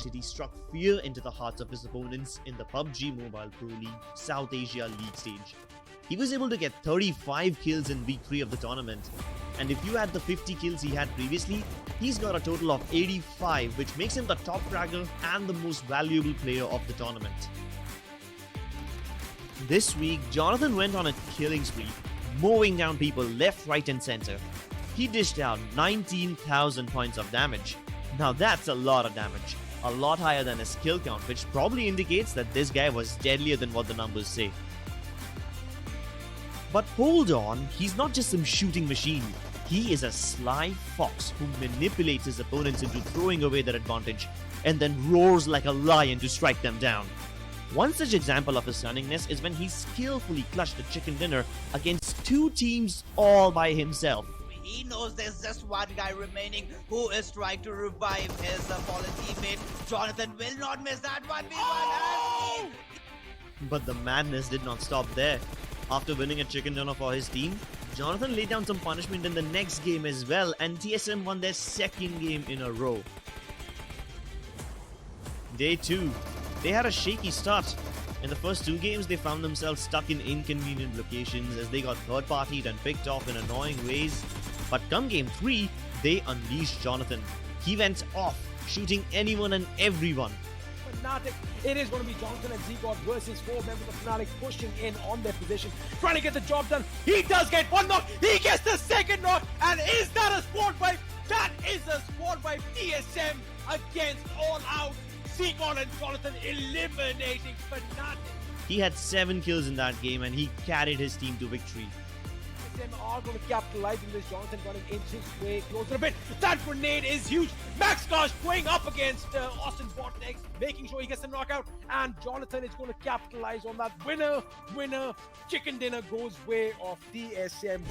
Entity struck fear into the hearts of his opponents in the PUBG Mobile Pro League South Asia League stage. He was able to get 35 kills in week 3 of the tournament, and if you add the 50 kills he had previously, he's got a total of 85, which makes him the top fragger and the most valuable player of the tournament. This week, Jonathan went on a killing spree, mowing down people left, right and center. He dished out 19,000 points of damage. Now that's a lot of damage, a lot higher than his kill count, which probably indicates that this guy was deadlier than what the numbers say. But hold on, he's not just some shooting machine. He is a sly fox who manipulates his opponents into throwing away their advantage and then roars like a lion to strike them down. One such example of his cunningness is when he skillfully clutched a chicken dinner against 2 teams all by himself. He knows there's just one guy remaining who is trying to revive his fallen teammate. Jonathan will not miss that 1v1. Oh! But the madness did not stop there. After winning a chicken dinner for his team, Jonathan laid down some punishment in the next game as well, and TSM won their 2nd game in a row. Day 2. They had a shaky start. In the first 2 games, they found themselves stuck in inconvenient locations as they got third-partied and picked off in annoying ways. But come game 3, they unleashed Jonathan. He went off, shooting anyone and everyone. Fnatic, it is going to be Jonathan and Z-God versus 4 members of Fnatic pushing in on their position, trying to get the job done. He does get 1 knock, he gets the 2nd knock, and is that a squad wipe? That is a squad wipe. TSM against all out. Z-God and Jonathan eliminating Fnatic. He had 7 kills in that game and he carried his team to victory. TSM are going to capitalize on this. Jonathan running inch his way closer a bit. That grenade is huge. Megastars going up against Austin Botnex, making sure he gets the knockout. And Jonathan is going to capitalize on that. Winner, chicken dinner goes way of TSM.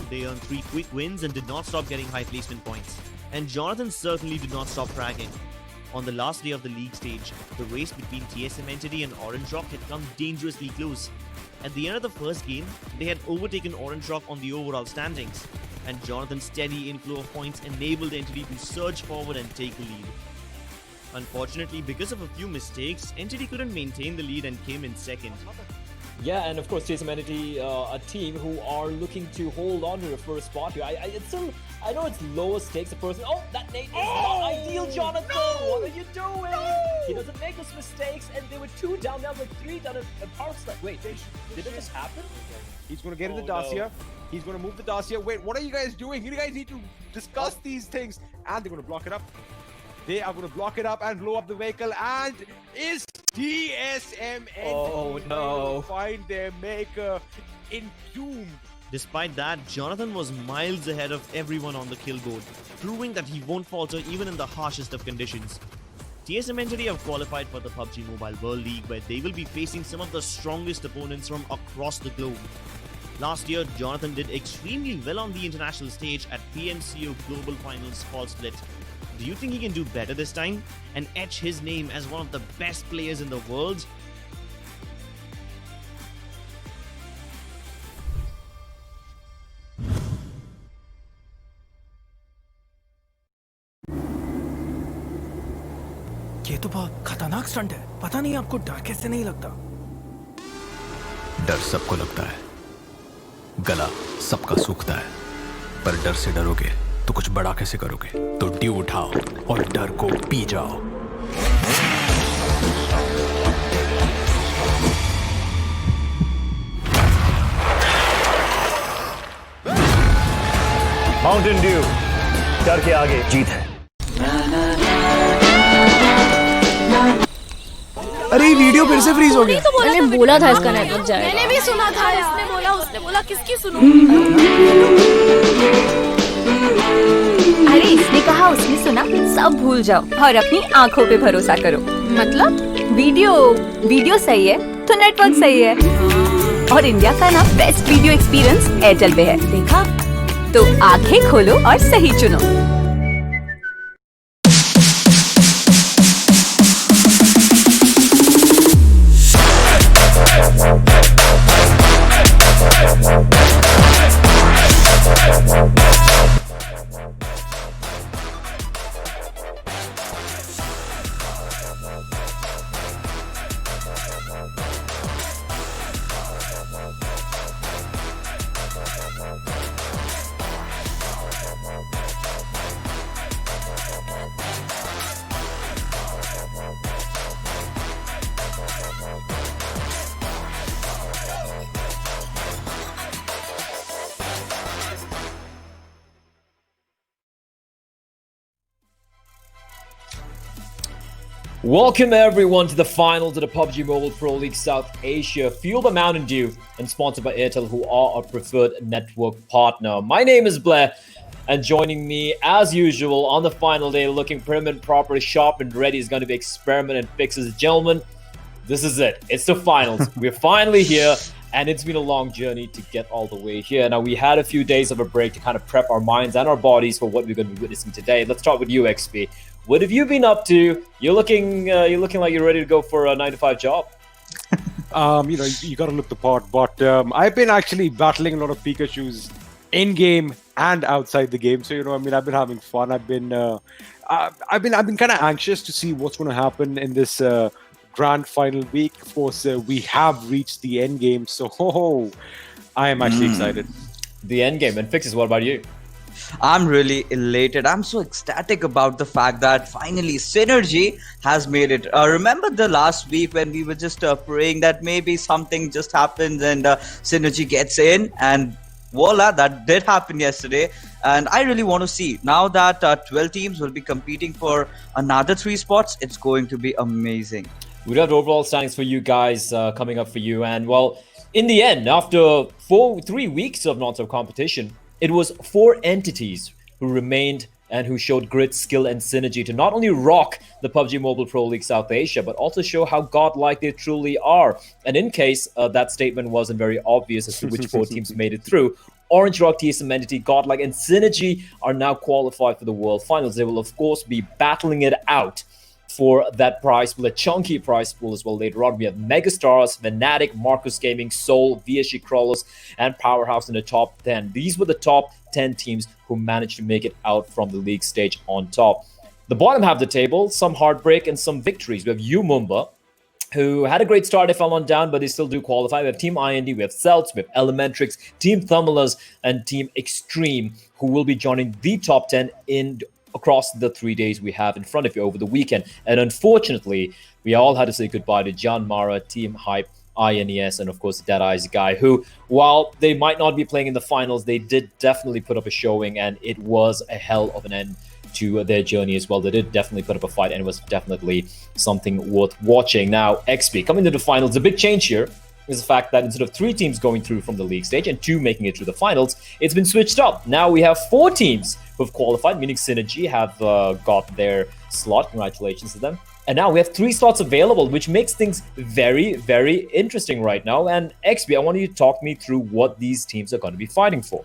They earned 3 quick wins and did not stop getting high placement points. And Jonathan certainly did not stop fragging. On the last day of the league stage, the race between TSM Entity and Orange Rock had come dangerously close. At the end of the first game, they had overtaken Orange Rock on the overall standings, and Jonathan's steady inflow of points enabled Entity to surge forward and take the lead. Unfortunately, because of a few mistakes, Entity couldn't maintain the lead and came in 2nd. Yeah, and of course, TSM Entity, a team who are looking to hold on to the first spot here. I know it's lower stakes. Oh, that nade is not ideal, Jonathan. No! What are you doing? No! He doesn't make those mistakes, and they were 2 down. Now like 3 down. A power slide. Wait, did it just happen? He's going to get in the Dacia. No. He's going to move the Dacia. Wait, what are you guys doing? You guys need to discuss these things, and they're going to block it up. They are going to block it up and blow up the vehicle, and is TSM no. find their maker in doom. Despite that, Jonathan was miles ahead of everyone on the kill board, proving that he won't falter even in the harshest of conditions. TSM Entity have qualified for the PUBG Mobile World League, where they will be facing some of the strongest opponents from across the globe. Last year, Jonathan did extremely well on the international stage at PMPL Global Finals Fall Split. Do you think he can do better this time and etch his name as one of the best players in the world? ये तो बहुत खतरनाक stunt है। पता नहीं आपको डर कैसे नहीं लगता? डर सबको लगता है, गला सबका सूखता है, पर डर से डरोगे तो कुछ बड़ा कैसे करोगे? तो ड्यू उठाओ और डर को पी जाओ। माउंटेन ड्यू, डर के आगे जीत है। अरे वीडियो फिर से फ्रीज हो गया। तो मैंने बोला था इसका नेटवर्क जाएगा। मैंने भी सुना था, उसने बोला किसकी सुनो? अरे इसने कहा उसने सुना, सब भूल जाओ और अपनी आँखों पे भरोसा करो। मतलब वीडियो सही है तो नेटवर्क सही है, और इंडिया का ना बेस्ट वीडियो एक्सपीरियंस एयरटेल पे है। देखा? तो आंखें खोलो और सही चुनो। Welcome everyone to the finals of the PUBG Mobile Pro League South Asia, fueled by Mountain Dew and sponsored by Airtel, who are our preferred network partner. My name is Blair, and joining me as usual on the final day, looking prim and proper, sharp and ready, is going to be Experiment and Fixes. Gentlemen, this is it. It's the finals. We're finally here, and it's been a long journey to get all the way here. Now, we had a few days of a break to kind of prep our minds and our bodies for what we're going to be witnessing today. Let's start with you, XP. What have you been up to? You're looking like you're ready to go for a 9-to-5 job. You got to look the part, but I've been actually battling a lot of Pikachus in game and outside the game. So I've been having fun. I've been kind of anxious to see what's going to happen in this grand final week. Of course, we have reached the end game, so I am actually excited. The end game. And Fixes, what about you? I'm really elated. I'm so ecstatic about the fact that finally SynerGE has made it. Remember the last week when we were just praying that maybe something just happens and SynerGE gets in, and voila, that did happen yesterday. And I really want to see now that 12 teams will be competing for another 3 spots. It's going to be amazing. We have overall standings for you guys coming up for you. And well, in the end, after 3 weeks of non-stop competition, it was 4 entities who remained and who showed grit, skill, and synergy to not only rock the PUBG Mobile Pro League South Asia, but also show how godlike they truly are. And in case that statement wasn't very obvious as to which 4 teams made it through, Orange Rock, TSM Entity, Godlike, and SynerGE are now qualified for the World Finals. They will, of course, be battling it out for that prize pool, a chunky prize pool as well later on. We have Megastars, Fnatic, Marcus Gaming, Seoul, VSG-Crawlers, and Powerhouse in the top 10. These were the top 10 teams who managed to make it out from the league stage on top. The bottom half of the table, some heartbreak and some victories. We have Umumba, who had a great start. They fell on down, but they still do qualify. We have Team IND, we have Celtz, we have Elementrix, Team Tamilas, and Team Xtreme, who will be joining the top 10 across the 3 days we have in front of you over the weekend. And unfortunately, we all had to say goodbye to John Mara, Team Hype, INES, and of course Dead Eyes guy, who, while they might not be playing in the finals, they did definitely put up a showing, and it was a hell of an end to their journey as well. They did definitely put up a fight, and it was definitely something worth watching. Now, XP, coming to the finals, a big change here is the fact that instead of 3 teams going through from the league stage and 2 making it through the finals, it's been switched up. Now we have 4 teams who have qualified, meaning SynerGE have got their slot. Congratulations to them. And now we have 3 slots available, which makes things very, very interesting right now. And XP, I want you to talk me through what these teams are going to be fighting for.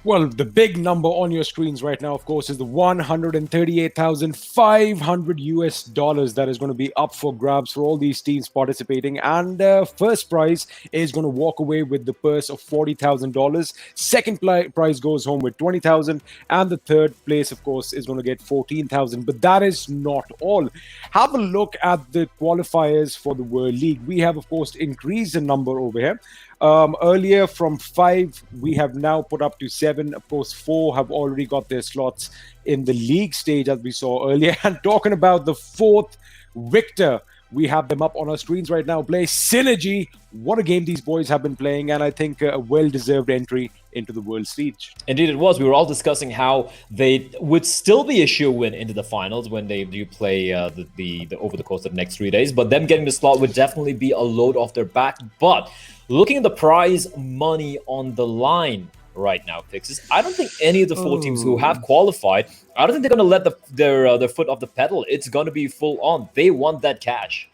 Well, the big number on your screens right now, of course, is the $138,500 that is going to be up for grabs for all these teams participating. And first prize is going to walk away with the purse of $40,000. Second prize goes home with $20,000. And the third place, of course, is going to get $14,000. But that is not all. Have a look at the qualifiers for the World League. We have, of course, increased the number over here. Earlier from 5, we have now put up to 7. Of course, 4 have already got their slots in the league stage, as we saw earlier. And talking about the 4th victor, we have them up on our screens right now. Play SynerGE. What a game these boys have been playing, and I think a well-deserved entry into the world stage. Indeed, it was. We were all discussing how they would still be a shoe-win into the finals when they do play the over the course of the next 3 days. But them getting the slot would definitely be a load off their back. But looking at the prize money on the line right now, Fixes, I don't think any of the 4 teams who have qualified, I don't think they're going to let their foot off the pedal. It's going to be full on. They want that cash.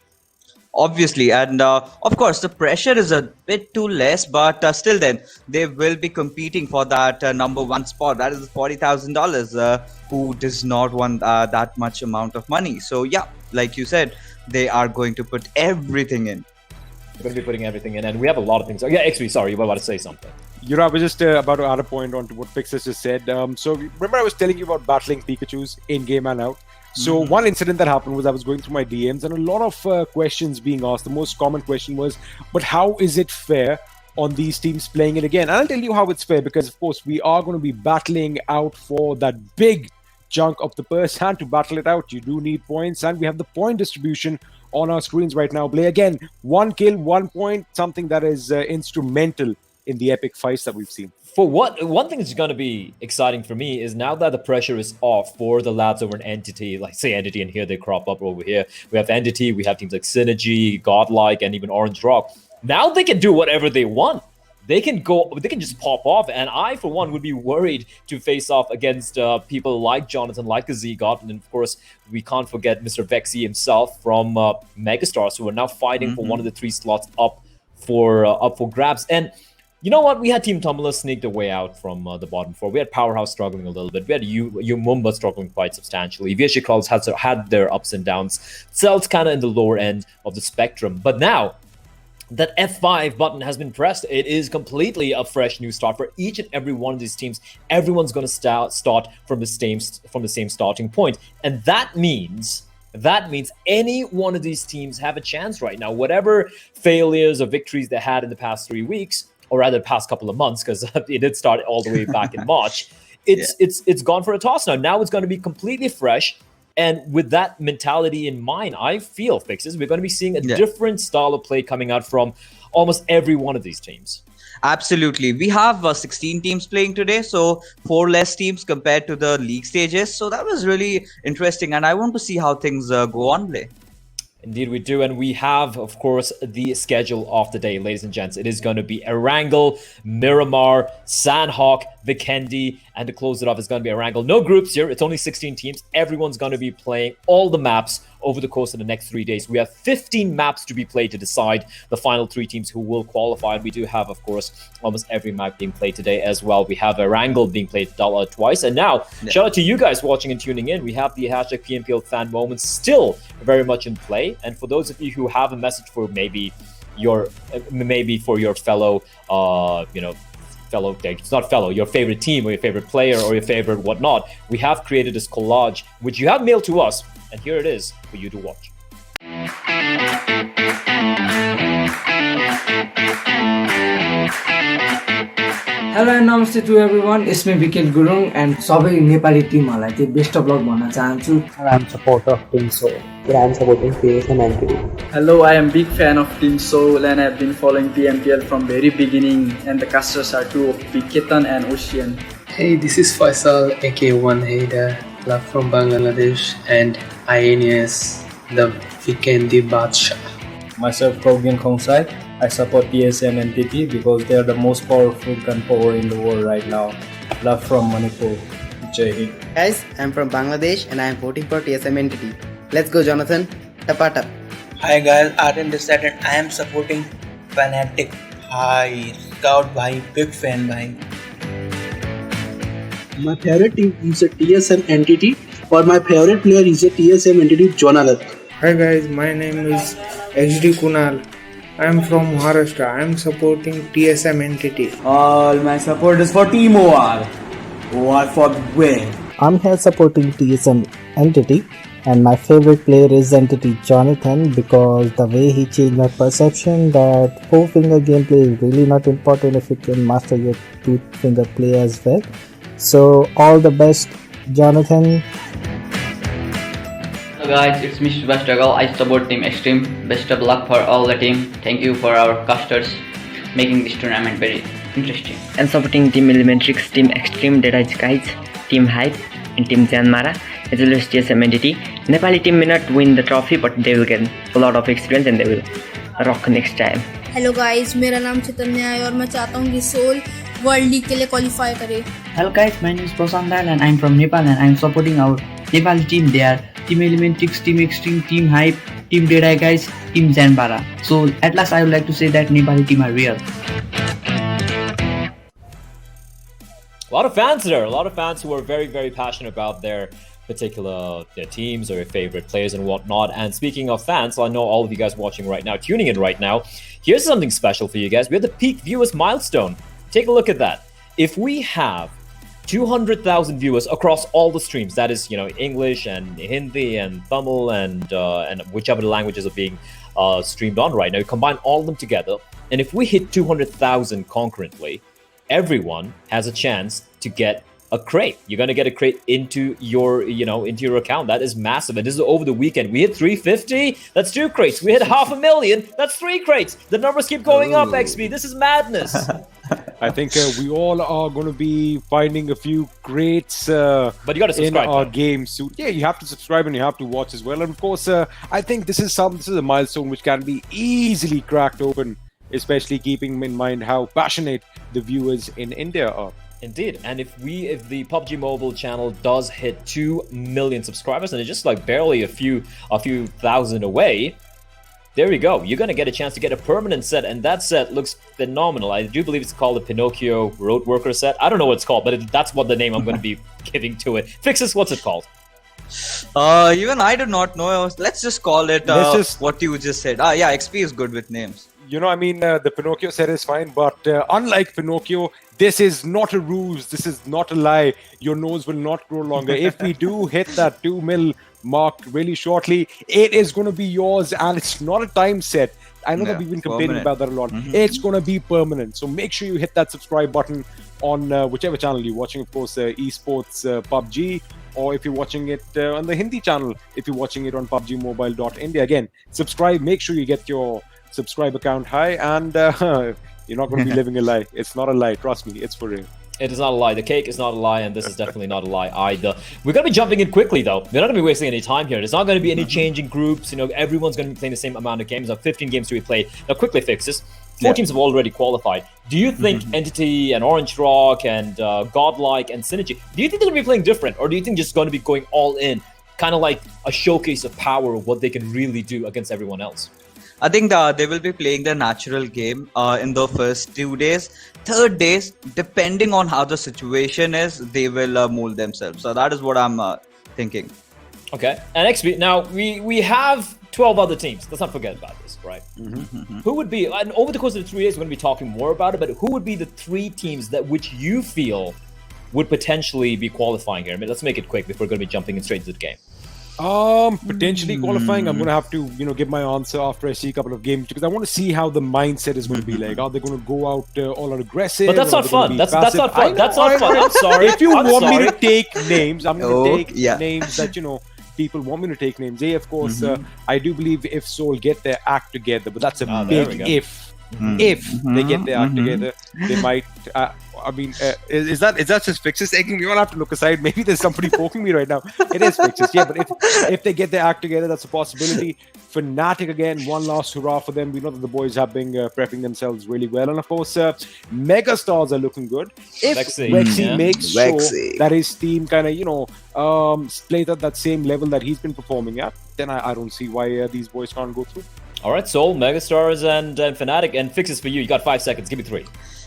Obviously, and of course the pressure is a bit too less, but still then they will be competing for that number 1 spot. That is $40,000. Who does not want that much amount of money? So yeah, like you said, they are going to put everything in. We're going to be putting everything in, and we have a lot of things. Yeah, XP, sorry, you were about to say something. I was just about to add a point on to what Fixes just said. So remember I was telling you about battling Pikachus in-game and out. So one incident that happened was I was going through my DMs and a lot of questions being asked. The most common question was, but how is it fair on these teams playing it again? And I'll tell you how it's fair, because of course we are going to be battling out for that big chunk of the purse, and to battle it out you do need points, and we have the point distribution on our screens right now. Play again, 1 kill, 1 point, something that is instrumental in the epic fights that we've seen. For one thing that's going to be exciting for me is now that the pressure is off for the lads over an Entity, like say Entity, and here they crop up over here. We have Entity, we have teams like SynerGE, Godlike, and even Orange Rock. Now they can do whatever they want. They can just pop off, and I, for one, would be worried to face off against people like Jonathan, like a Z-God, and of course, we can't forget Mr. Vexy himself from Megastars, who are now fighting for one of the 3 slots up for grabs. And you know what? We had Team Tamilas sneak their way out from the bottom 4. We had Powerhouse struggling a little bit. We had Umumba struggling quite substantially. VSG-Crawlers had their ups and downs. Celtz kind of in the lower end of the spectrum. But now that F5 button has been pressed, it is completely a fresh new start for each and every one of these teams. Everyone's going to start from the same starting point, and that means any one of these teams have a chance right now. Whatever failures or victories they had in the past 3 weeks, or rather the past couple of months, because it did start all the way back in March. It's gone for a toss now. Now it's going to be completely fresh. And with that mentality in mind, I feel, Fixes, we're going to be seeing a different style of play coming out from almost every one of these teams. Absolutely. We have 16 teams playing today, so 4 less teams compared to the league stages. So that was really interesting, and I want to see how things go on, Blay. Indeed we do, and we have, of course, the schedule of the day, ladies and gents. It is going to be Erangel, Miramar, Sanhok, Vikendi, and to close it off, it's going to be Erangel. No groups here, it's only 16 teams. Everyone's going to be playing all the maps over the course of the next 3 days. We have 15 maps to be played to decide the final 3 teams who will qualify. And we do have, of course, almost every map being played today as well. We have Erangel being played twice. And now, shout out to you guys watching and tuning in. We have the hashtag PMPL fan moments still very much in play. And for those of you who have a message for maybe for your fellow, it's not fellow, your favorite team or your favorite player or your favorite whatnot, we have created this collage, which you have mailed to us. And here it is for you to watch. Hello and namaste to everyone. It's me Vikendi Gurung and सबै नेपाली टिमहरुलाई चाहिँ best of luck भन्न चाहन्छु. I am supporter of Team Soul. I am supporting PSM entity. Hello, I am big fan of Team Soul and I have been following PMPL from very beginning, and the casters are 2 of Ketan and Ocean. Hey, this is Faisal aka1 Haida, love from Bangladesh, and INS the Vikendi Badshah. Myself Progyan Khongsai. I support TSM entity because they are the most powerful gun power in the world right now. Love from Manipur. Jai Hind. Guys, I'm from Bangladesh and I am voting for TSM entity. Let's go, Jonathan. Tapatap. Hi guys, Arden decided I am supporting Fnatic. Hi, Scout bhai, big fan bhai. My favorite team is a TSM entity, or my favorite player is a TSM entity, Jonathan. Hi guys, my name is XD Kunal. I am from Maharashtra. I am supporting TSM entity. All my support is for Team OR. OR for win. I'm here supporting TSM entity, and my favorite player is entity Jonathan because the way he changed my perception that 4-finger gameplay is really not important if you can master your 2-finger play as well. So all the best, Jonathan. Hello guys, it's Mr. Struggle. I support Team Xtreme. Best of luck for all the team. Thank you for our casters making this tournament very interesting. I'm supporting Team Elementrix, Team Xtreme, Dead Guys, Team Hype, and Team Janmara, as well as TSM entity. Nepali team may not win the trophy, but they will get a lot of experience and they will rock next time. Hello guys, मेरा नाम चैतन्य है और मैं चाहता हूँ कि soul world league के लिए क्वालिफाई करे. Hello guys, my name is Prasandal and I'm from Nepal and I'm supporting our Nepali team. They are Team Elementrix, Team Xtreme, Team Hype, Team Dead Guys, Team Zanbara. So at last I would like to say that Nepali team are real. A lot of fans there, a lot of fans who are very, very passionate about their teams or your favorite players and whatnot. And speaking of fans, I know all of you guys watching right now, tuning in right now, here's something special for you guys. We have the peak viewers milestone. Take a look at that. If we have 200,000 viewers across all the streams, that is, English and Hindi and Tamil and whichever languages are being streamed on right now, you combine all of them together, and if we hit 200,000 concurrently, everyone has a chance to get a crate. You're going to get a crate into your, into your account. That is massive. And this is over the weekend. We hit 350. That's 2 crates. We hit 500,000. That's 3 crates. The numbers keep going up, XP. This is madness. I think we all are going to be finding a few crates but you got to subscribe in our game soon. Yeah, you have to subscribe and you have to watch as well. And of course, I think this is a milestone which can be easily cracked open, especially keeping in mind how passionate the viewers in India are. Indeed, and if the PUBG Mobile channel does hit 2 million subscribers, and it's just like barely a few thousand away, there we go. You're gonna get a chance to get a permanent set, and that set looks phenomenal. I do believe it's called the Pinocchio Road Worker set. I don't know what it's called, but that's what the name I'm gonna be giving to it. Fixes, what's it called? Even I do not know. Let's just call it what you just said. Yeah, XP is good with names. The Pinocchio set is fine, but unlike Pinocchio, this is not a ruse. This is not a lie. Your nose will not grow longer. If we do hit that 2 mil mark really shortly, it is going to be yours, and it's not a time set. I know that we've been complaining about that a lot. It's going to be permanent. So make sure you hit that subscribe button on whichever channel you're watching. Of course, Esports PUBG, or if you're watching it on the Hindi channel, if you're watching it on PUBGMobile.India. Again, subscribe. Make sure you get your subscribe account high, and you're not going to be living a lie. It's not a lie. Trust me, it's for real. It is not a lie. The cake is not a lie, and this is definitely not a lie either. We're going to be jumping in quickly, though. We're not going to be wasting any time here. There's not going to be any changing groups. Everyone's going to be playing the same amount of games. 15 games to be played. Now, quickly fixes. 4 teams have already qualified. Do you think Entity and Orange Rock and Godlike and SynerGE, do you think they're going to be playing different, or do you think just going to be going all in, kind of like a showcase of power of what they can really do against everyone else? I think they will be playing their natural game in the first 2 days. Third days, depending on how the situation is, they will mold themselves. So that is what I'm thinking. Okay. And XP, now we have 12 other teams. Let's not forget about this, right? Who would be, and over the course of the 3 days, we're going to be talking more about it, but who would be the 3 teams that which you feel would potentially be qualifying here? I mean, let's make it quick before we're going to be jumping in straight into the game. Potentially qualifying. I'm going to have to, give my answer after I see a couple of games, because I want to see how the mindset is going to be like. Are they going to go out all out aggressive? But that's not fun. That's not fun. That's not fun. I'm sorry. If you want me to take names, I'm going to take names that, people want me to take names. Of course, I do believe if Seoul get their act together, but that's a big if. If they get their act together, they might. Is that just fixes? You all have to look aside. Maybe there's somebody poking me right now. It is fixes, yeah. But if they get their act together, that's a possibility. Fnatic again, one last hurrah for them. We know that the boys have been prepping themselves really well, and of course, Megastars are looking good. If Vexy makes sure that his team kind of plays at that same level that he's been performing at, then I don't see why these boys can't go through. All right, Soul, Megastars, and Fnatic, and fixes for you. You got 5 seconds. Give me 3.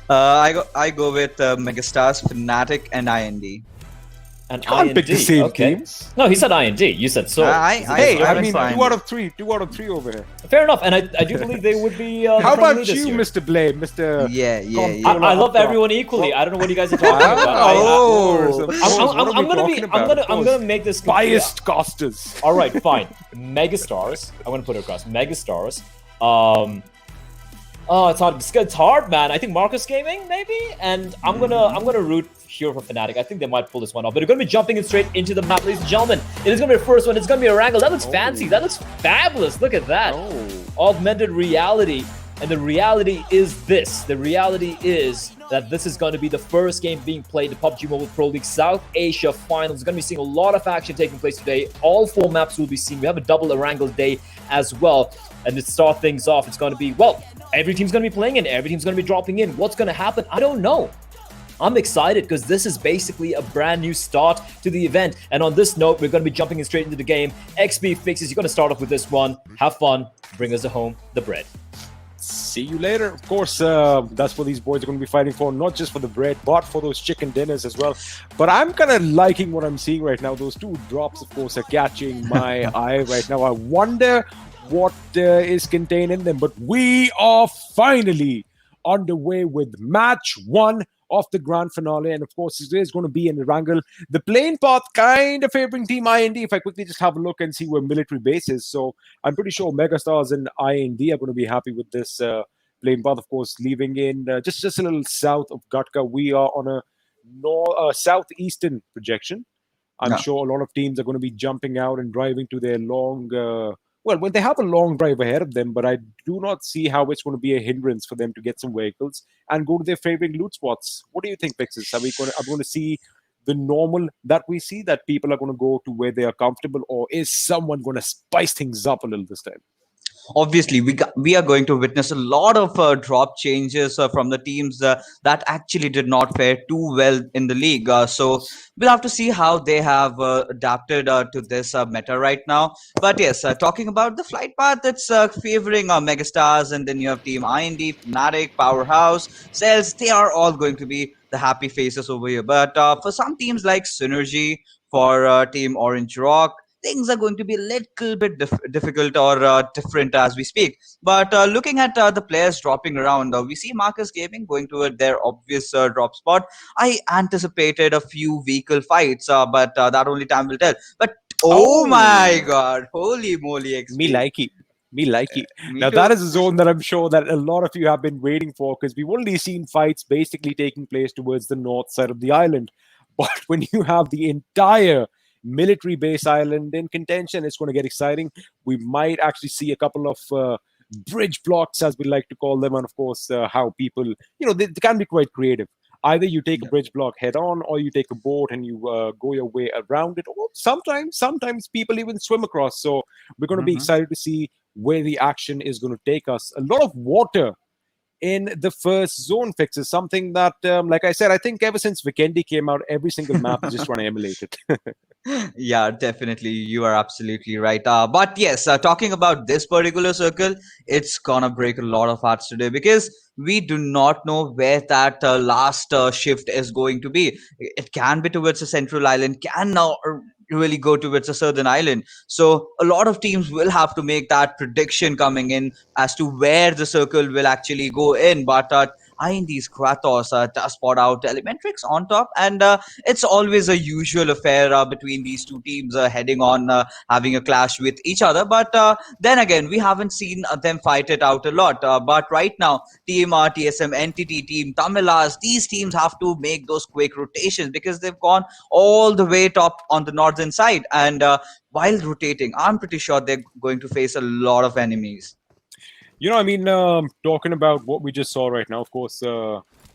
I go with Megastars, Fnatic, and IND. And you can't pick the same teams. No, he said IND. You said so. 2 out of 3. 2 out of 3 over here. Fair enough, and I do believe they would be. How about you, Mr. Blade, Mr. Yeah. I love everyone equally. I don't know what you guys are talking about. I'm gonna make this biased casters. All right, fine. Megastars. I'm gonna put it across. Megastars. It's hard, man. I think Marcus Gaming, maybe, and I'm gonna root here for Fnatic. I think they might pull this one off, but we're gonna be jumping in straight into the map, ladies and gentlemen. It is gonna be the first one. It's gonna be Erangel. That looks fancy. That looks fabulous. Look at that. Augmented reality, and the reality is this. The reality is that this is going to be the first game being played, the PUBG Mobile Pro League South Asia Finals. We're going to be seeing a lot of action taking place today. All 4 maps will be seen. We have a double Erangel day as well. And to start things off, it's going to be, every team's going to be playing in, every team's going to be dropping in. What's going to happen? I don't know. I'm excited because this is basically a brand new start to the event. And on this note, we're going to be jumping in straight into the game. XP Fixes, you're going to start off with this one. Have fun. Bring us home the bread. See you later. Of course, that's what these boys are going to be fighting for, not just for the bread, but for those chicken dinners as well. But I'm kind of liking what I'm seeing right now. Those 2 drops, of course, are catching my eye right now. I wonder what is contained in them. But we are finally underway with match 1 of the grand finale, and of course it is going to be in Erangel. The playing path kind of favoring Team IND. If I quickly just have a look and see where military base is, so I'm pretty sure Megastars and IND are going to be happy with this playing path. Of course, leaving in just a little south of Gatka, we are on a southeastern projection. I'm Yeah. sure a lot of teams are going to be jumping out and driving to their long. When they have a long drive ahead of them, but I do not see how it's going to be a hindrance for them to get some vehicles and go to their favorite loot spots. What do you think, Pixis? Are we going to see the normal that we see, that people are going to go to where they are comfortable, or is someone going to spice things up a little this time? Obviously we are going to witness a lot of drop changes from the teams that actually did not fare too well in the league, so we'll have to see how they have adapted to this meta right now. But yes, talking about the flight path, it's favoring Megastars, and then you have team IND, Fnatic, Powerhouse, Celtz. They are all going to be the happy faces over here. But for some teams like SynerGE, for team Orange Rock, things are going to be a little bit difficult or different as we speak. But looking at the players dropping around, we see Marcus Gaming going toward their obvious drop spot. I anticipated a few vehicle fights, but that only time will tell. But oh my god, holy moly, Me XP. likey. Me likey. Me Now too. that is a zone that I'm sure that a lot of you have been waiting for, because we've only seen fights basically taking place towards the north side of the island. But when you have the entire military base island in contention, it's going to get exciting. We might actually see a couple of bridge blocks, as we like to call them, and of course how people, they can be quite creative. Either you take a bridge block head on, or you take a boat and you go your way around it, or sometimes people even swim across. So we're going to be excited to see where the action is going to take us. A lot of water in the first zone fix is something that, like I said, I think ever since Vikendi came out, every single map is just trying to emulate it. Yeah, definitely, you are absolutely right. But yes, talking about this particular circle, it's gonna break a lot of hearts today, because we do not know where that last shift is going to be. It can be towards the central island, can now really go towards a southern island. So a lot of teams will have to make that prediction coming in as to where the circle will actually go in. But IND's Kratos does spot out Elementrix on top, and it's always a usual affair between these two teams heading on, having a clash with each other. But then again, we haven't seen them fight it out a lot. But right now, team TSM Entity, team Tamilas, these teams have to make those quick rotations, because they've gone all the way top on the northern side. And while rotating, I'm pretty sure they're going to face a lot of enemies. Talking about what we just saw right now, of course,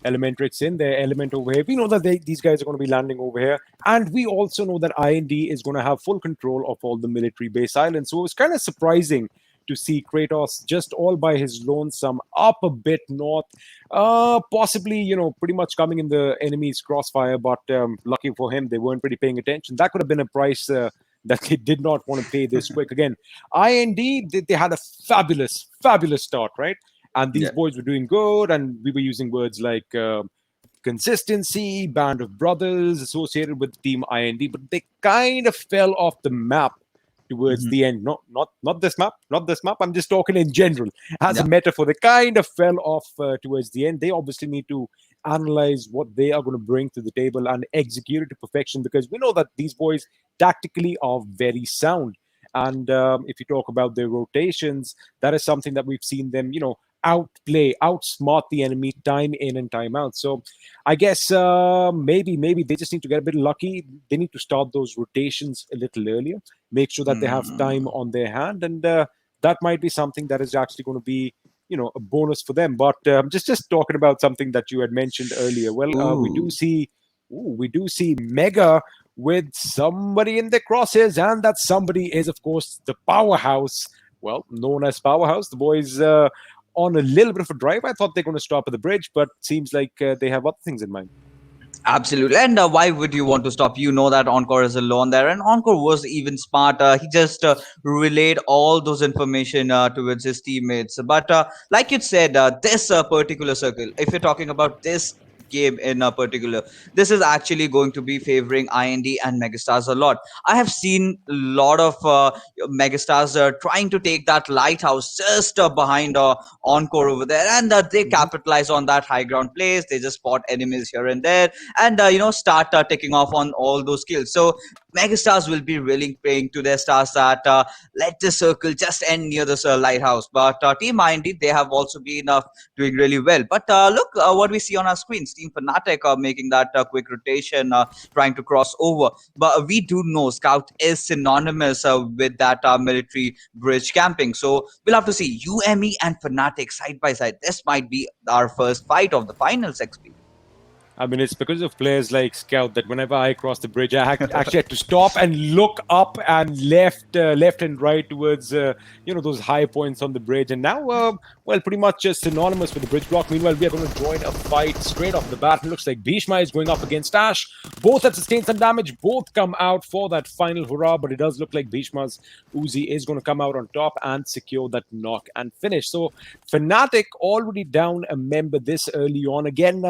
Elementrix in their element over here. We know that these guys are going to be landing over here. And we also know that IND is going to have full control of all the military base islands. So it was kind of surprising to see Kratos just all by his lonesome up a bit north. Possibly, pretty much coming in the enemy's crossfire. But lucky for him, they weren't really paying attention. That could have been a price that they did not want to pay this quick. Again, IND, they had a fabulous start, right? And these boys were doing good, and we were using words like consistency, band of brothers associated with Team IND, but they kind of fell off the map towards the end. Not this map. I'm just talking in general as a metaphor. They kind of fell off towards the end. They obviously need to analyze what they are going to bring to the table and execute it to perfection, because we know that these boys tactically are very sound. And if you talk about their rotations, that is something that we've seen them, outsmart the enemy time in and time out. So I guess maybe they just need to get a bit lucky. They need to start those rotations a little earlier, make sure that they have time on their hand, and that might be something that is actually going to be a bonus for them. But just talking about something that you had mentioned earlier. Well, we do see Mega with somebody in the crosshairs, and that somebody is, of course, the Powerhouse. Well, known as Powerhouse. The boys on a little bit of a drive. I thought they're going to stop at the bridge, but seems like they have other things in mind. Absolutely. And why would you want to stop? You know that Encore is alone there, and Encore was even smart. He just relayed all those information towards his teammates. But like you said, this particular circle, if you're talking about this game in particular, this is actually going to be favoring IND and Megastars a lot. I have seen a lot of Megastars trying to take that lighthouse just behind Encore over there, and they capitalize on that high ground place. They just spot enemies here and there, and start ticking off on all those kills. So Megastars will be really praying to their stars that let the circle just end near this lighthouse. But Team IND, they have also been doing really well. But look what we see on our screens. Team Fnatic are making that quick rotation, trying to cross over. But we do know Scout is synonymous with that military bridge camping. So we'll have to see UME and Fnatic side by side. This might be our first fight of the finals, XP. I mean, it's because of players like Scout that whenever I cross the bridge, I actually had to stop and look up and left and right towards, those high points on the bridge. And now, well, pretty much just synonymous with the bridge block. Meanwhile, we are going to join a fight straight off the bat. It looks like Bhishma is going up against Ash. Both have sustained some damage. Both come out for that final hurrah. But it does look like Bhishma's Uzi is going to come out on top and secure that knock and finish. So Fnatic already down a member this early on. Again,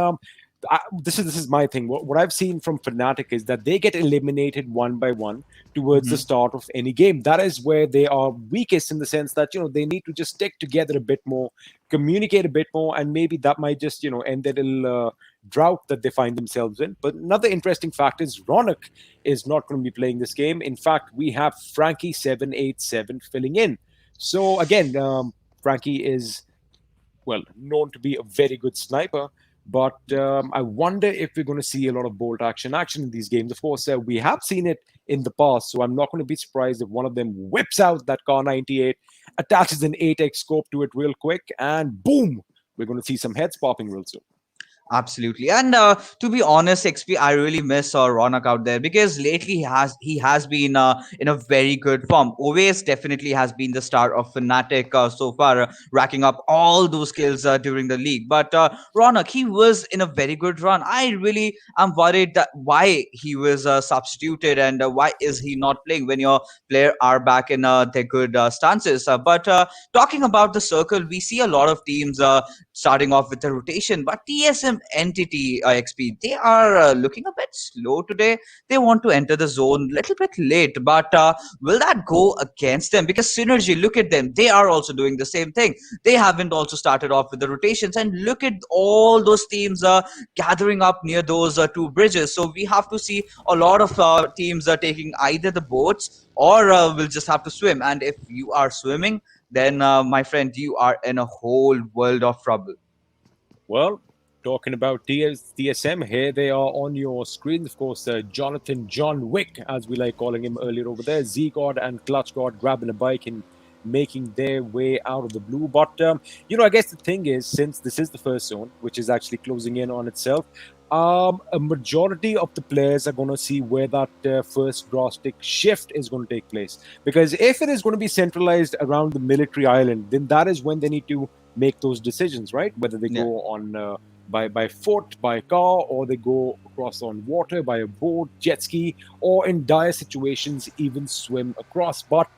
this is my thing. What I've seen from Fnatic is that they get eliminated one by one towards the start of any game. That is where they are weakest, in the sense that they need to just stick together a bit more, communicate a bit more, and maybe that might just end their little drought that they find themselves in. But another interesting fact is Ronak is not going to be playing this game. In fact, we have Frankie787 filling in. So again, Frankie is known to be a very good sniper. But I wonder if we're going to see a lot of bolt action in these games. Of course, we have seen it in the past, so I'm not going to be surprised if one of them whips out that Car 98, attaches an 8x scope to it real quick, and boom, we're going to see some heads popping real soon. Absolutely. And to be honest, XP, I really miss Ronak out there, because lately he has been in a very good form. Always definitely has been the star of Fnatic so far, racking up all those kills during the league. But Ronak, he was in a very good run. I really am worried that why he was substituted, and why is he not playing when your player are back in their good stances. But talking about the circle, we see a lot of teams starting off with the rotation, but TSM entity XP, they are looking a bit slow today. They want to enter the zone a little bit late, but will that go against them? Because SynerGE, look at them, they are also doing the same thing. They haven't also started off with the rotations, and look at all those teams gathering up near those two bridges. So we have to see a lot of teams taking either the boats, or we'll just have to swim. And if you are swimming, then my friend, you are in a whole world of trouble. Well, talking about TSM, here they are on your screen. Of course, Jonathan John Wick, as we like calling him earlier over there, Z-God and Clutch God grabbing a bike and making their way out of the blue. But, I guess the thing is, since this is the first zone, which is actually closing in on itself, a majority of the players are going to see where that first drastic shift is going to take place. Because if it is going to be centralized around the military island, then that is when they need to make those decisions, right? Whether they go on by foot, by car, or they go across on water, by a boat, jet ski, or in dire situations, even swim across. But,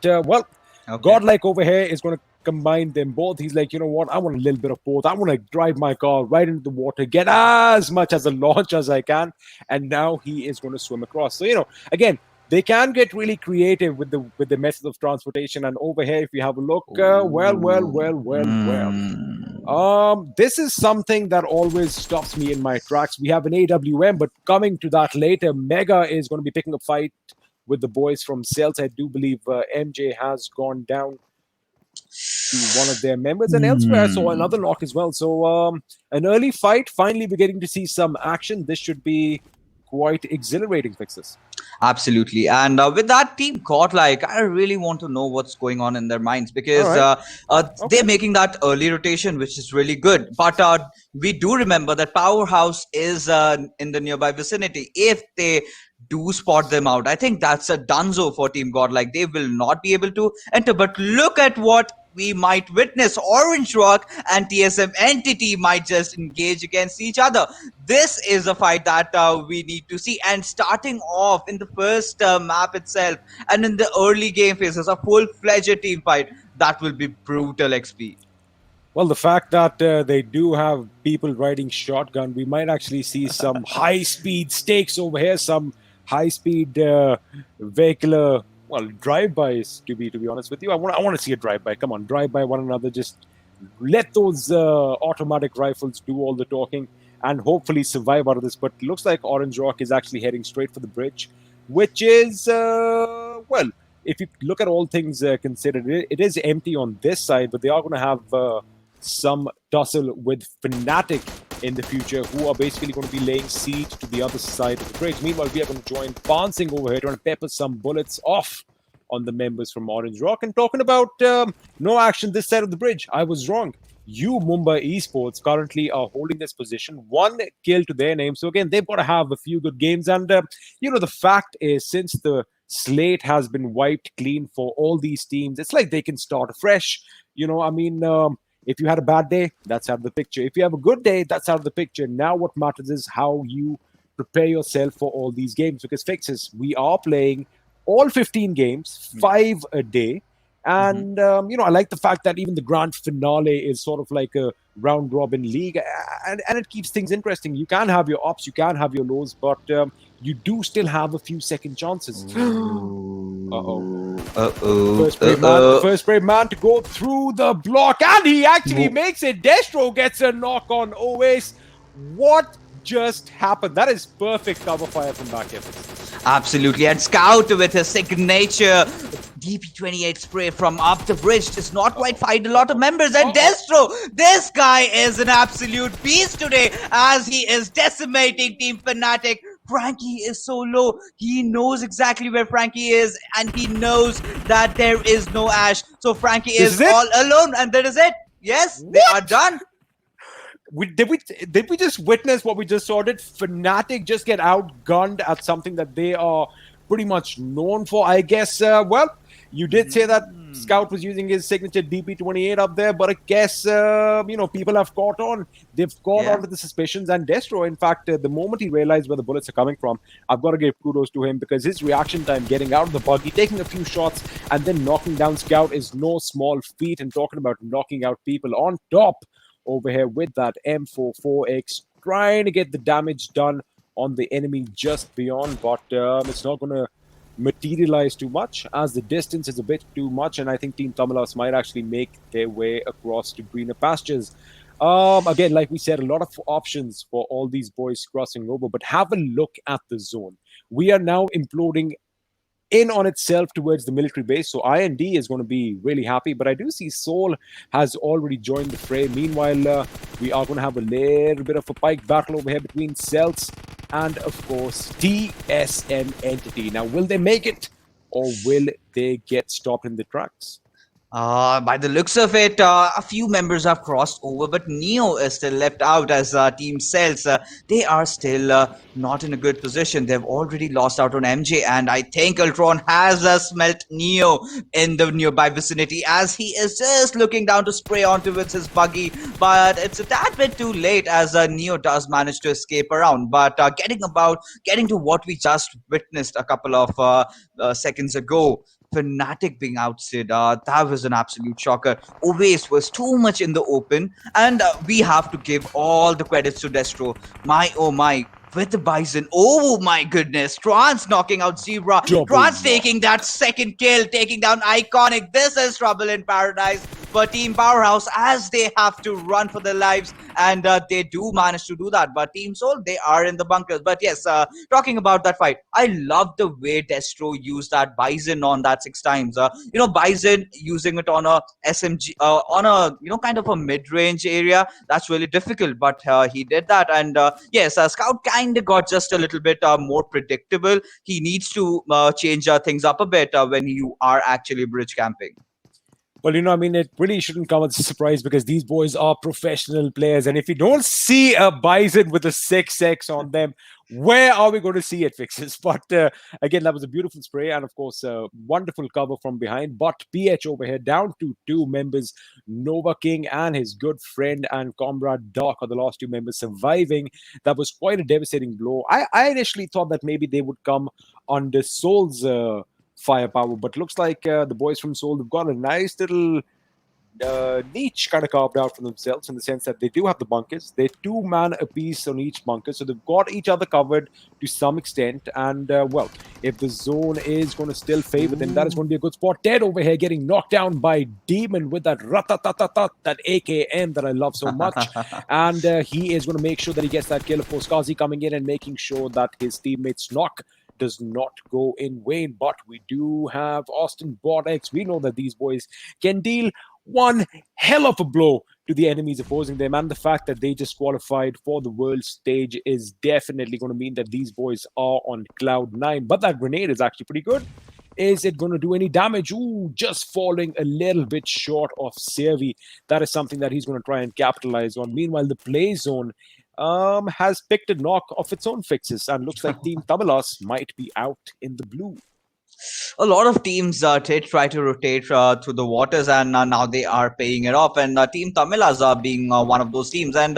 Godlike over here is going to combine them both. He's like, you know what, I want a little bit of both. I want to drive my car right into the water, get as much as a launch as I can, and now he is going to swim across. So, again, they can get really creative with the method of transportation. And over here, if you have a look, this is something that always stops me in my tracks. We have an AWM, but coming to that later, Mega is going to be picking a fight with the boys from Celtz. I do believe MJ has gone down to one of their members, and elsewhere I saw another knock as well. So an early fight. Finally, we're getting to see some action. This should be quite exhilarating, Fixes. Absolutely. And with that team Godlike, I really want to know what's going on in their minds, because they're making that early rotation, which is really good. But we do remember that Powerhouse is in the nearby vicinity. If they do spot them out, I think that's a dunzo for Team Godlike. They will not be able to enter. But look at what we might witness. Orange Rock and TSM Entity might just engage against each other. This is a fight that we need to see. And starting off in the first map itself, and in the early game phases, a full-fledged team fight, that will be brutal, XP. Well, the fact that they do have people riding shotgun, we might actually see some high-speed stakes over here, some high-speed vehicular, drive-bys, to be honest with you. I want to see a drive-by. Come on, drive-by one another. Just let those automatic rifles do all the talking and hopefully survive out of this. But it looks like Orange Rock is actually heading straight for the bridge. which is, well, if you look at all things considered, it is empty on this side, but they are going to have some tussle with Fnatic in the future, who are basically going to be laying siege to the other side of the bridge. Meanwhile, we are going to join bouncing over here, trying to pepper some bullets off on the members from Orange Rock. And talking about no action this side of the bridge, I was wrong. Umumba Esports currently are holding this position, 1 kill to their name. So again, they've got to have a few good games. And, the fact is, since the slate has been wiped clean for all these teams, it's like they can start afresh. If you had a bad day, that's out of the picture. If you have a good day, that's out of the picture. Now what matters is how you prepare yourself for all these games. Because fixes, we are playing all 15 games, 5 a day. And, I like the fact that even the grand finale is sort of like a round-robin league. And it keeps things interesting. You can have your ups, you can have your lows, but you do still have a few second chances. First brave man to go through the block, and he actually makes it. Destro gets a knock on Oasis. What just happened? That is perfect cover fire from back here. Absolutely, and Scout with his signature DP28 spray from up the bridge does not quite find a lot of members. And Destro, this guy is an absolute beast today, as he is decimating Team Fnatic. Frankie is so low. He knows exactly where Frankie is, and he knows that there is no Ash. So Frankie is all alone, and that is it. Yes, they are done. Did we just witness what we just saw? Did Fnatic just get outgunned at something that they are pretty much known for? I guess, you did say that Scout was using his signature DP28 up there, but I guess, people have caught on. They've caught on to the suspicions, and Destro, in fact, the moment he realized where the bullets are coming from, I've got to give kudos to him, because his reaction time, getting out of the buggy, taking a few shots, and then knocking down Scout is no small feat. And talking about knocking out people on top over here with that M44X, trying to get the damage done on the enemy just beyond, but it's not going to materialize too much, as the distance is a bit too much, and I think Team Tamilas might actually make their way across to greener pastures. Again, like we said, a lot of options for all these boys crossing over, but have a look at the zone. We are now imploding in on itself towards the military base, so IND is going to be really happy, but I do see Soul has already joined the fray. Meanwhile, we are going to have a little bit of a pike battle over here between Celtz and, of course, TSM Entity. Now, will they make it, or will they get stopped in the tracks? By the looks of it, a few members have crossed over, but Neo is still left out as Team Celtz. They are still not in a good position. They've already lost out on MJ, and I think Ultron has smelt Neo in the nearby vicinity, as he is just looking down to spray onto with his buggy. But it's a tad bit too late, as Neo does manage to escape around. But getting to what we just witnessed a couple of seconds ago, Fnatic being ousted, that was an absolute shocker. Oasis was too much in the open, and we have to give all the credits to Destro. My oh my, with the Bison, oh my goodness, Trance knocking out Zebra, Trance taking that second kill, taking down Iconic. This is trouble in paradise for Team Powerhouse, as they have to run for their lives, and they do manage to do that. But Team Soul, they are in the bunkers. But yes, talking about that fight, I love the way Destro used that Bison on that 6 times. Bison using it on a SMG, on a kind of a mid-range area, that's really difficult. But he did that, and yes, Scout kind of got just a little bit more predictable. He needs to change things up a bit when you are actually bridge camping. Well, it really shouldn't come as a surprise, because these boys are professional players. And if you don't see a Bison with a 6x on them, where are we going to see it, Fixes? But again, that was a beautiful spray. And of course, wonderful cover from behind. But PH over here down to 2 members. Nova King and his good friend and comrade Doc are the last 2 members surviving. That was quite a devastating blow. I initially thought that maybe they would come under Soul's firepower, but looks like the boys from Soul have got a nice little niche kind of carved out for themselves, in the sense that they do have the bunkers. They're 2 man apiece on each bunker, so they've got each other covered to some extent. And well, if the zone is going to still favor them, that is going to be a good spot. Dead over here getting knocked down by Demon with that ratatatat, that AKM that I love so much. And he is going to make sure that he gets that kill. Of course, Kazi coming in and making sure that his teammates knock does not go in vain. But we do have Austin Bordex. We know that these boys can deal one hell of a blow to the enemies opposing them, and the fact that they just qualified for the world stage is definitely going to mean that these boys are on cloud 9. But that grenade is actually pretty good. Is it going to do any damage? Ooh, just falling a little bit short of SynerGE. That is something that he's going to try and capitalize on. Meanwhile, the play zone has picked a knock of its own fixes, and looks like Team Tamilas might be out in the blue. A lot of teams did try to rotate through the waters, and now they are paying it off. And Team Tamilas are being one of those teams. And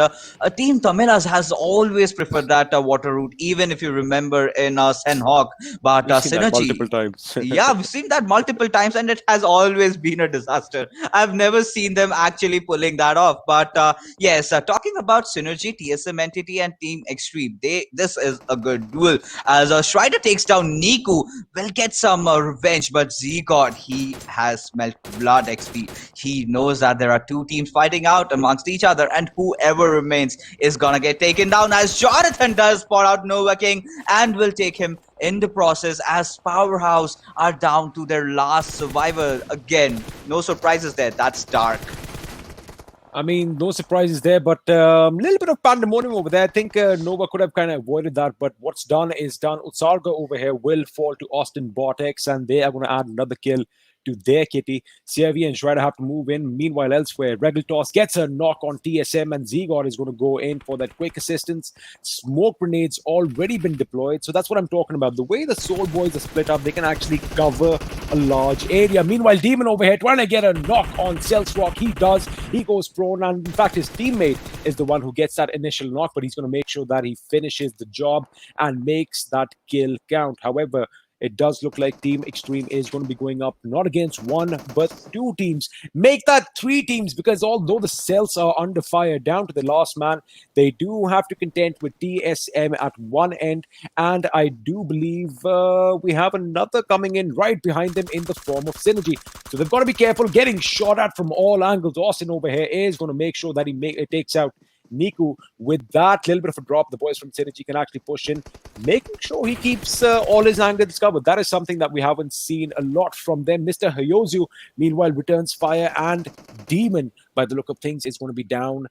Team Tamilas has always preferred that water route, even if you remember in Sanhok. But We've seen that SynerGE, multiple times. yeah, we've seen that multiple times, and it has always been a disaster. I've never seen them actually pulling that off. But yes, talking about SynerGE, TSM Entity, and Team Xtreme, this is a good duel. As Strider takes down Niku, will get some revenge, but Z-God, he has smelt blood XP. He knows that there are two teams fighting out amongst each other, and whoever remains is gonna get taken down, as Jonathan does spot out Nova King and will take him in the process, as Powerhouse are down to their last survivor again. No surprises there. That's dark. I mean, no surprises there, but a little bit of pandemonium over there. I think Nova could have kind of avoided that, but what's done is done. Utsarga over here will fall to Austin Bordex, and they are going to add another kill to their kitty. SynerGE and Shredder have to move in. Meanwhile, elsewhere, Regeltoss gets a knock on TSM, and Z-God is going to go in for that quick assistance. Smoke grenades already been deployed, so that's what I'm talking about. The way the Soul Boys are split up, they can actually cover a large area. Meanwhile, Demon over here trying to get a knock on Celtz Rock. He does. He goes prone, and in fact, his teammate is the one who gets that initial knock, but he's going to make sure that he finishes the job and makes that kill count. However, it does look like Team Xtreme is going to be going up not against one, but two teams. Make that three teams, because although the Celtz are under fire down to the last man, they do have to contend with TSM at one end. And I do believe we have another coming in right behind them in the form of SynerGE. So they've got to be careful getting shot at from all angles. Austin over here is going to make sure that he takes out Niku. With that little bit of a drop, the boys from SynerGE can actually push in, making sure he keeps all his angles covered. That is something that we haven't seen a lot from them. Mr. Hyozu, meanwhile, returns fire, and Demon, by the look of things, is going to be down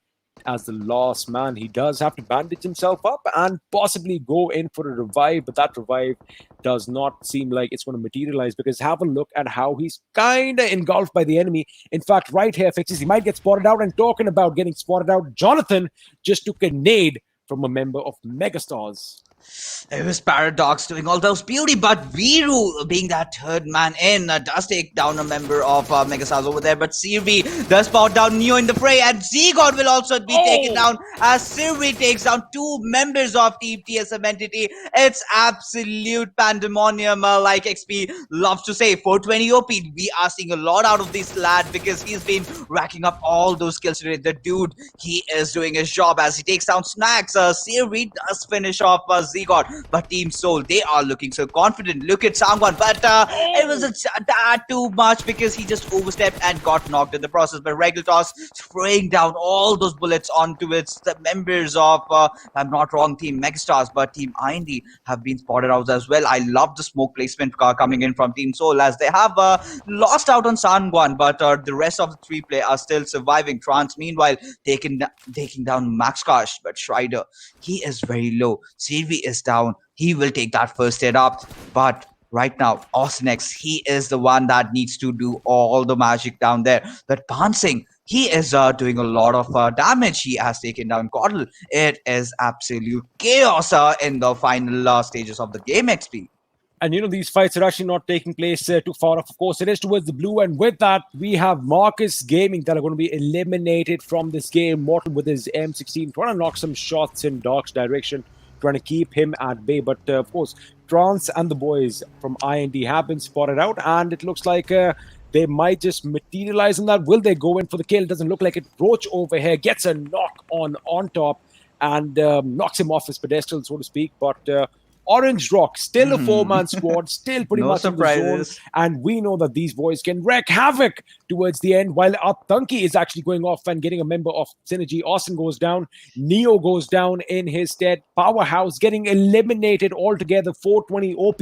as the last man. He does have to bandage himself up and possibly go in for a revive, but that revive does not seem like it's going to materialize, because have a look at how he's kind of engulfed by the enemy. In fact, right here, Fixes, he might get spotted out, and talking about getting spotted out, Jonathan just took a nade from a member of Megastars. It was Paradox doing all those beauty, but Viru, being that third man in, does take down a member of Megastars over there. But SynerGE does spot down Neo in the fray, and Z-God will also be taken down as SynerGE takes down two members of Team TSM Entity. It's absolute pandemonium, like XP loves to say. 420 OP, we are seeing a lot out of this lad, because he's been racking up all those kills today. The dude, he is doing his job as he takes down Snacks. SynerGE does finish off Z-God, but Team Soul, they are looking so confident. Look at Sangwan, but it was a tad too much, because he just overstepped and got knocked in the process. But Regeltoss spraying down all those bullets onto the members of, if I'm not wrong, Team Megastars, but Team IND have been spotted out as well. I love the smoke placement coming in from Team Soul, as they have lost out on Sangwan, but the rest of the three play are still surviving. Trance, meanwhile, taking down Max Karsh, but Strider, he is very low. SynerGE is down. He will take that first hit up, but right now, Austin X, he is the one that needs to do all the magic down there. But Pansing, he is doing a lot of damage. He has taken down Godlike. It is absolute chaos in the final stages of the game, XP. And you know, these fights are actually not taking place too far off. Of course, it is towards the blue. And with that, we have Marcus Gaming that are going to be eliminated from this game. Mortal with his M16, trying to knock some shots in Dark's direction, trying to keep him at bay. But of course, Trance and the boys from IND have been spotted out, and it looks like they might just materialize on that. Will they go in for the kill? It doesn't look like it. Roach over here gets a knock on top and knocks him off his pedestal, so to speak. But Orange Rock, still a 4-man squad, still pretty No much in the zone. surprises. And we know that these boys can wreak havoc towards the end. While Atanki is actually going off and getting a member of SynerGE. Austin goes down. Neo goes down in his stead. Powerhouse getting eliminated altogether. 420 OP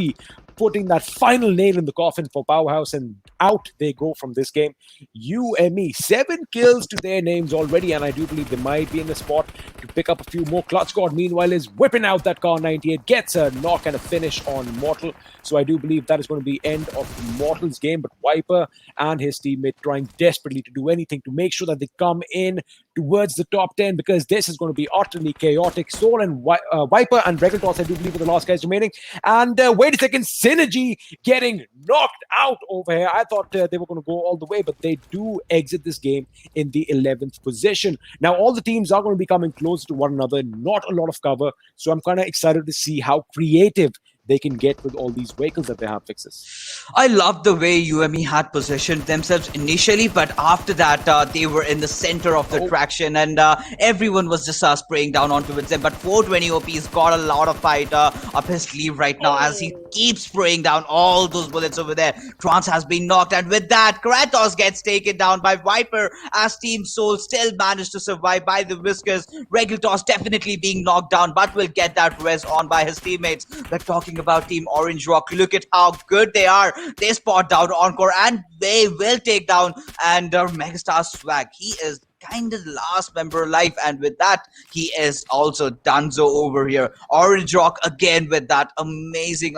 putting that final nail in the coffin for Powerhouse, and out they go from this game. UME, 7 kills to their names already, and I do believe they might be in the spot to pick up a few more. Clutch God, meanwhile, is whipping out that car 98, gets a knock and a finish on Mortal. So I do believe that is going to be end of Mortal's game, but Viper and his teammate trying desperately to do anything to make sure that they come in towards the top 10, because this is going to be utterly chaotic. Soul and Viper and Regaltoss, I do believe, are the last guys remaining. And wait a second, SynerGE getting knocked out over here. I thought they were going to go all the way, but they do exit this game in the 11th position. Now, all the teams are going to be coming closer to one another, not a lot of cover. So I'm kind of excited to see how creative they can get with all these vehicles that they have fixes. I love the way UME had positioned themselves initially, but after that, they were in the center of the traction, and everyone was just spraying down onto them. But 420 OP's got a lot of fight up his sleeve right now as he keeps spraying down all those bullets over there. Trance has been knocked, and with that, Kratos gets taken down by Viper as Team Soul still managed to survive by the Whiskers. Regaltoss definitely being knocked down, but will get that res on by his teammates. But talking about Team Orange Rock, look at how good they are. They spot down Encore, and they will take down and Megastar Swag. He is kind of the last member alive, and with that, he is also donezo over here. Orange Rock again with that amazing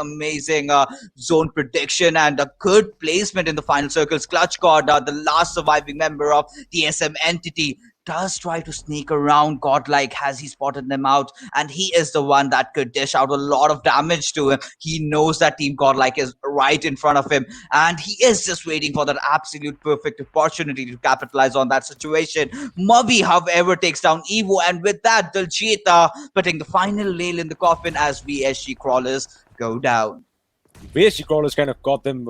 zone prediction and a good placement in the final circles. Clutch God, the last surviving member of TSM Entity, does try to sneak around Godlike. Has he spotted them out? And he is the one that could dish out a lot of damage to him. He knows that Team Godlike is right in front of him, and he is just waiting for that absolute perfect opportunity to capitalize on that situation. Mubby, however, takes down Evo, and with that, Diljit putting the final nail in the coffin as VSG-Crawlers go down. VSG-Crawlers kind of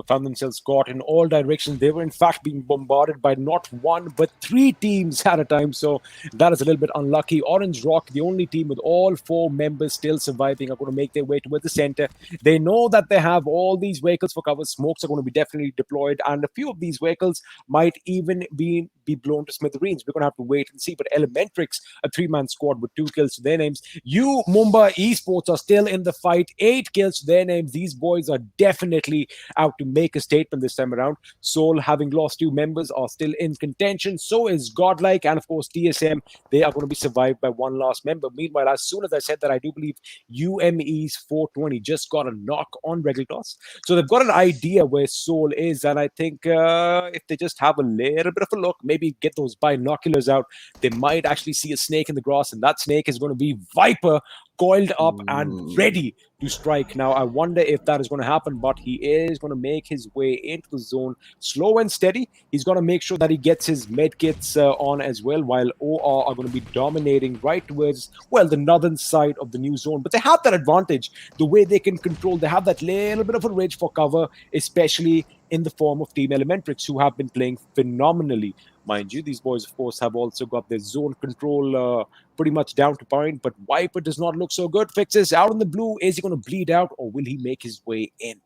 found themselves caught in all directions. They were in fact being bombarded by not one but 3 teams at a time, so that is a little bit unlucky. Orange Rock, the only team with all 4 members still surviving, are going to make their way towards the center. They know that they have all these vehicles for cover. Smokes are going to be definitely deployed, and a few of these vehicles might even be blown to smithereens. We're going to have to wait and see. But Elementrix, a 3-man squad with 2 kills to their names. Umumba Esports are still in the fight, 8 kills to their names. These boys are definitely out to make a statement this time around. Soul, having lost 2 members, are still in contention. So is Godlike, and of course TSM. They are going to be survived by 1 last member. Meanwhile, as soon as I said that, I do believe UME's 420 just got a knock on Regaltoss. So they've got an idea where Soul is, and I think if they just have a little bit of a look, maybe get those binoculars out, they might actually see a snake in the grass, and that snake is going to be Viper, coiled up and ready to strike. Now, I wonder if that is going to happen, but he is going to make his way into the zone slow and steady. He's going to make sure that he gets his medkits on as well, while OR are going to be dominating right towards, well, the northern side of the new zone. But they have that advantage, the way they can control. They have that little bit of a ridge for cover, especially in the form of Team Elementrix, who have been playing phenomenally. Mind you, these boys, of course, have also got their zone control pretty much down to point, but Viper does not look so good. Fixes out in the blue. Is he going to bleed out, or will he make his way in?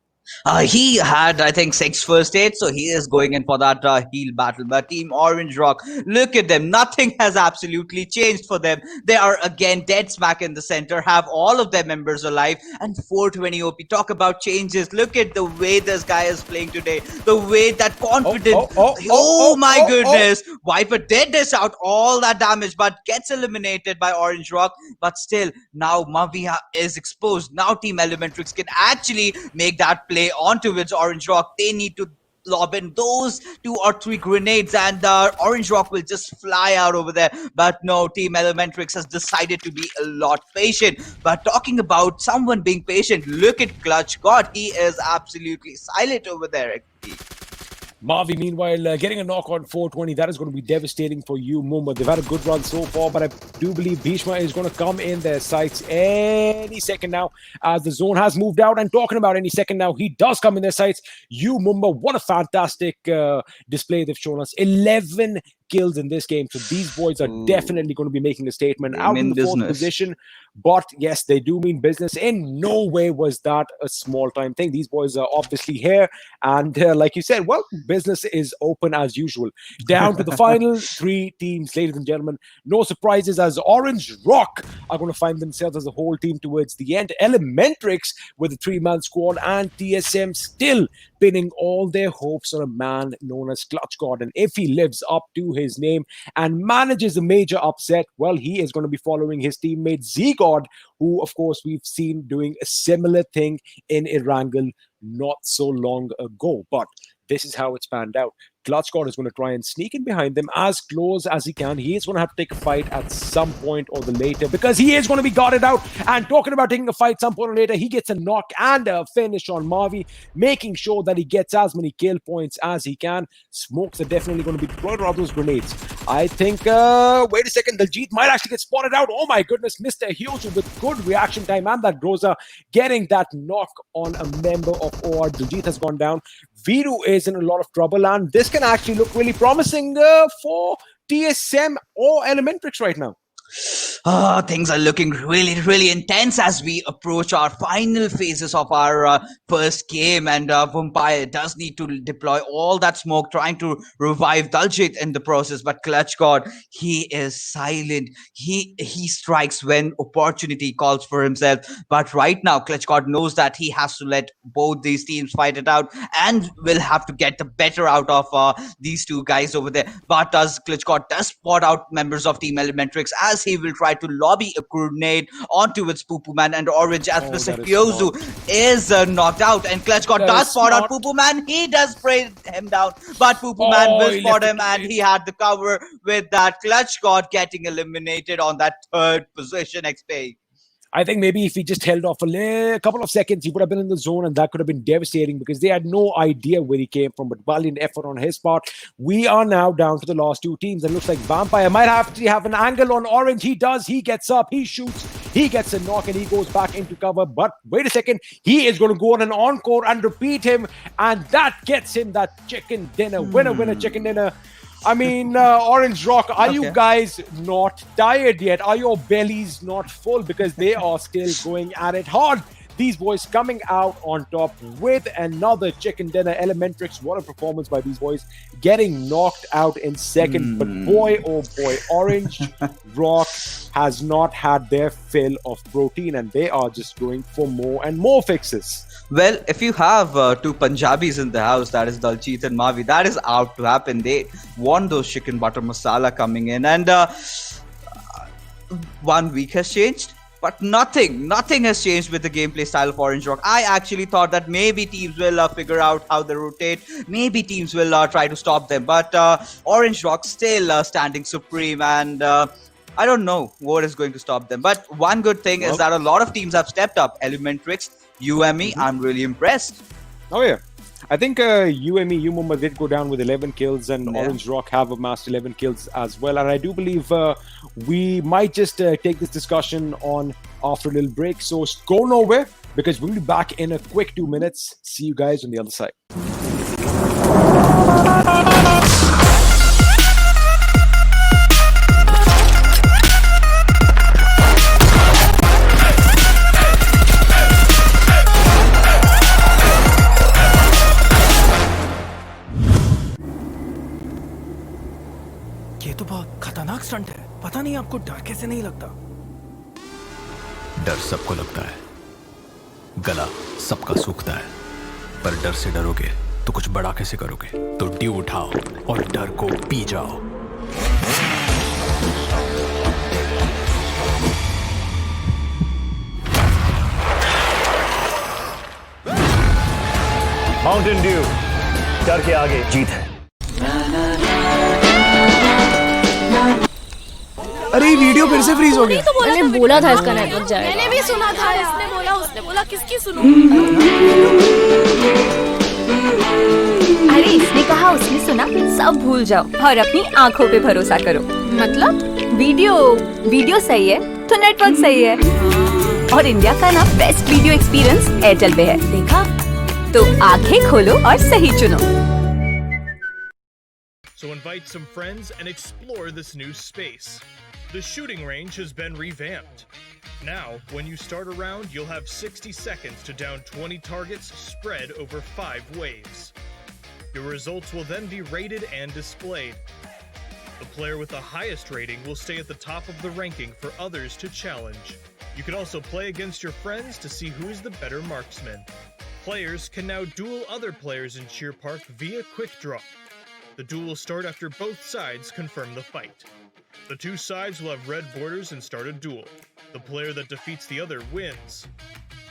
He had, I think, 6 first aid, so he is going in for that heal battle. But Team Orange Rock, look at them. Nothing has absolutely changed for them. They are again dead smack in the center, have all of their members alive, and 420 OP. Talk about changes. Look at the way this guy is playing today. The way that confident. Oh my goodness. Viper did dish out all that damage, but gets eliminated by Orange Rock. But still, now Mavia is exposed. Now Team Elementrix can actually make that play onto its Orange Rock. They need to lob in those 2 or 3 grenades, and Orange Rock will just fly out over there. But no, Team Elementrix has decided to be a lot patient. But talking about someone being patient, look at Clutch God. He is absolutely silent over there. Mavi, meanwhile, getting a knock on 420, that is going to be devastating for you, Mumba. They've had a good run so far, but I do believe Bhishma is going to come in their sights any second now, as the zone has moved out. And talking about any second now, he does come in their sights. You, Mumba, what a fantastic display they've shown us. 11 kills in this game. So these boys are definitely going to be making a statement out in the fourth position. But yes, they do mean business. In no way was that a small time thing. These boys are obviously here. And like you said, well, business is open as usual. Down to the final 3 teams, ladies and gentlemen. No surprises as Orange Rock are going to find themselves as a whole team towards the end. Elementrix with a 3-man squad and TSM still pinning all their hopes on a man known as Clutch God. And if he lives up to his name and manages a major upset, well, he is going to be following his teammate Z-God, who, of course, we've seen doing a similar thing in Erangel not so long ago. But this is how it's panned out. Clutch God is going to try and sneak in behind them as close as he can. He is going to have to take a fight at some point or the later because he is going to be guarded out. And talking about taking a fight some point or later, he gets a knock and a finish on Marvi, making sure that he gets as many kill points as he can. Smokes are definitely going to be deployed on those grenades. I think, wait a second, Daljeet might actually get spotted out. Oh my goodness, Mr. Hyosu with good reaction time and that Groza getting that knock on a member of OR. Daljeet has gone down. Viru is in a lot of trouble, and this can actually look really promising for TSM or Elementrix right now. Things are looking really intense as we approach our final phases of our first game, and Vampire does need to deploy all that smoke trying to revive Daljit in the process, but Clutch God, he is silent. He strikes when opportunity calls for himself, but right now Clutch God knows that he has to let both these teams fight it out and will have to get the better out of these two guys over there. But as Clutch God does spot out members of Team Elementrix as he will try to lobby a grenade onto its Poo Poo Man, and Orange as Mr. Kyozu is knocked out, and Clutch God does spot out Poo Poo Man. He does spray him down, but Poo Poo Man will spot him, and he had the cover with that. Clutch God getting eliminated on that 3rd position XP. I think maybe if he just held off a couple of seconds, he would have been in the zone, and that could have been devastating because they had no idea where he came from. But valiant effort on his part. We are now down to the last 2 teams, and looks like Vampire might have to have an angle on Orange. He does. He gets up. He shoots. He gets a knock, and he goes back into cover. But wait a second. He is going to go on an encore and repeat him, and that gets him that chicken dinner. Winner, chicken dinner. I mean, Orange Rock, are you guys not tired yet? Are your bellies not full? Because they are still going at it hard. These boys coming out on top with another chicken dinner. Elementrix, what a performance by these boys. Getting knocked out in second. But boy, oh boy, Orange Rock has not had their fill of protein, and they are just going for more and more fixes. Well, if you have 2 Punjabis in the house, that is Daljeet and Mavi, that is out to happen. They want those chicken butter masala coming in, and 1 week has changed, but nothing has changed with the gameplay style of Orange Rock. I actually thought that maybe teams will figure out how they rotate, maybe teams will try to stop them, but Orange Rock still standing supreme, and I don't know what is going to stop them. But one good thing is that a lot of teams have stepped up. Elementrix, UME, I'm really impressed. Oh yeah, I think UME, Umumba did go down with 11 kills, and Orange Rock have amassed 11 kills as well. And I do believe we might just take this discussion on after a little break. So go nowhere, because we'll be back in a quick 2 minutes. See you guys on the other side. ये तो बहुत खतरनाक stunt है। पता नहीं आपको डर कैसे नहीं लगता? डर सबको लगता है, गला सबका सूखता है, पर डर से डरोगे तो कुछ बड़ा कैसे करोगे? तो ड्यू उठाओ और डर को पी जाओ। माउंटेन ड्यू, डर के आगे जीत है। अरे वीडियो फिर से फ्रीज हो गया। तो मैंने बोला था इसका नेटवर्क जाएगा। मैंने भी सुना था, इसने बोला, उसने बोला, किसकी सुनूं? अरे इसने कहा, उसने सुना, सब भूल जाओ और अपनी आंखों पे भरोसा करो। मतलब वीडियो सही है तो नेटवर्क सही है, और इंडिया का ना बेस्ट वीडियो एक्सपीरियंस एयरटेल पे है। देखा? तो आंखें खोलो और सही चुनो। so invite some friends and explore this new space. The shooting range has been revamped. Now, when you start a round, you'll have 60 seconds to down 20 targets spread over 5 waves. Your results will then be rated and displayed. The player with the highest rating will stay at the top of the ranking for others to challenge. You can also play against your friends to see who is the better marksman. Players can now duel other players in Cheer Park via quick draw. The duel will start after both sides confirm the fight. The 2 sides will have red borders and start a duel. The player that defeats the other wins.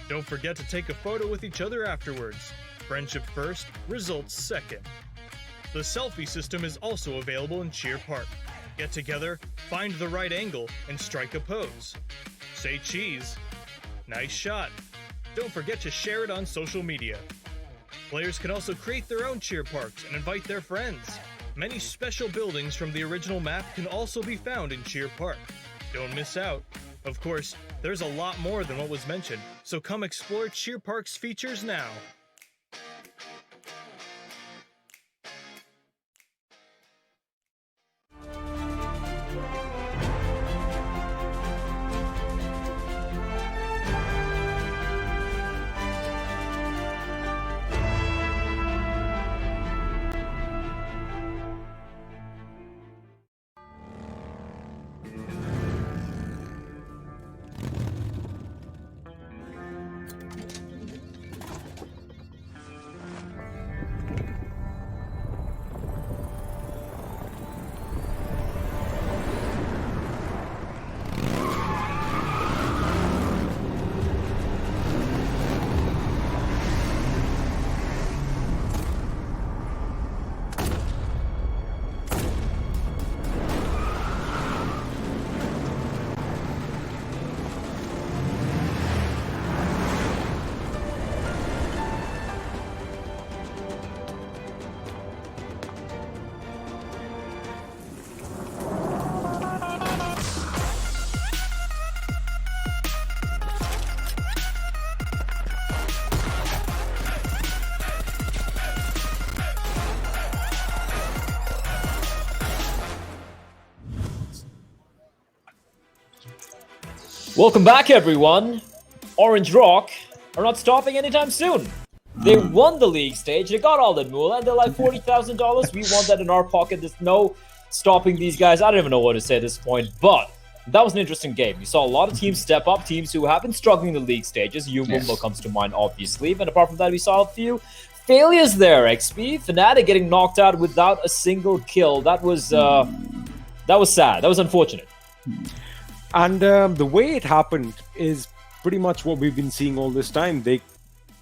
Don't forget to take a photo with each other afterwards. Friendship first, results second. The selfie system is also available in Cheer Park. Get together, find the right angle, and strike a pose. Say cheese. Nice shot. Don't forget to share it on social media. Players can also create their own cheer parks and invite their friends. Many special buildings from the original map can also be found in Cheer Park. Don't miss out. Of course, there's a lot more than what was mentioned, so come explore Cheer Park's features now. Welcome back, everyone. Orange Rock are not stopping anytime soon. They won the league stage, they got all that moolah, and they're like $40,000. We want that in our pocket. There's no stopping these guys. I don't even know what to say at this point, but that was an interesting game. We saw a lot of teams step up, teams who have been struggling in the league stages. Umumba comes to mind, obviously. And apart from that, we saw a few failures there. XP, Fnatic getting knocked out without a single kill. That was sad. That was unfortunate. And the way it happened is pretty much what we've been seeing all this time. I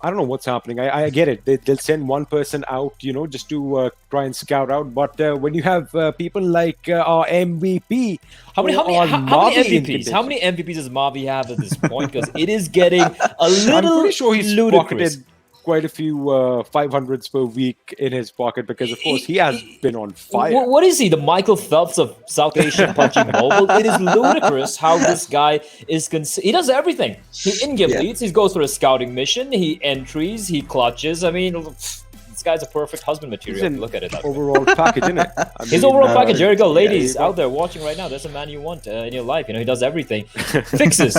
don't know what's happening. I get it. They'll send one person out, just to try and scout out. But when you have people like our MVP, how many MVPs? How many MVPs does Mavi have at this point? Because it is getting a little I'm pretty sure he's ludicrous. pocketed quite a few 500s per week in his pocket because, of course, he has been on fire. What is he? The Michael Phelps of South Asian PUBG Mobile? It is ludicrous how this guy is. He does everything. He in-game leads. He goes for a scouting mission. He entries. He clutches. I mean, this guy's a perfect husband material. If you look at it. Overall package, isn't it? His overall package. There you go, ladies out there watching right now. There's a man you want in your life. He does everything. Fixes.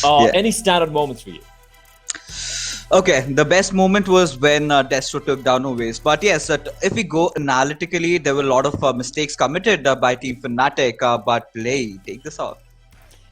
Any standout moments for you? Okay, the best moment was when Destro took down Oasis. But yes, if we go analytically, there were a lot of mistakes committed by Team Fnatic. But Play, take this off.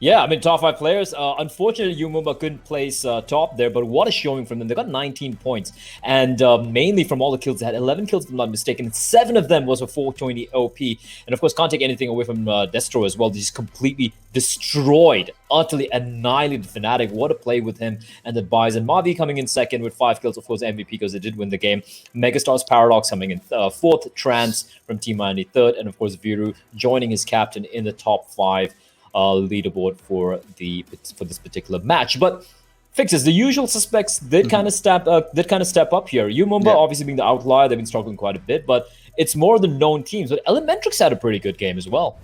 Yeah, I mean, top 5 players. Unfortunately, Umumba couldn't place top there, but what a showing from them. They got 19 points, and mainly from all the kills. They had 11 kills, if I'm not mistaken. 7 of them was a 420 OP. And of course, can't take anything away from Destro as well. They just completely destroyed, utterly annihilated Fnatic. What a play with him and the Bison. Mavi coming in second with 5 kills, of course, MVP because they did win the game. Megastars Paradox coming in 4th, Trance from Team Miami 3rd, and of course, Viru joining his captain in the top 5. Leaderboard for this particular match. But Fixes, the usual suspects did kind of step up here. Umumba obviously being the outlier, they've been struggling quite a bit, but it's more the known teams. But Elementrix had a pretty good game as well.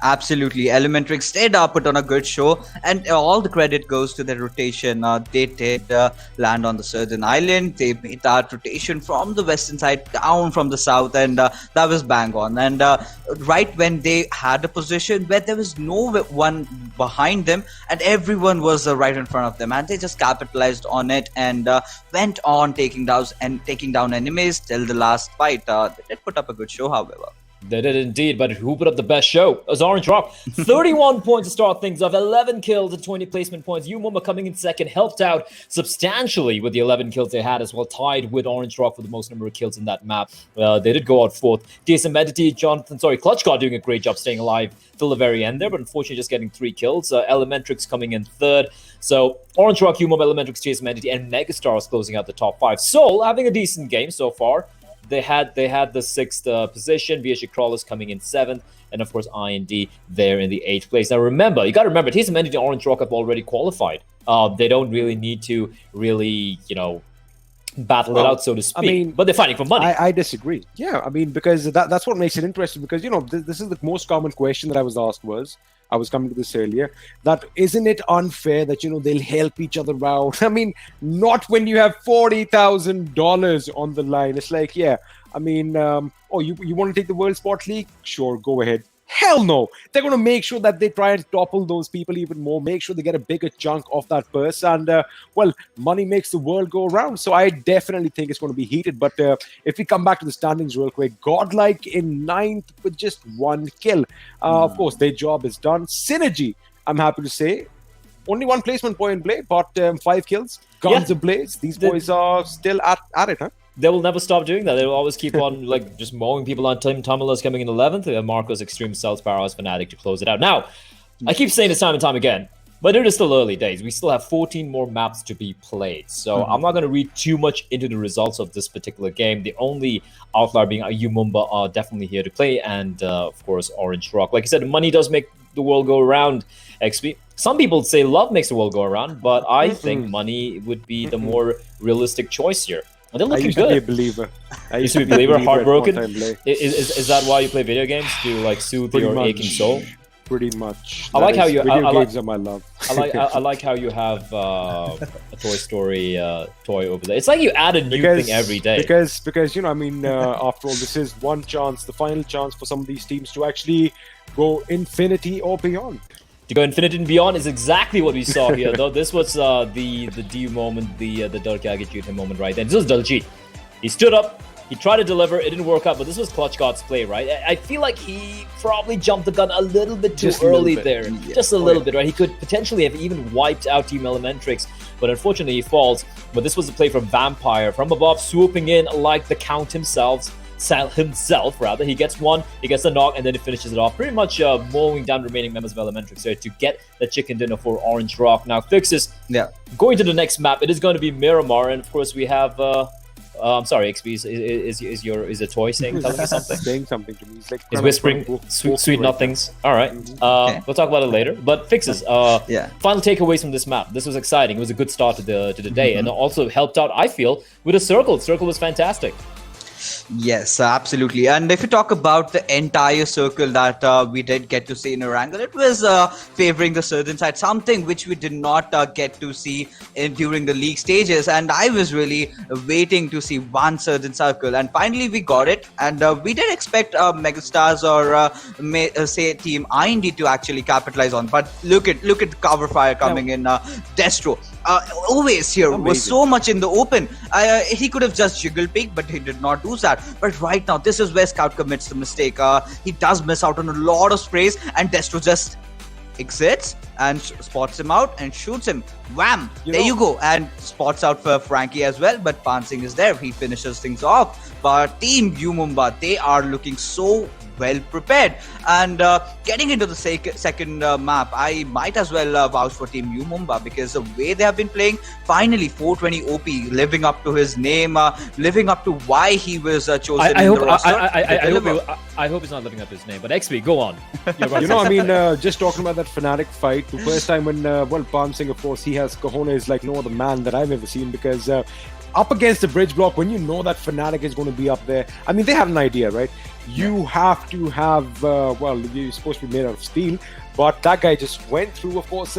Absolutely. Elementrix did put on a good show, and all the credit goes to the rotation. They did land on the southern island. They made that rotation from the western side down from the south, and that was bang on. And right when they had a position where there was no one behind them, and everyone was right in front of them, and they just capitalized on it and went on taking down enemies till the last fight. They did put up a good show, however. They did indeed, but who put up the best show? It was Orange Rock. 31 points to start things off, 11 kills and 20 placement points. Umumba coming in second, helped out substantially with the 11 kills they had as well, tied with Orange Rock for the most number of kills in that map. They did go out fourth. TSM Entity, Clutch God doing a great job staying alive till the very end there, but unfortunately just getting 3 kills. Elementrix coming in third. So Orange Rock, Umumba, Elementrix, TSM Entity, and Megastars closing out the top 5. Seoul having a decent game so far. They had the 6th position, VSG-Crawlers coming in 7th, and of course IND there in the 8th place. Now remember, you got to remember, TSM Entity and Orange Rock have already qualified. They don't really need to battle it out, so to speak. But they're fighting for money. I disagree. Yeah, because that's what makes it interesting. Because this is the most common question that I was asked I was coming to this earlier, that isn't it unfair that, they'll help each other out? Not when you have $40,000 on the line. It's like, you want to take the World Sport League? Sure, go ahead. Hell no. They're going to make sure that they try and topple those people even more, make sure they get a bigger chunk of that purse. And, money makes the world go around. So I definitely think it's going to be heated. But if we come back to the standings real quick, Godlike in 9th with just 1 kill. Of course, their job is done. SynerGE, I'm happy to say, only 1 placement point in play, but 5 kills. Guns ablaze. These boys are still at it, huh? They will never stop doing that. They will always keep on just mowing people on. Tamilas coming in 11th. Marcos, Xtreme, Celtz, Powerhouse, Fnatic to close it out. Now, I keep saying this time and time again, but it is still early days. We still have 14 more maps to be played. So I'm not going to read too much into the results of this particular game. The only outlier being Umumba are definitely here to play. And, of course, Orange Rock. Like I said, money does make the world go around, XP. Some people say love makes the world go around, but I think money would be the more realistic choice here. And they're looking good. I used to be a believer. I used to be a believer, heartbroken. Is that why you play video games? To soothe your aching soul? Pretty much. I like how you. Video games are my love. I like how you have a Toy Story toy over there. It's like you add a new thing every day. Because after all, this is one chance, the final chance for some of these teams to actually go infinity or beyond. To go infinity and beyond is exactly what we saw here, though. This was the D moment, the Dalkage moment right then. This was Daljeet. He stood up, he tried to deliver, it didn't work out, but this was Clutch God's play, right? I feel like he probably jumped the gun a little bit too early there. Yeah. Just a little bit, right? He could potentially have even wiped out Team Elementrix, but unfortunately he falls. But this was a play from Vampire, from above, swooping in like the Count himself. He gets one, he gets a knock, and then he finishes it off, pretty much mowing down remaining members of Elementrix there to get the chicken dinner for Orange Rock. Now, Fixes, going to the next map, it is going to be Miramar, and of course we have I'm sorry, XP, is a toy telling you something? Saying something to me. It's whispering sweet nothings. All right, we'll talk about it later. But Fixes, final takeaways from this map. This was exciting. It was a good start to the day, and also helped out, I feel, with a circle. Circle was fantastic. Yes, absolutely. And if you talk about the entire circle that we did get to see in Erangel, it was favoring the southern side, something which we did not get to see during the league stages. And I was really waiting to see one southern circle, and finally we got it. And we did expect Megastars or say Team IND to actually capitalize on. But look at the cover fire coming in. Destro. Always here was so much in the open. He could have just jiggle peek, but he did not do that. But right now, this is where Scout commits the mistake. He does miss out on a lot of sprays, and Destro just exits and spots him out and shoots him. Wham! There you go. And spots out for Frankie as well, but Pansing is there. He finishes things off. But Team Umumba, they are looking so well prepared, and getting into the second map, I might as well vouch for Team Umumba, because the way they have been playing, finally 420 OP living up to his name, living up to why he was chosen in the roster. I hope he's not living up to his name, but XP, go on. Just talking about that Fnatic fight, the first time when Pansing, of course, he has cojones like no other man that I've ever seen, because up against the bridge block, when you know that Fnatic is going to be up there, I mean, they had an idea, right? You have to have, well, you're supposed to be made out of steel, but that guy just went through, of course,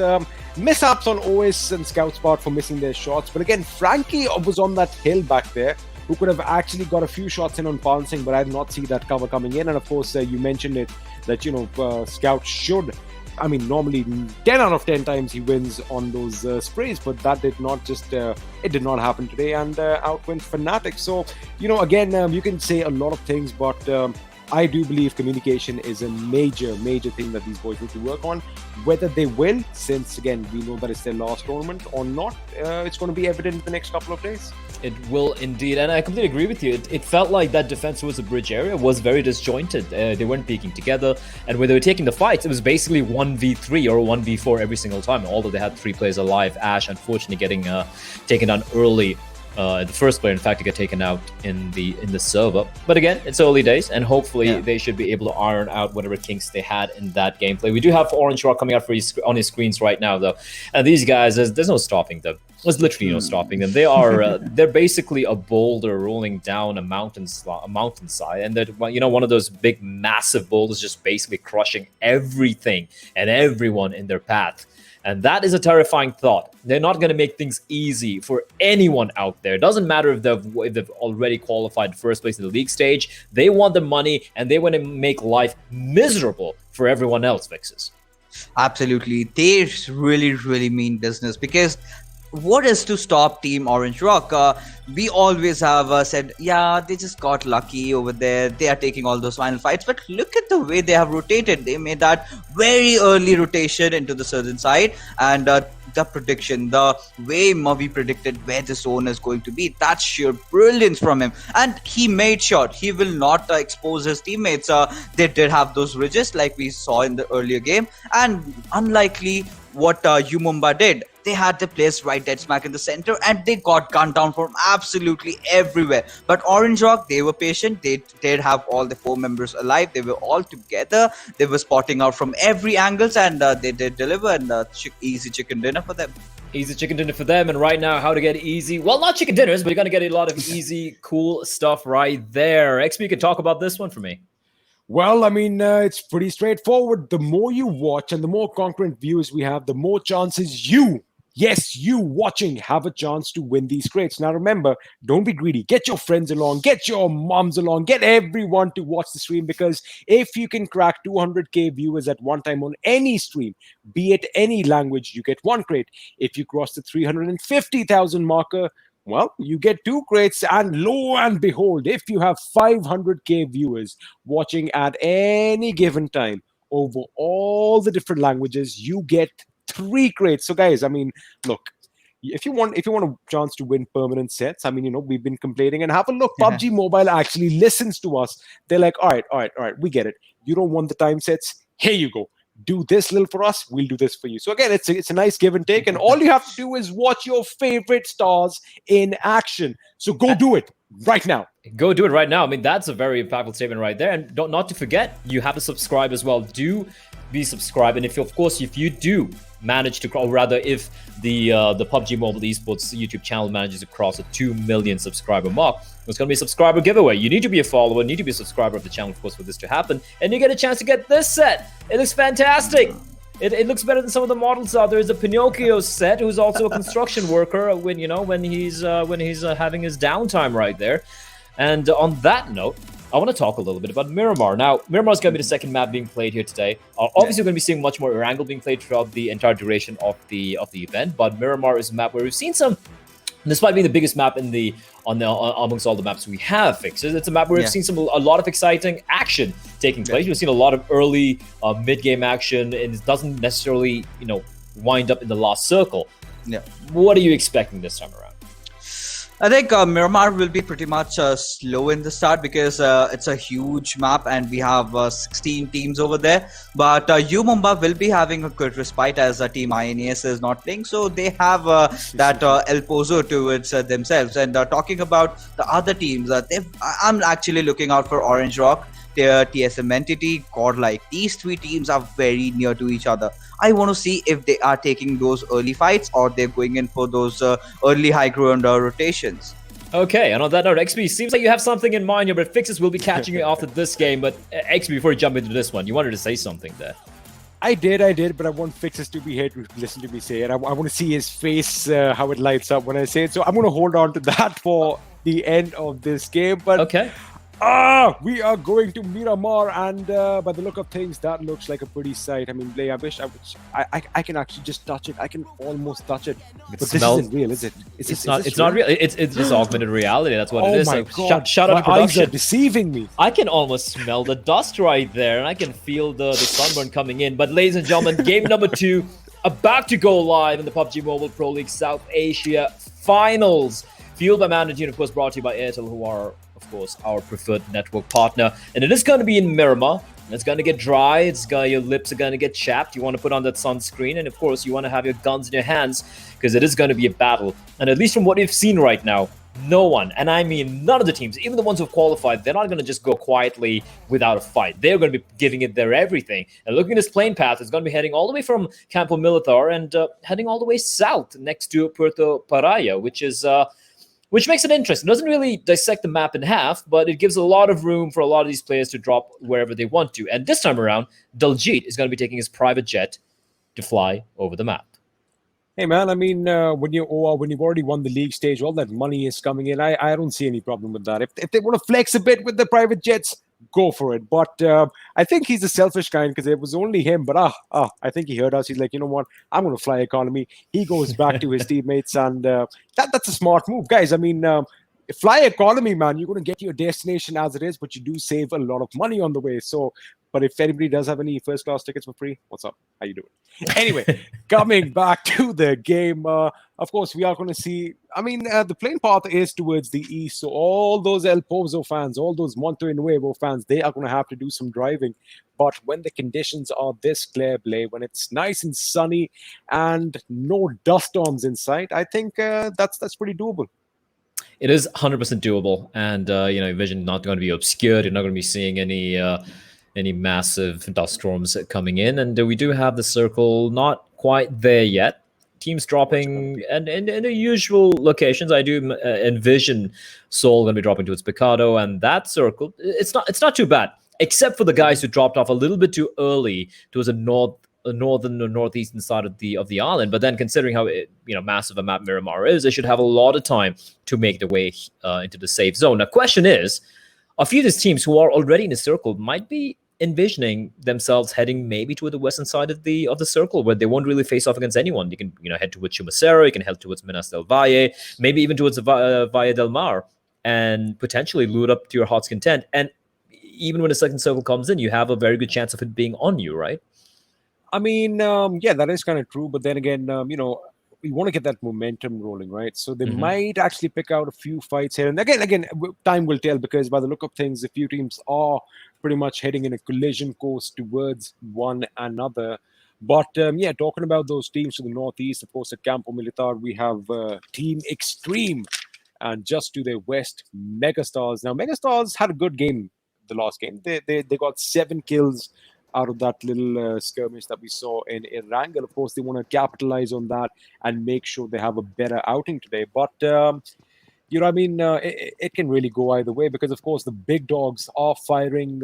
mishaps on OS and Scout Spot for missing their shots. But again, Frankie was on that hill back there, who could have actually got a few shots in on pouncing, but I did not see that cover coming in. And of course, you mentioned it, that, you know, Scout should, I mean, normally 10 out of 10 times he wins on those sprays, but that did not just, it did not happen today, and outwent Fnatic. So, you know, again, you can say a lot of things, but I do believe communication is a major thing that these boys need to work on. Whether they will, since again, we know that it's their last tournament or not, it's going to be evident in the next couple of days. It will indeed, and I completely agree with you. It felt like that defense was a bridge area, was very disjointed. They weren't peeking together, and when they were taking the fights, it was basically 1v3 or 1v4 every single time, although they had 3 players alive. Ash, unfortunately, getting taken down early. The first player, in fact, to get taken out in the server. But again, it's early days, and hopefully they should be able to iron out whatever kinks they had in that gameplay. We do have Orange Rock coming out on his screens right now, though, and these guys, there's no stopping them. There's literally no stopping them. They are they're basically a boulder rolling down a mountainside, and that, you know, one of those big, massive boulders just basically crushing everything and everyone in their path. And that is a terrifying thought. They're not going to make things easy for anyone out there. It doesn't matter if they've already qualified first place in the league stage. They want the money, and they want to make life miserable for everyone else, Vixes. Absolutely. They really mean business, because what is to stop Team Orange Rock? We always have said, yeah, they just got lucky over there. They are taking all those final fights. But look at the way they have rotated. They made that very early rotation into the southern side. And the prediction, the way Mavi predicted where the zone is going to be, that's sheer brilliance from him. And he made sure he will not expose his teammates. They did have those ridges like we saw in the earlier game. And unlikely what Umumba did, they had the place right dead smack in the center, and they got gunned down from absolutely everywhere. But Orange Rock, they were patient. They did have all the 4 members alive. They were all together. They were spotting out from every angles, and they did deliver, and easy chicken dinner for them. Easy chicken dinner for them. And right now, how to get easy, well, not chicken dinners, but you're going to get a lot of easy, cool stuff right there. XP, you can talk about this one for me. Well, I mean, it's pretty straightforward. The more you watch and the more concurrent viewers we have, the more chances you watching, have a chance to win these crates. Now remember, don't be greedy. Get your friends along, get your moms along, get everyone to watch the stream, because if you can crack 200k viewers at one time on any stream, be it any language, you get 1 crate. If you cross the 350,000 marker, well, you get 2 crates, and lo and behold, if you have 500k viewers watching at any given time over all the different languages, you get 3 crates. So guys, I mean, look, if you want a chance to win permanent sets, I mean, you know, we've been complaining, and have a look. PUBG Mobile actually listens to us. They're like, all right, we get it. You don't want the time sets? Here you go. Do this little for us, we'll do this for you. So again, it's a nice give and take, and all you have to do is watch your favorite stars in action. So go do it right now. Go do it right now. I mean, that's a very impactful statement right there. And not to forget, you have to subscribe as well. Do be subscribed, and if you do manage to, or rather, if the PUBG Mobile Esports YouTube channel manages to cross a 2 million subscriber mark, there's going to be a subscriber giveaway. You need to be a follower, need to be a subscriber of the channel, of course, for this to happen, and you get a chance to get this set. It looks fantastic. It looks better than some of the models out there. There's a Pinocchio set, who's also a construction worker when he's having his downtime right there. And on that note, I want to talk a little bit about Miramar. Now, Miramar is going to be the second map being played here today. Obviously, we're going to be seeing much more Erangel being played throughout the entire duration of the event. But Miramar is a map where we've seen some, despite being the biggest map amongst all the maps we have fixes, it's a map where we've seen a lot of exciting action taking place. We've seen a lot of early mid-game action, and it doesn't necessarily wind up in the last circle. Yeah. What are you expecting this time around? I think Miramar will be pretty much slow in the start, because it's a huge map and we have 16 teams over there. But Umumba will be having a good respite, as Team INES is not playing, so they have that El Pozo towards themselves. And talking about the other teams, I'm actually looking out for Orange Rock, their TSM Entity, Godlike. These 3 teams are very near to each other. I want to see if they are taking those early fights, or they're going in for those early high ground rotations. Okay, and on that note, XP, seems like you have something in mind here, but Fixes will be catching you after this game. But XP, before you jump into this one, you wanted to say something there. I did, but I want Fixes to be here to listen to me say it. I want to see his face, how it lights up when I say it. So I'm going to hold on to that for the end of this game. But okay. We are going to Miramar, and by the look of things, that looks like a pretty sight. I mean, Blay, I wish I can actually just touch it. I can almost touch it. But this isn't real, is it? It's not real. It's just augmented reality. That's what it is. Oh my God. Shout out to production. Eyes are deceiving me. I can almost smell the dust right there, and I can feel the sunburn coming in. But ladies and gentlemen, game number 2 about to go live in the PUBG Mobile Pro League South Asia Finals. Fueled by Managing, of course, brought to you by Airtel, who are, of course, our preferred network partner. And it is going to be in Miramar. It's going to get dry. Your lips are going to get chapped. You want to put on that sunscreen. And, of course, you want to have your guns in your hands because it is going to be a battle. And at least from what we've seen right now, no one, and I mean none of the teams, even the ones who've qualified, they're not going to just go quietly without a fight. They're going to be giving it their everything. And looking at this plane path, it's going to be heading all the way from Campo Militar and heading all the way south next to Puerto Paraya, which makes it interesting. It doesn't really dissect the map in half, but it gives a lot of room for a lot of these players to drop wherever they want to. And this time around, Daljit is going to be taking his private jet to fly over the map. Hey man, I mean, when you've already won the league stage, all that money is coming in. I don't see any problem with that. If they want to flex a bit with the private jets, go for it. But I think he's a selfish kind because it was only him. But I think he heard us. He's like, you know what? I'm going to fly economy. He goes back to his teammates, and that's a smart move, guys. I mean, fly economy, man. You're going to get to your destination as it is, but you do save a lot of money on the way. So. But if anybody does have any first-class tickets for free, what's up? How you doing? Anyway, coming back to the game, of course, we are going to see... I mean, the plane path is towards the east, so all those El Pozo fans, all those Monte Nuevo fans, they are going to have to do some driving. But when the conditions are this clear, Blay, when it's nice and sunny and no dust storms in sight, I think that's pretty doable. It is 100% doable, and Vision not going to be obscured. You're not going to be seeing any massive dust storms coming in, and we do have the circle not quite there yet. Teams dropping and in the usual locations. I do envision Seoul going to be dropping to its Picado, and that circle it's not too bad, except for the guys who dropped off a little bit too early towards the northern or northeastern side of the island. But then, considering how massive a map Miramar is, they should have a lot of time to make their way into the safe zone. Now, question is, a few of these teams who are already in the circle might be envisioning themselves heading maybe to the western side of the circle, where they won't really face off against anyone. You can head towards Chumacero, you can head towards Minas del Valle, maybe even towards Valle del Mar, and potentially loot up to your heart's content. And even when the second circle comes in, you have a very good chance of it being on you, right? I mean, yeah, that is kind of true. But then again, we want to get that momentum rolling, right? So they might actually pick out a few fights here. And again, time will tell, because by the look of things, a few teams are pretty much heading in a collision course towards one another. But yeah, talking about those teams to the northeast, of course, at Campo Militar, we have Team Xtreme, and just to their west, Megastars. Now, Megastars had a good game the last game. They got 7 kills out of that little skirmish that we saw in Erangel. Of course, they want to capitalize on that and make sure they have a better outing today. But, it can really go either way, because, of course, the big dogs are firing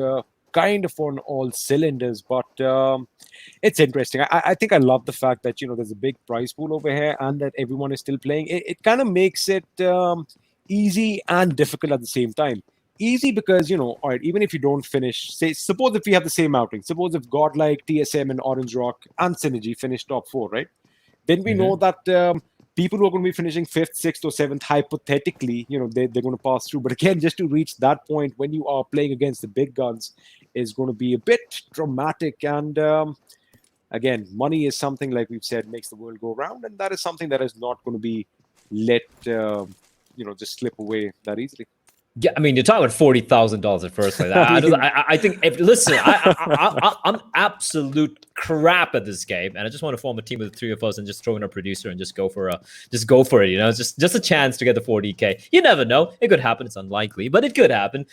kind of on all cylinders. But it's interesting. I think I love the fact that, there's a big prize pool over here and that everyone is still playing. It kind of makes it easy and difficult at the same time. Easy because, all right, even if you don't finish, suppose if we have the same outing, suppose if Godlike, TSM, and Orange Rock and SynerGE finish top 4, right? Then we know that people who are going to be finishing 5th, 6th, or 7th, hypothetically, they're going to pass through. But again, just to reach that point when you are playing against the big guns is going to be a bit dramatic. And again, money is something, like we've said, makes the world go round. And that is something that is not going to be let, just slip away that easily. Yeah, I mean, you're talking about $40,000 at first. Like that. I think. I'm absolute crap at this game, and I just want to form a team with the 3 of us and just throw in a producer and just go for it. Just a chance to get the 40K. You never know; it could happen. It's unlikely, but it could happen.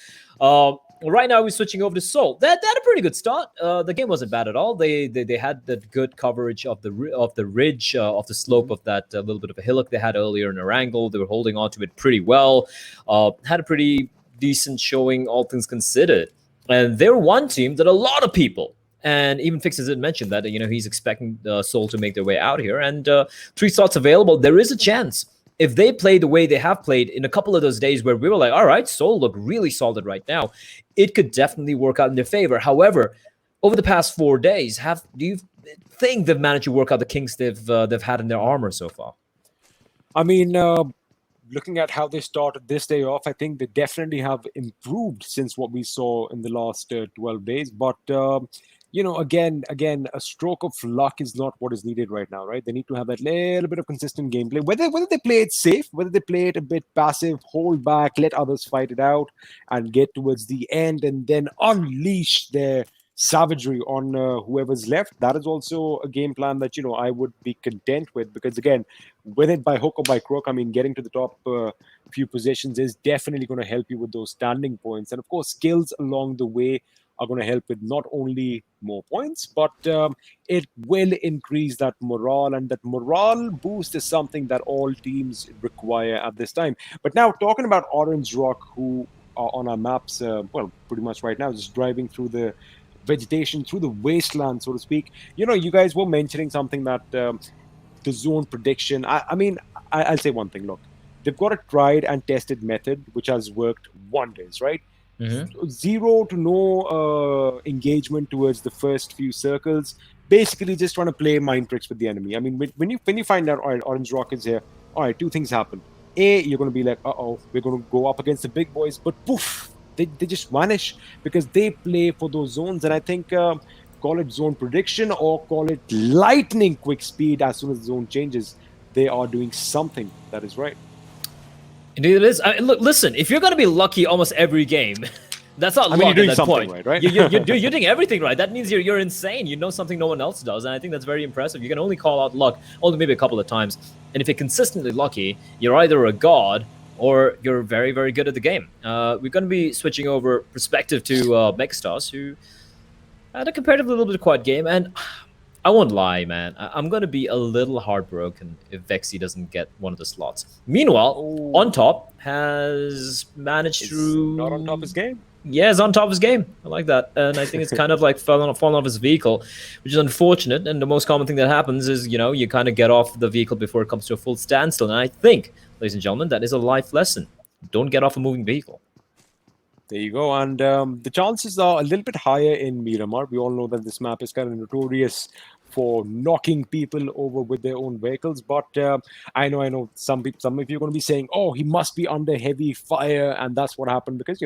Right now, we're switching over to Seoul. They had a pretty good start. The game wasn't bad at all. They had that good coverage of the ridge, of the slope of that little bit of a hillock they had earlier in Erangel. They were holding on to it pretty well. Had a pretty decent showing, all things considered. And they're one team that a lot of people, and even Fixes did mention that, he's expecting Seoul to make their way out here. And 3 slots available. There is a chance. If they play the way they have played in a couple of those days where we were like, all right, Seoul look really solid right now, it could definitely work out in their favor. However, over the past 4 days, do you think they've managed to work out the kinks they've had in their armor so far? I mean, looking at how they started this day off, I think they definitely have improved since what we saw in the last 12 days. But again, a stroke of luck is not what is needed right now, right? They need to have that little bit of consistent gameplay. Whether they play it safe, whether they play it a bit passive, hold back, let others fight it out, and get towards the end, and then unleash their savagery on whoever's left. That is also a game plan that I would be content with, because again, whether it by hook or by crook, I mean, getting to the top few positions is definitely going to help you with those standing points, and of course, skills along the way are going to help with not only more points, but it will increase that morale, and that morale boost is something that all teams require at this time. But now, talking about Orange Rock, who are on our maps, pretty much right now, just driving through the vegetation, through the wasteland, so to speak. You guys were mentioning something that the zone prediction. I'll say one thing. Look, they've got a tried and tested method which has worked wonders, right? Mm-hmm. 0 to no engagement towards the first few circles. Basically, just trying to play mind tricks with the enemy. I mean, when you find out, all right, Orange Rock is here. All right, 2 things happen. A, you're going to be like, we're going to go up against the big boys, but poof, they just vanish because they play for those zones. And I think call it zone prediction or call it lightning quick speed. As soon as the zone changes, they are doing something that is right. Indeed, it is. Look, listen, if you're going to be lucky almost every game, that's not luck you're doing at that something point. Right? You're doing everything right. That means you're insane. You know something no one else does, and I think that's very impressive. You can only call out luck only maybe a couple of times, and if you're consistently lucky, you're either a god or you're very, very good at the game. We're going to be switching over perspective to Megastars, who had a comparatively little bit of quiet game, and I won't lie, man. I'm going to be a little heartbroken if Vexy doesn't get one of the slots. Meanwhile, On Top has managed to... Not on top of his game. Yeah, it's on top of his game. I like that. And I think it's kind of like fallen off his vehicle, which is unfortunate. And the most common thing that happens is, you kind of get off the vehicle before it comes to a full standstill. And I think, ladies and gentlemen, that is a life lesson. Don't get off a moving vehicle. There you go. And the chances are a little bit higher in Miramar. We all know that this map is kind of notorious for knocking people over with their own vehicles. But I know some of you are going to be saying, oh, he must be under heavy fire. And that's what happened because,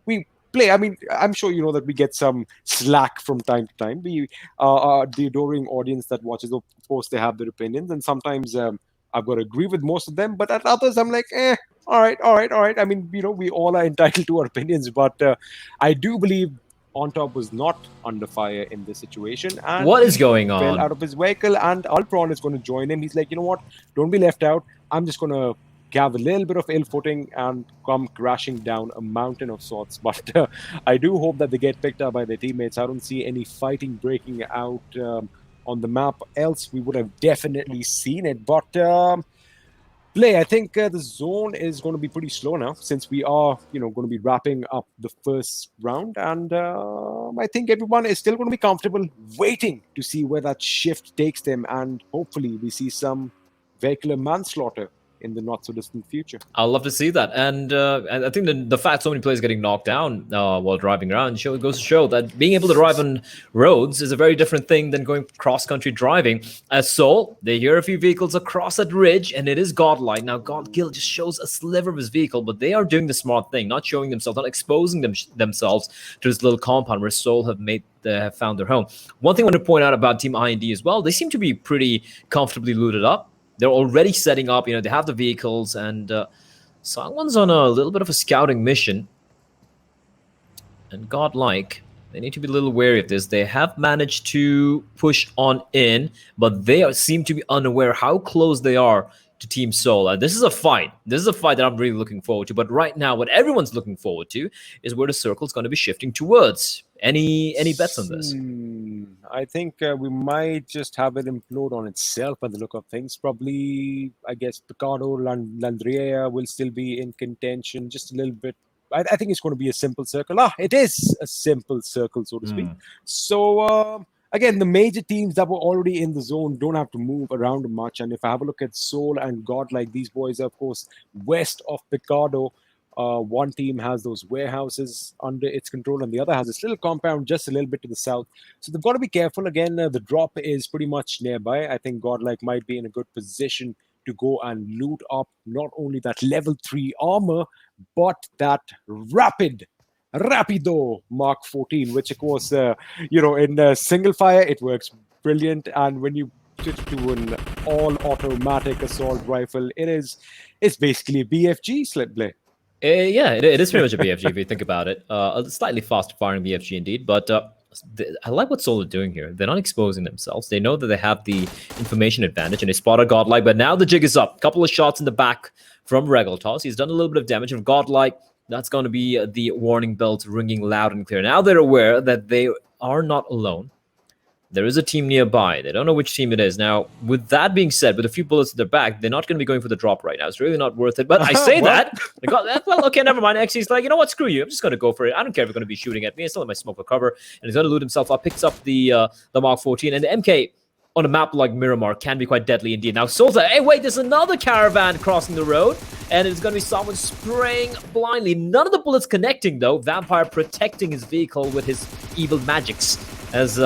we play. I mean, I'm sure you know that we get some slack from time to time. We the adoring audience that watches, of course, they have their opinions. And sometimes I've got to agree with most of them. But at others, I'm like, all right. I mean, we all are entitled to our opinions. But I do believe On Top was not under fire in this situation. And what is going on? Fell out of his vehicle, and Ultron is going to join him. He's like, you know what? Don't be left out. I'm just going to have a little bit of ill footing and come crashing down a mountain of sorts. But I do hope that they get picked up by their teammates. I don't see any fighting breaking out on the map. Else, we would have definitely seen it. But Play, I think the zone is going to be pretty slow now since we are, going to be wrapping up the first round. And I think everyone is still going to be comfortable waiting to see where that shift takes them. And hopefully we see some vehicular manslaughter in the not-so-distant future. I'd love to see that. And I think the fact so many players getting knocked down while driving around goes to show that being able to drive on roads is a very different thing than going cross-country driving. As Seoul, they hear a few vehicles across that ridge, and it is Godlike. Now, Godgill just shows a sliver of his vehicle, but they are doing the smart thing, not showing themselves, not exposing themselves to this little compound where Seoul have found their home. One thing I want to point out about Team IND as well, they seem to be pretty comfortably looted up. They're already setting up, they have the vehicles, and someone's on a little bit of a scouting mission. And Godlike, they need to be a little wary of this. They have managed to push on in, but they seem to be unaware how close they are to Team Soul. And this is a fight. This is a fight that I'm really looking forward to. But right now, what everyone's looking forward to is where the circle's going to be shifting towards. Any bets on this? I think we might just have it implode on itself by the look of things. Probably, I guess, Picardo, Landrea will still be in contention just a little bit. I think it's going to be a simple circle. It is a simple circle, so to speak. So, again, the major teams that were already in the zone don't have to move around much. And if I have a look at Soul and Godlike, these boys are, of course, west of Picardo. One team has those warehouses under its control, and the other has this little compound just a little bit to the south. So they've got to be careful. Again, the drop is pretty much nearby. I think Godlike might be in a good position to go and loot up not only that level 3 armor, but that Rapido Mark 14, which of course, in single fire, it works brilliant. And when you switch to an all-automatic assault rifle, it's basically a BFG slip play. Yeah, it is pretty much a BFG if you think about it. A slightly faster firing BFG indeed, but I like what Soul are doing here. They're not exposing themselves. They know that they have the information advantage, and they spot a Godlike, but now the jig is up. Couple of shots in the back from Regaltos. He's done a little bit of damage. Of Godlike, that's going to be the warning bells ringing loud and clear. Now they're aware that they are not alone. There is a team nearby. They don't know which team it is. Now, with that being said, with a few bullets in their back, they're not going to be going for the drop right now. It's really not worth it. But I say that. Well, okay, never mind. XC's like, you know what? Screw you. I'm just going to go for it. I don't care if you're going to be shooting at me. I still have my smoke for cover. And he's going to loot himself up. Picks up the Mark 14. And the MK on a map like Miramar can be quite deadly indeed. Now, Soul's like, hey, wait, there's another caravan crossing the road. And it's going to be someone spraying blindly. None of the bullets connecting, though. Vampire protecting his vehicle with his evil magics. As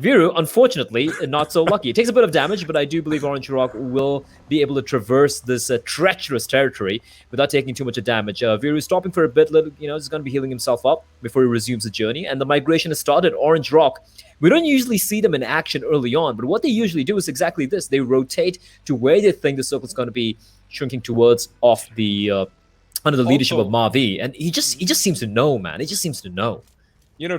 Viru, unfortunately, not so lucky. It takes a bit of damage, but I do believe Orange Rock will be able to traverse this treacherous territory without taking too much damage. Viru is stopping for a bit, he's going to be healing himself up before he resumes the journey. And the migration has started. Orange Rock, we don't usually see them in action early on, but what they usually do is exactly this. They rotate to where they think the circle is going to be shrinking towards off the under the leadership of Mavi. And he just seems to know, man. He just seems to know.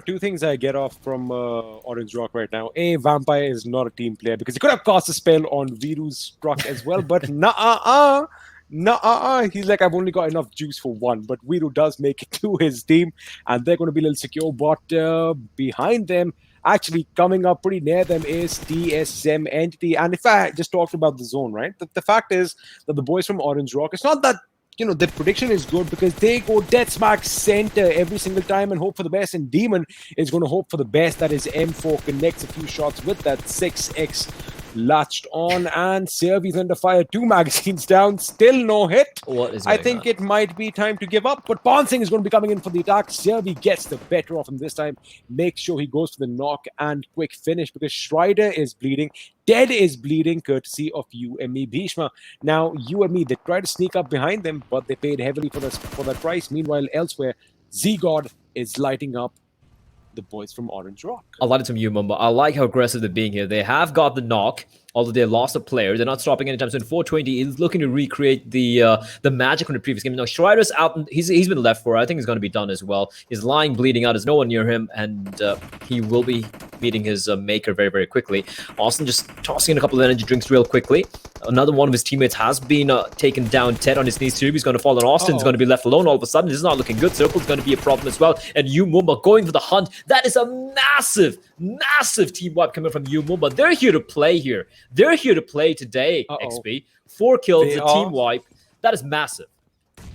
Two things I get off from Orange Rock right now. A, Vampire is not a team player because he could have cast a spell on Viru's truck as well, but nah. He's like, I've only got enough juice for one, but Viru does make it to his team, and they're going to be a little secure. But behind them, actually coming up pretty near them, is TSM Entity. And if I just talked about the zone, right? The fact is that the boys from Orange Rock, it's not that the prediction is good because they go dead smack center every single time and hope for the best. And Demon is going to hope for the best. That is M4 connects a few shots with that 6x latched on, and SynerGE's under fire. 2 magazines down, still no hit. What is I think it might be time to give up, but Bonsing is going to be coming in for the attack. SynerGE gets the better of him this time, makes sure he goes for the knock and quick finish because Strider is bleeding. Dead is bleeding, courtesy of UME Bhishma. Now, UME, they tried to sneak up behind them, but they paid heavily for that price. Meanwhile, elsewhere, Z-God is lighting up the boys from Orange Rock. I like it from Umumba. I like how aggressive they're being here. They have got the knock, although they lost a player. They're not stopping anytime soon. 420 is looking to recreate the magic from the previous game. Now, Strider's out. He's been left for. I think he's going to be done as well. He's lying, bleeding out. There's no one near him, and he will be meeting his maker very, very quickly. Austin just tossing in a couple of energy drinks real quickly. Another one of his teammates has been taken down. Ted on his knees too. He's going to fall, and Austin's going to be left alone all of a sudden. This is not looking good. Circle's going to be a problem as well. And Umumba going for the hunt. That is a massive team wipe coming from Umumba. They're here to play here. They're here to play today, XP. 4 kills, a team wipe. That is massive.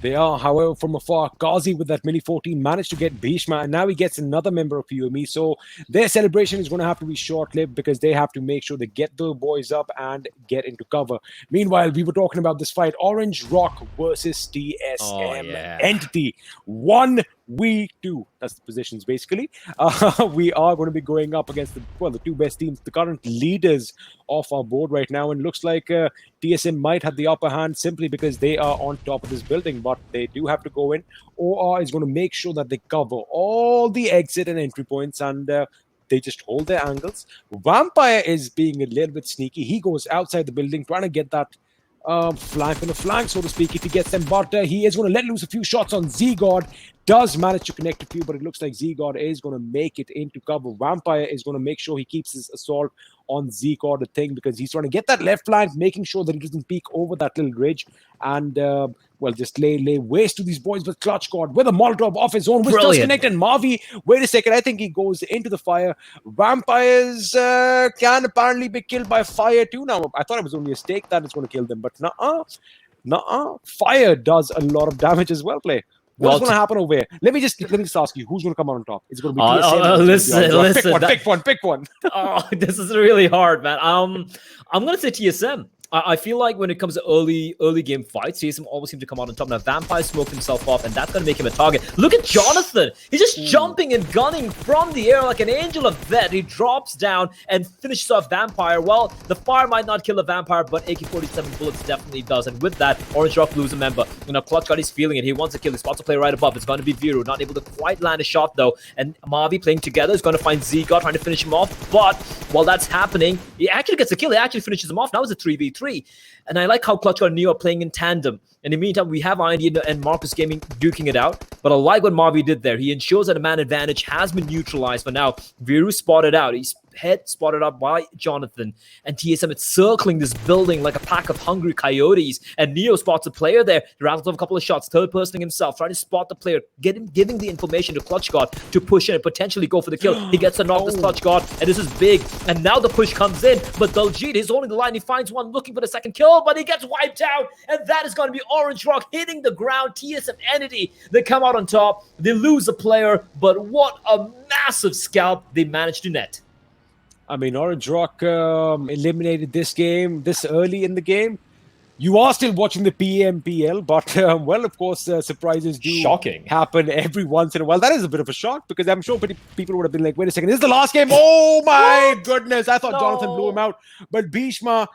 They are, however, from afar. Ghazi with that Mini 14 managed to get Bhishma, and now he gets another member of UME. So their celebration is going to have to be short-lived because they have to make sure they get the boys up and get into cover. Meanwhile, we were talking about this fight. Orange Rock versus TSM Entity. 1v2. That's the positions, basically. We are going to be going up against the 2 best teams, the current leaders of our board right now. And looks like TSM might have the upper hand simply because they are on top of this building. But they do have to go in. OR is going to make sure that they cover all the exit and entry points, and they just hold their angles. Vampire is being a little bit sneaky. He goes outside the building trying to get that flank on the flank, so to speak, if he gets them. But he is going to let loose a few shots on Z-God. Does manage to connect a few, but it looks like Z-God is going to make it into cover. Vampire is going to make sure he keeps his assault on Zeke or the thing, because he's trying to get that left flank, making sure that he doesn't peek over that little ridge and just lay waste to these boys. But Clutch God with a Molotov off his own, which does connect. And Mavi, wait a second, I think he goes into the fire. Vampires can apparently be killed by fire too now. I thought it was only a stake that is going to kill them, but nuh-uh. Fire does a lot of damage as well, Play. What's going to happen over here? Let me just ask you, who's going to come out on top? Is it going to be TSM? Listen. Pick one. Oh, this is really hard, man. I'm going to say TSM. I feel like when it comes to early game fights, TSM always seem to come out on top. Now, Vampire smoked himself off, and that's going to make him a target. Look at Jonathan. He's just jumping and gunning from the air like an angel of death. He drops down and finishes off Vampire. Well, the fire might not kill the Vampire, but AK-47 bullets definitely does. And with that, Orange Rock loses a member. You know, Clutch God is feeling it. He wants to kill. He spots a player right above. It's going to be Viru. Not able to quite land a shot, though. And Mavi playing together is going to find Zika, trying to finish him off. But while that's happening, he actually gets a kill. He actually finishes him off. Now it's a 3v3. And I like how Clutch God and Neo are playing in tandem. And in the meantime, we have IND and Marcus Gaming duking it out. But I like what Mavi did there. He ensures that a man advantage has been neutralized for now. Viru spotted out. He's head spotted up by Jonathan. And TSM is circling this building like a pack of hungry coyotes. And Neo spots a player there. He rattles off a couple of shots. Third personing himself. Trying to spot the player. Giving the information to Clutch God to push in and potentially go for the kill. He gets to knock this Clutch God. And this is big. And now the push comes in. But Daljeet is holding the line. He finds one looking for the second kill. But he gets wiped out. And that is going to be Orange Rock hitting the ground. TSM Entity. They come out on top. They lose a player. But what a massive scalp they managed to net. I mean, Orange Rock eliminated this game this early in the game. You are still watching the PMPL, but well, of course, surprises do happen every once in a while. That is a bit of a shock because I'm sure people would have been like, wait a second, this is the last game. Oh my goodness. I thought Jonathan blew him out. But Bhishma,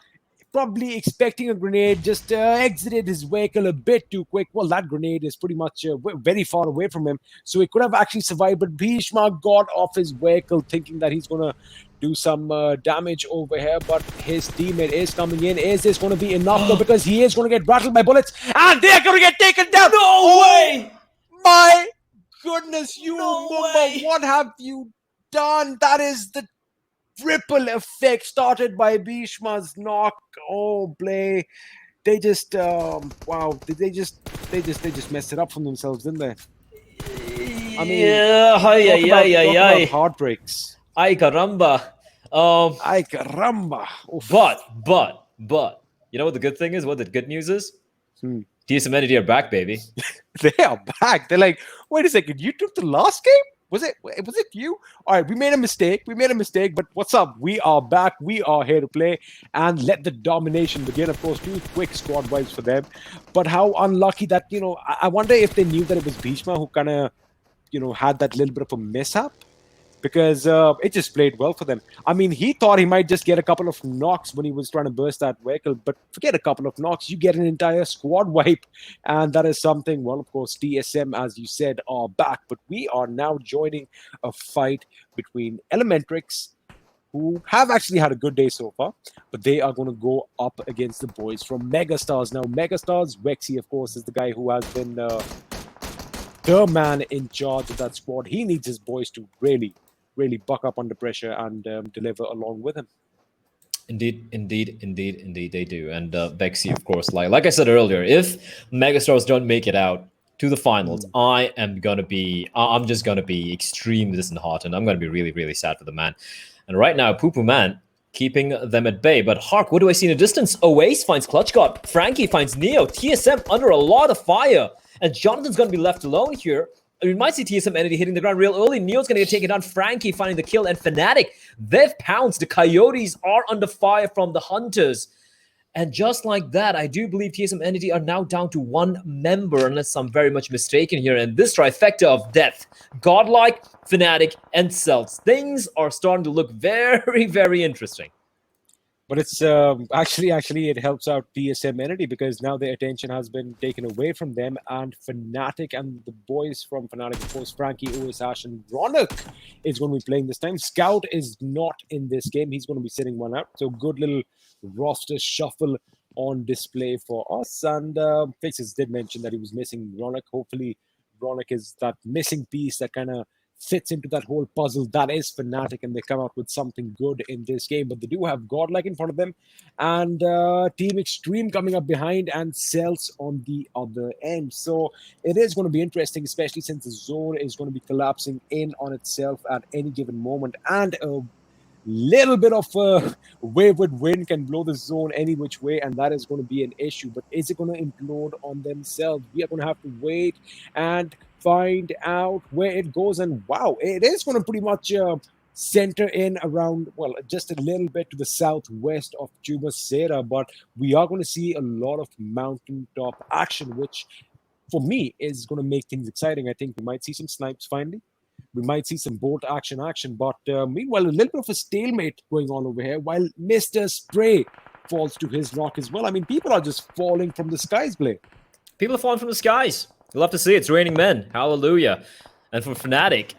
probably expecting a grenade, just exited his vehicle a bit too quick. Well, that grenade is pretty much very far away from him. So he could have actually survived, but Bhishma got off his vehicle thinking that he's going to do some damage over here, but his teammate is coming in. Is this going to be enough though? Because he is going to get rattled by bullets and they're going to get taken down. No way! My goodness, Umumba, what have you done? That is the ripple effect started by Bhishma's knock. Oh, play. They just wow, they just messed it up for themselves, didn't they? I mean, talk about heartbreaks. Ay caramba. Ay caramba. But you know what the good thing is? What the good news is? TSM Entity are back, baby. They are back. They're like, wait a second, you took the last game? Was it you? All right, we made a mistake, but what's up? We are back. We are here to play and let the domination begin. Of course, 2 quick squad wipes for them. But how unlucky that, you know, I wonder if they knew that it was Bhishma who kind of, you know, had that little bit of a mishap. Because it just played well for them. I mean, he thought he might just get a couple of knocks when he was trying to burst that vehicle, but forget a couple of knocks, you get an entire squad wipe, and that is something. Well, of course, TSM, as you said, are back, but we are now joining a fight between Elementrix, who have actually had a good day so far, but they are going to go up against the boys from Megastars. Now, Megastars, Vexy, of course, is the guy who has been the man in charge of that squad. He needs his boys to really buck up under pressure and deliver along with him. Indeed, they do. And Vexy, of course, like I said earlier, if Megastars don't make it out to the finals, I'm just gonna be extremely disheartened. I'm gonna be really, really sad for the man. And right now, Poo Poo Man keeping them at bay. But Hark, what do I see in the distance? Oace finds Clutch God. Frankie finds Neo. TSM under a lot of fire. And Jonathan's gonna be left alone here. We might see TSM Entity hitting the ground real early. Neo's going to get taken down. Frankie finding the kill. And Fnatic, they've pounced. The Coyotes are under fire from the Hunters. And just like that, I do believe TSM Entity are now down to 1 member, unless I'm very much mistaken here. And this trifecta of death, Godlike, Fnatic, and Celtz. Things are starting to look very, very interesting. But it's actually it helps out TSM Entity because now their attention has been taken away from them, and Fnatic and the boys from Fnatic, of course, Frankie, OSH, and Ronak is going to be playing this time. Scout is not in this game. He's going to be sitting one out. So good little roster shuffle on display for us. And Fixes did mention that he was missing Ronak. Hopefully Ronak is that missing piece that kind of fits into that whole puzzle that is Fnatic, and they come out with something good in this game. But they do have Godlike in front of them, and Team Xtreme coming up behind, and Celtz on the other end. So it is going to be interesting, especially since the zone is going to be collapsing in on itself at any given moment, and little bit of wayward wind can blow the zone any which way, and that is going to be an issue. But is it going to implode on themselves? We are going to have to wait and find out where it goes. And wow, it is going to pretty much center in around, well, just a little bit to the southwest of Chubasera, but we are going to see a lot of mountaintop action, which for me is going to make things exciting. I think we might see some snipes finally. We might see some bolt action, but meanwhile, a little bit of a stalemate going on over here, while Mr. Spray falls to his rock as well. I mean, people are just falling from the skies, Blake. People are falling from the skies. You'll have to see. It's raining men. Hallelujah. And for Fnatic,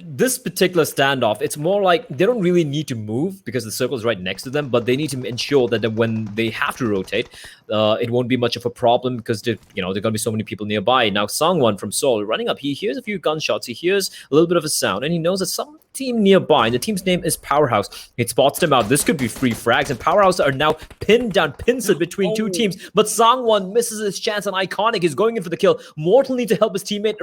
this particular standoff, it's more like they don't really need to move because the circle is right next to them, but they need to ensure that when they have to rotate, it won't be much of a problem because there are going to be so many people nearby. Now, Sangwon from Seoul running up, he hears a few gunshots, he hears a little bit of a sound, and he knows that some team nearby, and the team's name is Powerhouse. It spots them out. This could be free frags, and Powerhouse are now pinned down, pincered between two teams, but Sangwon misses his chance, and Iconic is going in for the kill. Mortal needs to help his teammate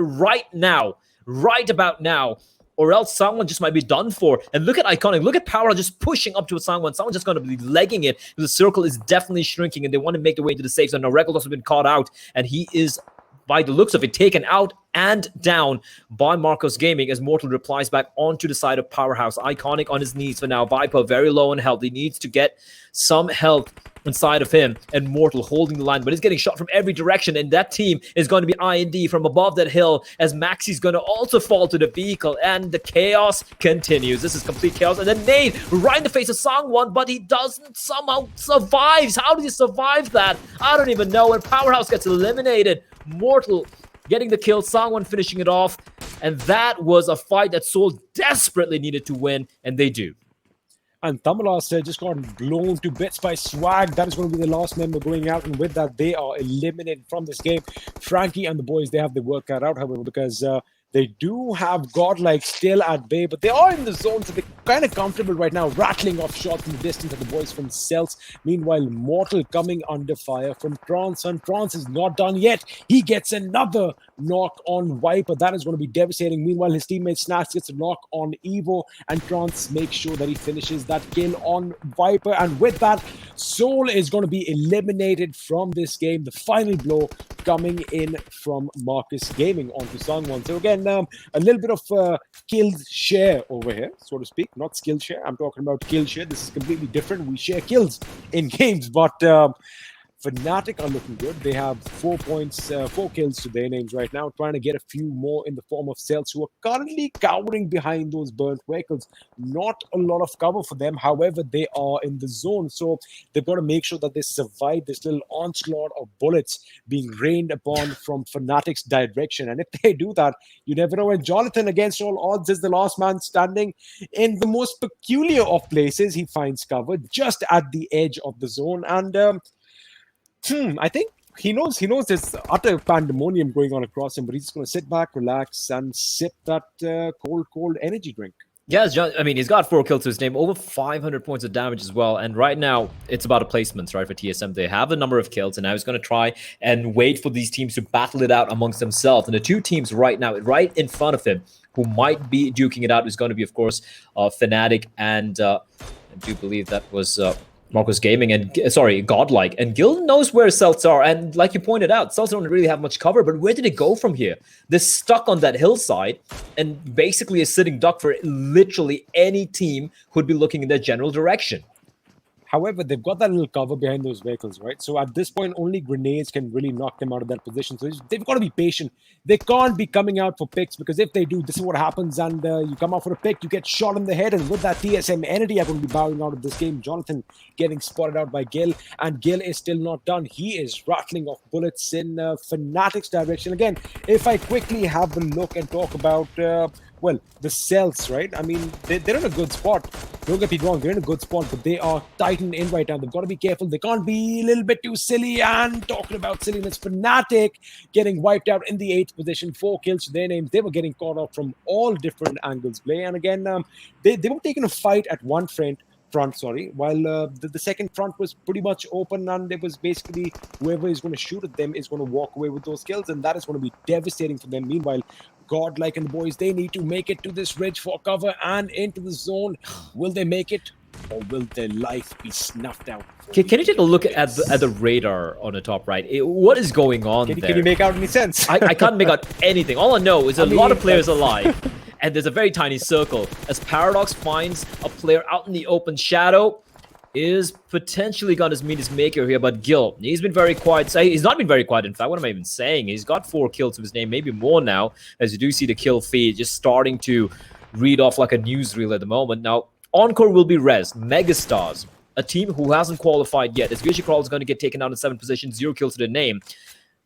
right about now, or else someone just might be done for. And look at Iconic, look at Power just pushing up to someone just going to be legging it. The circle is definitely shrinking, and they want to make their way into the safe zone. Now, Reckles has been caught out, and he is, by the looks of it, taken out and down by Marcos Gaming as Mortal replies back onto the side of Powerhouse. Iconic on his knees for now. Viper very low on health. He needs to get some health inside of him, and Mortal holding the line, but he's getting shot from every direction, and that team is going to be IND from above that hill as Maxi's going to also fall to the vehicle, and the chaos continues. This is complete chaos, and then Nade right in the face of Sangwon, but he doesn't somehow survives. How does he survive that? I don't even know, and Powerhouse gets eliminated. Mortal getting the kill, Sangwon finishing it off, and that was a fight that Seoul desperately needed to win, and they do. And Tamilas just got blown to bits by Swag. That is going to be the last member going out, and with that, they are eliminated from this game. Frankie and the boys, they have the work cut out, however, because they do have Godlike still at bay, but they are in the zone, so they're kind of comfortable right now, rattling off shots in the distance at the boys from Celtz. Meanwhile, Mortal coming under fire from Trance, and Trance is not done yet. He gets another knock on Viper. That is going to be devastating. Meanwhile, his teammate Snacks gets a knock on Evo, and Trance makes sure that he finishes that kill on Viper. And with that, Seoul is going to be eliminated from this game. The final blow coming in from Marcus Gaming onto Sangwon. So again, a little bit of kill share over here, so to speak. Not skill share. I'm talking about kill share. This is completely different. We share kills in games, but Fnatic are looking good. They have 4 points, 4 kills to their names right now, trying to get a few more in the form of Celtz, who are currently cowering behind those burnt vehicles. Not a lot of cover for them. However, they are in the zone, so they've got to make sure that they survive this little onslaught of bullets being rained upon from Fnatic's direction. And if they do that, you never know. And Jonathan, against all odds, is the last man standing in the most peculiar of places. He finds cover just at the edge of the zone, and I think he knows there's utter pandemonium going on across him, but he's just going to sit back, relax, and sip that cold energy drink. Yes, John, I mean, he's got 4 kills to his name, over 500 points of damage as well. And right now, it's about a placements, right, for TSM. They have a number of kills, and now he's going to try and wait for these teams to battle it out amongst themselves. And the two teams right now, right in front of him, who might be duking it out, is going to be, of course, Fnatic and I do believe that was Marcos Gaming and Godlike. And Gil knows where Celtz are, and like you pointed out, Celtz don't really have much cover, but where did it go from here? They're stuck on that hillside and basically a sitting duck for literally any team who'd be looking in their general direction. However, they've got that little cover behind those vehicles, right? So at this point, only grenades can really knock them out of that position. So they've got to be patient. They can't be coming out for picks, because if they do, this is what happens. And you come out for a pick, you get shot in the head. And with that, TSM Entity are going to be bowing out of this game. Jonathan getting spotted out by Gil, and Gil is still not done. He is rattling off bullets in Fnatic's direction. Again, if I quickly have a look and talk about well, the Celtz, right? I mean, they're in a good spot. Don't get me wrong, they're in a good spot, but they are tightened in right now. They've got to be careful. They can't be a little bit too silly. And talking about silliness, Fnatic getting wiped out in the 8th position, 4 kills to their names. They were getting caught up from all different angles play. And again, they were taking a fight at one front, while the second front was pretty much open, and it was basically whoever is going to shoot at them is going to walk away with those kills, and that is going to be devastating for them. Meanwhile, Godlike and the boys, they need to make it to this ridge for cover and into the zone. Will they make it, or will their life be snuffed out? Can you take a look at the radar on the top right? What is going on there? Can you make out any sense? I can't make out anything. All I know is a lot of players alive, and there's a very tiny circle. As Paradox finds a player out in the open shadow, is potentially got his meet his maker here, but Gil, he's been very quiet. He's not been very quiet, in fact. What am I even saying? He's got 4 kills to his name, maybe more now, as you do see the kill feed just starting to read off like a newsreel at the moment. Now, Encore will be res. Megastars, a team who hasn't qualified yet. As VSG-Crawlers is going to get taken out in 7th position, 0 kills to their name.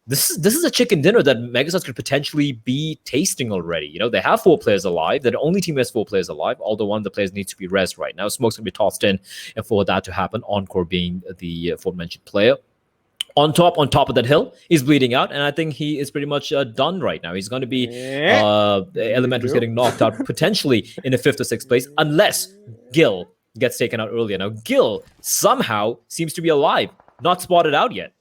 This is a chicken dinner that Megastars could potentially be tasting already. You know, they have 4 players alive. They're the only team who has 4 players alive, although one of the players needs to be res right now. Smoke's going to be tossed in, and for that to happen, Encore being the aforementioned player. On top of that hill, he's bleeding out, and I think he is pretty much done right now. He's going to be Elementrix getting knocked out potentially in the 5th or 6th place, unless Gil gets taken out earlier. Now, Gil somehow seems to be alive, not spotted out yet.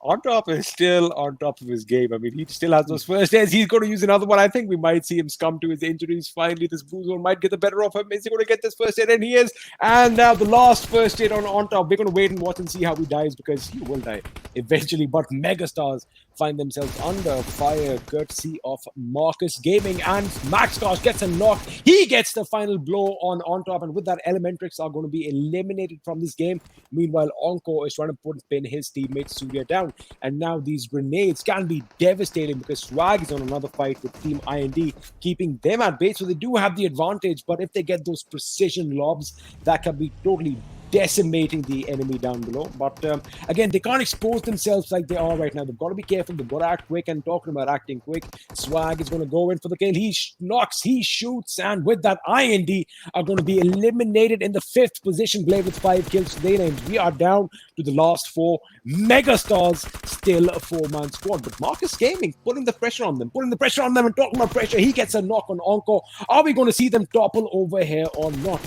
On top is still on top of his game. I mean, he still has those first aids. He's going to use another one. I think we might see him succumb to his injuries. Finally, this blue zone might get the better of him. Is he going to get this first aid? And he is. And now the last first aid on top. We're going to wait and watch and see how he dies, because he will die eventually. But Megastars find themselves under fire courtesy of Marcus Gaming, and Maxgosh gets a knock. He gets the final blow on top, and with that, Elementrix are going to be eliminated from this game. Meanwhile, Encore is trying to pin his teammate Surya down, and now these grenades can be devastating because Swag is on another fight with Team IND, keeping them at bay, so they do have the advantage. But if they get those precision lobs, that can be totally decimating the enemy down below. But again, they can't expose themselves like they are right now. They've got to be careful. They've got to act quick. And talking about acting quick, Swag is going to go in for the kill. He knocks, he shoots, and with that, IND are going to be eliminated in the 5th position. Blade with 5 kills to their names. We are down to the last 4. Megastars still a 4-man squad, but Marcus Gaming putting the pressure on them, and talking about pressure, he gets a knock on Encore. Are we going to see them topple over here or not?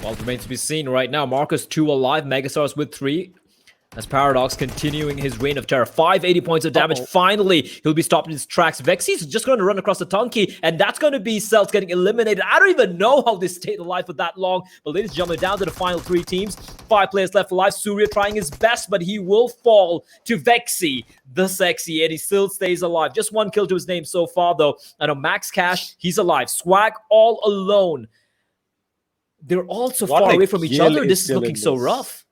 Well, it remains to be seen right now. Marcus 2 alive, Megastars with 3. As Paradox continuing his reign of terror. 580 points of damage. Finally, he'll be stopped in his tracks. Vexy's just going to run across the Tunky, and that's going to be Celtz getting eliminated. I don't even know how they stayed alive for that long. But ladies and gentlemen, down to the final 3 teams. 5 players left alive. Surya trying his best, but he will fall to Vexy, the sexy, and he still stays alive. Just 1 kill to his name so far, though. And on Max Cash, he's alive. Swag all alone. They're all so far away from each other. This is looking so rough.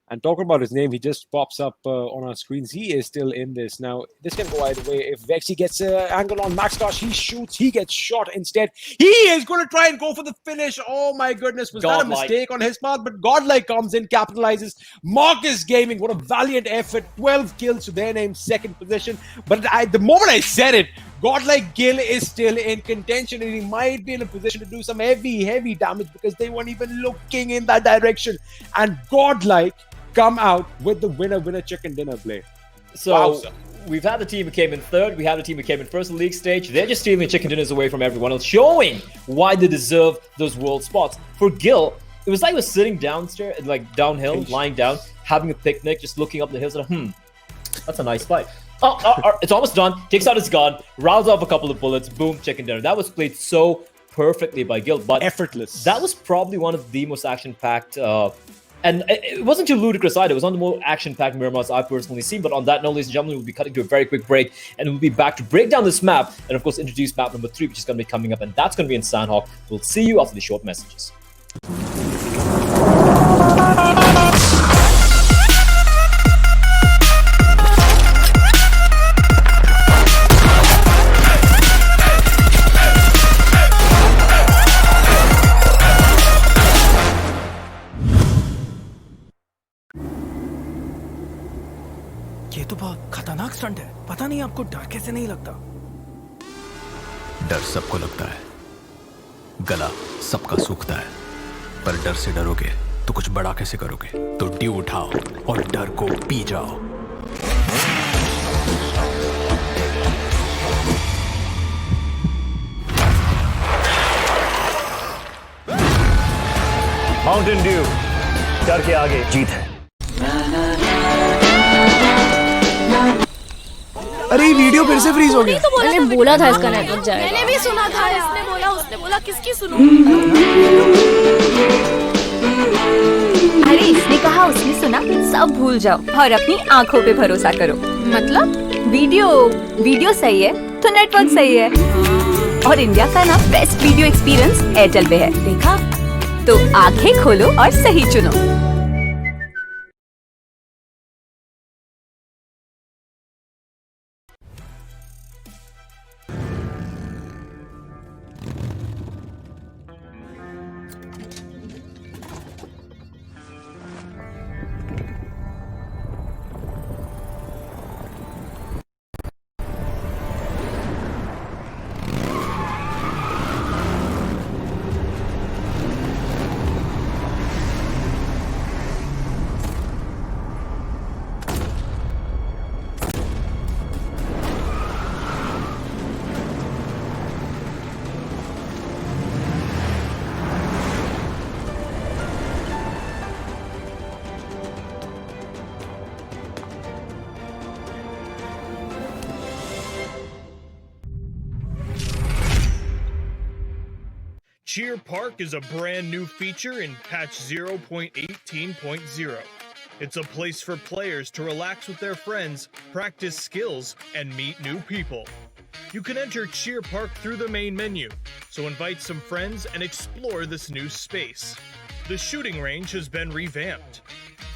And talking about his name, he just pops up on our screens. He is still in this. Now, this can go either way. If Vexy gets an angle on Maxgosh, he shoots. He gets shot instead. He is going to try and go for the finish. Oh, my goodness. Was that a mistake on his part? But Godlike comes in, capitalizes. Marcus Gaming, what a valiant effort. 12 kills to their name, 2nd position. But the moment I said it, Godlike Gil is still in contention, and he might be in a position to do some heavy damage because they weren't even looking in that direction. And Godlike come out with the winner chicken dinner play. So we've had the team who came in 3rd. We have the team who came in 1st in the league stage. They're just stealing chicken dinners away from everyone else, showing why they deserve those world spots. For Gil, it was like he was sitting downstairs, like downhill, lying down, having a picnic, just looking up the hills and that's a nice fight. It's almost done. Takes out his gun, rounds off a couple of bullets, boom, chicken dinner. That was played so perfectly by Gil, but effortless. That was probably one of the most action-packed and it wasn't too ludicrous either. It was one of the more action-packed Miramars I've personally seen. But on that note, ladies and gentlemen, we'll be cutting to a very quick break, and we'll be back to break down this map and, of course, introduce map number 3, which is going to be coming up, and that's going to be in Sanhok. We'll see you after the short messages. ये तो बहुत खतरनाक stunt है। पता नहीं आपको डर कैसे नहीं लगता। डर सबको लगता है, गला सबका सूखता है, पर डर से डरोगे तो कुछ बड़ा कैसे करोगे? तो ड्यू उठाओ और डर को पी जाओ। माउंटेन ड्यू, डर के आगे जीत है। अरे वीडियो फिर से फ्रीज हो गया। तो मैंने बोला था इसका नेटवर्क जाएगा। मैंने भी सुना था, उसने बोला किसकी सुनूं? अरे इसने कहा उसने सुना, सब भूल जाओ और अपनी आंखों पे भरोसा करो। मतलब वीडियो सही है तो नेटवर्क सही है, और इंडिया का ना बेस्ट वीडियो एक्सपीरियंस एयरटेल पे है। देखा? तो आंखें खोलो और सही चुनो। Cheer Park is a brand new feature in patch 0.18.0. It's a place for players to relax with their friends, practice skills, and meet new people. You can enter Cheer Park through the main menu, so invite some friends and explore this new space. The shooting range has been revamped.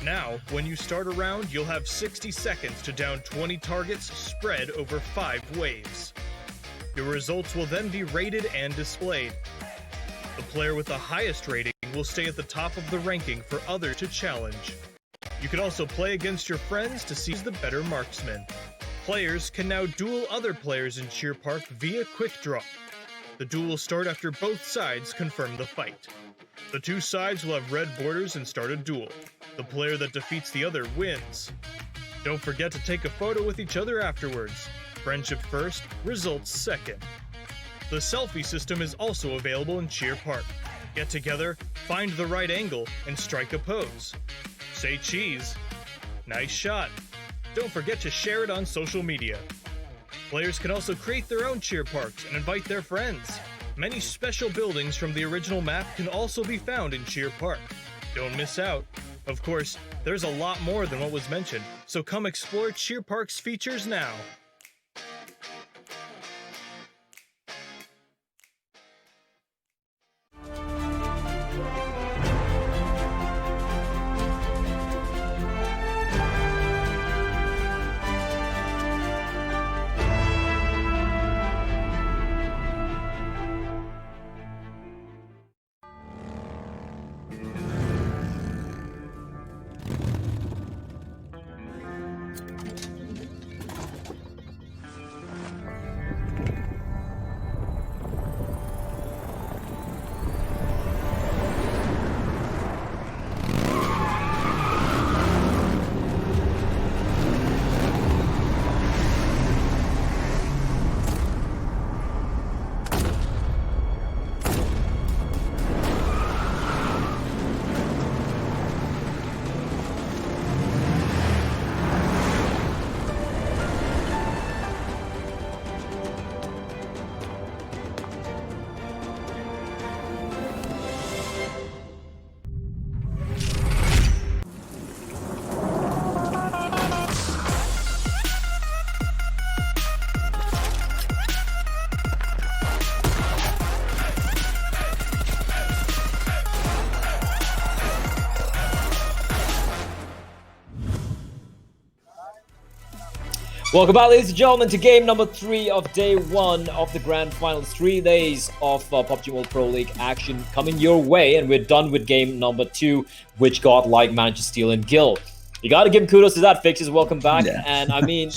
Now, when you start a round, you'll have 60 seconds to down 20 targets spread over 5 waves. Your results will then be rated and displayed. The player with the highest rating will stay at the top of the ranking for others to challenge. You can also play against your friends to see who's the better marksman. Players can now duel other players in Cheer Park via quick draw. The duel will start after both sides confirm the fight. The two sides will have red borders and start a duel. The player that defeats the other wins. Don't forget to take a photo with each other afterwards. Friendship first, results second. The selfie system is also available in Cheer Park. Get together, find the right angle, and strike a pose. Say cheese. Nice shot. Don't forget to share it on social media. Players can also create their own cheer parks and invite their friends. Many special buildings from the original map can also be found in Cheer Park. Don't miss out. Of course, there's a lot more than what was mentioned, so come explore Cheer Park's features now. Welcome back, ladies and gentlemen, to game number 3 of day 1 of the Grand Finals. 3 days of PUBG Mobile Pro League action coming your way, and we're done with game number 2, which Godlike managed to steal and kill. You gotta give him kudos to that, Fixes. Welcome back. Yeah. And I mean,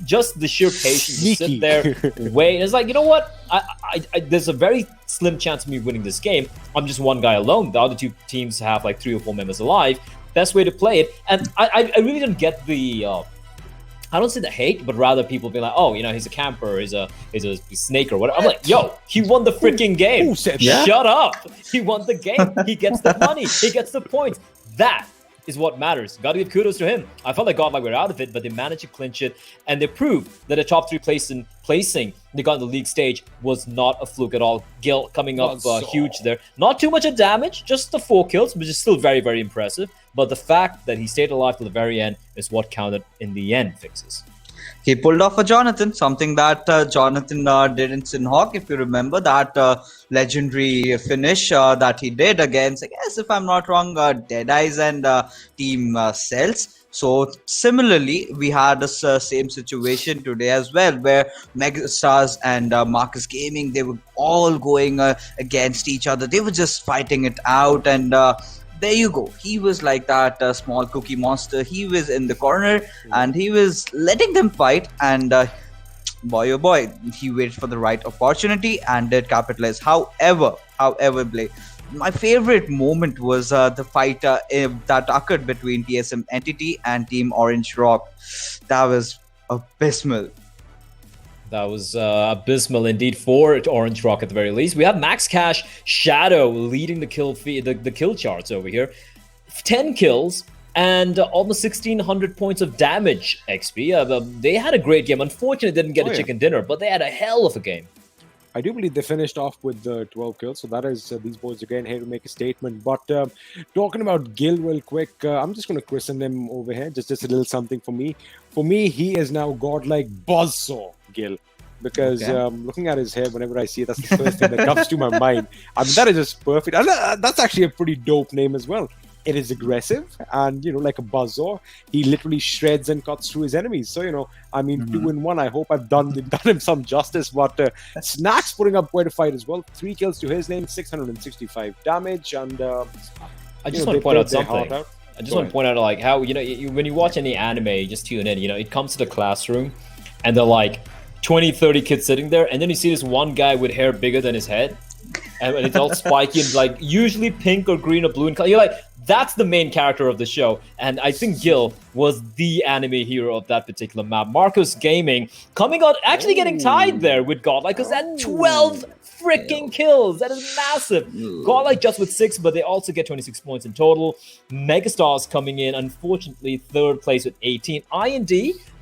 just the sheer patience to sit there, wait. It's like, you know what? There's a very slim chance of me winning this game. I'm just one guy alone. The other two teams have like 3 or 4 members alive. Best way to play it. And I really don't get the I don't say the hate, but rather people being like, oh, you know, he's a camper, he's a snake or whatever. I'm like, yo, he won the freaking game. Who said that? Shut up. He won the game. He gets the money. He gets the points. That is what matters. Gotta give kudos to him. I felt like Godlike were out of it, but they managed to clinch it, and they proved that a top 3 placing they got in the league stage was not a fluke at all. Gil coming up huge there. Not too much of damage, just the 4 kills, which is still very, very impressive. But the fact that he stayed alive till the very end is what counted in the end, Fixes. He pulled off a Jonathan, something that Jonathan did in Sanhok, if you remember, that legendary finish that he did against, I guess, if I'm not wrong, Deadeyes and Team Celtz. So similarly, we had this same situation today as well, where Megastars and Marcus Gaming, they were all going against each other. They were just fighting it out, and there you go. He was like that small cookie monster. He was in the corner and he was letting them fight. And boy, oh boy, he waited for the right opportunity and did capitalize. However, Blake, my favorite moment was the fight that occurred between TSM Entity and Team Orange Rock. That was abysmal. That was abysmal indeed for Orange Rock at the very least. We have Max Cash Shadow leading the kill the kill charts over here. 10 kills and almost 1,600 points of damage XP. They had a great game. Unfortunately, they didn't get a chicken dinner, but they had a hell of a game. I do believe they finished off with 12 kills, so that is these boys again here to make a statement. But talking about Gil real quick, I'm just going to christen him over here, just a little something for me. For me, he is now Godlike Buzzsaw Gil, because looking at his hair, whenever I see it, that's the first thing that comes to my mind. I mean, that is just perfect. And that's actually a pretty dope name as well. It is aggressive, and you know, like a buzzsaw, he literally shreds and cuts through his enemies. So you know, I mean, 2 in 1. I hope I've done him some justice. But Snacks putting up quite a fight as well. 3 kills to his name, 665 damage, and I just want to point out something. I just want to point out like how when you watch any anime, you just tune in. You know, it comes to the classroom, and they're like 20, 30 kids sitting there, and then you see this one guy with hair bigger than his head. And it's all spiky and like usually pink or green or blue in color. You're like, that's the main character of the show. And I think Gil was the anime hero of that particular map. Marcus Gaming coming out, actually getting tied there with Godlike, because that 12 freaking kills. That is massive. Godlike just with 6, but they also get 26 points in total. Megastars coming in, unfortunately, 3rd place with 18. IND,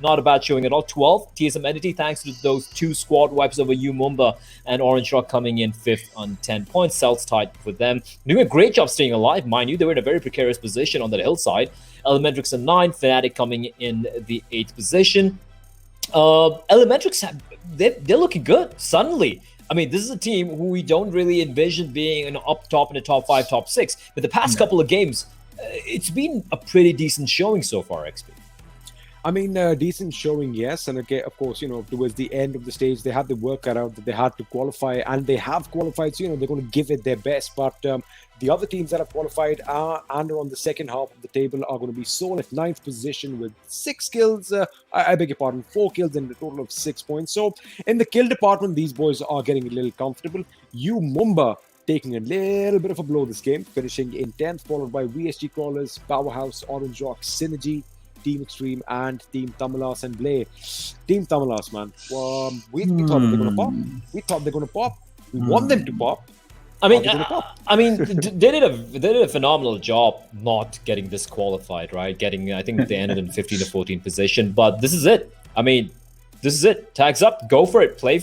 not a bad showing at all. 12. TSM Entity, thanks to those 2 squad wipes over Umumba, and Orange Rock coming in 5th on 10 points. Celtz tied with them. Doing a great job staying alive, mind you. They were in a very precarious position on that hillside. Elementrix in 9, Fnatic coming in the 8th position. Elementrix, they're looking good, suddenly. I mean, this is a team who we don't really envision being up top in the top 5, top 6. But the past couple of games, it's been a pretty decent showing so far, XP. I mean, decent showing, yes. And again, of course, you know, towards the end of the stage, they had the work cut out that they had to qualify, and they have qualified. So, you know, they're going to give it their best. But the other teams that have qualified and are on the second half of the table are going to be Seoul at 9th position with 6 kills. I beg your pardon, 4 kills and a total of 6 points. So in the kill department, these boys are getting a little comfortable. Umumba taking a little bit of a blow this game, finishing in 10th, followed by VSG-Crawlers, Powerhouse, Orange Rock, SynerGE, Team Xtreme, and Team Tamilas and Blay. Team Tamilas, man. We thought they were going to pop. We thought they were going to pop. We want them to pop. I mean, they did a phenomenal job not getting disqualified, right? Getting, I think they ended in 15th or 14th position, but this is it. I mean, this is it. Tags up, go for it, play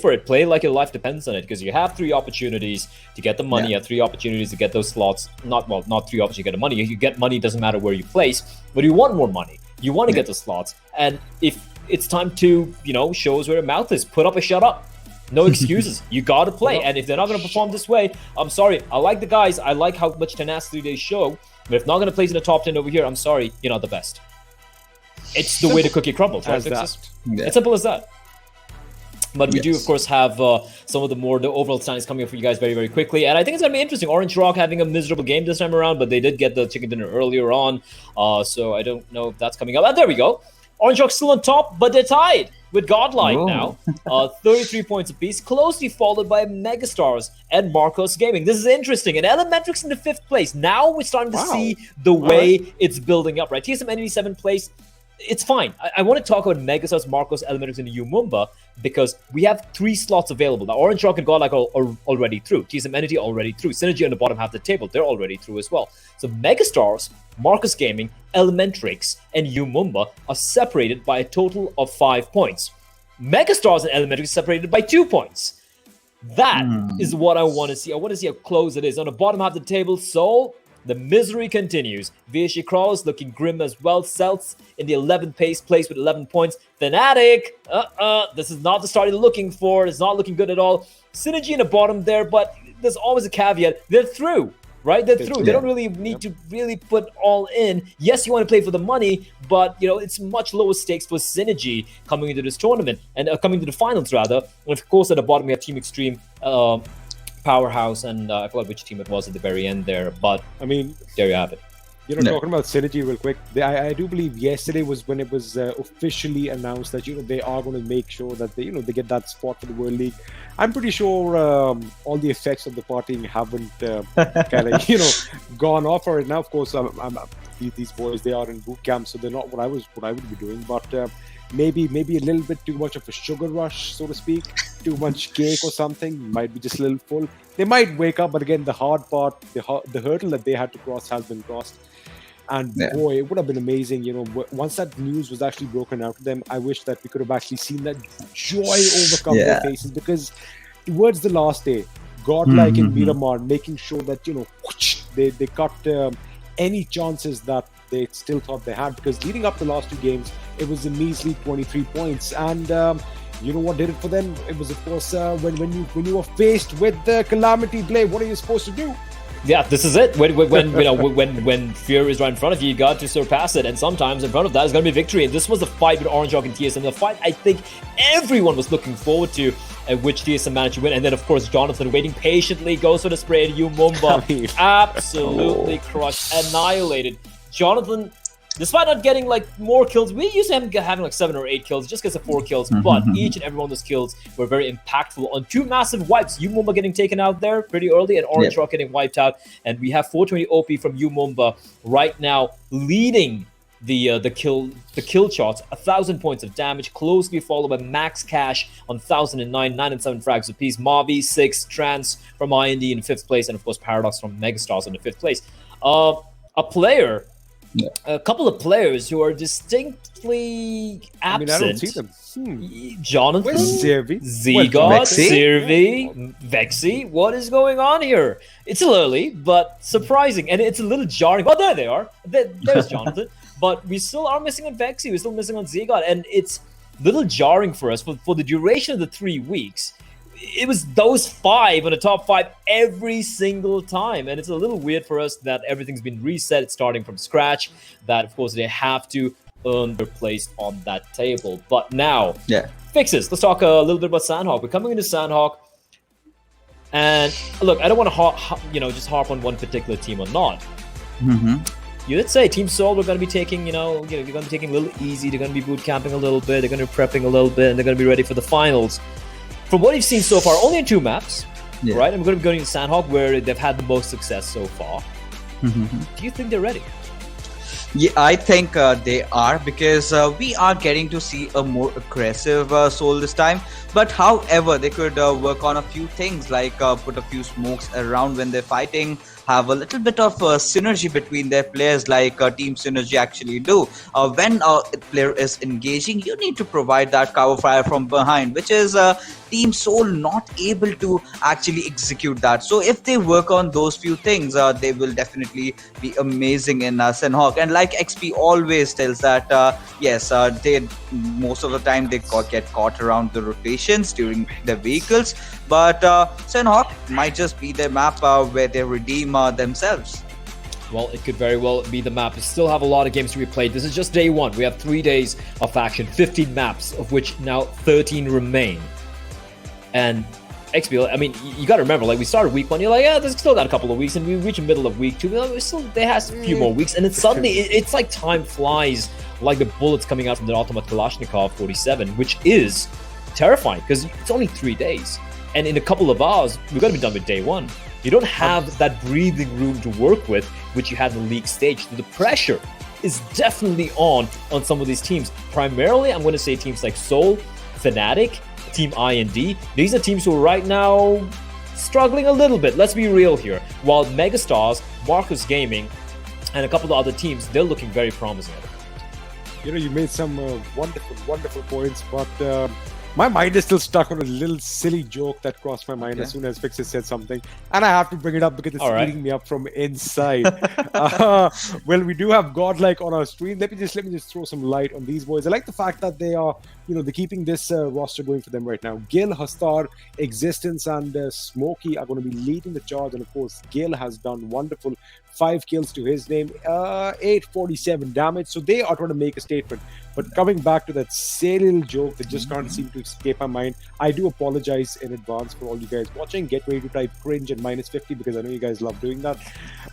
like your life depends on it, because you have 3 opportunities to get the money, you have 3 opportunities to get those slots. Not 3 opportunities to get the money. You get money, doesn't matter where you place, but you want more money. You want to get the slots, and if it's time to, you know, show us where your mouth is, put up or shut up. No excuses. You got to play. And if they're not going to perform this way, I'm sorry. I like the guys. I like how much tenacity they show. But if not going to place in the top 10 over here, I'm sorry. You're not the best. It's the way the cookie crumbles, right? It's simple as that. But we do, of course, have some of the overall standings coming up for you guys very, very quickly. And I think it's going to be interesting. Orange Rock having a miserable game this time around, but they did get the chicken dinner earlier on. So I don't know if that's coming up. And there we go. Orange Rock still on top, but they're tied with Godlike now. 33 points apiece, closely followed by Megastars and Marcos Gaming. This is interesting. And Elementrix in the 5th place. Now we're starting to see the way it's building up, right? TSM Entity 7th place. It's fine. I want to talk about Megastars, Marcos, Elementrix, and Umumba because we have 3 slots available. Now, Orange Rock and Godlike are already through. TSM Entity already through. SynerGE on the bottom half of the table, they're already through as well. So Megastars, Marcos Gaming, Elementrix, and Umumba are separated by a total of 5 points. Megastars and Elementrix separated by 2 points. That is what I want to see. I want to see how close it is. On the bottom half of the table, Seoul, the misery continues. VSG-Crawlers looking grim as well. Celtz in the 11th place with 11 points. Fnatic, this is not the start you're looking for. It's not looking good at all. SynerGE in the bottom there, but there's always a caveat. They're through, right? They're through. They don't really need to really put all in. Yes, you want to play for the money, but it's much lower stakes for SynerGE coming into this tournament and coming to the finals rather. And of course, at the bottom we have Team Xtreme, Powerhouse, and I forgot which team it was at the very end there, but I mean, there you have it. Talking about SynerGE real quick, I do believe yesterday was when it was officially announced that they are going to make sure that they get that spot for the World League. I'm pretty sure all the effects of the partying haven't kind of gone off for it now. Of course, these boys, they are in boot camp, so they're not what I would be doing, but maybe a little bit too much of a sugar rush, so to speak, too much cake or something, might be just a little full. They might wake up, but again, the hard part, the hurdle that they had to cross has been crossed. And boy, it would have been amazing, once that news was actually broken out to them. I wish that we could have actually seen that joy overcome their faces, because towards the last day, Godlike and Miramar making sure that they cut any chances that they still thought they had, because leading up the last 2 games, it was a measly 23 points. And you know what did it for them? It was, of course, when you were faced with the Calamity Blade, what are you supposed to do? Yeah, this is it. When fear is right in front of you, you got to surpass it, and sometimes in front of that is going to be victory. And this was the fight with Orange Rock and TSM, the fight I think everyone was looking forward to, which TSM managed to win. And then, of course, Jonathan waiting patiently, goes for the spray at Umumba, absolutely crushed, annihilated. Jonathan, despite not getting more kills, we used to have having 7 or 8 kills, just gets 4 kills, but each and every one of those kills were very impactful on 2 massive wipes. Umumba getting taken out there pretty early, and Orange Rock getting wiped out, and we have 420 OP from Umumba right now, leading the kill charts, 1,000 points of damage, closely followed by Max Cash on 1,009, 9 and 7 frags apiece, Mavi 6, Trans from IND in 5th place, and of course Paradox from Megastars in the 5th place. A couple of players who are distinctly absent. I don't see them. Jonathan, Zigod, Sirvi, Vexy. What is going on here? It's a little early, but surprising, and it's a little jarring. Oh, there they are. There's Jonathan. But we still are missing on Vexy. We're still missing on Zigod, and it's a little jarring for us for the duration of the 3 weeks. It was those 5 on the top 5 every single time, and it's a little weird for us that everything's been reset, starting from scratch, that of course they have to earn their place on that table. But now, fixes. Let's talk a little bit about Sanhok. We're coming into Sanhok, and look, I don't want to just harp on one particular team or not. You did say Team Seoul we're going to be taking, they're going to be taking a little easy, they're going to be boot camping a little bit, they're going to be prepping a little bit, and they're going to be ready for the finals. From what you've seen so far, only in 2 maps, right? I'm going to be going to Sanhok, where they've had the most success so far. Do you think they're ready? Yeah, I think they are, because we are getting to see a more aggressive Seoul this time. But however, they could work on a few things, like put a few smokes around when they're fighting, have a little bit of synergy between their players, like Team SynerGE actually do. When a player is engaging, you need to provide that cover fire from behind, which is Team Seoul not able to actually execute that. So if they work on those few things, they will definitely be amazing in Sanhok. And like XP always tells that, yes, they most of the time they get caught around the rotations during their vehicles, but Sanhok might just be their map where they redeem themselves. Well, it could very well be the map. We still have a lot of games to be played. This is just day 1. We have 3 days of action, 15 maps, of which now 13 remain. And XP, I mean, you got to remember, like, we started week 1, you're like, yeah, there's still got a couple of weeks, and we reach the middle of week 2, they have a few more weeks, and then suddenly, it's like time flies, like the bullets coming out from the Automat Kalashnikov 47, which is terrifying, because it's only 3 days, and in a couple of hours, we're going to be done with day 1. You don't have that breathing room to work with, which you had in the league stage. So the pressure is definitely on some of these teams. Primarily, I'm going to say teams like Seoul, Fnatic, Team I&D. These are teams who are right now struggling a little bit. Let's be real here. While Megastars, Marcus Gaming, and a couple of other teams, they're looking very promising at it. You know, you made some wonderful points, but my mind is still stuck on a little silly joke that crossed my mind as soon as Fixer said something, and I have to bring it up because it's eating me up from inside. Well, we do have Godlike on our screen. Let me just throw some light on these boys. I like the fact that they are, they're keeping this roster going for them right now. Gil, Hastar, Existence, and Smokey are going to be leading the charge, and of course, Gil has done wonderful. 5 kills to his name, 847 damage. So they are trying to make a statement. But coming back to that silly little joke that just can't seem to escape my mind, I do apologize in advance for all you guys watching. Get ready to type cringe and -50 because I know you guys love doing that.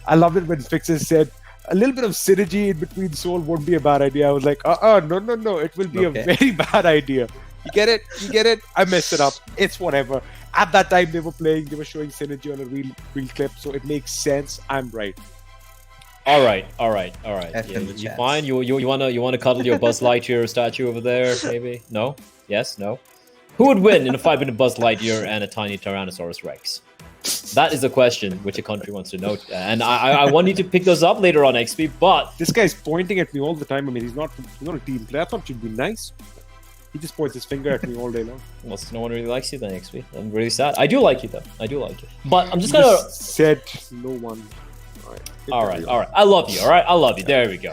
I loved it when Fixes said a little bit of synergy in between Soul won't be a bad idea. I was like, no, it will be a very bad idea. You get it? I messed it up. It's whatever. At that time, they were showing synergy on a real clip, so it makes sense. I'm right. All right. Yeah, you fine? You wanna cuddle your Buzz Lightyear statue over there? Maybe? No? Yes? No? Who would win in a fight between a Buzz Lightyear and a tiny Tyrannosaurus Rex? That is a question which a country wants to know, and I want you to pick those up later on, XP. But this guy's pointing at me all the time. I mean, he's not a team player. I thought you'd be nice. He just points his finger at me all day long. Well, no one really likes you then, XP. I'm really sad. I do like you though. I do like you. But I'm just gonna said no one. All right. I love you. All right, I love you. There we go.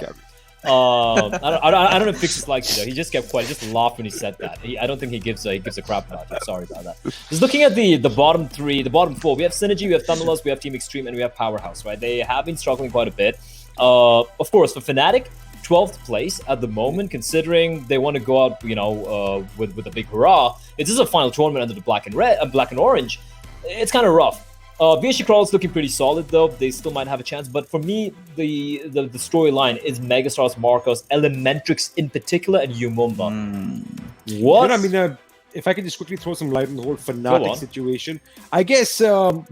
I don't know if Fixes likes you though. He just kept quiet. He just laughed when he said that. I don't think he gives a crap about you. Sorry about that. Just looking at the bottom 3, the bottom 4. We have SynerGE, we have Tamilas, we have Team Xtreme, and we have Powerhouse. Right? They have been struggling quite a bit. Of course, for Fnatic, 12th place at the moment, considering they want to go out, with a big hurrah. It is a final tournament under the black and orange. It's kind of rough. VSG-Crawlers looking pretty solid though. They still might have a chance, but for me, the storyline is Megastars, Marcos, Elementrix in particular, and Umumba. What? I mean, if I can just quickly throw some light on the whole Fnatic situation, I guess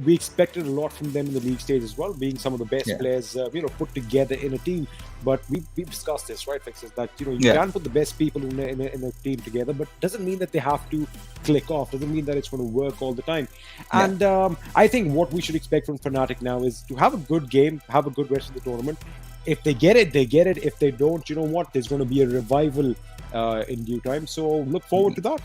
we expected a lot from them in the league stage as well, being some of the best players, put together in a team. But we've discussed this, right, Fixes, that you can't put the best people in a team together, but doesn't mean that they have to click off. Doesn't mean that it's going to work all the time. And I think what we should expect from Fnatic now is to have a good game, have a good rest of the tournament. If they get it, they get it. If they don't, you know what? There's going to be a revival in due time. So look forward to that.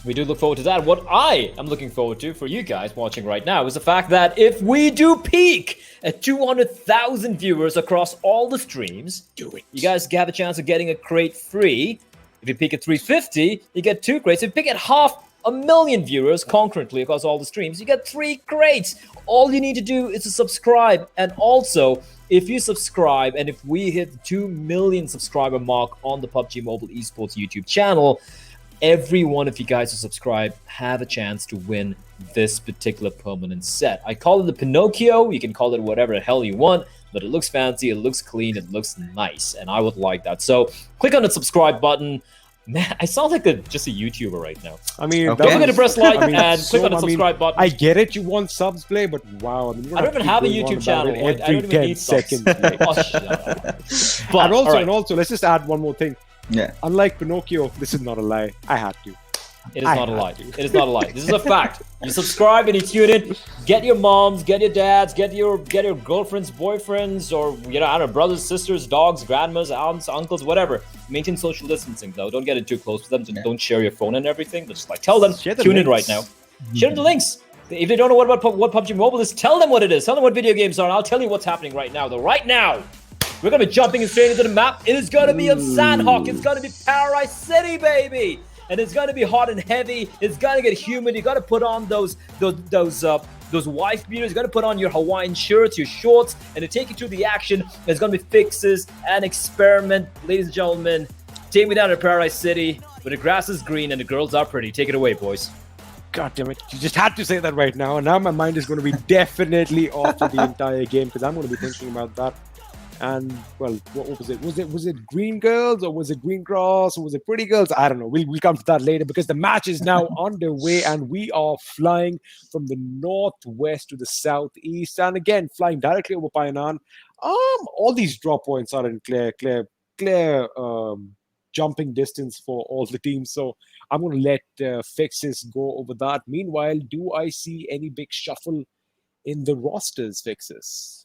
We do look forward to that. What I am looking forward to for you guys watching right now is the fact that if we do peak at 200,000 viewers across all the streams, you guys have a chance of getting a crate free. If you peak at 350, you get 2 crates. If you peak at 500,000 viewers concurrently across all the streams, you get 3 crates. All you need to do is to subscribe. And also, if you subscribe and if we hit the 2 million subscriber mark on the PUBG Mobile Esports YouTube channel, every one of you guys who subscribe have a chance to win this particular permanent set. I call it the Pinocchio. You can call it whatever the hell you want, but it looks fancy, it looks clean, it looks nice, and I would like that. So click on the subscribe button. Man, I sound like just a YouTuber right now. I mean, don't forget to press like and click on the subscribe button. I get it, you want subs play, but wow. I don't even have a YouTube channel. I don't even need seconds. And also, let's just add one more thing. Yeah. Unlike Pinocchio, this is not a lie. I had to. It is not a lie. It is not a lie. This is a fact. You subscribe and you tune in. Get your moms, get your dads, get your girlfriends, boyfriends, or I don't know, brothers, sisters, dogs, grandmas, aunts, uncles, whatever. Maintain social distancing though. Don't get in too close with them. Don't share your phone and everything. But just tell them. Tune in right now. Share them the links. If they don't know what PUBG Mobile is, tell them what it is. Tell them what video games are. And I'll tell you what's happening right now. Though right now, we're going to be jumping straight into the map. It is going to be on Sanhok. It's going to be Paradise City, baby. And it's going to be hot and heavy. It's going to get humid. You got to put on those wife beaters. You got to put on your Hawaiian shirts, your shorts, and to take you through the action, there's going to be Fixes and Experiment. Ladies and gentlemen, take me down to Paradise City where the grass is green and the girls are pretty. Take it away, boys. God damn it. You just had to say that right now. And now my mind is going to be definitely off for the entire game because I'm going to be thinking about that. And, well, what was it? Was it green girls or was it green grass or was it pretty girls? I don't know. We'll come to that later because the match is now underway and we are flying from the northwest to the southeast. And again, flying directly over Painan. All these drop points are in clear jumping distance for all the teams. So I'm going to let Fixes go over that. Meanwhile, do I see any big shuffle in the rosters, Fixes?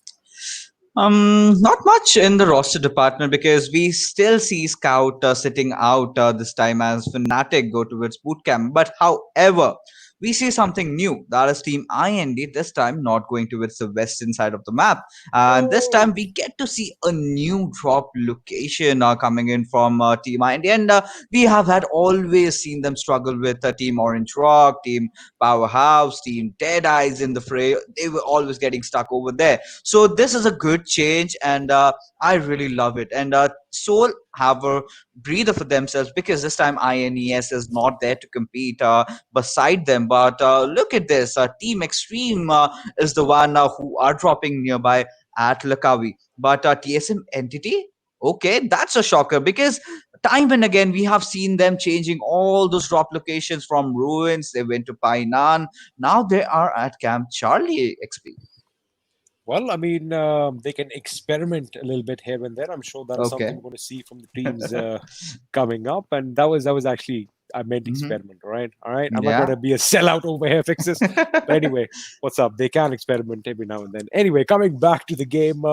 Not much in the roster department because we still see Scout sitting out this time as Fnatic go towards bootcamp. But however, we see something new. That is Team IND this time not going towards the western side of the map. And this time we get to see a new drop location coming in from Team IND. And we have had always seen them struggle with Team Orange Rock, Team Powerhouse, Team Dead Eyes in the fray. They were always getting stuck over there. So this is a good change and I really love it. And Soul have a breather for themselves because this time INES is not there to compete beside them. But look at this. Team Xtreme is the one who are dropping nearby at Lakawi. But TSM Entity, okay, that's a shocker because time and again we have seen them changing all those drop locations from ruins. They went to Painan. Now they are at Camp Charlie XP. Well, I mean, they can experiment a little bit here and there. I'm sure that is something we're going to see from the teams coming up. And that was actually, I meant experiment, right? All right. I'm not going to be a sellout over here, Fixes. But anyway, what's up? They can experiment every now and then. Anyway, coming back to the game.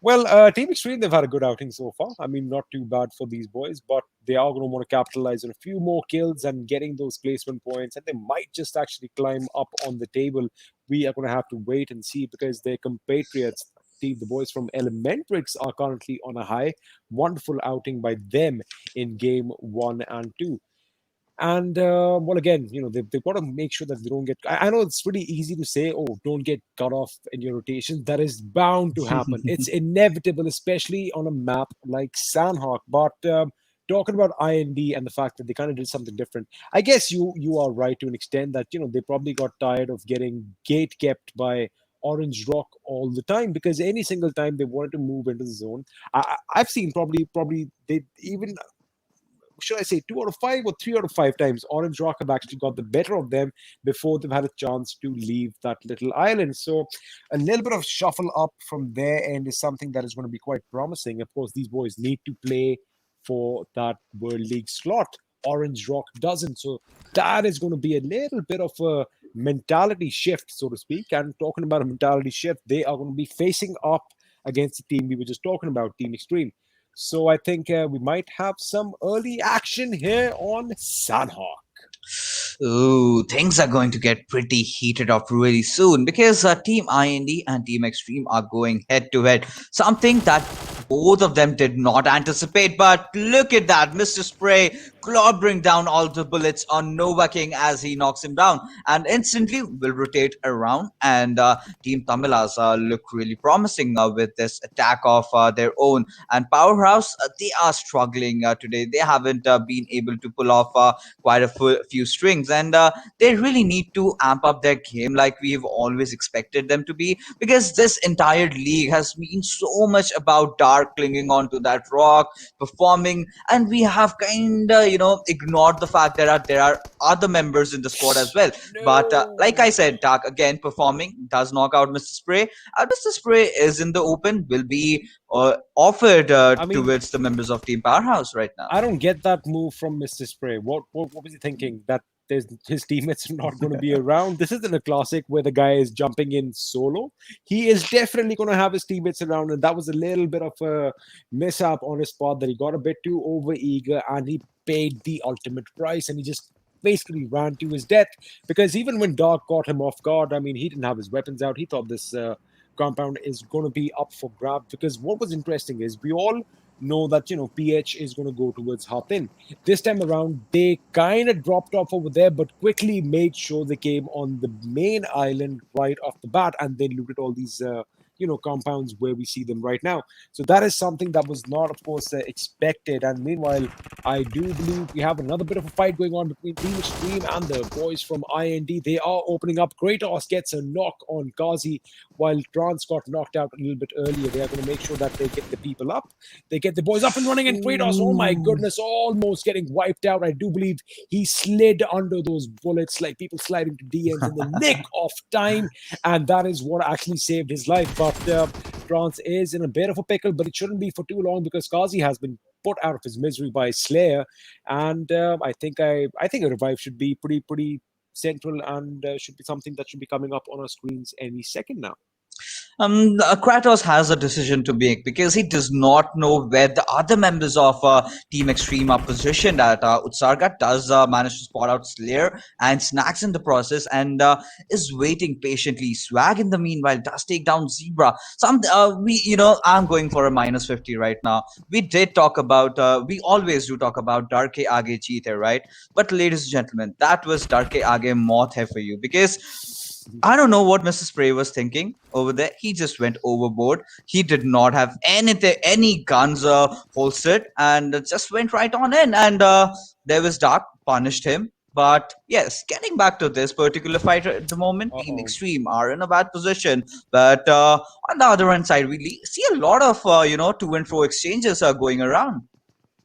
Team Xtreme, they've had a good outing so far. I mean, not too bad for these boys, but they are going to want to capitalize on a few more kills and getting those placement points, and they might just actually climb up on the table. We are going to have to wait and see because their compatriots, the boys from Elementrix, are currently on a high. Wonderful outing by them in game 1 and 2. And again, they've got to make sure that they don't get. I know it's pretty easy to say, "Oh, don't get cut off in your rotation." That is bound to happen. It's inevitable, especially on a map like Sanhok. But talking about IND and the fact that they kind of did something different, I guess you are right to an extent that they probably got tired of getting gate kept by Orange Rock all the time because any single time they wanted to move into the zone, I've seen probably they even. Should I say 2 out of 5 or 3 out of 5 times Orange Rock have actually got the better of them before they've had a chance to leave that little island. So a little bit of shuffle up from their end is something that is going to be quite promising. Of course, these boys need to play for that World League slot. Orange Rock doesn't. So that is going to be a little bit of a mentality shift, so to speak. And talking about a mentality shift, they are going to be facing up against the team we were just talking about, Team Xtreme. So I think we might have some early action here on Sanhok. Ooh, things are going to get pretty heated up really soon because Team IND and Team Xtreme are going head to head. Something that both of them did not anticipate. But look at that, Mr. Spray clobbering down all the bullets on Nova King as he knocks him down and instantly will rotate around. And Team Tamilas look really promising with this attack of their own. And Powerhouse, they are struggling today. They haven't been able to pull off quite a few strings, and they really need to amp up their game like we've always expected them to be, because this entire league has been so much about Dark clinging on to that rock, performing, and we have kind of ignored the fact that there are other members in the squad as well. But like I said, Dark again performing, does knock out Mr. Spray. Mr. Spray is in the open, will be offered towards the members of Team Powerhouse right now. I don't get that move from Mr. Spray. What was he thinking? That his teammates are not going to be around? This isn't a classic where the guy is jumping in solo. He is definitely going to have his teammates around, and that was a little bit of a mishap on his part that he got a bit too over-eager and he paid the ultimate price, and he just basically ran to his death, because even when Dark caught him off guard, I mean, he didn't have his weapons out. He thought this compound is going to be up for grab, because what was interesting is we all know that PH is going to go towards Hatin. This time around they kind of dropped off over there, but quickly made sure they came on the main island right off the bat and then looted all these compounds where we see them right now. So that is something that was not, of course, expected. And meanwhile, I do believe we have another bit of a fight going on between Team Xtreme and the boys from IND. They are opening up. Kratos gets a knock on Ghazi, while Trance got knocked out a little bit earlier. They are going to make sure that they get the people up. They get the boys up and running, and Kratos, oh my goodness, almost getting wiped out. I do believe he slid under those bullets like people sliding to DMs in the nick of time, and that is what actually saved his life. But Trance is in a bit of a pickle, but it shouldn't be for too long because Ghazi has been put out of his misery by Slayer, and I think a revive should be pretty central and should be something that should be coming up on our screens any second now. Kratos has a decision to make because he does not know where the other members of Team Xtreme are positioned at. Utsarga does manage to spot out Slayer and Snacks in the process and is waiting patiently. Swag in the meanwhile does take down Zebra. I'm going for a -50 right now. We did talk about, we always do talk about Darke Aage Jeet hai, right? But ladies and gentlemen, that was Darke Aage Maut hai for you because I don't know what Mr. Spray was thinking over there. He just went overboard. He did not have any guns holstered, and just went right on in. And there was Dark, punished him. But yes, getting back to this particular fight at the moment, Team Xtreme are in a bad position. But on the other hand side, we see a lot of to and fro exchanges are going around.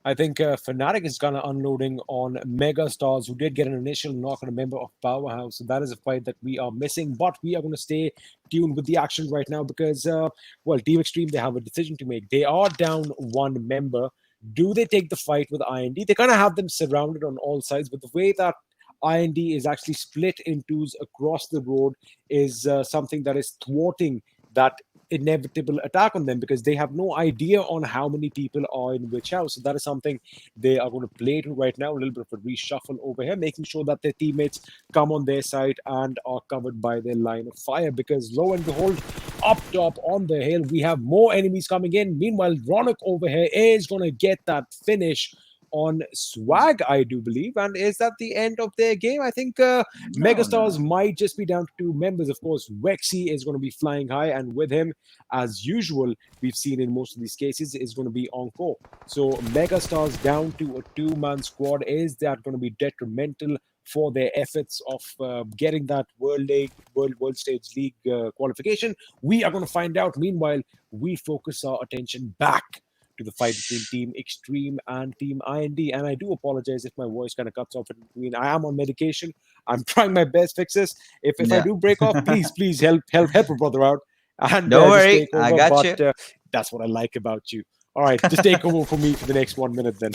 I think Fnatic is kind of unloading on Megastars, who did get an initial knock on a member of Powerhouse. So that is a fight that we are missing. But we are going to stay tuned with the action right now because, Team Xtreme, they have a decision to make. They are down one member. Do they take the fight with IND? They kind of have them surrounded on all sides. But the way that IND is actually split in twos across the road is something that is thwarting that inevitable attack on them because they have no idea on how many people are in which house. So that is something they are going to play to right now. A little bit of a reshuffle over here, making sure that their teammates come on their side and are covered by their line of fire because lo and behold, up top on the hill, we have more enemies coming in. Meanwhile, Ronak over here is going to get that finish on Swag, I do believe. And is that the end of their game? I think Megastars might just be down to two members. Of course, Wexy is going to be flying high, and with him, as usual, we've seen in most of these cases, is going to be Encore. So Megastars down to a two-man squad. Is that going to be detrimental for their efforts of getting that World Stage League qualification? We are going to find out. Meanwhile, we focus our attention back to the fight between Team Xtreme and Team IND. And I do apologize if my voice kind of cuts off in between. I am on medication. I'm trying my best fixes. If I do break off, please help a brother out. And don't worry, I got you. That's what I like about you. All right, just take over for me for the next 1 minute then.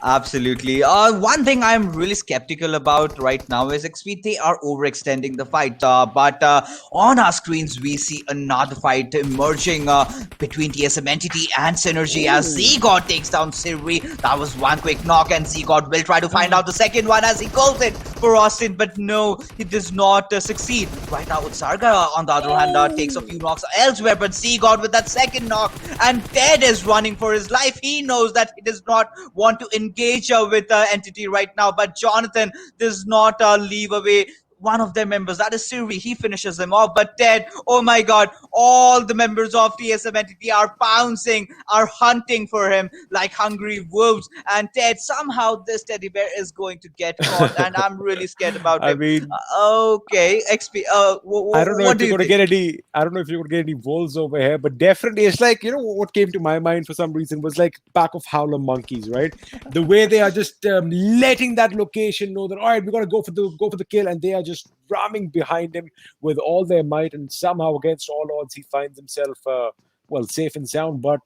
Absolutely. One thing I'm really skeptical about right now is XP, they are overextending the fight. But on our screens, we see another fight emerging between TSM Entity and SynerGE as ZGod takes down Siri. That was one quick knock, and ZGod will try to find out the second one as he calls it for Austin. But no, he does not succeed. Right now, Utsarga, on the other hand, takes a few knocks elsewhere. But ZGod with that second knock, and Ted is running for his life. He knows that he does not want to engage with Entity right now, but Jonathan does not leave away one of their members. That is Siri. He finishes him off. But Ted, oh my god, all the members of TSM Entity are pouncing, are hunting for him like hungry wolves. And Ted, somehow this teddy bear is going to get caught, and I'm really scared about him. I mean, okay, XP. I don't know if you're going to get any. I don't know if you're going to get any wolves over here, but definitely, it's like, what came to my mind for some reason was like pack of howler monkeys, right? The way they are just letting that location know that all right, we're going to go for the kill, and they are just ramming behind him with all their might, and somehow against all odds he finds himself safe and sound. But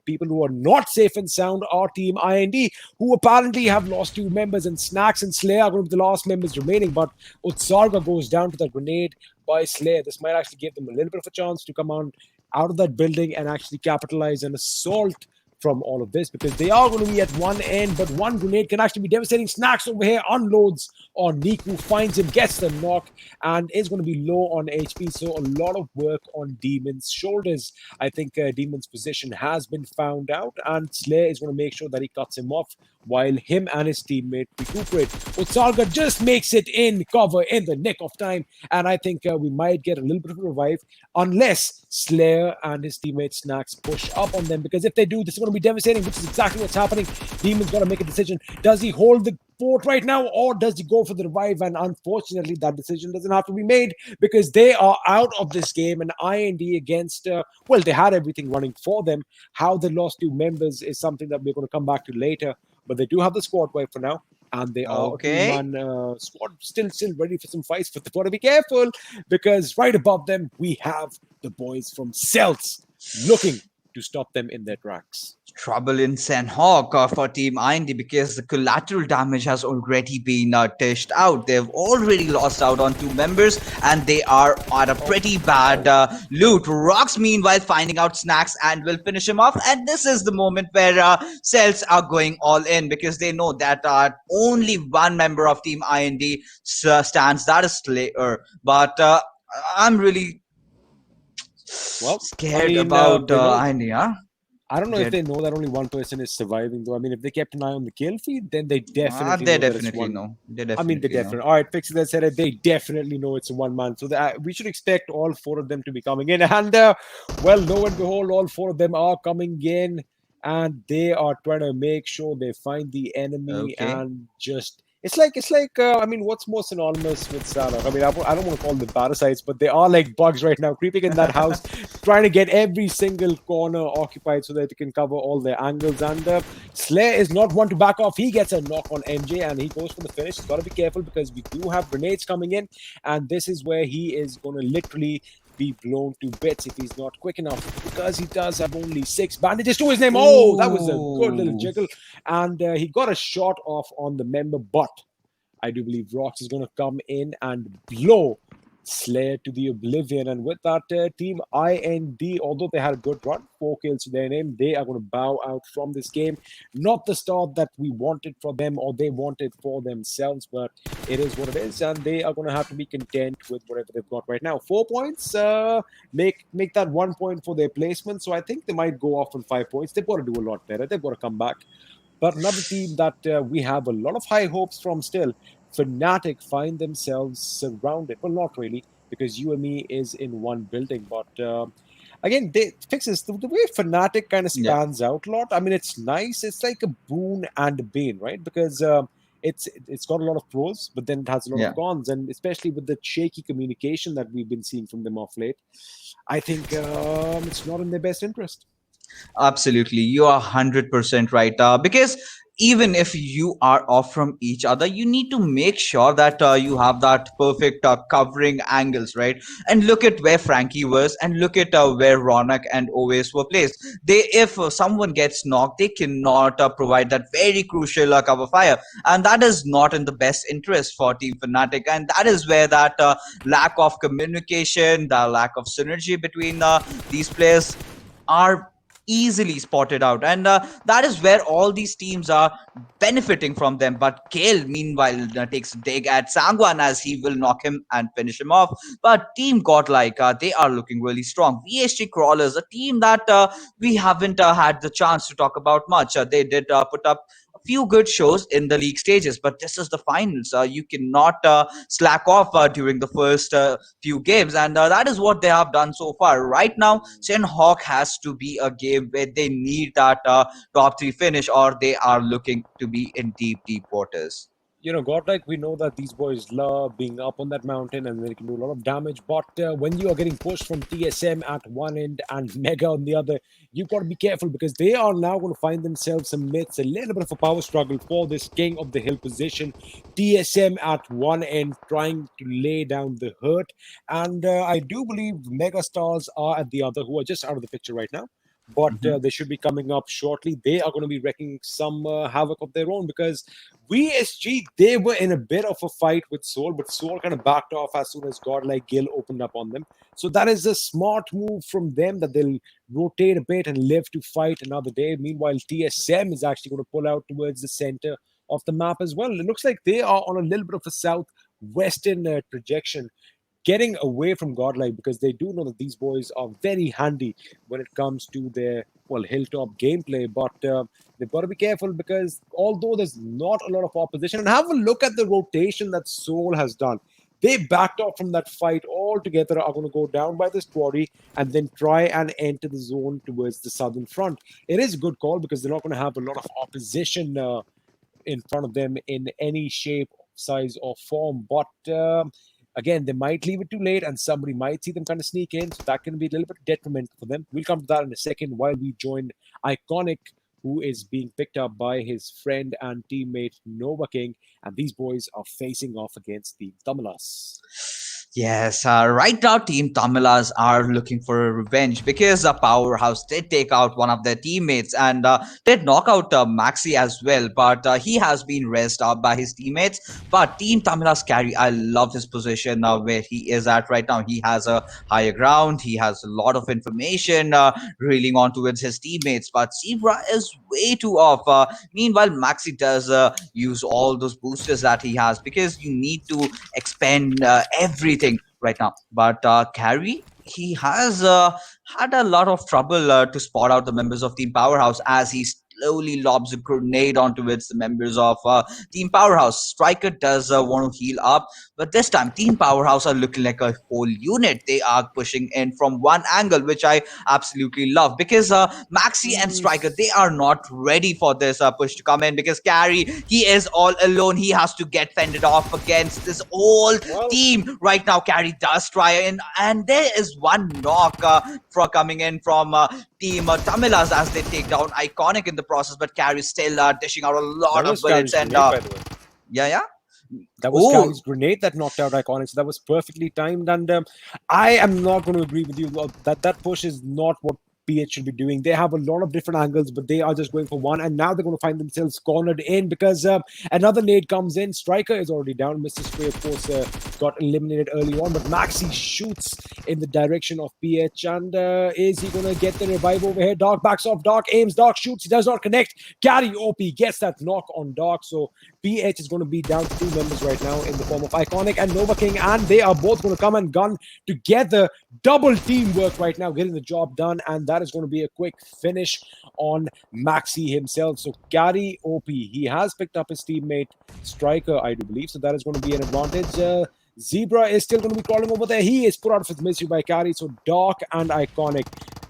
people who are not safe and sound are Team IND, who apparently have lost two members, and Snacks and Slayer are going to be the last members remaining. But Utsarga goes down to that grenade by Slayer. This might actually give them a little bit of a chance to come out of that building and actually capitalize and assault from all of this, because they are going to be at one end, but one grenade can actually be devastating. Snacks over here unloads on Niku, finds him, gets the knock, and is going to be low on HP. So a lot of work on Demon's shoulders. I think Demon's position has been found out, and Slayer is going to make sure that he cuts him off while him and his teammate recuperate. Utsalga just makes it in cover in the nick of time, and I think we might get a little bit of a revive unless Slayer and his teammate Snacks push up on them, because if they do, this is going to be devastating, which is exactly what's happening. Demon's got to make a decision. Does he hold the fort right now, or does he go for the revive? And unfortunately, that decision doesn't have to be made because they are out of this game. And IND against, well, they had everything running for them. How they lost 2 members is something that we're going to come back to later. But they do have the squad wipe for now, and they are a 2-man squad still ready for some fights. But they've got to be careful because right above them we have the boys from Celtz looking to stop them in their tracks. Trouble in Sanhok for Team IND because the collateral damage has already been dished out. They've already lost out on 2 members and they are at a pretty bad loot. Rocks, meanwhile, finding out Snacks and will finish him off. And this is the moment where Celtz are going all in because they know that only 1 member of Team IND stands. That is Slayer. But I'm really scared about IND, huh? I don't know if they know that only 1 person is surviving, though. I mean, if they kept an eye on the kill feed, then they definitely know. They definitely. All right, Fixer that said it. They definitely know it's a 1-man. So we should expect all 4 of them to be coming in. And, well, lo and behold, all 4 of them are coming in. And they are trying to make sure they find the enemy and just... It's like I mean, what's more synonymous with Sanhok? I mean, I don't want to call them parasites, but they are like bugs right now, creeping in that house, trying to get every single corner occupied so that they can cover all their angles. And Slayer is not one to back off. He gets a knock on MJ, and he goes for the finish. He's got to be careful because we do have grenades coming in, and this is where he is going to literally be blown to bits if he's not quick enough, because he does have only 6 bandages to his name. Oh, that was a good little jiggle, and he got a shot off on the member, but I do believe Rox is going to come in and blow Slayer to the oblivion. And with that, Team IND, although they had a good run, 4 kills to their name, they are going to bow out from this game. Not the start that we wanted for them or they wanted for themselves, but it is what it is, and they are going to have to be content with whatever they've got right now. 4 points, make that 1 point for their placement, so I think they might go off on 5 points. They've got to do a lot better. They've got to come back. But another team that we have a lot of high hopes from still, Fnatic, find themselves surrounded. Well, not really, because UME is in one building. But again, Fixes, the way Fnatic kind of spans out a lot. I mean, it's nice. It's like a boon and a bane, right? Because it's got a lot of pros, but then it has a lot of cons. And especially with the shaky communication that we've been seeing from them off late, I think it's not in their best interest. Absolutely, you are 100% right. Because even if you are off from each other, you need to make sure that you have that perfect covering angles, right? And look at where Frankie was, and look at where Ronak and Oves were placed. If someone gets knocked, they cannot provide that very crucial cover fire, and that is not in the best interest for Team Fnatic. And that is where that lack of communication, the lack of synergy between these players are easily spotted out, and that is where all these teams are benefiting from them. But Kale, meanwhile, takes a dig at Sangwan as he will knock him and finish him off. But Team Godlike, they are looking really strong. VSG-Crawlers, a team that we haven't had the chance to talk about much. They did put up a few good shows in the league stages, but this is the finals. You cannot slack off during the first few games, and that is what they have done so far. Right now, Sanhok has to be a game where they need that top 3 finish, or they are looking to be in deep waters. You know, Godlike, we know that these boys love being up on that mountain and they can do a lot of damage. But when you are getting pushed from TSM at one end and Mega on the other, you've got to be careful because they are now going to find themselves amidst a little bit of a power struggle for this King of the Hill position. TSM at one end trying to lay down the hurt. And I do believe Megastars are at the other, who are just out of the picture right now. But they should be coming up shortly. They are going to be wrecking some havoc of their own because VSG, they were in a bit of a fight with Soul, but Soul kind of backed off as soon as Godlike Gil opened up on them. So that is a smart move from them that they'll rotate a bit and live to fight another day. Meanwhile, TSM is actually going to pull out towards the center of the map as well. It looks like they are on a little bit of a southwestern projection, getting away from Godlike because they do know that these boys are very handy when it comes to their hilltop gameplay. But they've got to be careful because although there's not a lot of opposition, and have a look at the rotation that Seoul has done. They backed off from that fight altogether, are going to go down by this quarry and then try and enter the zone towards the southern front. It is a good call because they're not going to have a lot of opposition in front of them in any shape, size, or form. But again, they might leave it too late and somebody might see them kind of sneak in. So that can be a little bit detrimental for them. We'll come to that in a second while we join Iconic, who is being picked up by his friend and teammate Nova King. And these boys are facing off against the Tamilas. Yes, right now Team Tamilas are looking for a revenge because Powerhouse did take out one of their teammates and did knock out Maxi as well, but he has been rezzed up by his teammates. But Team Tamilas carry, I love his position where he is at right now. He has a higher ground, he has a lot of information reeling on towards his teammates, but Zebra is way too off. Meanwhile, Maxi does use all those boosters that he has because you need to expend everything right now. But Carry, he has had a lot of trouble to spot out the members of Team Powerhouse as he slowly lobs a grenade onto the members of Team Powerhouse. Striker does want to heal up, but this time Team Powerhouse are looking like a whole unit. They are pushing in from one angle, which I absolutely love because Maxi and Striker, they are not ready for this push to come in because Carry, he is all alone. He has to get fended off against this whole team. Right now, Carry does try in, and there is one knock for coming in from Team Tamilas as they take down Iconic in the process, but Carry still dishing out a lot of bullets. And yeah. That was Carry's grenade that knocked out Iconic, so that was perfectly timed. And I am not going to agree with you that push is not what PH should be doing. They have a lot of different angles, but they are just going for one, and now they're going to find themselves cornered in because another nade comes in. Striker is already down. Mr. Spray, of course, got eliminated early on, but Maxi shoots in the direction of PH, and is he going to get the revive over here? Dark backs off, Dark aims, Dark shoots, he does not connect. Carry OP gets that knock on Dark, so PH is going to be down to two members right now in the form of Iconic and Nova King, and they are both going to come and gun together. Double teamwork right now, getting the job done, and that is going to be a quick finish on Maxi himself. So Carry OP, he has picked up his teammate Striker, I do believe, so that is going to be an advantage. Zebra is still going to be crawling over there. He is put out of his misery by Carry, so Dark and Iconic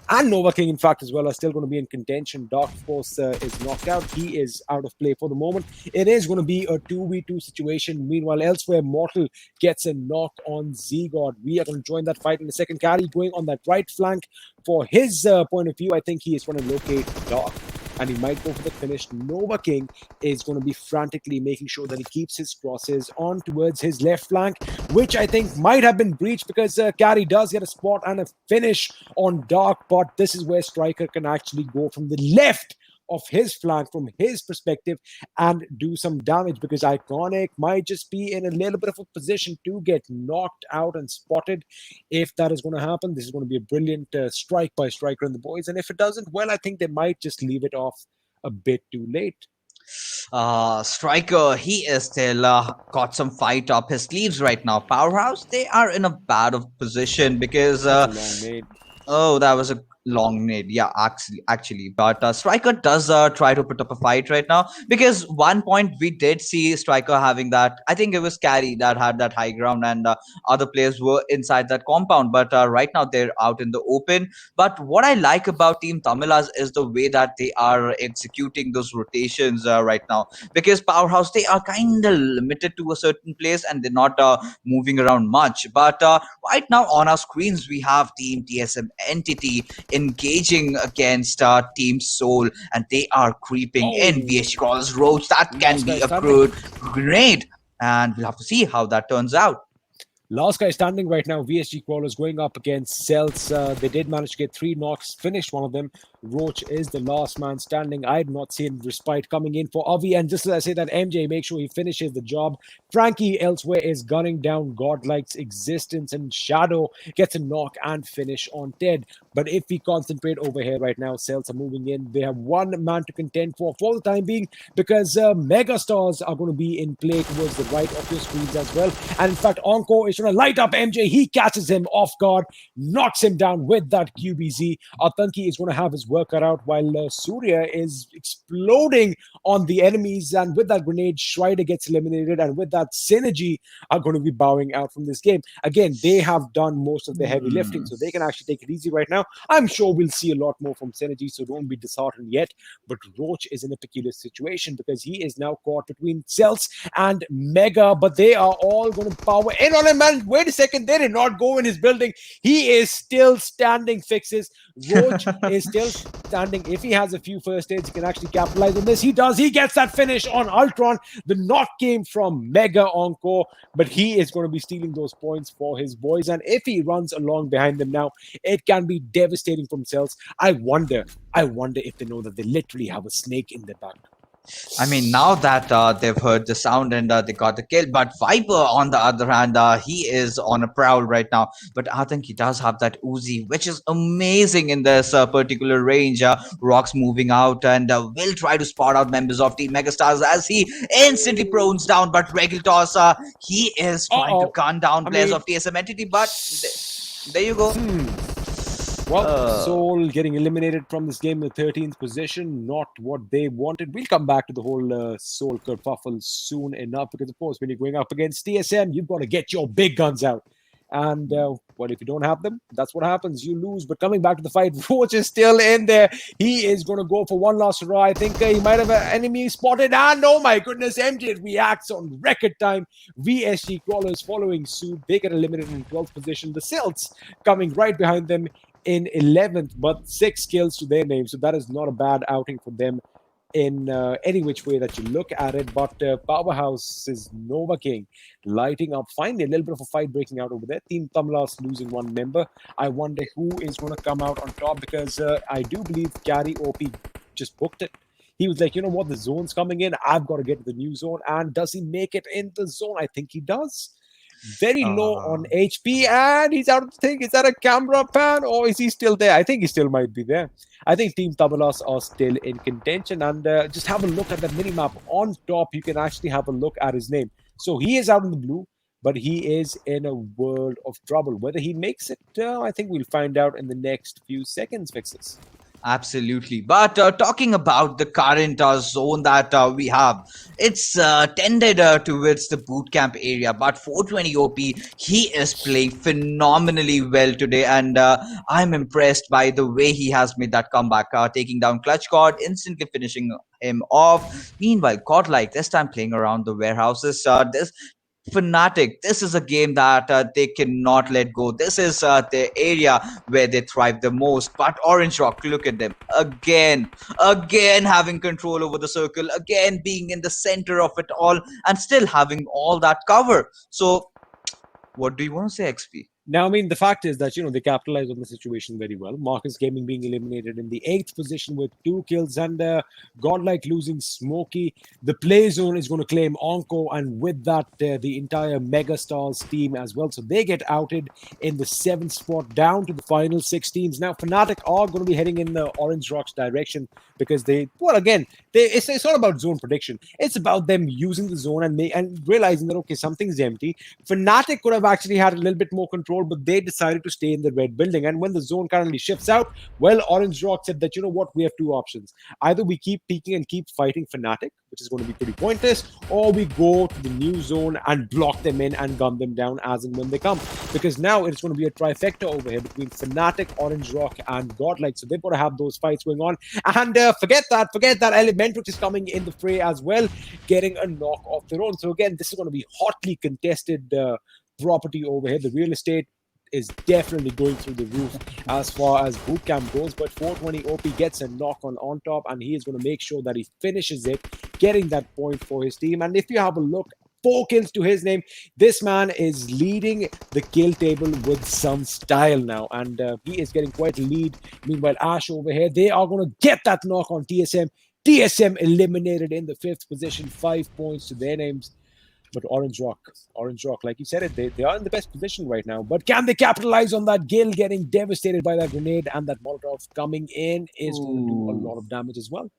and Nova King, in fact, as well, are still going to be in contention. Dark, of course, is knocked out. He is out of play for the moment. It is going to be a 2v2 situation. Meanwhile, elsewhere, Mortal gets a knock on Z-God. We are going to join that fight in a second. Carry going on that right flank. For his point of view, I think he is going to locate Dark, and he might go for the finish. Nova King is going to be frantically making sure that he keeps his crosses on towards his left flank, which I think might have been breached because Carry does get a spot and a finish on Dark, but this is where Striker can actually go from the left of his flank from his perspective and do some damage because Iconic might just be in a little bit of a position to get knocked out and spotted. If that is going to happen, this is going to be a brilliant strike by Striker and the boys, and if it doesn't, well, I think they might just leave it off a bit too late. Striker, he is still got some fight up his sleeves right now. Powerhouse, they are in a bad of position because that was a long nade. Yeah, actually, but Striker does try to put up a fight right now because one point we did see Striker having that. I think it was Carry that had that high ground, and other players were inside that compound. But right now they're out in the open. But what I like about Team Tamilas is the way that they are executing those rotations right now, because Powerhouse, they are kind of limited to a certain place and they're not moving around much. But right now on our screens we have Team TSM Entity engaging against Team Soul, and they are creeping in. VSG-Crawlers Roach, that can be a good grenade, and we'll have to see how that turns out. Last guy standing right now, VSG-Crawlers going up against Celtz. They did manage to get 3 knocks, finished one of them. Roach is the last man standing. I had not seen Respite coming in for Avi, and just as I say that, MJ, make sure he finishes the job. Frankie elsewhere is gunning down Godlike's existence, and Shadow gets a knock and finish on Ted. But if we concentrate over here right now, Celtz are moving in. They have one man to contend for the time being, because Megastars are going to be in play towards the right of your screens as well. And in fact, Onko is trying to light up MJ. He catches him off guard, knocks him down with that QBZ. Atanki is going to have his work cut out while Surya is exploding on the enemies. And with that grenade, Schreider gets eliminated. And with that, SynerGE are going to be bowing out from this game. Again, they have done most of the heavy lifting, so they can actually take it easy right now. I'm sure we'll see a lot more from SynerGE, so don't be disheartened yet. But Roach is in a peculiar situation because he is now caught between Celtz and Mega, but they are all going to power in on him. Man, wait a second, they did not go in his building. He is still standing. Fixes. Roach is still standing. If he has a few first aids, he can actually capitalize on this. He does. He gets that finish on Ultron. The knock came from Mega Encore, but he is going to be stealing those points for his boys. And if he runs along behind them now, it can be devastating for themselves. I wonder if they know that they literally have a snake in their back. I mean, now that they've heard the sound and they got the kill, but Viper, on the other hand, he is on a prowl right now. But I think he does have that Uzi, which is amazing in this particular range. Rock's moving out and will try to spot out members of Team Megastars as he instantly prones down. But Regultos, he is trying to gun down players of TSM Entity, but there you go. Well, Soul getting eliminated from this game in the 13th position, not what they wanted. We'll come back to the whole Soul kerfuffle soon enough because, of course, when you're going up against TSM, you've got to get your big guns out. And, well, if you don't have them, that's what happens. You lose. But coming back to the fight, Roach is still in there. He is going to go for one last hurrah. I think he might have an enemy spotted. And, oh my goodness, MJ reacts on record time. VSG-Crawlers following suit. They get eliminated in 12th position. The Celtz coming right behind them in 11th, but 6 kills to their name. So that is not a bad outing for them in any which way that you look at it. But Powerhouse is Nova King lighting up. Finally, a little bit of a fight breaking out over there. Team Tamilas losing one member. I wonder who is going to come out on top because I do believe Carry OP just booked it. He was like, you know what, the zone's coming in. I've got to get to the new zone. And does he make it in the zone? I think he does. Very low on HP, and he's out of the thing. Is that a camera pan, or is he still there? I think he still might be there. I think Team Tamilas are still in contention, and just have a look at the minimap. On top, you can actually have a look at his name. So he is out in the blue, but he is in a world of trouble. Whether he makes it, I think we'll find out in the next few seconds, Fixes. Absolutely. But talking about the current zone that we have, it's tended towards the bootcamp area. But 420 OP, he is playing phenomenally well today. And I'm impressed by the way he has made that comeback, taking down Clutch God, instantly finishing him off. Meanwhile, Godlike, this time playing around the warehouses. This Fnatic, this is a game that they cannot let go. This is the area where they thrive the most. But Orange Rock, look at them again having control over the circle, again being in the center of it all, and still having all that cover. So what do you want to say, XP? Now, I mean, the fact is that, they capitalize on the situation very well. Marcus Gaming being eliminated in the 8th position with 2 kills, and Godlike losing Smokey. The play zone is going to claim Onko, and with that, the entire Megastars team as well. So they get outed in the 7th spot, down to the final 6 teams. Now, Fnatic are going to be heading in the Orange Rock's direction because it's not about zone prediction. It's about them using the zone and realizing that, okay, something's empty. Fnatic could have actually had a little bit more control, but they decided to stay in the red building. And when the zone currently shifts out, well, Orange Rock said that, you know what, we have 2 options. Either we keep peeking and keep fighting Fnatic, which is going to be pretty pointless, or we go to the new zone and block them in and gun them down as and when they come. Because now it's going to be a trifecta over here between Fnatic, Orange Rock, and Godlike. So they've got to have those fights going on. And forget that Elementrix is coming in the fray as well, getting a knock off their own. So again, this is going to be hotly contested property over here. The real estate is definitely going through the roof as far as bootcamp goes, but 420 OP gets a knock on top, and he is going to make sure that he finishes it, getting that point for his team. And if you have a look, 4 kills to his name. This man is leading the kill table with some style now, and he is getting quite a lead. Meanwhile, Ash over here, they are going to get that knock on TSM. TSM eliminated in the 5th position, 5 points to their names. But Orange Rock, like you said it, they are in the best position right now. But can they capitalize on that? Gil getting devastated by that grenade, and that Molotov coming in is going to do a lot of damage as well.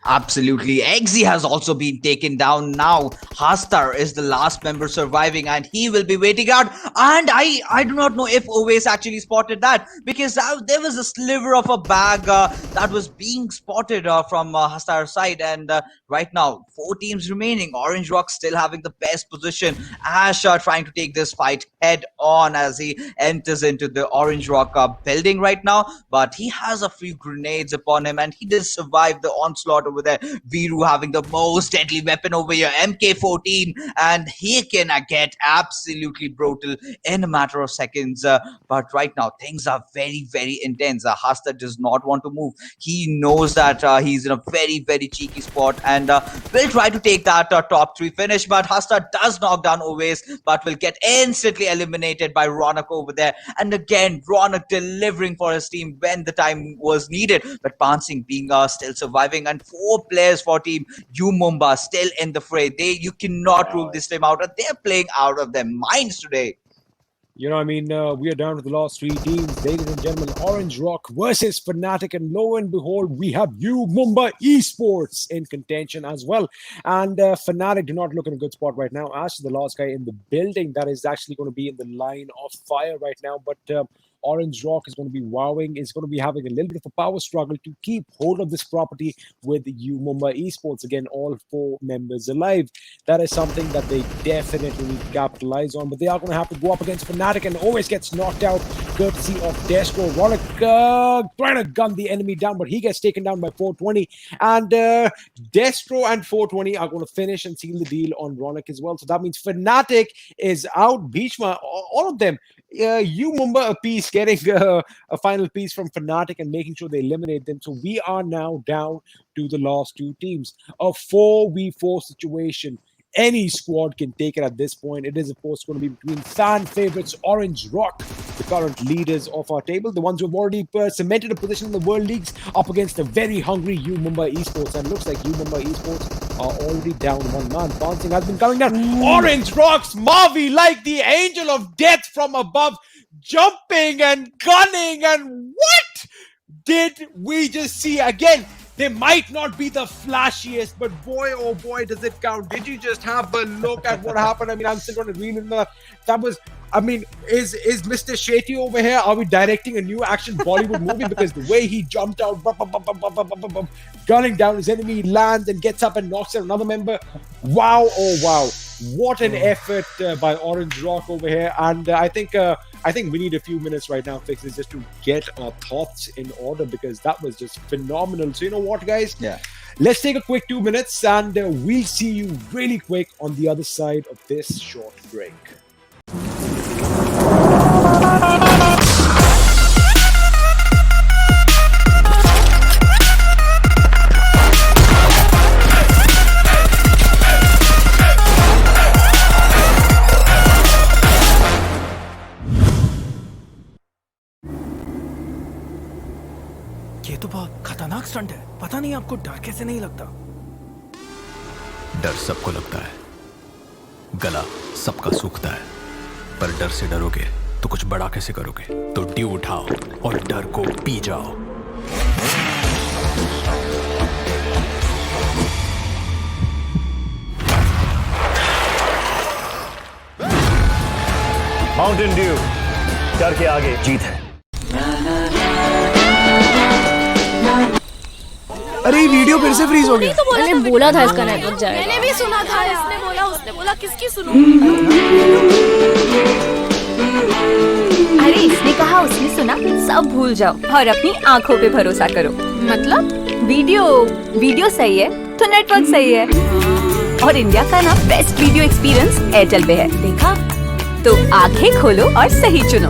Absolutely. Exi has also been taken down now. Hastar is the last member surviving and he will be waiting out. And I do not know if Oves actually spotted that because there was a sliver of a bag that was being spotted from Hastar's side. And right now, 4 teams remaining. Orange Rock still having the best position. Ash trying to take this fight head on as he enters into the Orange Rock building right now. But he has a few grenades upon him and he did survive the onslaught over there. Viru having the most deadly weapon over here, MK14, and he can get absolutely brutal in a matter of seconds. But right now, things are very, very intense. Hasta does not want to move. He knows that he's in a very, very cheeky spot and will try to take that top 3 finish. But Hasta does knock down Oves, but will get instantly eliminated by Ronak over there. And again, Ronak delivering for his team when the time was needed. But Pansing being still surviving, and 4 players for team Umumba still in the fray. You cannot rule this team out. They're playing out of their minds today. You know, I mean, we are down to the last 3 teams. Ladies and gentlemen, Orange Rock versus Fnatic. And lo and behold, we have Umumba Esports in contention as well. And Fnatic do not look in a good spot right now. Ash is the last guy in the building that is actually going to be in the line of fire right now. But Orange Rock is going to be wowing. Is going to be having a little bit of a power struggle to keep hold of this property with Umumba Esports. Again, all 4 members alive. That is something that they definitely need to capitalize on. But they are going to have to go up against Fnatic and always gets knocked out courtesy of Destro. Ronak trying to gun the enemy down, but he gets taken down by 420. And Destro and 420 are going to finish and seal the deal on Ronak as well. So that means Fnatic is out. Bhishma, all of them. Umumba a piece, getting a final piece from Fnatic and making sure they eliminate them. So we are now down to the last 2 teams. A 4v4 situation. Any squad can take it at this point. It is, of course, going to be between fan favorites Orange Rock, the current leaders of our table, the ones who have already cemented a position in the World Leagues, up against the very hungry Umumba Esports. And it looks like Umumba Esports are already down 1 man. Bouncing has been coming down. Orange Rocks, Mavi, like the angel of death from above, jumping and gunning. And what did we just see? Again, they might not be the flashiest, but boy, oh boy, does it count. Did you just have a look at what happened? I mean, I'm still going to reel in that. That was, I mean, is Mr. Shetty over here? Are we directing a new action Bollywood movie? Because the way he jumped out, gunning down his enemy, lands and gets up and knocks out another member. Wow, oh wow. What an effort by Orange Rock over here. And I think we need a few minutes right now, Fixes, just to get our thoughts in order, because that was just phenomenal. So you know what, guys? Yeah. Let's take a quick 2 minutes and we'll see you really quick on the other side of this short break. ये तो बहुत खतरनाक stunt है। पता नहीं आपको डर कैसे नहीं लगता? डर सबको लगता है, गला सबका सूखता है, पर डर से डरोगे तो कुछ बड़ा कैसे करोगे? तो ड्यू उठाओ और डर को पी जाओ। माउंटेन ड्यू, डर के आगे जीत है। अरे वीडियो फिर से फ्रीज हो गया। तो मैंने बोला था इसका नेटवर्क जाएगा। मैंने भी सुना था, उसने बोला किसकी सुनूं? अरे इसने कहा, उसने सुना, सब भूल जाओ और अपनी आंखों पे भरोसा करो। मतलब वीडियो सही है तो नेटवर्क सही है। और इंडिया का ना बेस्ट वीडियो एक्सपीरियंस एयरटेल पे है। देखा? तो आंखें खोलो और सही चुनो।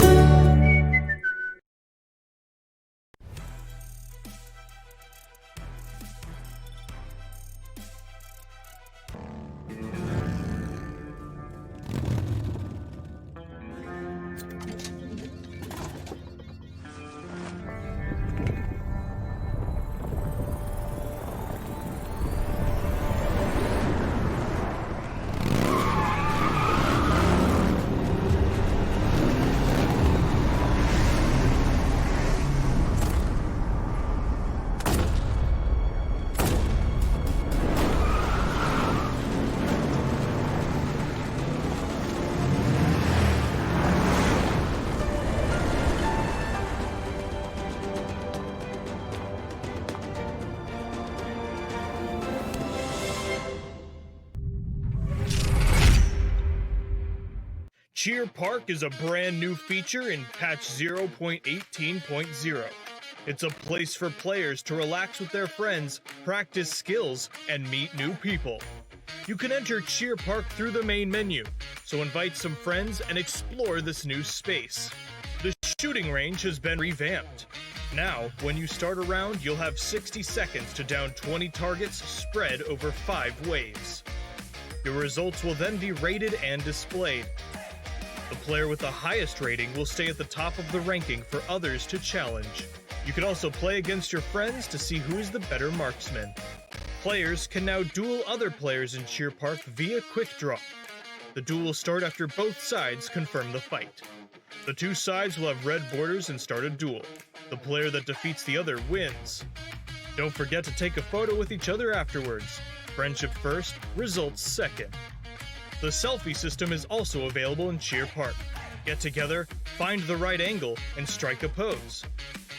Cheer Park is a brand new feature in patch 0.18.0. It's a place for players to relax with their friends, practice skills, and meet new people. You can enter Cheer Park through the main menu, so invite some friends and explore this new space. The shooting range has been revamped. Now, when you start a round, you'll have 60 seconds to down 20 targets spread over 5 waves. Your results will then be rated and displayed. The player with the highest rating will stay at the top of the ranking for others to challenge. You can also play against your friends to see who is the better marksman. Players can now duel other players in Cheer Park via Quick Draw. The duel will start after both sides confirm the fight. The two sides will have red borders and start a duel. The player that defeats the other wins. Don't forget to take a photo with each other afterwards. Friendship first, results second. The selfie system is also available in Cheer Park. Get together, find the right angle, and strike a pose.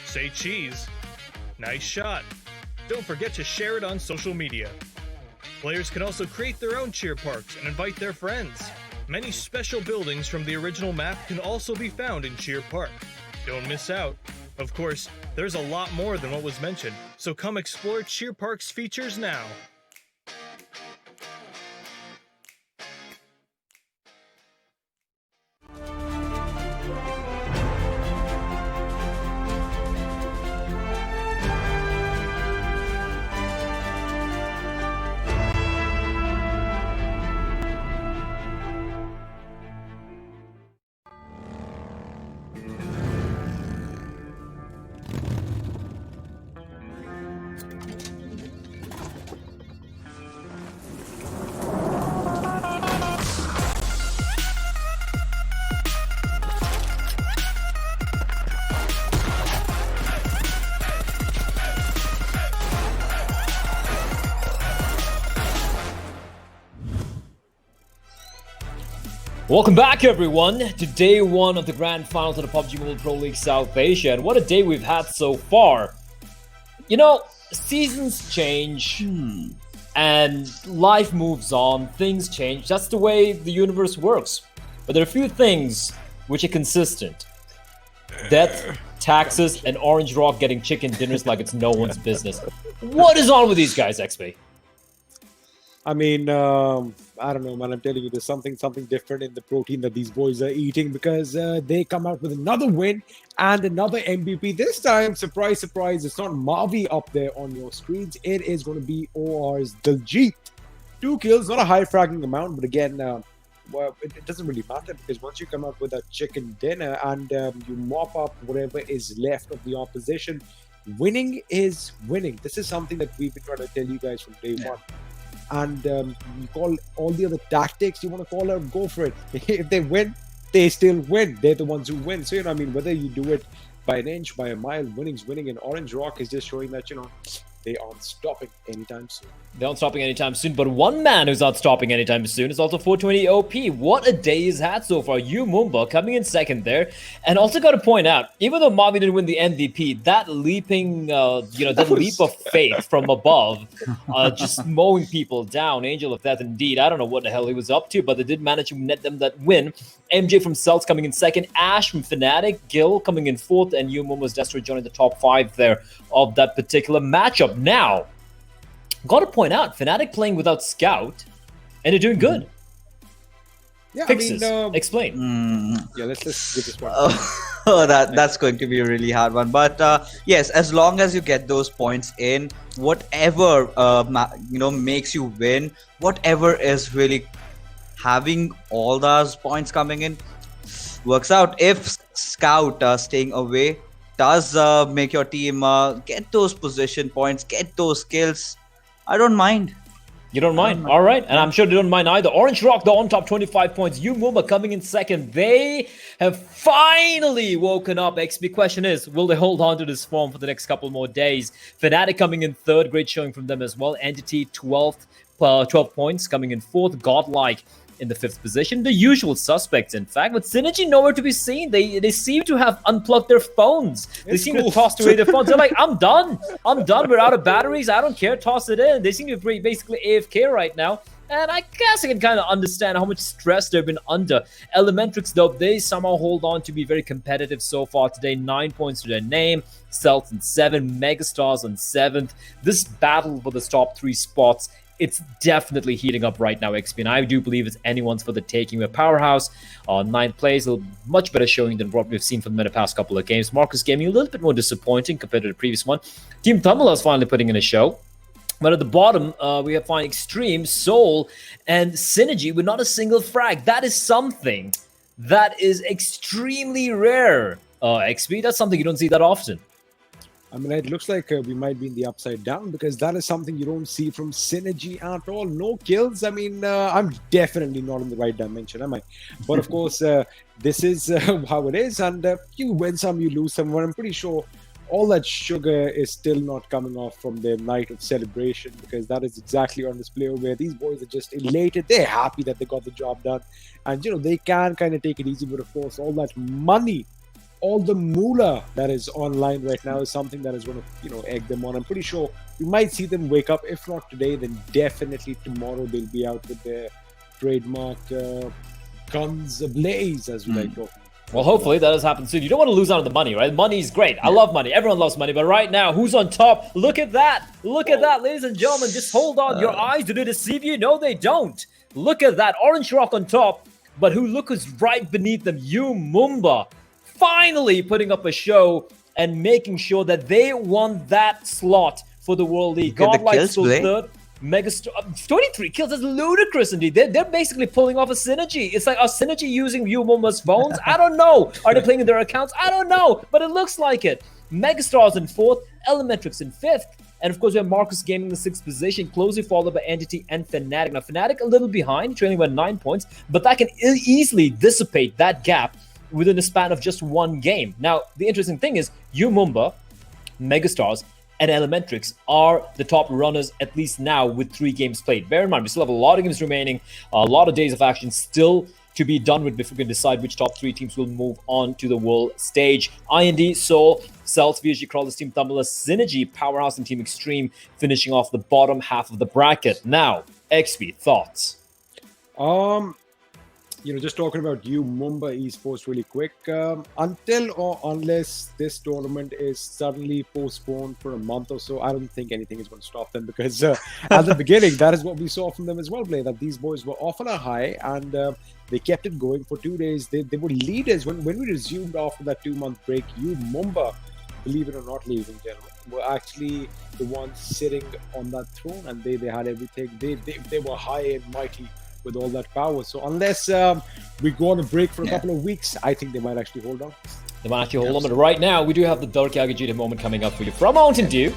Say cheese. Nice shot. Don't forget to share it on social media. Players can also create their own cheer parks and invite their friends. Many special buildings from the original map can also be found in Cheer Park. Don't miss out. Of course, there's a lot more than what was mentioned, so come explore Cheer Park's features now. Welcome back, everyone, to day one of the grand finals of the PUBG Mobile Pro League South Asia, and what a day we've had so far. You know, seasons change, and life moves on, things change. That's the way the universe works. But there are a few things which are consistent. Death, taxes, and Orange Rock getting chicken dinners like it's no one's business. What is on with these guys, XP? I mean, I don't know, man. I'm telling you, there's something different in the protein that these boys are eating, because they come out with another win and another MVP. This time, surprise, surprise, it's not Mavi up there on your screens. It is going to be OR's Diljit. 2 kills, not a high fragging amount, but again, well, it doesn't really matter, because once you come out with a chicken dinner and you mop up whatever is left of the opposition, winning is winning. This is something that we've been trying to tell you guys from day one. And you call all the other tactics you want to call out, go for it. If they win, they still win. They're the ones who win. So, you know, I mean, whether you do it by an inch, by a mile, winning's winning. And Orange Rock is just showing that, you know, they aren't stopping anytime soon. They aren't stopping anytime soon, but one man who's not stopping anytime soon is also 420 OP. What a day he's had so far. Umumba coming in second there. And also got to point out, even though Mavi didn't win the MVP, that leaping, that leap of faith from above, just mowing people down. Angel of Death, indeed. I don't know what the hell he was up to, but they did manage to net them that win. MJ from Celtz coming in second, Ash from Fnatic, Gil coming in fourth, and Umumba's Destroy joining the top 5 there of that particular matchup. Now, got to point out, Fnatic playing without Scout, and they're doing good. Yeah, Fixes. I mean, explain. Yeah, let's give this one. That's going to be a really hard one. But yes, as long as you get those points in, whatever makes you win, whatever is really having all those points coming in, works out. If Scout staying away does make your team get those position points, get those kills, I don't mind. You don't mind? All right. And I'm sure they don't mind either. Orange Rock, they're on top, 25 points. Umumba coming in second. They have finally woken up. XP question is, will they hold on to this form for the next couple more days? Fnatic coming in third. Great showing from them as well. Entity, 12 points, coming in fourth. Godlike in the 5th position. The usual suspects, in fact. But SynerGE nowhere to be seen. They seem to have unplugged their phones. They seem to toss away their phones. They're like, I'm done. We're out of batteries. I don't care. Toss it in. They seem to be basically AFK right now. And I guess I can kind of understand how much stress they've been under. Elementrix, though, they somehow hold on to be very competitive so far today. 9 points to their name. Celtz on 7, Megastars on 7th. This battle for the top 3 spots, it's definitely heating up right now, XP. And I do believe it's anyone's for the taking. With Powerhouse on 9 plays, a much better showing than what we've seen from them in the past couple of games. Marcus Gaming a little bit more disappointing compared to the previous one. Team Tamilas finally putting in a show. But at the bottom, we have find Xtreme, Soul, and SynerGE with not a single frag. That is something that is extremely rare. XP, that's something you don't see that often. I mean, it looks like we might be in the upside down, because that is something you don't see from SynerGE at all. No kills. I mean, I'm definitely not in the right dimension, am I? But of course, this is how it is. And you win some, you lose some. But I'm pretty sure all that sugar is still not coming off from their night of celebration, because that is exactly on display where these boys are just elated. They're happy that they got the job done. And, you know, they can kind of take it easy. But of course, all that money, all the moolah that is online right now is something that is going to, you know, egg them on. I'm pretty sure we might see them wake up. If not today, then definitely tomorrow they'll be out with their trademark guns ablaze, as we like talking. Well, hopefully that does happen soon. You don't want to lose out on the money, right? Money's great. I love money. Everyone loves money. But right now, who's on top? Look at that. Look at that, ladies and gentlemen. Just hold on. Your eyes, do they deceive you? No, they don't. Look at that. Orange Rock on top. But who's right beneath them? Umumba. Finally putting up a show and making sure that they won that slot for the World League. Godlike still third. Megastars, 23 kills. That's ludicrous indeed. They're basically pulling off a SynerGE. It's like, are SynerGE using Umumba's phones? I don't know. Are they playing in their accounts? I don't know. But it looks like it. Megastars in 4th, Elementrix in 5th. And of course, we have Marcus Gaming in the 6th position, closely followed by Entity and Fnatic. Now, Fnatic a little behind, trailing by 9 points, but that can easily dissipate that gap within the span of just one game. Now, the interesting thing is Umumba, Megastars, and Elementrix are the top runners, at least now, with 3 games played. Bear in mind, we still have a lot of games remaining, a lot of days of action still to be done with before we can decide which top 3 teams will move on to the world stage. IND, Soul, Celtz, VSG-Crawlers, Team Tamilas, SynerGE, Powerhouse, and Team Xtreme finishing off the bottom half of the bracket. Now, XP, thoughts? You know, just talking about Umumba Esports really quick, until or unless this tournament is suddenly postponed for a month or so, I don't think anything is going to stop them, because at the beginning, that is what we saw from them as well, Play, that these boys were off on a high, and they kept it going for 2 days. They were leaders. When we resumed after that 2-month break, Umumba, believe it or not, ladies and gentlemen, were actually the ones sitting on that throne, and they had everything. They were high and mighty with all that power. So unless we go on a break for a couple of weeks, I think they might actually hold on. They might actually hold on. But right now, we do have the Dark Agajita moment coming up for you from Mountain Dew.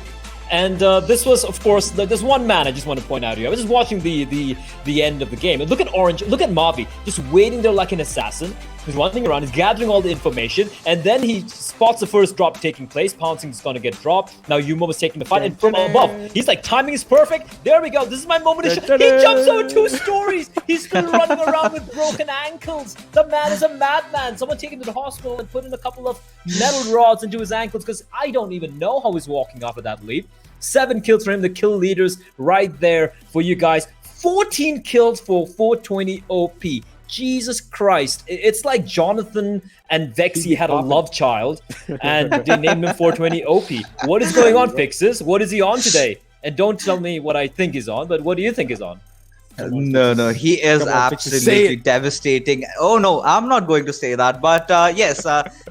And this was, of course, there's one man I just want to point out here. I was just watching the end of the game. And look at Orange, look at Mavi, just waiting there like an assassin. He's running around, he's gathering all the information, and then he spots the first drop taking place. Pouncing is going to get dropped. Now Umumba is taking the fight, and from above, he's like, timing is perfect. There we go. This is my moment to show. He jumps over 2 stories. He's still running around with broken ankles. The man is a madman. Someone take him to the hospital and put in a couple of metal rods into his ankles, because I don't even know how he's walking after that leap. 7 kills for him, the kill leaders right there for you guys. 14 kills for 420 OP. Jesus Christ. It's like Jonathan and Vexy had a love child and they named him 420 OP. What is going on, Fixes? What is he on today? And don't tell me what I think is on, but what do you think is on? No, he is absolutely devastating. Oh no, I'm not going to say that. But yes,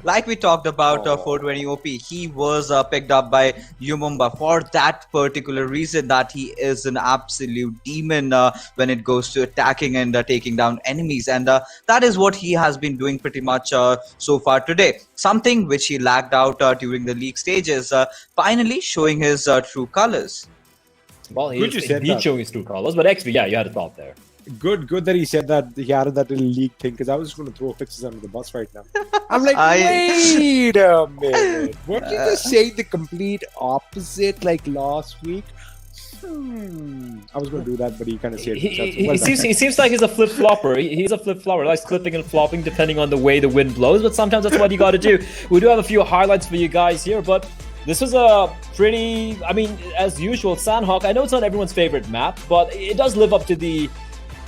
like we talked about 420 OP, he was picked up by Umumba for that particular reason, that he is an absolute demon when it goes to attacking and taking down enemies. And that is what he has been doing pretty much so far today. Something which he lagged out during the league stages, finally showing his true colors. Well, he's showing his true colors, but XP, yeah, you had a thought there. Good that he said that he added that little league thing, because I was just going to throw Fixes under the bus right now. I'm like, wait a minute. What did you just say? The complete opposite, like last week? I was going to do that, but he kind of said he seems like he's a flip-flopper. He's a flip-flopper, likes clipping and flopping depending on the way the wind blows, but sometimes that's what you got to do. We do have a few highlights for you guys here, but this was a pretty, I mean, as usual, Sanhok, I know it's not everyone's favorite map, but it does live up to the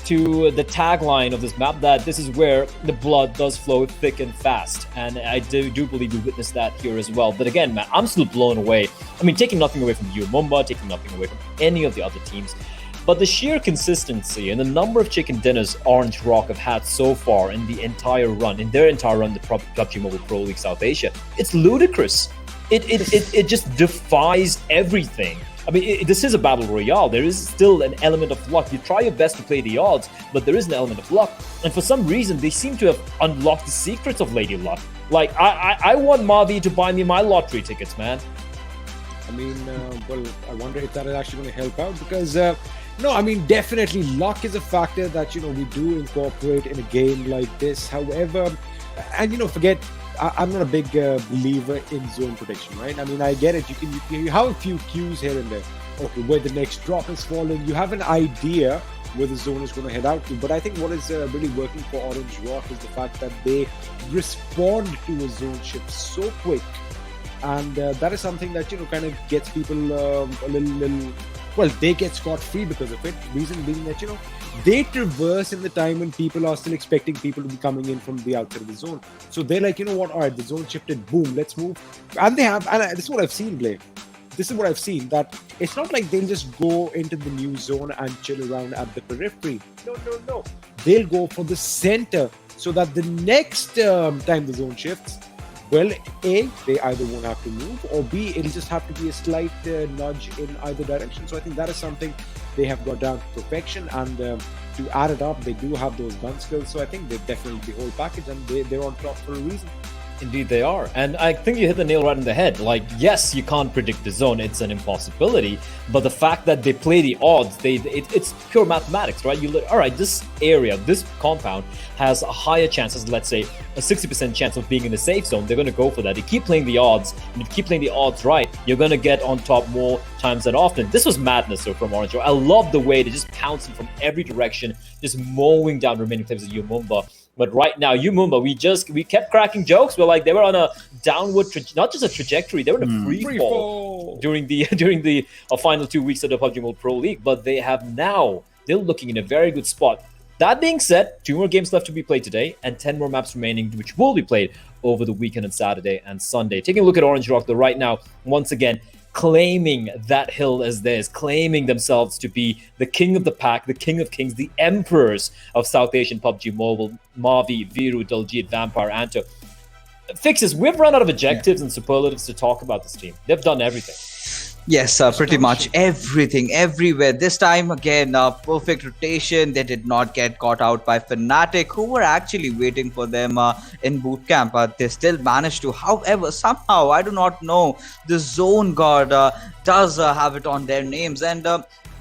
to the tagline of this map that this is where the blood does flow thick and fast. And I do believe we witnessed that here as well. But again, man, I'm still blown away. I mean, taking nothing away from Umumba, taking nothing away from any of the other teams. But the sheer consistency and the number of chicken dinners Orange Rock have had so far in their entire run, the PUBG Mobile Pro League South Asia, it's ludicrous. It just defies everything. I mean, this is a battle royale. There is still an element of luck. You try your best to play the odds, but there is an element of luck. And for some reason, they seem to have unlocked the secrets of Lady Luck. Like, I want Mavi to buy me my lottery tickets, man. I mean, well, I wonder if that is actually going to help out because, no, I mean, definitely luck is a factor that, we do incorporate in a game like this. However, and, forget, I'm not a big believer in zone prediction, right? I mean, I get it. You have a few cues here and there. Okay, where the next drop is falling. You have an idea where the zone is going to head out to. But I think what is really working for Orange Rock is the fact that they respond to a zone shift so quick. And that is something that, kind of gets people a little, well, they get scot-free because of it. Reason being that, they traverse in the time when people are still expecting people to be coming in from the outside of the zone. So they're like, what, all right, the zone shifted, boom, let's move. And they have, and this is what I've seen, Blake. This is what I've seen, that it's not like they'll just go into the new zone and chill around at the periphery. No. They'll go for the center so that the next time the zone shifts, well, A, they either won't have to move, or B, it'll just have to be a slight nudge in either direction. So I think that is something they have got down to perfection. And to add it up, they do have those gun skills. So I think they're definitely the whole package, and they're on top for a reason. Indeed they are. And I think you hit the nail right on the head. Like, yes, you can't predict the zone. It's an impossibility. But the fact that they play the odds, it's pure mathematics, right? All right, this area, this compound has a higher chance, let's say a 60% chance of being in the safe zone. They're going to go for that. They keep playing the odds. And if you keep playing the odds right, you're going to get on top more times than often. This was madness, though, from Orange. I love the way they just pouncing from every direction, just mowing down remaining players of Umumba. But right now, Umumba, we kept cracking jokes. We're like, they were on a downward, not just a trajectory, they were in a free fall during the final 2 weeks of the PUBG Mobile Pro League. But they have now, they're looking in a very good spot. That being said, 2 more games left to be played today and 10 more maps remaining, which will be played over the weekend on Saturday and Sunday. Taking a look at Orange Rock, though, right now, once again, claiming that hill as theirs, claiming themselves to be the king of the pack, the king of kings, the emperors of South Asian PUBG Mobile, Mavi, Viru, Daljit, Vampire, Anto. Fixes, we've run out of adjectives and superlatives to talk about this team. They've done everything. Yes, pretty much everything, everywhere. This time, again, perfect rotation. They did not get caught out by Fnatic, who were actually waiting for them in boot camp. They still managed to. However, somehow, I do not know, the zone god does have it on their names. And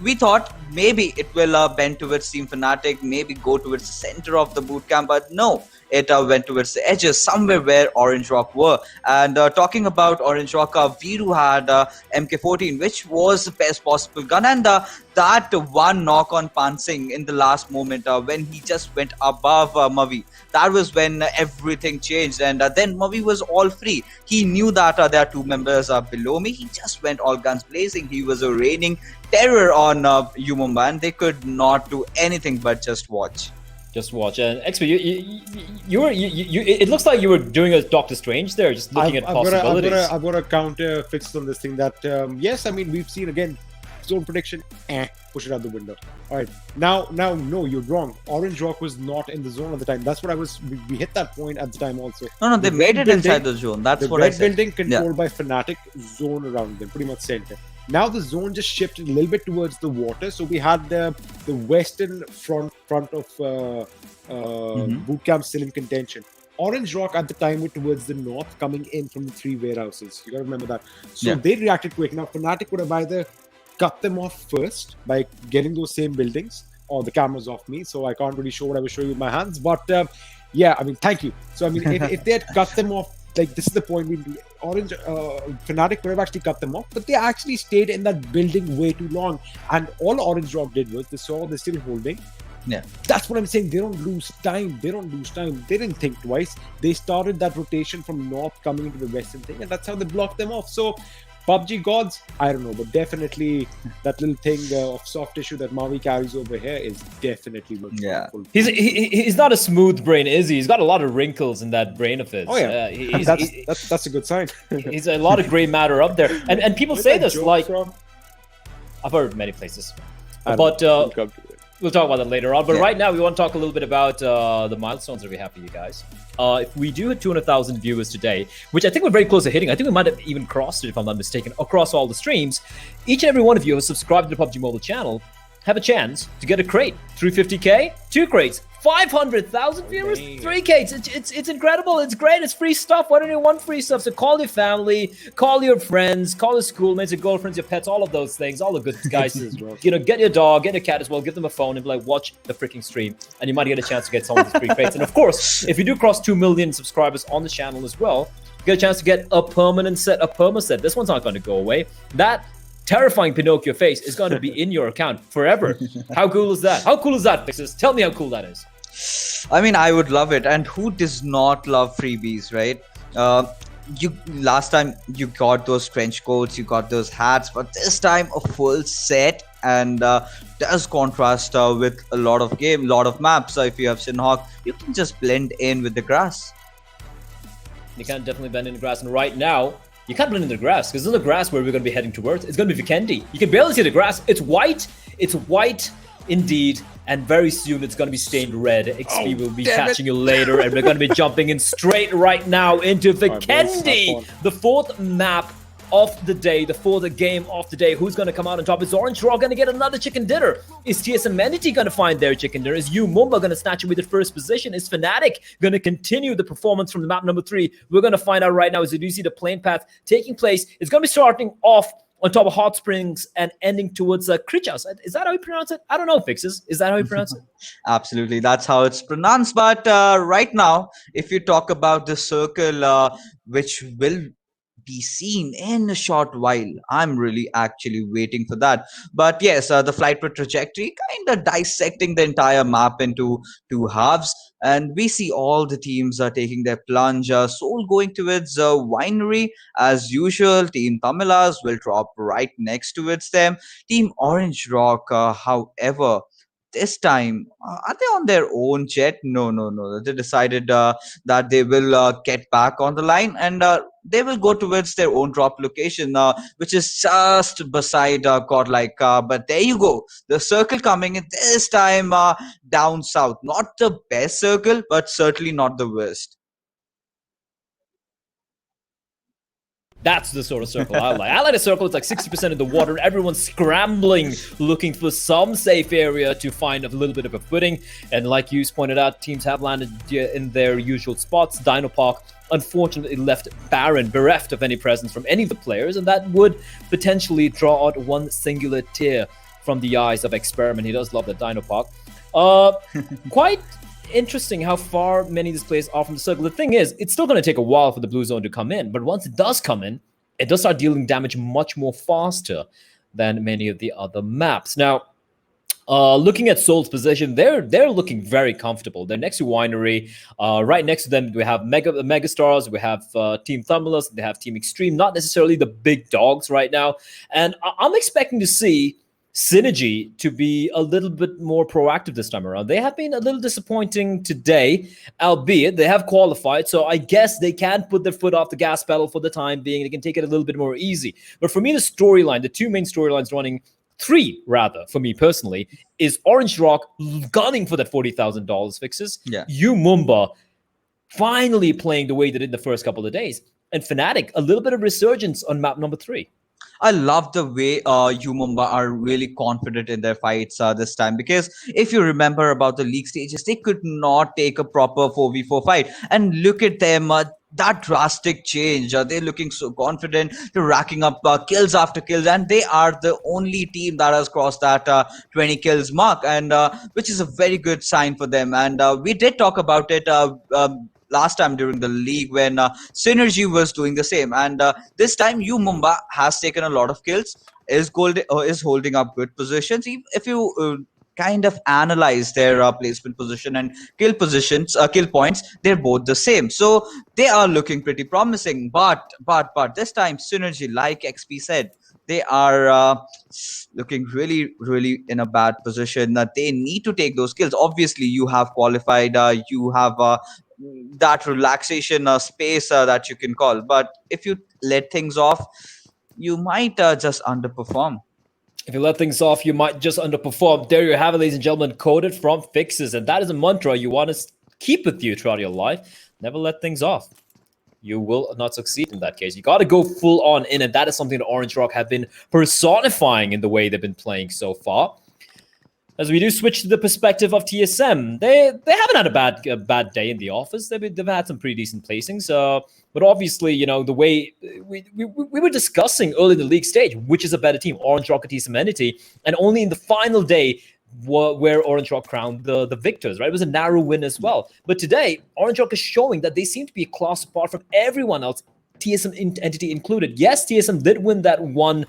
we thought maybe it will bend towards Team Fnatic, maybe go towards the center of the boot camp, but no. It went towards the edges, somewhere where Orange Rock were. And talking about Orange Rock, Viru had MK14, which was the best possible gun. And that one knock on Pansing in the last moment when he just went above Mavi, that was when everything changed. And then Mavi was all free. He knew that there are 2 members below me. He just went all guns blazing. He was raining terror on Umumba, and they could not do anything but just watch. Just watch. And XP, it looks like you were doing a Doctor Strange there, just looking at possibilities. I've got a counter fixed on this thing that, yes, I mean, we've seen, again, zone prediction, push it out the window. All right, now, no, you're wrong. Orange Rock was not in the zone at the time. That's what we hit that point at the time also. No, they made it inside the zone. That's what I said. The red building controlled by Fnatic, zone around them, pretty much center. Now the zone just shifted a little bit towards the water. So we had the western front of boot camp still in contention. Orange Rock at the time were towards the north, coming in from the 3 warehouses. You got to remember that. So they reacted quick. Now Fnatic would have either cut them off first by getting those same buildings, or the camera's off me, so I can't really show what I was showing you with my hands. But yeah, I mean, thank you. So I mean, if they had cut them off, like, this is the point Fnatic would have actually cut them off, but they actually stayed in that building way too long. And all Orange Rock did was, they saw they're still holding. Yeah, that's what I'm saying. They don't lose time. They didn't think twice. They started that rotation from north coming into the western thing, and that's how they blocked them off. So PUBG gods, I don't know, but definitely that little thing of soft tissue that Mavi carries over here is definitely looking full. He's not a smooth brain, is he? He's got a lot of wrinkles in that brain of his. Oh yeah, that's a good sign. He's a lot of gray matter up there, and people say this like I've heard many places, but we'll talk about that later on. But right now, we want to talk a little bit about the milestones that we have for you guys. If we do hit 200,000 viewers today, which I think we're very close to hitting, I think we might have even crossed it, if I'm not mistaken, across all the streams. Each and every one of you who has subscribed to the PUBG Mobile channel have a chance to get a crate. 350k, 2 crates. 500,000 viewers, 3 crates. It's incredible. It's great. It's free stuff. Why don't you want free stuff? So call your family, call your friends, call your schoolmates, your girlfriends, your pets, all of those things. All the good guys. Get your dog, get your cat as well. Give them a phone and be like, watch the freaking stream, and you might get a chance to get some of these free crates. And of course, if you do cross 2 million subscribers on the channel as well, you get a chance to get a permanent set, a perma set. This one's not going to go away. That terrifying Pinocchio face is going to be in your account forever. How cool is that? How cool is that, Fixes? Tell me how cool that is. I mean, I would love it. And who does not love freebies, right? Last time you got those trench coats, you got those hats, but this time a full set, and does contrast with a lot of maps. So if you have Sanhok, you can just blend in with the grass. You can definitely blend in the grass, and right now you can't blend in the grass because this is the grass where we're going to be heading towards. It's going to be Vikendi. You can barely see the grass. It's white. It's white indeed. And very soon it's going to be stained red. XP will be catching you later, and we're going to be jumping in straight right now into Vikendi, the 4th map of the day, the 4th game of the day. Who's going to come out on top? Is Orange Raw going to get another chicken dinner? Is TSM Entity going to find their chicken dinner? Is Umumba going to snatch it with the first position? Is Fnatic going to continue the performance from the map number 3? We're going to find out right now as you do see the plane path taking place. It's going to be starting off on top of Hot Springs and ending towards Krichas. Is that how you pronounce it? I don't know, Fixes. Is that how you pronounce it? Absolutely, that's how it's pronounced. But right now, if you talk about the circle, which will be seen in a short while, I'm really actually waiting for that. But yes, the flight trajectory kind of dissecting the entire map into 2 halves, and we see all the teams are taking their plunge. Soul going towards Winery as usual. Team Tamilas will drop right next towards them. Team Orange Rock, however, this time, are they on their own jet? No. They decided that they will get back on the line, and they will go towards their own drop location, which is just beside Godlike. But there you go. The circle coming in this time down south. Not the best circle, but certainly not the worst. That's the sort of circle I like. I like a circle that's like 60% in the water. Everyone's scrambling, looking for some safe area to find a little bit of a footing. And like you pointed out, teams have landed in their usual spots. Dino Park, unfortunately, left barren, bereft of any presence from any of the players. And that would potentially draw out one singular tear from the eyes of Experiment. He does love the Dino Park. Quite interesting how far many of these players are from the circle. The thing is, it's still going to take a while for the blue zone to come in, but once it does come in, it does start dealing damage much more faster than many of the other maps. Now, looking at Soul's position, they're looking very comfortable. They're next to Winery. Right next to them, we have Megastars, we have Team Tamilas, they have Team Xtreme, not necessarily the big dogs right now. And I'm expecting to see SynerGE to be a little bit more proactive this time around. They have been a little disappointing today, albeit they have qualified, so I guess they can put their foot off the gas pedal for the time being. They can take it a little bit more easy. But for me, the storyline, the 2 main storylines running, 3 rather, for me personally, is Orange Rock gunning for that $40,000 Fixes. Yeah. Umumba finally playing the way they did the first couple of days. And Fnatic, a little bit of resurgence on map number 3. I love the way Umumba are really confident in their fights this time, because if you remember about the league stages, they could not take a proper 4v4 fight, and look at them, that drastic change. They're looking so confident, they're racking up kills after kills, and they are the only team that has crossed that 20 kills mark, and which is a very good sign for them. And we did talk about it last time during the league when SynerGE was doing the same, and this time Umumba has taken a lot of kills, is holding up good positions. If you kind of analyze their placement position and kill positions, kill points, they're both the same. So they are looking pretty promising. But this time, SynerGE, like XP said, they are looking really in a bad position. That they need to take those kills. Obviously, you have qualified. You have that relaxation space that you can call. But if you let things off, you might just underperform. If you let things off, you might just underperform. There you have it, ladies and gentlemen, coded from Fixes. And that is a mantra you want to keep with you throughout your life. Never let things off. You will not succeed in that case. You got to go full on in, and that is something that Orange Rock have been personifying in the way they've been playing so far. As we do switch to the perspective of TSM, they haven't had a bad day in the office. They've had some pretty decent placings. But obviously, you know, the way we were discussing early in the league stage, which is a better team, Orange Rock or TSM Entity, and only in the final day where Orange Rock crowned the victors, right? It was a narrow win as well. But today, Orange Rock is showing that they seem to be a class apart from everyone else, TSM Entity included. Yes, TSM did win that one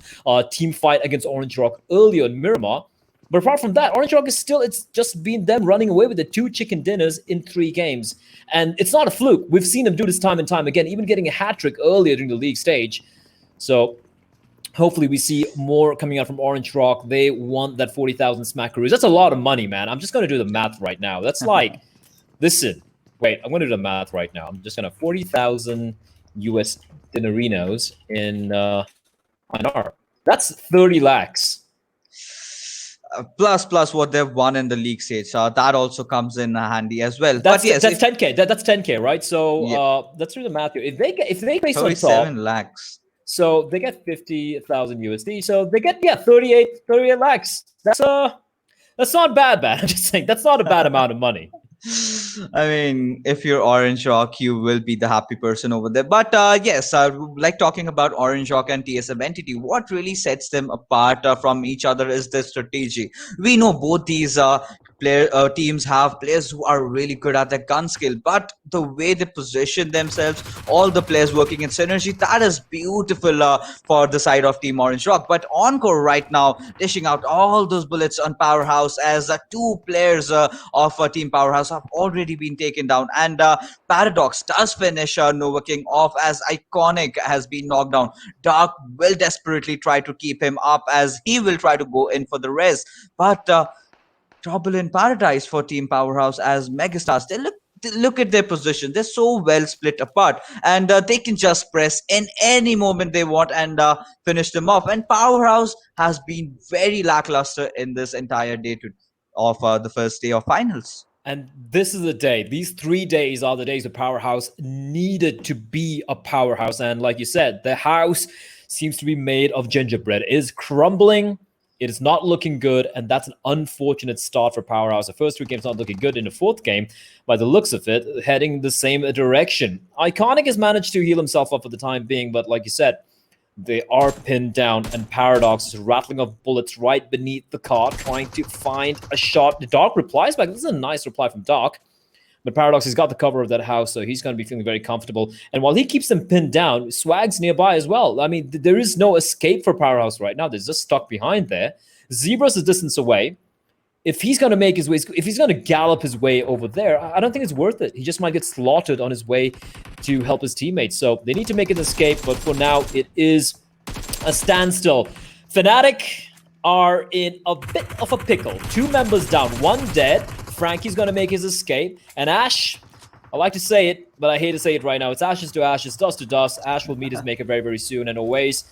team fight against Orange Rock earlier in Miramar. But apart from that, Orange Rock is still, it's just been them running away with the 2 chicken dinners in 3 games. And it's not a fluke. We've seen them do this time and time again, even getting a hat-trick earlier during the league stage. So hopefully we see more coming out from Orange Rock. They want that 40,000 smackaroos. That's a lot of money, man. I'm just going to do the math right now. That's like, listen, wait, I'm going to do the math right now. I'm just going to 40,000 US dinarinos in INR. That's 30 lakhs. Plus what they've won in the league stage. That also comes in handy as well. That's, but yes, that's 10K. That's 10K, right? So yeah. Let's do the math here. If they place on 37 top, lakhs. So they get 50,000 USD. So they get 38 lakhs. That's not bad. I'm just saying that's not a bad amount of money. I mean, if you're Orange Rock, you will be the happy person over there. But yes, like talking about Orange Rock and TSM Entity, what really sets them apart from each other is the strategy. We know both these teams have players who are really good at their gun skill, but the way they position themselves, all the players working in SynerGE, that is beautiful for the side of Team Orange Rock. But Encore right now dishing out all those bullets on Powerhouse, as 2 players of Team Powerhouse have already been taken down, and Paradox does finish Nova King off as Iconic has been knocked down. Dark will desperately try to keep him up as he will try to go in for the rest, but trouble in paradise for Team Powerhouse as Megastars. They look at their position. They're so well split apart, and they can just press in any moment they want and finish them off. And Powerhouse has been very lackluster in this entire day of the first day of finals. And this is the day. These 3 days are the days the Powerhouse needed to be a powerhouse. And like you said, the house seems to be made of gingerbread. It is crumbling. It is not looking good, and that's an unfortunate start for Powerhouse. The first 3 games not looking good. In the 4th game, by the looks of it, heading the same direction. Iconic has managed to heal himself up for the time being, but like you said, they are pinned down, and Paradox is rattling off bullets right beneath the car, trying to find a shot. The Dark replies back. This is a nice reply from Dark. But Paradox has got the cover of that house, so he's going to be feeling very comfortable. And while he keeps them pinned down, Swag's nearby as well. I mean, there is no escape for Powerhouse right now. They're just stuck behind there. Zebra's a distance away. If he's going to make his way, if he's going to gallop his way over there, I don't think it's worth it. He just might get slaughtered on his way to help his teammates. So they need to make an escape, but for now, it is a standstill. Fnatic are in a bit of a pickle. 2 members down, 1 dead. Frankie's going to make his escape. And Ash, I like to say it, but I hate to say it right now. It's ashes to ashes, dust to dust. Ash will meet his maker very, very soon. And always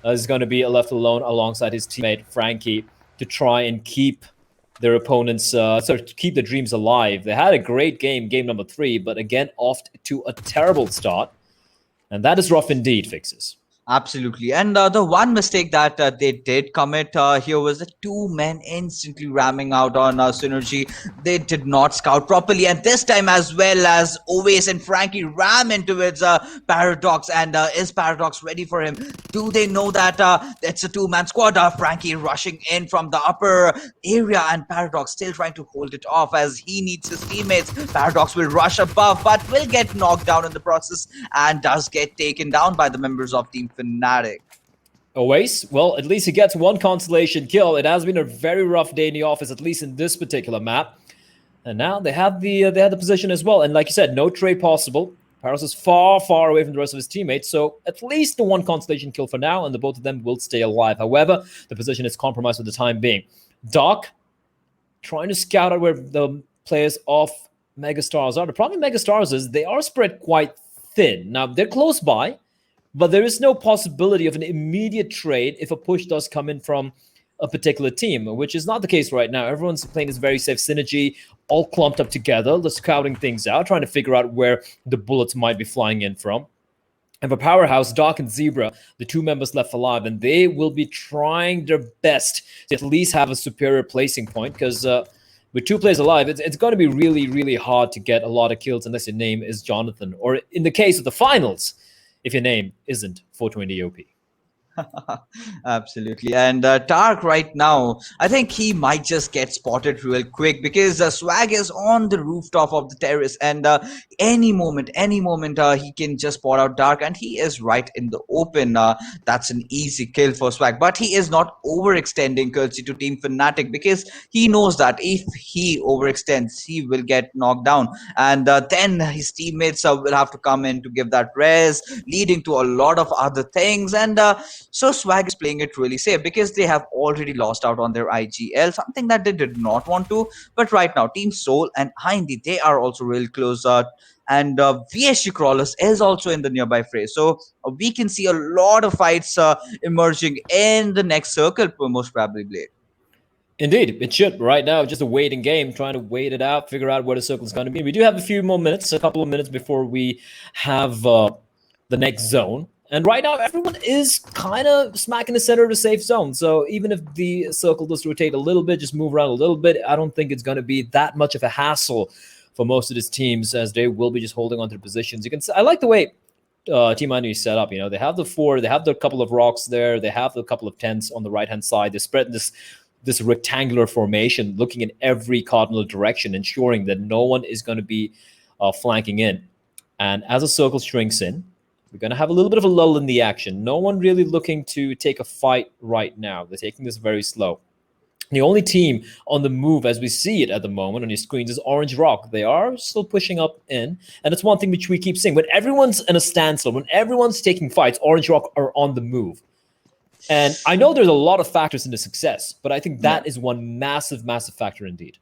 is going to be left alone alongside his teammate, Frankie, to try and keep their opponents, to keep the dreams alive. They had a great game number 3, but again, off to a terrible start. And that is rough indeed, Fixes. Absolutely. And the one mistake that they did commit here was the 2 men instantly ramming out on SynerGE. They did not scout properly, and this time as well as Oves and Frankie ram into its Paradox. And is Paradox ready for him? Do they know that it's a 2-man squad? Frankie rushing in from the upper area, and Paradox still trying to hold it off as he needs his teammates. Paradox will rush above, but will get knocked down in the process and does get taken down by the members of Team Fnatic. Oace, well, at least he gets one consolation kill. It has been a very rough day in the office, at least in this particular map. And now they have the position as well. And like you said, no trade possible. Powerhouse is far, far away from the rest of his teammates. So at least the one consolation kill for now, and the both of them will stay alive. However, the position is compromised for the time being. Doc trying to scout out where the players of Megastars are. The problem with Megastars is they are spread quite thin. Now, they're close by, but there is no possibility of an immediate trade if a push does come in from a particular team, which is not the case right now. Everyone's playing this very safe SynerGE, all clumped up together, they're scouting things out, trying to figure out where the bullets might be flying in from. And for Powerhouse, Doc and Zebra, the two members left alive, and they will be trying their best to at least have a superior placing point, because with two players alive, it's going to be really, really hard to get a lot of kills unless your name is Jonathan. Or in the case of the finals, if your name isn't 420 OP. Absolutely. And Tark right now, I think he might just get spotted real quick because Swag is on the rooftop of the terrace, and any moment he can just spot out Dark, and he is right in the open. That's an easy kill for Swag, but he is not overextending courtesy to Team Fnatic because he knows that if he overextends, he will get knocked down, and then his teammates will have to come in to give that res, leading to a lot of other things. And so Swag is playing it really safe because they have already lost out on their IGL, something that they did not want to. But right now, Team Soul and Hindi, they are also real close. And VSG-Crawlers is also in the nearby fray. So we can see a lot of fights emerging in the next circle, most probably, Blade. Indeed, it should. Right now, just a waiting game, trying to wait it out, figure out where the circle is going to be. We do have a few more minutes, a couple of minutes before we have the next zone. And right now, everyone is kind of smack in the center of the safe zone. So even if the circle does rotate a little bit, just move around a little bit, I don't think it's going to be that much of a hassle for most of these teams, as they will be just holding on to the positions. You can. I like the way Team Anu is set up. You know, they have the four, they have the couple of rocks there, they have the couple of tents on the right-hand side. They spread this rectangular formation, looking in every cardinal direction, ensuring that no one is going to be flanking in. And as the circle shrinks in, we're going to have a little bit of a lull in the action. No one really looking to take a fight right now. They're taking this very slow. The only team on the move as we see it at the moment on your screens is Orange Rock. They are still pushing up in. And it's one thing which we keep seeing. When everyone's in a standstill, when everyone's taking fights, Orange Rock are on the move. And I know there's a lot of factors into success, but I think that is one massive, massive factor indeed.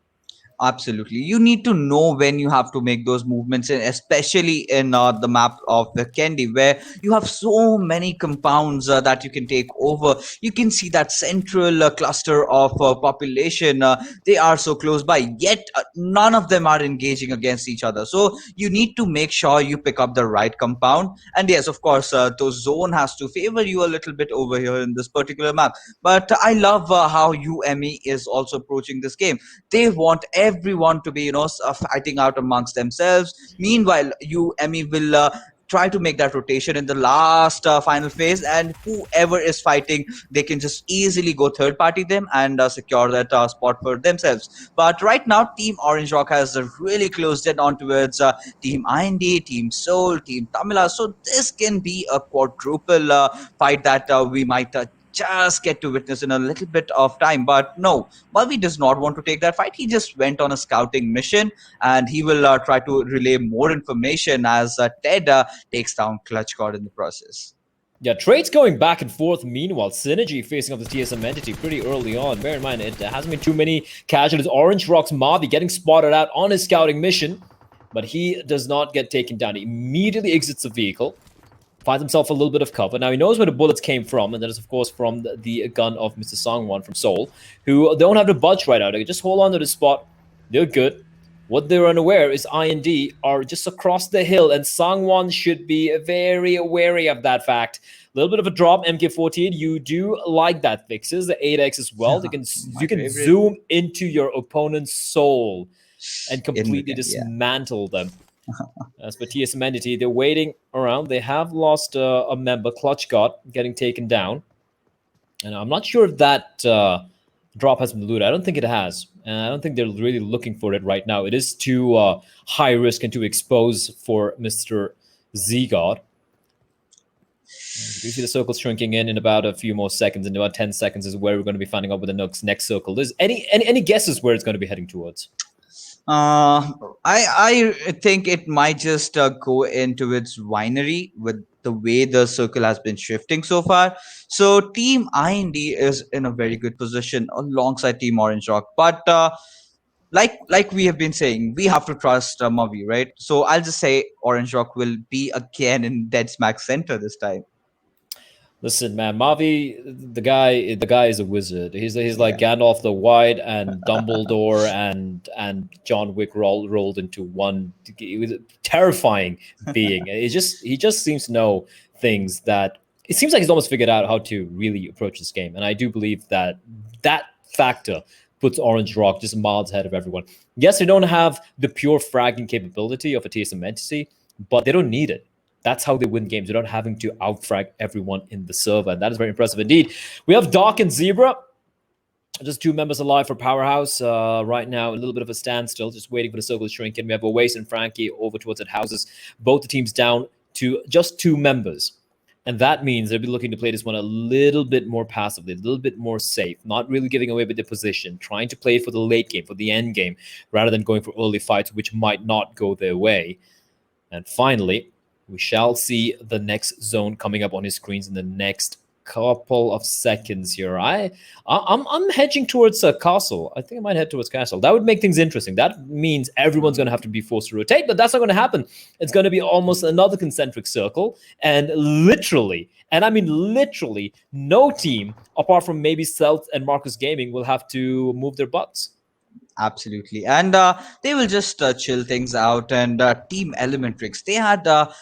Absolutely. You need to know when you have to make those movements, and especially in the map of Vikendi, where you have so many compounds that you can take over. You can see that central cluster of population. They are so close by, yet none of them are engaging against each other. So you need to make sure you pick up the right compound. And yes, of course, the zone has to favor you a little bit over here in this particular map. But I love how UME is also approaching this game. They want everyone to be, fighting out amongst themselves. Meanwhile, UME will try to make that rotation in the last final phase, and whoever is fighting, they can just easily go third party them and secure that spot for themselves. But right now, Team Orange Rock has really closed in on towards Team IND, Team Soul, Team Tamilas. So this can be a quadruple fight that we might just get to witness in a little bit of time. But no, Bobby does not want to take that fight. He just went on a scouting mission, and he will try to relay more information as Ted takes down Clutch God in the process. Yeah, trades going back and forth. Meanwhile, SynerGE facing off the TSM entity pretty early on. Bear in mind, it hasn't been too many casualties. Orange Rock's Mavi getting spotted out on his scouting mission, but he does not get taken down. He immediately exits the vehicle, finds himself a little bit of cover. Now he knows where the bullets came from, and that is, of course, from the gun of Mr. Songwon from Seoul, who don't have to budge right out. They just hold on to the spot. They're good. What they're unaware is IND are just across the hill, and Songwon should be very wary of that fact. A little bit of a drop, MK14. You do like that, Fixes. The 8x as well. You can zoom into your opponent's soul and completely dismantle them. As for TSM entity, they're waiting around. They have lost a member, Clutch God, getting taken down. And I'm not sure if that drop has been looted. I don't think it has. And I don't think they're really looking for it right now. It is too high risk and too exposed for Mr. Z-God. You do see the circles shrinking in about a few more seconds. In about 10 seconds is where we're going to be finding out with the next circle. There's any guesses where it's going to be heading towards? I think it might just go into its winery with the way the circle has been shifting so far. So Team IND is in a very good position alongside Team Orange Rock, but like we have been saying, we have to trust Mavi, right? So I'll just say Orange Rock will be again in dead smack center this time. Listen, man, Mavi, the guy is a wizard. He's like Gandalf the White and Dumbledore and John Wick rolled into one. He was a terrifying being. He just seems to know things that it seems like he's almost figured out how to really approach this game. And I do believe that factor puts Orange Rock just miles ahead of everyone. Yes, they don't have the pure fragging capability of a TSM entity, but they don't need it. That's how they win games. They're not having to outfrag everyone in the server. And that is very impressive indeed. We have Dark and Zebra. Just 2 members alive for Powerhouse right now. A little bit of a standstill, just waiting for the circle to shrink in. We have Oasis and Frankie over towards the houses. Both the teams down to just 2 members. And that means they'll be looking to play this one a little bit more passively, a little bit more safe, not really giving away with their position, trying to play for the late game, for the end game, rather than going for early fights, which might not go their way. And finally, we shall see the next zone coming up on his screens in the next couple of seconds here. I'm hedging towards Castle. I think I might head towards Castle. That would make things interesting. That means everyone's going to have to be forced to rotate, but that's not going to happen. It's going to be almost another concentric circle, and literally, and I mean literally, no team apart from maybe Celtz and Marcus Gaming will have to move their butts. Absolutely, and they will just chill things out. And Team Elementrix, they had a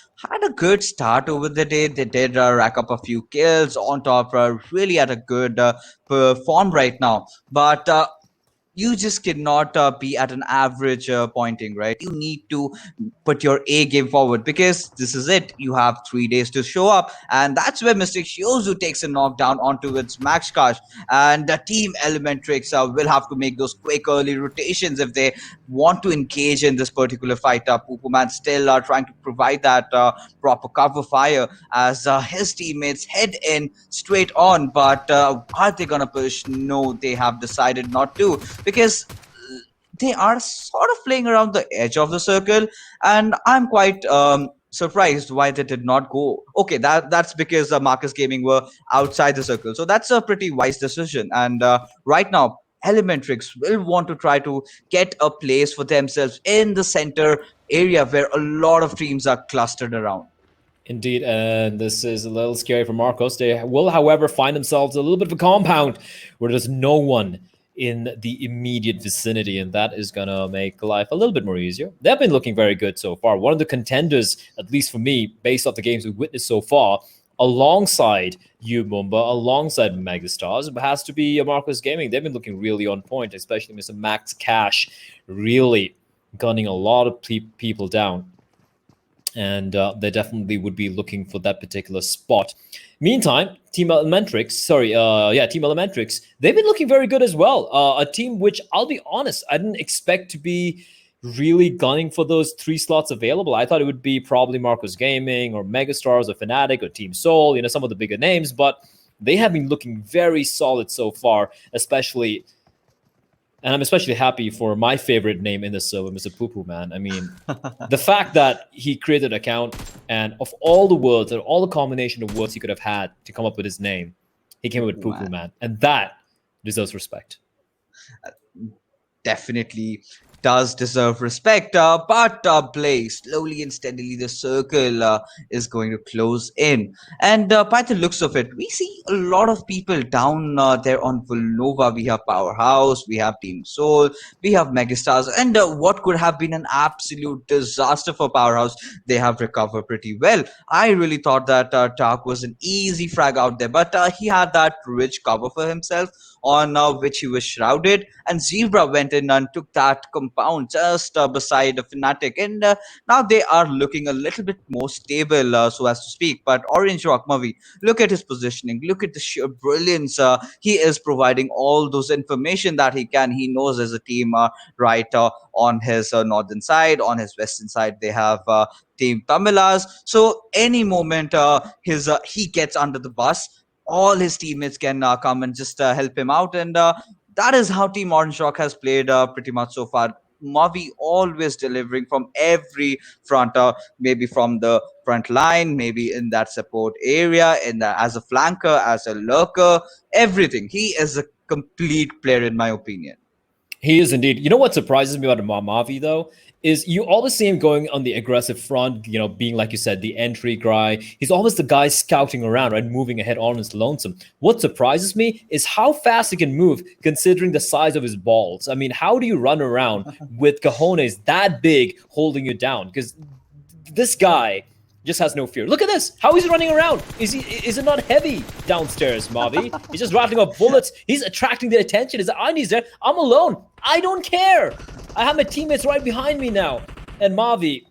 good start over the day. They did rack up a few kills on top, really at a good form right now. But you just cannot be at an average pointing, right? You need to put your A game forward, because this is it. You have 3 days to show up, and that's where Mystic Shiozu takes a knockdown onto its Max Cash, and the Team Elementrix will have to make those quick early rotations if they want to engage in this particular fight. Pupuman still trying to provide that proper cover fire as his teammates head in straight on, but are they gonna push? No, they have decided not to, because they are sort of playing around the edge of the circle, and I'm quite surprised why they did not go. Okay, that's because Marcus Gaming were outside the circle, so that's a pretty wise decision. And right now, Elementrix will want to try to get a place for themselves in the center area where a lot of teams are clustered around. Indeed, and this is a little scary for Marcos. They will, however, find themselves a little bit of a compound where there's no one in the immediate vicinity, and that is going to make life a little bit more easier. They've been looking very good so far. One of the contenders, at least for me, based off the games we've witnessed so far, alongside Umumba, alongside Megastars, it has to be Marcus Gaming. They've been looking really on point, especially Mr. Max Cash, really gunning a lot of people down. And they definitely would be looking for that particular spot. Meantime, Team Elementrix, they've been looking very good as well. A team which, I'll be honest, I didn't expect to be really gunning for those 3 slots available. I thought it would be probably Marcus Gaming or Megastars or Fnatic or Team Soul, some of the bigger names, but they have been looking very solid so far, especially. And I'm especially happy for my favorite name in the server, Mr. Poopoo Man. I mean, the fact that he created an account, and of all the words, and all the combination of words he could have had to come up with his name, he came up with Poopoo Man. And that deserves respect. Definitely does deserve respect, but play slowly and steadily. The circle is going to close in, and by the looks of it, we see a lot of people down there on Villanova. We have Powerhouse, we have Team Soul, we have Megastars, and what could have been an absolute disaster for Powerhouse, they have recovered pretty well. I really thought that Dark was an easy frag out there, but he had that rich cover for himself on which he was shrouded, and Zebra went in and took that compound just beside Fnatic, and now they are looking a little bit more stable, so as to speak. But Orange Rock Mavi, look at his positioning, look at the sheer brilliance. He is providing all those information that he can. He knows as a team, right on his northern side, on his western side, they have team Tamilas. So any moment his he gets under the bus, all his teammates can come and just help him out, and that is how Team Orange Rock has played pretty much so far. Mavi always delivering from every front, maybe from the front line, maybe in that support area, as a flanker, as a lurker, everything. He is a complete player, in my opinion. He is indeed. You know what surprises me about Mavi, though, is you always see him going on the aggressive front, you know, being, like you said, the entry guy. He's always the guy scouting around, right, moving ahead on his lonesome. What surprises me is how fast he can move, considering the size of his balls. I mean, how do you run around with cojones that big holding you down? Because this guy just has no fear. Look at this. How is he running around? Is it not heavy downstairs, Mavi? He's just rattling off bullets. He's attracting the attention. His Ani's there. I'm alone. I don't care. I have my teammates right behind me now. And Mavi,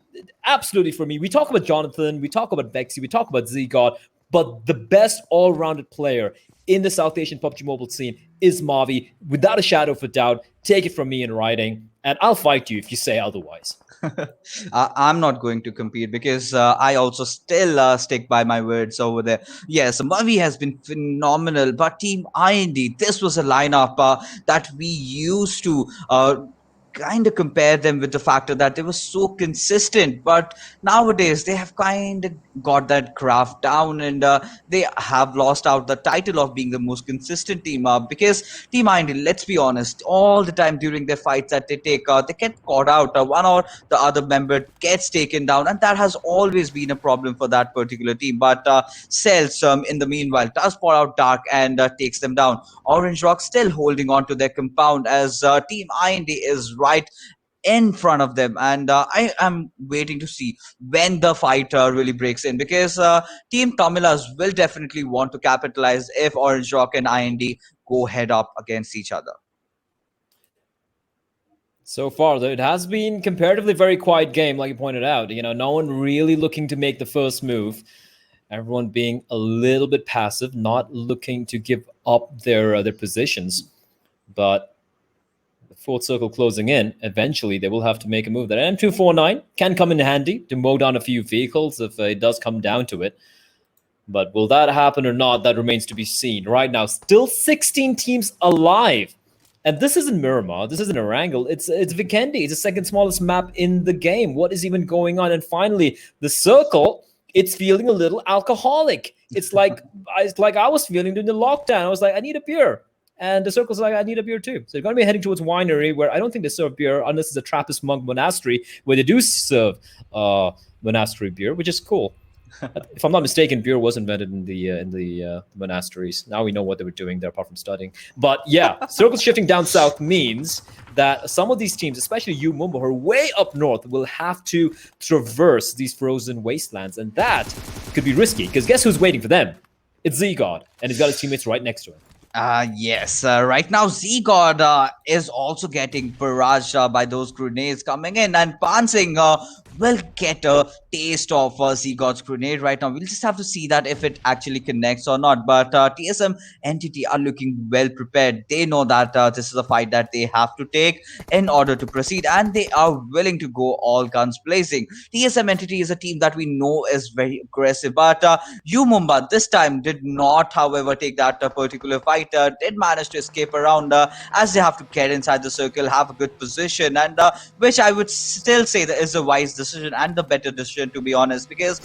absolutely for me. We talk about Jonathan. We talk about Vexy. We talk about Z-God. But the best all-rounded player in the South Asian PUBG Mobile scene is Mavi. Without a shadow of a doubt. Take it from me in writing. And I'll fight you if you say otherwise. I'm not going to compete because I also still stick by my words over there. Yes, Mavi has been phenomenal, but Team IND, this was a lineup that we used to kind of compare them with the factor that they were so consistent, but nowadays they have kind of got that craft down, and they have lost out the title of being the most consistent team because Team IND, let's be honest, all the time during their fights that they take, they get caught out. One or the other member gets taken down, and that has always been a problem for that particular team. But Celtz, in the meanwhile, does pour out Dark and takes them down. Orange Rock still holding on to their compound as Team IND is right in front of them, and I am waiting to see when the fight really breaks in, because Team Tamilas will definitely want to capitalize if Orange Rock and IND go head up against each other. So far, though, it has been comparatively very quiet game, like you pointed out. You know, no one really looking to make the first move. Everyone being a little bit passive, not looking to give up their positions. But fourth circle closing in, eventually they will have to make a move. That M249 can come in handy to mow down a few vehicles if it does come down to it. But will that happen or not, that remains to be seen. Right now, still 16 teams alive. And this isn't Miramar, this isn't Erangel, it's Vikendi. It's the second smallest map in the game. What is even going on? And finally, the circle, it's feeling a little alcoholic. It's like I was feeling during the lockdown. I was like, I need a beer. And the circle's like, I need a beer too. So you're going to be heading towards winery, where I don't think they serve beer unless it's a Trappist monk monastery, where they do serve monastery beer, which is cool. If I'm not mistaken, beer was invented in the monasteries. Now we know what they were doing there apart from studying. But yeah, circles shifting down south means that some of these teams, especially Umumba, who are way up north, will have to traverse these frozen wastelands. And that could be risky, because guess who's waiting for them? It's Z-God, and he's got his teammates right next to him. Yes, right now Z-God is also getting barraged by those grenades coming in, and Pansing will get a taste of Z-God's grenade right now. We'll just have to see that if it actually connects or not. But TSM Entity are looking well prepared. They know that this is a fight that they have to take in order to proceed, and they are willing to go all guns blazing. TSM Entity is a team that we know is very aggressive, but Umumba this time did not, however, take that particular fight. Did manage to escape around as they have to get inside the circle, have a good position, and which I would still say that is a wise decision and the better decision, to be honest, because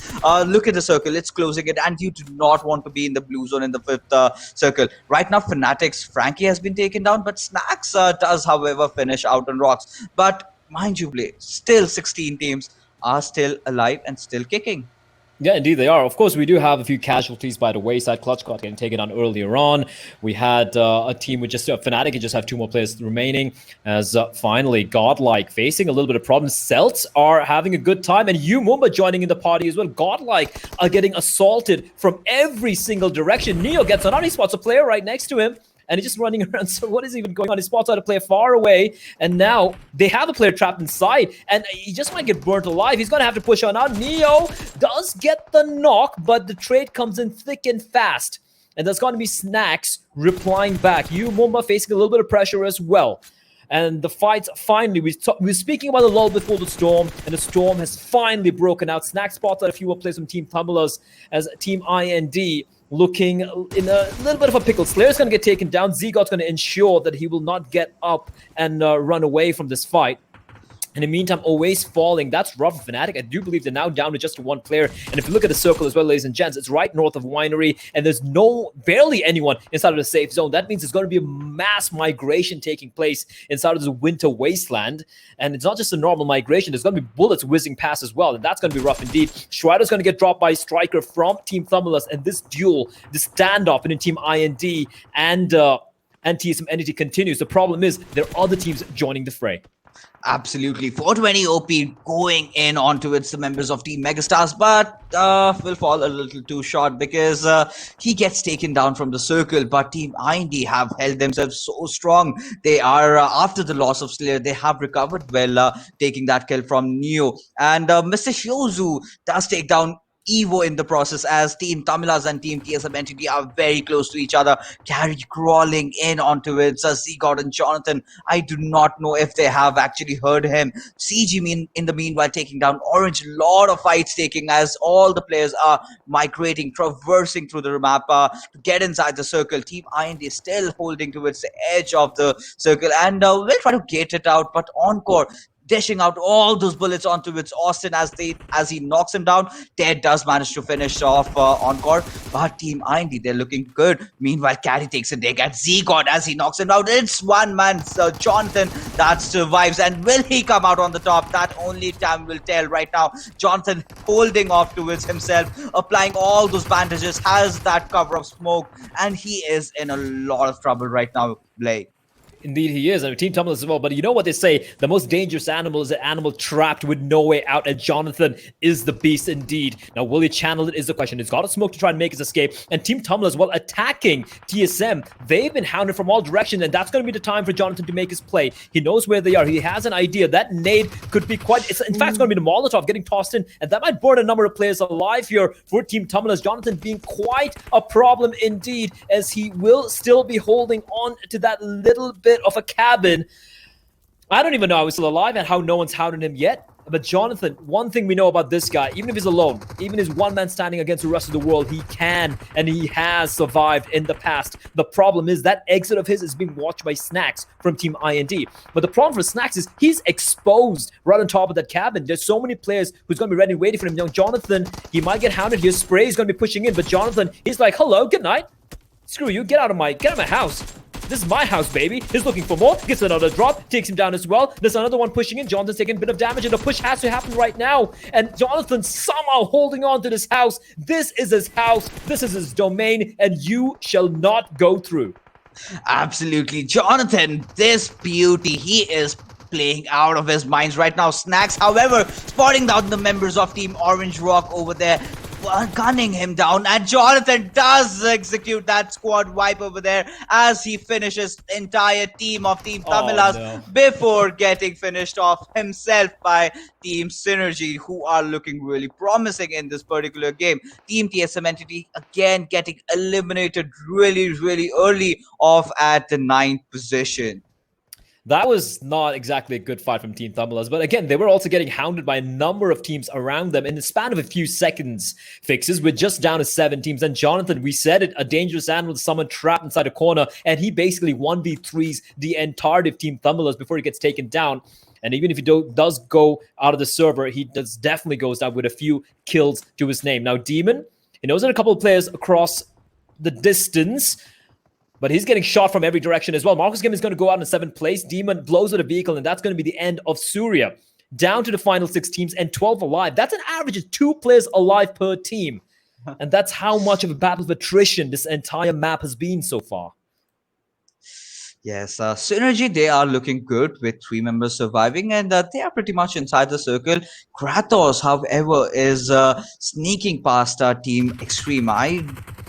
look at the circle, it's closing it, and you do not want to be in the blue zone in the fifth circle. Right now, Fnatic's Frankie has been taken down, but Snacks does, however, finish out on rocks. But mind you, Blay, still 16 teams are still alive and still kicking. Yeah, indeed they are. Of course, we do have a few casualties by the wayside. Clutch got getting taken on earlier on. We had a team with just Fnatic and just have 2 more players remaining. As finally, Godlike facing a little bit of problems. Celtz are having a good time, and Umumba joining in the party as well. Godlike are getting assaulted from every single direction. Neo gets on. He spots a player right next to him. and he's just running around. So what is even going on? He spots out a player far away, and now they have a player trapped inside, and he just might get burnt alive. He's going to have to push on out. Neo does get the knock, but the trade comes in thick and fast. And there's going to be Snacks replying back. Umumba facing a little bit of pressure as well. And the fight finally, we were speaking about the lull before the storm, and the storm has finally broken out. Snack spots out a few more players from Team Tamilas as Team IND looking in a little bit of a pickle. Slayer's going to get taken down. Zgod's going to ensure that he will not get up and run away from this fight. In the meantime, always falling. That's rough for Fnatic. I do believe they're now down to just one player. And if you look at the circle as well, ladies and gents, it's right north of Winery, and there's barely anyone inside of the safe zone. That means there's going to be a mass migration taking place inside of this winter wasteland. And it's not just a normal migration. There's going to be bullets whizzing past as well, and that's going to be rough indeed. Strider's going to get dropped by Striker from Team Tamilas, and this duel, this standoff between Team IND and TSM Entity continues. The problem is there are other teams joining the fray. Absolutely. 420 OP going in onto its the members of Team Megastars, but will fall a little too short because he gets taken down from the circle. But Team IND have held themselves so strong. They are, after the loss of Slayer, they have recovered well, taking that kill from Neo. And Mr. Shiozu does take down Evo in the process, as Team Tamilas and Team TSM Entity are very close to each other. Carry crawling in onto it. Zgod and Jonathan, I do not know if they have actually heard him. CG in the meanwhile taking down Orange. Lot of fights taking as all the players are migrating, traversing through the map to get inside the circle. Team IND is still holding towards the edge of the circle, and will try to get it out, but Encore dishing out all those bullets onto its Austin as he knocks him down. Ted does manage to finish off Encore, but Team IND, they're looking good. Meanwhile, Carry takes a dig at Zgod as he knocks him out. It's one man, Jonathan, that survives, and will he come out on the top? That only time will tell right now. Jonathan holding off towards himself, applying all those bandages, has that cover of smoke, and he is in a lot of trouble right now, Blake. Indeed, he is. And Team Tamilas as well. But you know what they say? The most dangerous animal is an animal trapped with no way out. And Jonathan is the beast indeed. Now, will he channel it is the question. He's got a smoke to try and make his escape. And Team Tamilas, while attacking TSM, they've been hounded from all directions. And that's going to be the time for Jonathan to make his play. He knows where they are. He has an idea. That nade could be quite... in fact, it's going to be the Molotov getting tossed in. And that might burn a number of players alive here for Team Tamilas. Jonathan being quite a problem indeed, as he will still be holding on to that little bit of a cabin. I don't even know how he's still alive and how no one's hounded him yet. But Jonathan, one thing we know about this guy, even if he's alone, even if he's one man standing against the rest of the world, he can and he has survived in the past. The problem is that exit of his is being watched by Snacks from Team IND. But the problem for Snacks is he's exposed right on top of that cabin. There's so many players who's going to be ready and waiting for him. Now, Jonathan, he might get hounded here. Spray is going to be pushing in, but Jonathan, he's like, hello, good night. Screw you, get out of my house. This is my house, baby. He's looking for more. Gets another drop. Takes him down as well. There's another one pushing in. Jonathan's taking a bit of damage, and the push has to happen right now. And Jonathan somehow holding on to this house. This is his house. This is his domain, and you shall not go through. Absolutely. Jonathan, this beauty, he is playing out of his minds right now. Snacks, however, spotting down the members of Team Orange Rock over there, gunning him down, and Jonathan does execute that squad wipe over there as he finishes the entire team of Team Tamilas before getting finished off himself by Team SynerGE, who are looking really promising in this particular game. Team TSM Entity again getting eliminated really early off at the 9th position. That was not exactly a good fight from Team Tamilas, but again, they were also getting hounded by a number of teams around them in the span of a few seconds. Fixes, we're just down to 7 teams, and Jonathan, we said it, a dangerous animal, someone trapped inside a corner, and he basically 1v3s the entirety of Team Tamilas before he gets taken down. And even if he does go out of the server, he definitely goes down with a few kills to his name. Now, Demon, he knows that a couple of players across the distance, but he's getting shot from every direction as well. Marcus Kim is going to go out in 7th place. Demon blows with a vehicle, and that's going to be the end of Surya. Down to the final 6 teams and 12 alive. That's an average of 2 players alive per team. And that's how much of a battle of attrition this entire map has been so far. Yes, SynerGE, they are looking good with 3 members surviving, and they are pretty much inside the circle. Kratos, however, is sneaking past Team Xtreme. I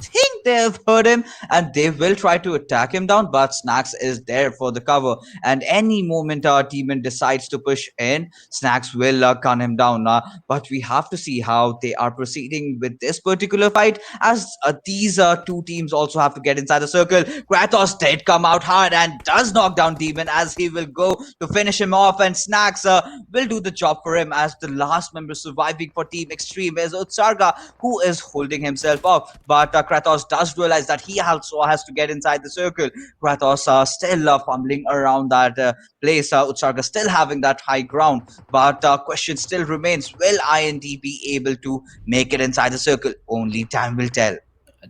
think they have heard him and they will try to attack him down, but Snacks is there for the cover. And any moment our Demon decides to push in, Snacks will gun him down. But we have to see how they are proceeding with this particular fight, as these two teams also have to get inside the circle. Kratos did come out hard and does knock down Demon as he will go to finish him off, and Snacks will do the job for him as the last member surviving for Team Xtreme is Utsarga, who is holding himself up. But Kratos does realize that he also has to get inside the circle. Kratos still fumbling around that place. Utsarga still having that high ground, but question still remains: will IND be able to make it inside the circle? Only time will tell.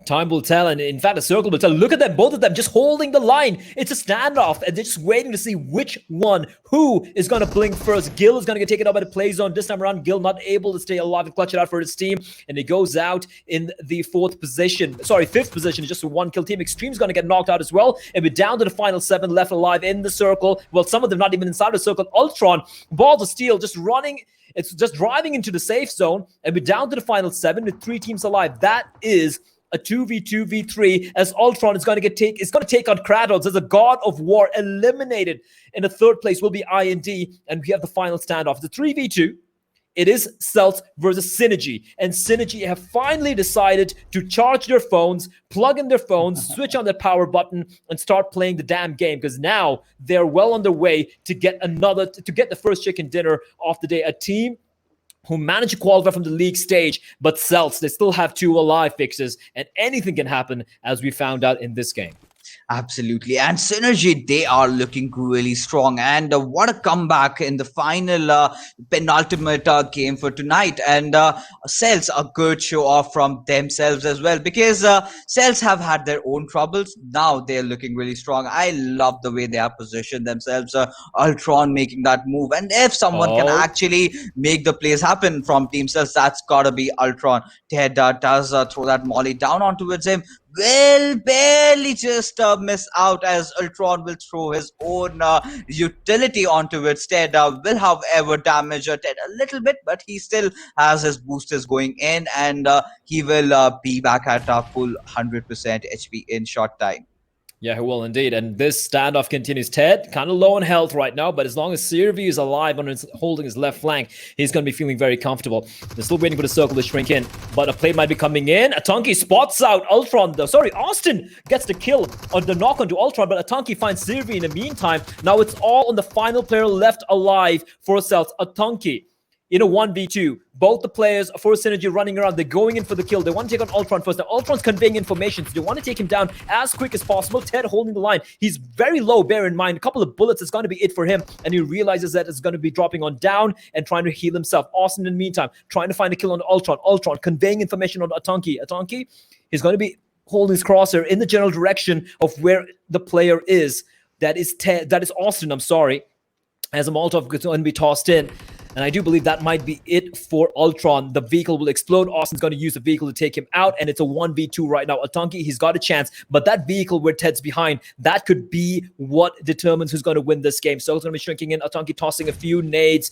Time will tell, and in fact, a circle will tell. Look at them, both of them just holding the line. It's a standoff, and they're just waiting to see which one, who is going to blink first. Gil is going to get taken out by the play zone. This time around, Gil not able to stay alive and clutch it out for his team, and he goes out in the fifth position. Just a one-kill team. Xtreme's going to get knocked out as well, and we're down to the final 7 left alive in the circle. Well, some of them not even inside the circle. Ultron, Balls of Steel, just running. It's just driving into the safe zone, and we're down to the final 7 with 3 teams alive. That is a 2v2v3 as Ultron is going to take on Kratos as a god of war. Eliminated in the 3rd place will be IND, and we have the final standoff. The 3v2, it is Celtz versus SynerGE, and SynerGE have finally decided to charge their phones, plug in their phones, switch on the power button, and start playing the damn game, because now they're well on their way to get the first chicken dinner of the day. A team who managed to qualify from the league stage, but Celtz, they still have 2 alive fixes, and anything can happen, as we found out in this game. Absolutely. And SynerGE, they are looking really strong. And what a comeback in the final penultimate game for tonight. And Celtz, a good show off from themselves as well, because Celtz have had their own troubles. Now they're looking really strong. I love the way they have positioned themselves. Ultron making that move. And if someone can actually make the plays happen from Team Celtz, that's got to be Ultron. Ted does throw that molly down onto him. Will barely just miss out as Ultron will throw his own utility onto it. Ted will, however, damage Ted a little bit, but he still has his boosters going in, and he will be back at full 100% HP in short time. Yeah, he will indeed. And this standoff continues. Ted, kind of low on health right now, but as long as SynerGE is alive and holding his left flank, he's going to be feeling very comfortable. They're still waiting for the circle to shrink in, but a play might be coming in. Atunki spots out Ultron. Austin gets the kill on the knock onto Ultron, but Atunki finds SynerGE in the meantime. Now it's all on the final player left alive for Celtz. Atunki in a 1v2. Both the players for SynerGE running around. They're going in for the kill. They want to take on Ultron first. Now, Ultron's conveying information, so they want to take him down as quick as possible. Ted holding the line. He's very low, bear in mind. A couple of bullets is going to be it for him, and he realizes that it's going to be dropping on down and trying to heal himself. Austin, in the meantime, trying to find a kill on Ultron. Ultron conveying information on Atunki. Atunki is going to be holding his crosshair in the general direction of where the player is. That is Austin, I'm sorry. As a Molotov is going to be tossed in. And I do believe that might be it for Ultron. The vehicle will explode. Austin's going to use the vehicle to take him out, and it's a 1v2 right now. Atunki, he's got a chance, but that vehicle where Ted's behind, that could be what determines who's going to win this game. So it's going to be shrinking in. Atunki tossing a few nades,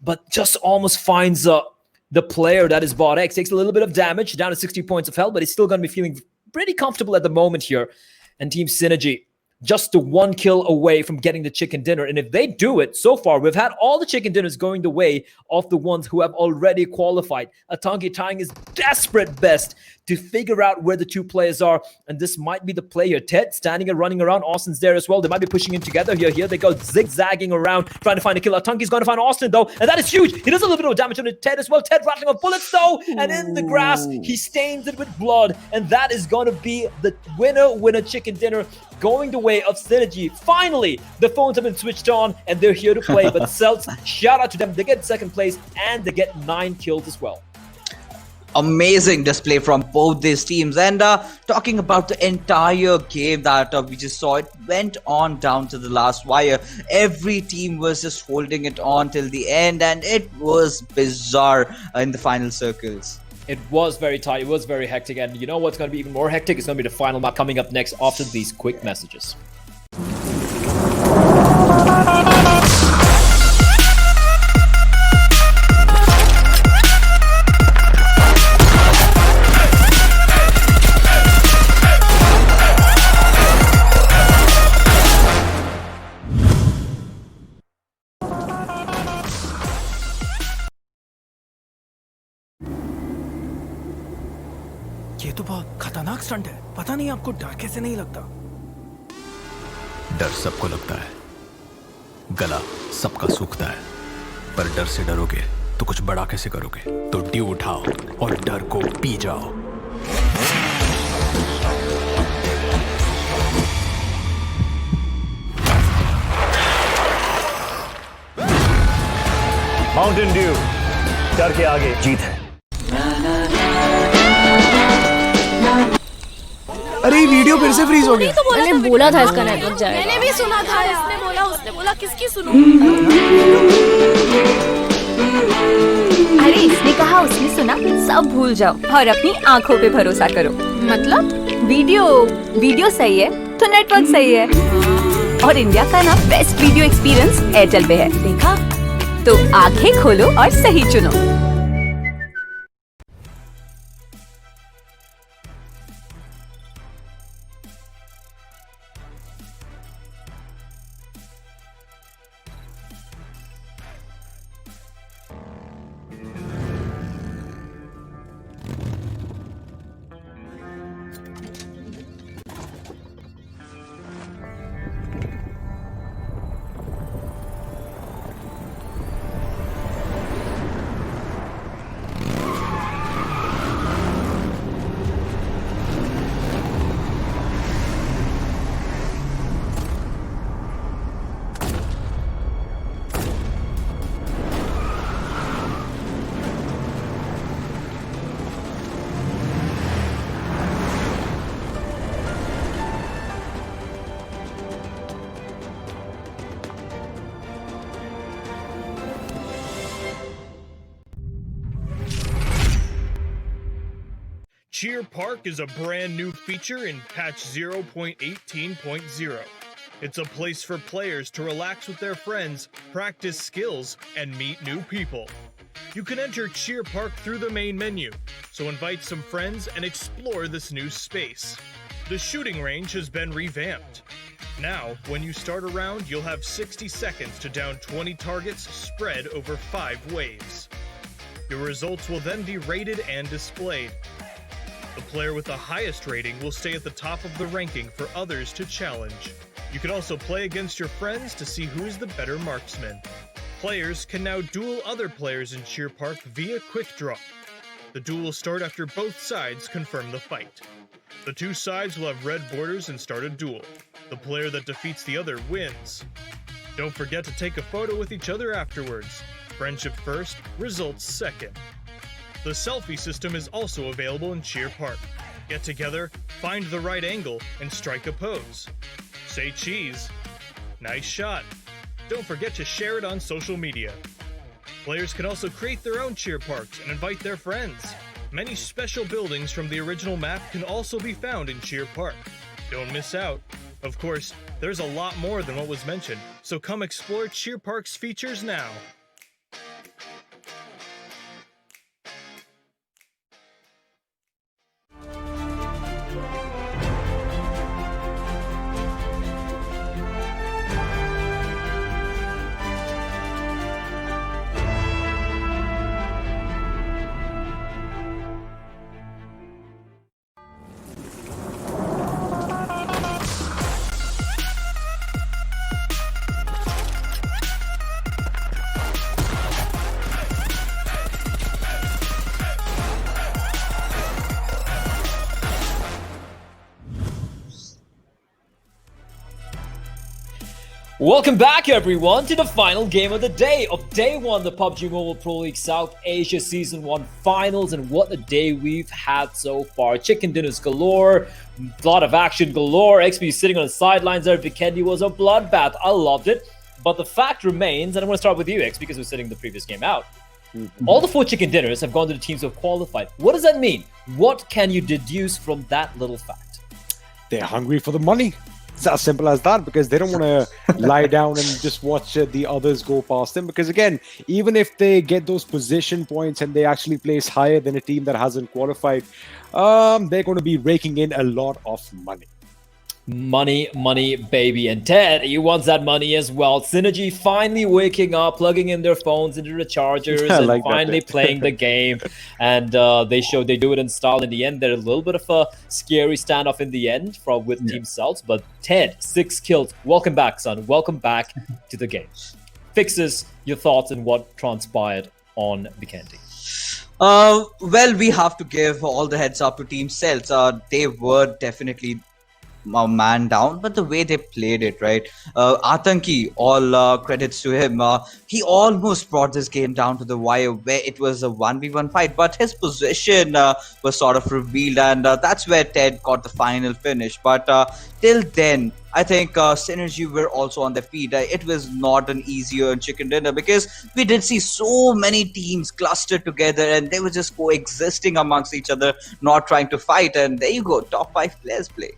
but just almost finds the player that is Bot X. Takes a little bit of damage, down to 60 points of health, but he's still going to be feeling pretty comfortable at the moment here. And Team SynerGE, just to 1 kill away from getting the chicken dinner. And if they do it, so far, we've had all the chicken dinners going the way of the ones who have already qualified. Atunki trying his desperate best to figure out where the 2 players are, and this might be the play here. Ted standing and running around. Austin's there as well. They might be pushing in together here. Here they go, zigzagging around, trying to find a kill. Atunki's going to find Austin, though, and that is huge. He does a little bit of damage on Ted as well. Ted rattling off bullets, though, and in the grass, he stains it with blood, and that is going to be the winner chicken dinner, going the way of SynerGE. Finally, the phones have been switched on, and they're here to play, but Celtz, shout out to them. They get 2nd place, and they get 9 kills as well. Amazing display from both these teams. And talking about the entire game that we just saw, it went on down to the last wire. Every team was just holding it on till the end, and it was bizarre in the final circles. It was very tight. It was very hectic. And you know what's going to be even more hectic? It's going to be the final map coming up next after these quick messages. Stunt है, पता नहीं आपको डर कैसे नहीं लगता? डर सबको लगता है, गला सबका सूखता है, पर डर से डरोगे तो कुछ बड़ा कैसे करोगे? तो ड्यू उठाओ और डर को पी जाओ। माउंटेन ड्यू, डर के आगे जीत है। अरे वीडियो फिर से फ्रीज हो गया। तो मैंने बोला था इसका नेटवर्क जाएगा। मैंने भी सुना था, उसने बोला किसकी सुनूं? अरे इसने कहा उसने सुना, सब भूल जाओ और अपनी आंखों पे भरोसा करो। मतलब वीडियो सही है तो नेटवर्क सही है, और इंडिया का ना बेस्ट वीडियो एक्सपीरियंस एयरटेल पे है। देखा? तो आंखें खोलो और सही चुनो। Cheer Park is a brand new feature in patch 0.18.0. It's a place for players to relax with their friends, practice skills, and meet new people. You can enter Cheer Park through the main menu, so invite some friends and explore this new space. The shooting range has been revamped. Now, when you start a round, you'll have 60 seconds to down 20 targets spread over 5 waves. Your results will then be rated and displayed. The player with the highest rating will stay at the top of the ranking for others to challenge. You can also play against your friends to see who is the better marksman. Players can now duel other players in Cheer Park via quick draw. The duel will start after both sides confirm the fight. The two sides will have red borders and start a duel. The player that defeats the other wins. Don't forget to take a photo with each other afterwards. Friendship first, results second. The selfie system is also available in Cheer Park. Get together, find the right angle, and strike a pose. Say cheese. Nice shot. Don't forget to share it on social media. Players can also create their own cheer parks and invite their friends. Many special buildings from the original map can also be found in Cheer Park. Don't miss out. Of course, there's a lot more than what was mentioned, so come explore Cheer Park's features now. Welcome back, everyone, to the final game of the day of Day 1, the PUBG Mobile Pro League South Asia Season 1 Finals, and what a day we've had so far. Chicken dinners galore, a lot of action galore, XP sitting on the sidelines there. Vikendi was a bloodbath. I loved it. But the fact remains, and I'm going to start with you, X, because we're sitting the previous game out. All the 4 chicken dinners have gone to the teams who have qualified. What does that mean? What can you deduce from that little fact? They're hungry for the money. It's as simple as that, because they don't want to lie down and just watch the others go past them. Because again, even if they get those position points and they actually place higher than a team that hasn't qualified, they're going to be raking in a lot of money. Money, money, baby. And Ted, he wants that money as well. SynerGE finally waking up, plugging in their phones into the chargers, and like finally playing the game. And they do it in style. In the end, they're a little bit of a scary standoff in the end with Team Celtz. But Ted, 6 kills. Welcome back, son. Welcome back to the game. Fixes, your thoughts on what transpired on Vikendi. Well, we have to give all the heads up to Team Celtz. They were definitely man down, but the way they played it, right? Atanki, all credits to him. He almost brought this game down to the wire where it was a 1v1 fight, but his position was sort of revealed, and that's where Ted got the final finish. But till then, I think SynerGE were also on their feet. It was not an easier chicken dinner because we did see so many teams clustered together and they were just coexisting amongst each other, not trying to fight. And there you go, top 5 players play.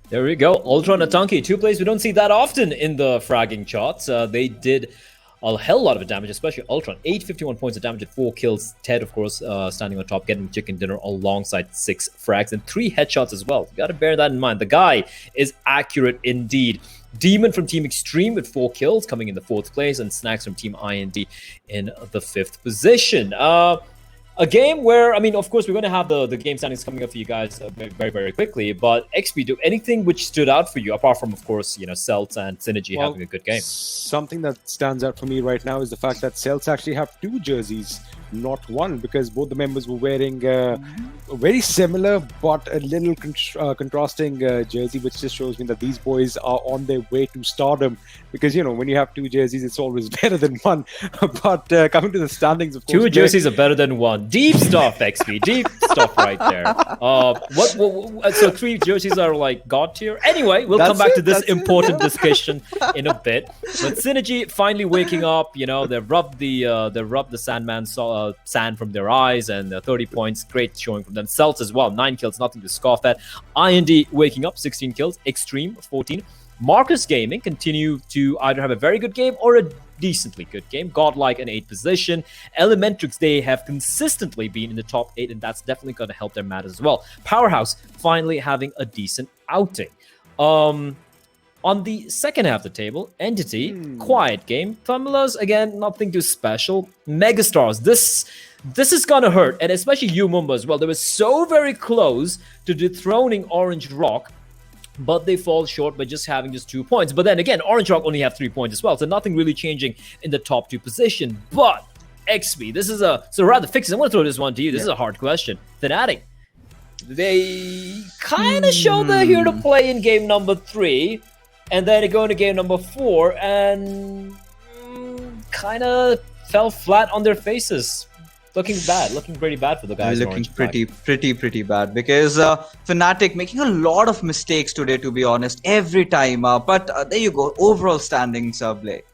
There we go. Ultron and Atanki, 2 plays we don't see that often in the fragging charts. They did a hell lot of damage, especially Ultron. 851 points of damage at 4 kills. Ted, of course, standing on top, getting chicken dinner alongside 6 frags and 3 headshots as well. You got to bear that in mind. The guy is accurate indeed. Demon from Team Xtreme with 4 kills, coming in the 4th place, and Snacks from Team IND in the 5th position. A game where, I mean, of course, we're going to have the game standings coming up for you guys very, very quickly. But XP, do anything which stood out for you, apart from, of course, Celtz and SynerGE having a good game? Something that stands out for me right now is the fact that Celtz actually have 2 jerseys, not 1, because both the members were wearing a very similar but a little contrasting jersey, which just shows me that these boys are on their way to stardom. Because, when you have 2 jerseys, it's always better than 1. But coming to the standings, of course... 2 jerseys are better than 1. Deep stuff, XP. Deep stuff right there. So 3 jerseys are like god tier? Anyway, we'll come back to this important discussion in a bit. But SynerGE finally waking up. They rubbed the Sandman sand from their eyes, and 30 points. Great showing from them. Celtz as well, 9 kills, nothing to scoff at. IND waking up, 16 kills. Xtreme, 14. Marcus Gaming continue to either have a very good game or a decently good game. Godlike in 8th position. Elementrix, they have consistently been in the top 8, and that's definitely going to help their matters as well. Powerhouse finally having a decent outing. On the second half of the table, Entity, quiet game. Tamilas, again, nothing too special. Megastars, this is gonna hurt, and especially Umumba as well. They were so very close to dethroning Orange Rock, but they fall short by just having 2 points. But then again, Orange Rock only have 3 points as well, so nothing really changing in the top 2 position. But XP, this is rather Fixes. I'm gonna throw this one to you. This is a hard question. Fnatic, they kind of show they're here to play in game number 3, and then they go into game number 4 and kind of fell flat on their faces. Looking pretty bad for the guys. Looking pretty bad because Fnatic making a lot of mistakes today, to be honest, every time. But there you go, overall standings, Blake.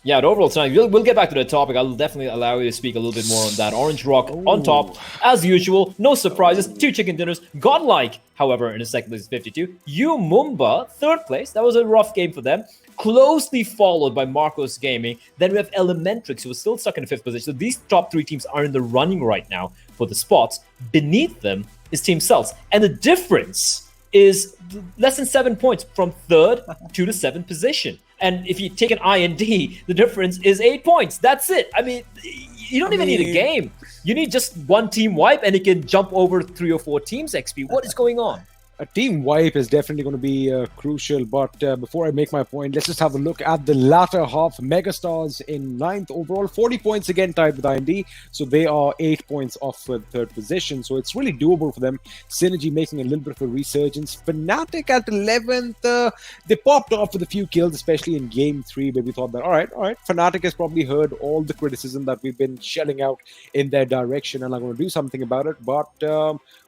Yeah, the overall standings. We'll get back to the topic. I'll definitely allow you to speak a little bit more on that. Orange Rock on top, as usual. No surprises. 2 chicken dinners. Godlike, however, in the second place is 52. Umumba, 3rd place. That was a rough game for them. Closely followed by Marcos Gaming. Then we have Elementrix, who is still stuck in the 5th position. So these top 3 teams are in the running right now for the spots. Beneath them is Team Celtz. And the difference is less than 7 points from 3rd to the 7th position. And if you take an IND, the difference is 8 points. That's it. I mean, you don't even need a game. You need just 1 team wipe, and it can jump over 3 or 4 teams, XP. What is going on? A team wipe is definitely going to be crucial, but before I make my point, let's just have a look at the latter half. Megastars in 9th overall, 40 points again tied with IND, so they are 8 points off for 3rd position, so it's really doable for them. SynerGE making a little bit of a resurgence. Fnatic at 11th, they popped off with a few kills, especially in game 3, where we thought that, all right, Fnatic has probably heard all the criticism that we've been shelling out in their direction, and are going to do something about it, but,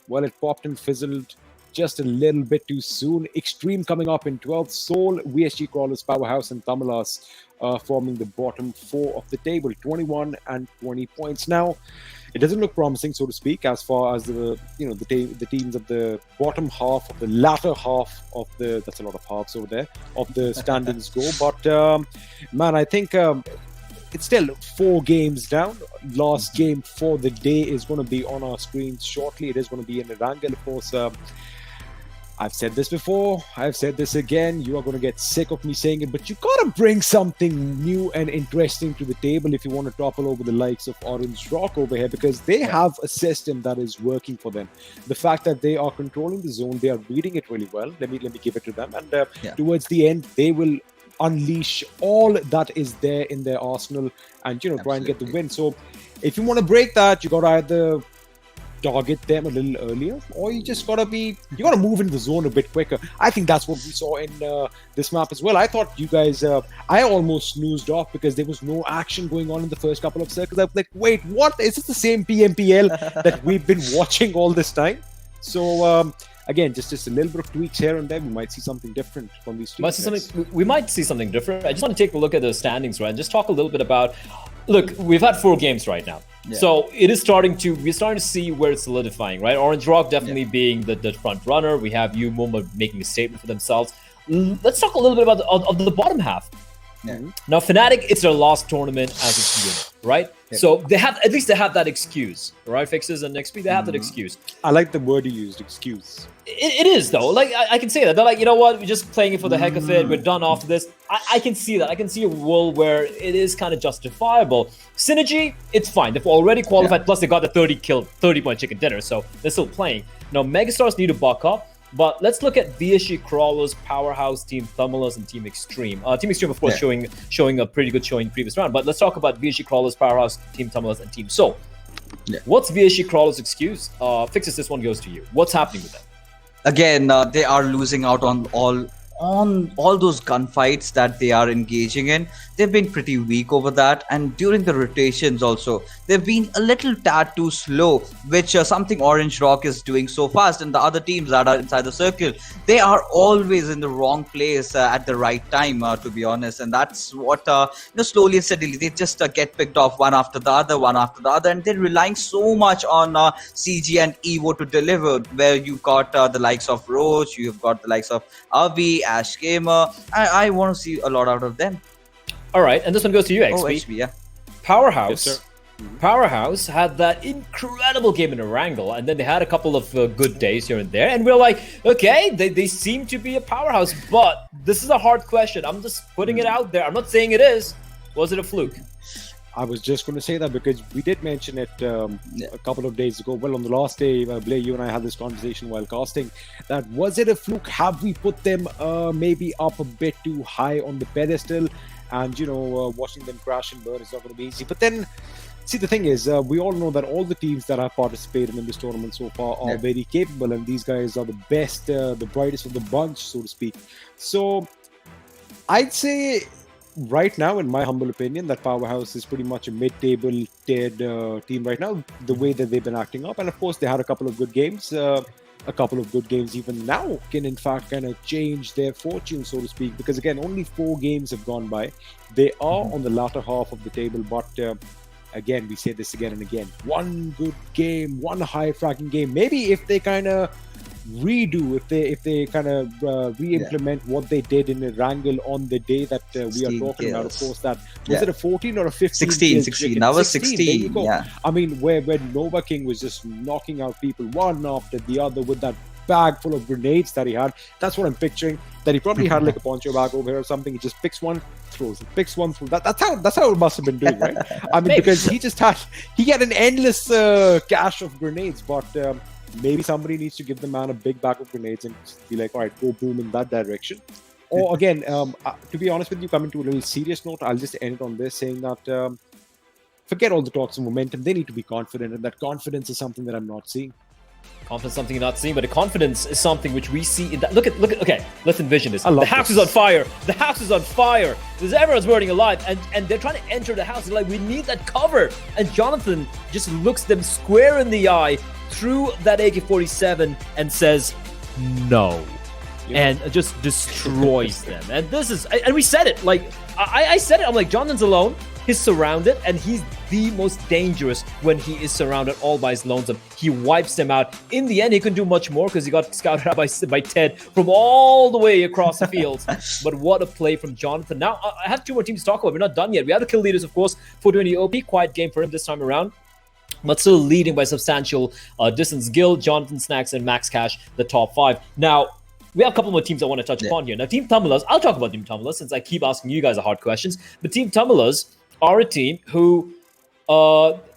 well, it popped and fizzled just a little bit too soon. Xtreme coming up in 12th. Soul, VSG-Crawlers, Powerhouse, and Tamilas forming the bottom 4 of the table, 21 and 20 points. Now, it doesn't look promising, so to speak, as far as the teams of the bottom half of the latter half of the, that's a lot of halves over there, of the standings go. But man, I think it's still 4 games down. Last game for the day is going to be on our screens shortly. It is going to be in Erangel, of course. I've said this before, I've said this again, you are going to get sick of me saying it, but you got to bring something new and interesting to the table if you want to topple over the likes of Orange Rock over here, because they have a system that is working for them. The fact that they are controlling the zone, they are reading it really well. Let me give it to them. And towards the end, they will unleash all that is there in their arsenal and, you know, try and get the win. So if you want to break that, you got to either target them a little earlier, or you just gotta move into the zone a bit quicker. I think that's what we saw in this map as well. I thought you guys, I almost snoozed off because there was no action going on in the first couple of circles. I was like, wait, what? Is this the same PMPL that we've been watching all this time? So again, just a little bit of tweaks here and there. We might see something different from these teams. We might see something different. I just want to take a look at the standings, right, and just talk a little bit about. Look, we've had 4 games right now. So we're starting to see where it's solidifying, right? Orange Rock definitely being the front runner. We have Umumba making a statement for themselves. Let's talk a little bit about of the bottom half. Now, Fnatic, it's their last tournament as a unit, right? So they have that excuse, right? Fixes and XP, they have that excuse. I like the word you used, excuse. It is though. Like I can say that. They're like, you know what? We're just playing it for the heck of it. We're done after this. I can see that. I can see a world where it is kind of justifiable. SynerGE, it's fine. They've already qualified. Plus, they got the 30-point chicken dinner, so they're still playing. Now, Megastars need to buck up. But let's look at VSG-Crawlers, Powerhouse, Team Tamilas, and Team Xtreme. Team Xtreme, of course, showing a pretty good showing previous round. But let's talk about VSG-Crawlers, Powerhouse, Team Tamilas, and Team Soul. What's VSG-Crawlers' excuse? Fixes, this one goes to you. What's happening with them? Again, they are losing out on all those gunfights that they are engaging in. They've been pretty weak over that, and during the rotations also, they've been a little tad too slow, which something Orange Rock is doing so fast, and the other teams that are inside the circle, they are always in the wrong place at the right time, to be honest, and that's what, slowly and steadily, they just get picked off one after the other, and they're relying so much on CG and Evo to deliver, where you've got the likes of Roach, you've got the likes of Avi, Ash Gamer. I want to see a lot out of them. All right, and this one goes to you, XP. Oh, XP, Powerhouse. Yes, sir. Powerhouse had that incredible game in Erangel, and then they had a couple of good days here and there, and we're like, okay, they seem to be a powerhouse, but this is a hard question. I'm just putting it out there. I'm not saying it is. Was it a fluke? I was just going to say that because we did mention it a couple of days ago. Well, on the last day, Blair, you and I had this conversation while casting. That was it a fluke? Have we put them maybe up a bit too high on the pedestal? And, watching them crash and burn is not going to be easy. But then, see, the thing is, we all know that all the teams that have participated in this tournament so far are very capable. And these guys are the best, the brightest of the bunch, so to speak. So, I'd say right now, in my humble opinion, that Powerhouse is pretty much a mid-table tiered team right now, the way that they've been acting up. And of course, they had a couple of good games. A couple of good games even now can in fact kind of change their fortune, so to speak, because again, only 4 games have gone by. They are on the latter half of the table, but again, we say this again and again, one good game, one high fracking game, maybe if they kind of redo, if they kind of re-implement what they did in Erangel on the day that we are talking about. Of course, that was it a 14 or a 15? 16. That was 16. Yeah. I mean, where Nova King was just knocking out people one after the other with that bag full of grenades that he had. That's what I'm picturing. That he probably had like a poncho bag over here or something. He just picks one, throws it, picks one, throws. That's how it must have been doing, right? I mean, because he had an endless cache of grenades, but. Maybe somebody needs to give the man a big bag of grenades and be like, all right, go boom in that direction. Or again, to be honest with you, coming to a little serious note, I'll just end it on this, saying that forget all the talks of momentum. They need to be confident, and that confidence is something that I'm not seeing. Confidence, something you're not seeing, but the confidence is something which we see in that. Look at. Okay, let's envision this. The house is on fire. The house is on fire. Everyone's burning alive, and they're trying to enter the house. They're like, we need that cover. And Jonathan just looks them square in the eye through that AK-47 and says, no. And just destroys them. And this is, and we said it, like, I said it, I'm like, Jonathan's alone, he's surrounded, and he's the most dangerous when he is surrounded all by his lonesome. He wipes them out. In the end, he couldn't do much more because he got scouted out by Ted from all the way across the fields. But what a play from Jonathan. Now, I have 2 more teams to talk about. We're not done yet. We have the kill leaders, of course, 420 OP, quiet game for him this time around, but still leading by substantial distance. Gil, Jonathan Snacks, and Max Cash, the top 5. Now, we have a couple more teams I want to touch upon here. Now, Team Tamilas, I'll talk about Team Tamilas since I keep asking you guys the hard questions. But Team Tamilas are a team who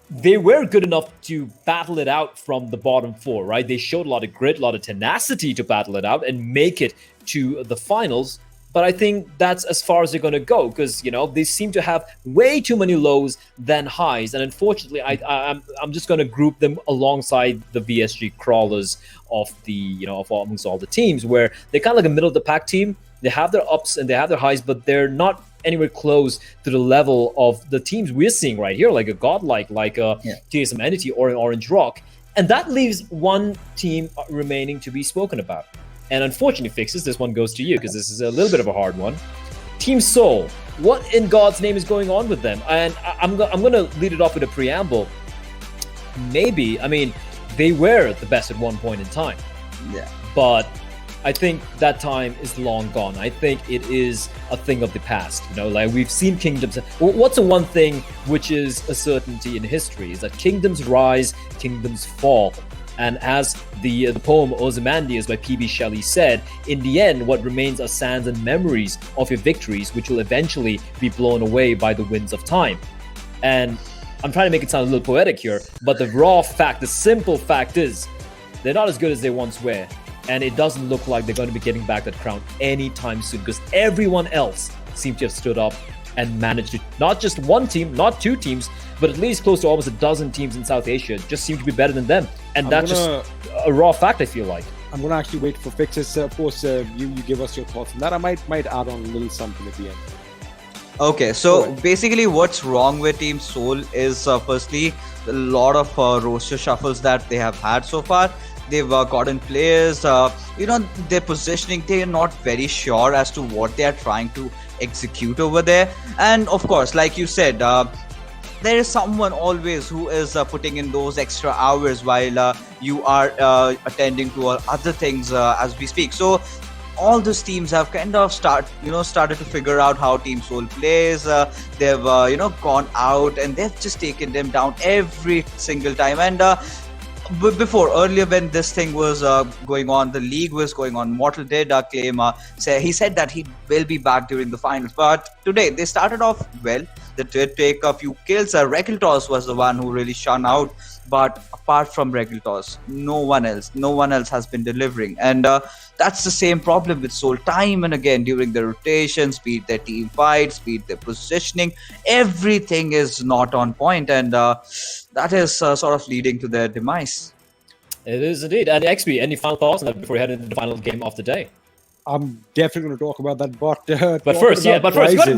they were good enough to battle it out from the bottom four, right? They showed a lot of grit, a lot of tenacity to battle it out and make it to the finals. But I think that's as far as they're going to go because, you know, they seem to have way too many lows than highs. And unfortunately, I'm just going to group them alongside the VSG-Crawlers of the, you know, of amongst all the teams where they're kind of like a middle of the pack team. They have their ups and they have their highs, but they're not anywhere close to the level of the teams we're seeing right here, like a Godlike, like a TSM Entity or an Orange Rock. And that leaves one team remaining to be spoken about. And unfortunately, Fixes, this one goes to you because this is a little bit of a hard one. Team Soul, what in God's name is going on with them? And I'm going to lead it off with a preamble. Maybe, I mean, they were the best at one point in time. Yeah. But I think that time is long gone. I think it is a thing of the past. You know, like we've seen kingdoms. What's the one thing which is a certainty in history is that kingdoms rise, kingdoms fall. And as the poem Ozymandias by P.B. Shelley said, in the end, what remains are sands and memories of your victories, which will eventually be blown away by the winds of time. And I'm trying to make it sound a little poetic here, but the raw fact, the simple fact is, they're not as good as they once were. And it doesn't look like they're going to be getting back that crown anytime soon because everyone else seems to have stood up and managed to, not just one team, not two teams, but at least close to almost a dozen teams in South Asia just seem to be better than them. And that's just a raw fact, I feel like. I'm going to actually wait for Fixes. Of course, you give us your thoughts on that. I might add on a little something at the end. Okay, so basically what's wrong with Team Soul is firstly, a lot of roster shuffles that they have had so far. They've gotten players, you know, their positioning, they're not very sure as to what they are trying to execute over there. And of course, like you said, there is someone always who is putting in those extra hours while you are attending to other things as we speak. So all these teams have kind of started to figure out how Team Soul plays. They've gone out and they've just taken them down every single time. And earlier when this thing was going on, the league was going on, Mortal did claim, he said that he will be back during the finals. But today, they started off well. They did take a few kills. Regeltos was the one who really shone out. But apart from Regeltos, no one else has been delivering. And that's the same problem with Soul time and again during the rotations, be it their team fights, be it their positioning. Everything is not on point. And that is sort of leading to their demise. It is indeed. And XP, any final thoughts on that before we head into the final game of the day? I'm definitely going to talk about that, but first, we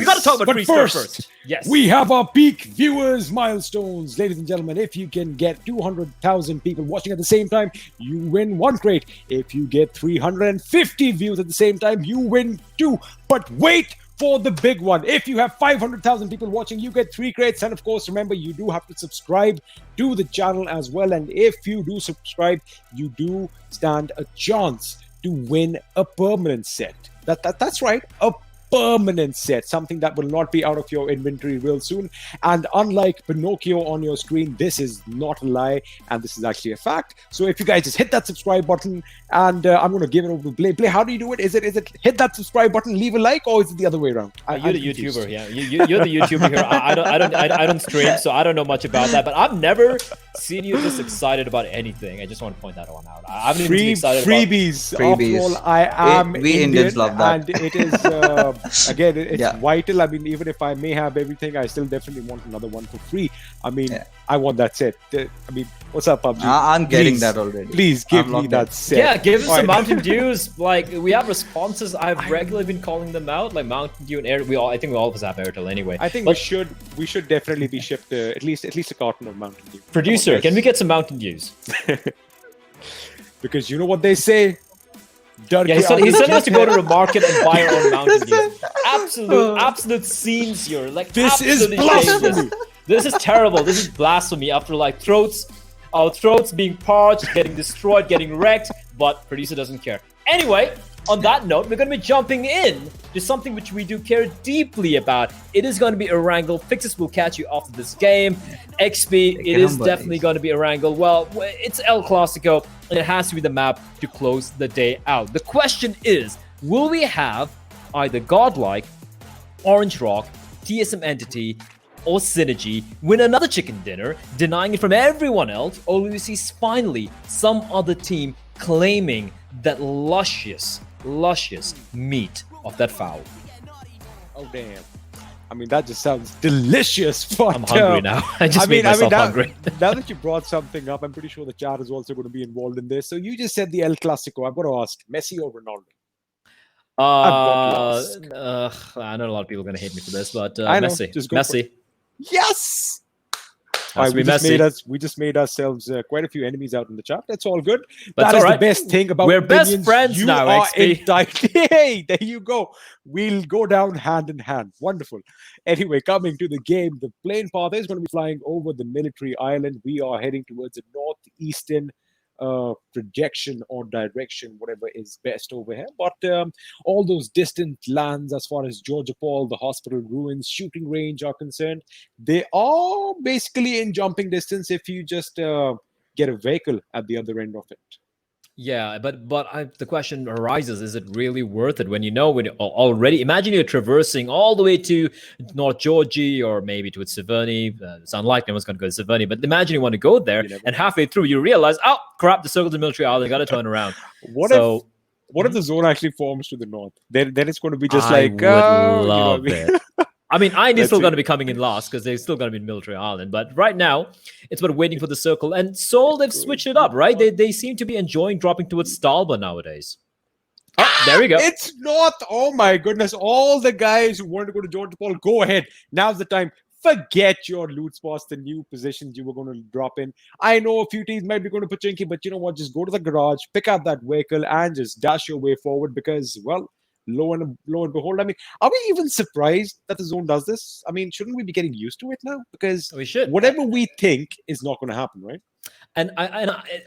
got to talk about first. Yes, we have our peak viewers milestones, ladies and gentlemen. If you can get 200,000 people watching at the same time, you win 1 crate. If you get 350 views at the same time, you win 2. But wait for the big one. If you have 500,000 people watching, you get 3 crates. And of course, remember, you do have to subscribe to the channel as well. And if you do subscribe, you do stand a chance to win a permanent set. That's right, a permanent set, something that will not be out of your inventory real soon. And unlike Pinocchio on your screen, this is not a lie, and this is actually a fact. So if you guys just hit that subscribe button, and I'm going to give it over to Blay. Blay, how do you do it? Is it hit that subscribe button, leave a like, or is it the other way around? You're the YouTuber, yeah. You're the YouTuber here. I don't stream, so I don't know much about that. But I've never seen you this excited about anything. I just want to point that one out. I haven't even been excited freebies. About freebies. After all, I am we Indians love that, and it is again, it's vital. I mean, even if I may have everything, I still definitely want another one for free. I mean, I want that set. I mean, what's up, PUBG? I'm getting that already. Please give me that set. Yeah, give us some Mountain Dews. Like, we have responses. I've regularly been calling them out, like Mountain Dew and Air. I think we all of us have Airtel anyway. I think we should definitely be shipped at least a carton of Mountain Dew. Producer, can we get some Mountain Dews? Because you know what they say. He's telling us to go to a market and buy our own Mountain Dew. Absolute scenes here. Like, this is blasphemy. This is terrible. This is blasphemy. After like our throats being parched, getting destroyed, getting wrecked, but producer doesn't care. Anyway, on that note, we're going to be jumping in to something which we do care deeply about. It is going to be Erangel. Fixes will catch you after this game. XP, it is definitely going to be Erangel. Well, it's El Clasico. it has to be the map to close the day out. The question is, will we have either Godlike, Orange Rock, TSM Entity, or SynerGE win another chicken dinner, denying it from everyone else, or will we see finally some other team claiming that luscious meat of that fowl? Oh, damn. I mean, that just sounds delicious. But, I'm hungry now. I just made myself hungry. Now that you brought something up, I'm pretty sure the chat is also going to be involved in this. So you just said the El Clasico. I've got to ask, Messi or Ronaldo? I know a lot of people are going to hate me for this, but I know. Messi. Just go Messi. Yes! Has to be We just made ourselves quite a few enemies out in the chat. That's all good. That's that is all the right. best thing about We're best opinions. friends you now, are XP. Hey, there you go. We'll go down hand in hand. Wonderful. Anyway, coming to the game, the plane path is going to be flying over the military island. We are heading towards the northeastern projection or direction, whatever is best over here. But all those distant lands, as far as Georgia Paul, the hospital ruins, shooting range are concerned, they are basically in jumping distance if you just get a vehicle at the other end of it. Yeah, but the question arises: is it really worth it when you know already? Imagine you're traversing all the way to North Georgia or maybe to Severny. It's unlikely anyone's going to go to Severny, but imagine you want to go there, and halfway through you realize, oh crap, the circle's a military island. Got to turn around. What if the zone actually forms to the north? Then it's going to be just I like would love it. I mean, India's still see. going to be coming in last because they're still going to be in military island. But right now, it's about waiting for the circle. And Seoul, they've switched it up, right? They seem to be enjoying dropping towards Stalba nowadays. Oh, there we go. It's not. Oh my goodness! All the guys who wanted to go to Georgia Paul, go ahead. Now's the time. Forget your loot spots, the new positions you were going to drop in. I know a few teams might be going to Pachinki, but you know what? Just go to the garage, pick up that vehicle, and just dash your way forward because, well, lo and behold, I mean, are we even surprised that the zone does this? I mean, shouldn't we be getting used to it now? Because we should. Whatever we think is not going to happen, right? And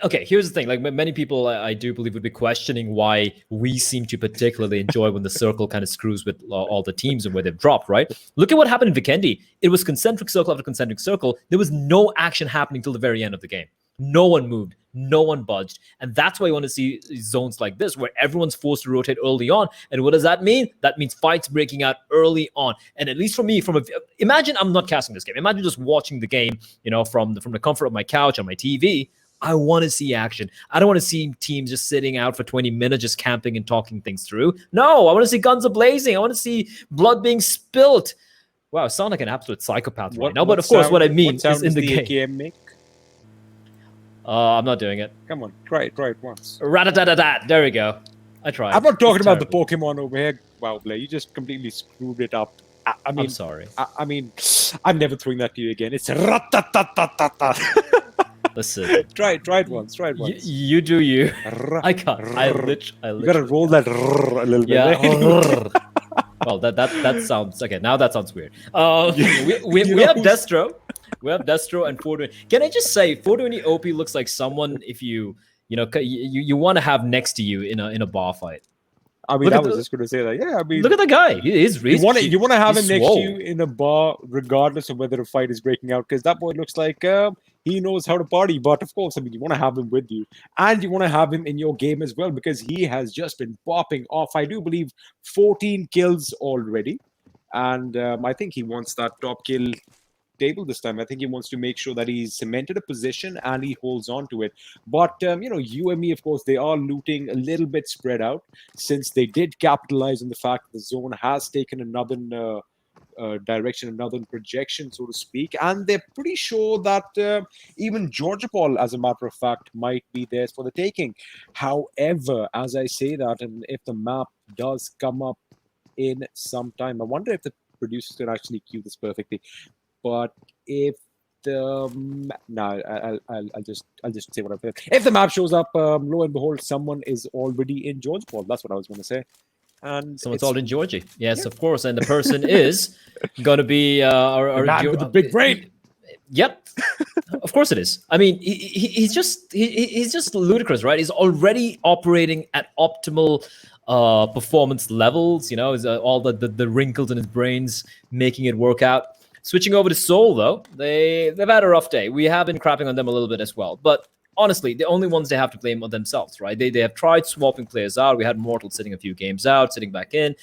okay, here's the thing. Like many people, I do believe would be questioning why we seem to particularly enjoy when the circle kind of screws with all the teams and where they've dropped, right? Look at what happened in Vikendi. It was concentric circle after concentric circle. There was no action happening till the very end of the game. No one moved. No one budged. And that's why you want to see zones like this where everyone's forced to rotate early on. And what does that mean? That means fights breaking out early on. And at least for me, imagine I'm not casting this game. Imagine just watching the game, you know, from the comfort of my couch on my TV. I want to see action. I don't want to see teams just sitting out for 20 minutes, just camping and talking things through. No, I want to see guns blazing. I want to see blood being spilt. Wow, I sound like an absolute psychopath right now. But of course, what I mean is in the game. AKM make? I'm not doing it. Come on, try it once. Rat-a-tat-a-tat. There we go. I tried. I'm not talking about the Pokemon over here. Wow, Blair, you just completely screwed it up. I mean, I'm sorry. I mean, I'm never throwing that to you again. It's rat-ta-ta-ta-ta-ta. Listen. Try it once. You do you. I can't. I literally. You gotta roll that a little bit. Yeah. Well, that sounds okay. Now that sounds weird. We have Destro. We have Destro and Fordoini. Can I just say, Fordoini OP looks like someone if you want to have next to you in a bar fight. I mean, I was just going to say that. Yeah, I mean, look at the guy. He is. You want to have him next to you in a bar, regardless of whether a fight is breaking out, because that boy looks like he knows how to party. But of course, I mean, you want to have him with you, and you want to have him in your game as well, because he has just been popping off. I do believe 14 kills already, and I think he wants that top kill table this time. I think he wants to make sure that he's cemented a position and he holds on to it. But UME, of course, they are looting a little bit spread out, since they did capitalize on the fact that the zone has taken another direction, another projection, so to speak, and they're pretty sure that even Georgia Paul, as a matter of fact, might be theirs for the taking. However, as I say that, and if the map does come up in some time, I wonder if the producers can actually cue this perfectly. But if I'll just say what I've heard. If the map shows up, lo and behold, someone is already in Georgia Paul. That's what I was going to say. And someone's all in Georgia. Yes, of course. And the person is going to be our man with the big brain. Yep, of course it is. I mean, he's just ludicrous, right? He's already operating at optimal performance levels. You know, all the wrinkles in his brains making it work out. Switching over to Seoul, though, they've had a rough day. We have been crapping on them a little bit as well. But honestly, the only ones they have to blame are themselves, right? They have tried swapping players out. We had Mortal sitting a few games out, sitting back in.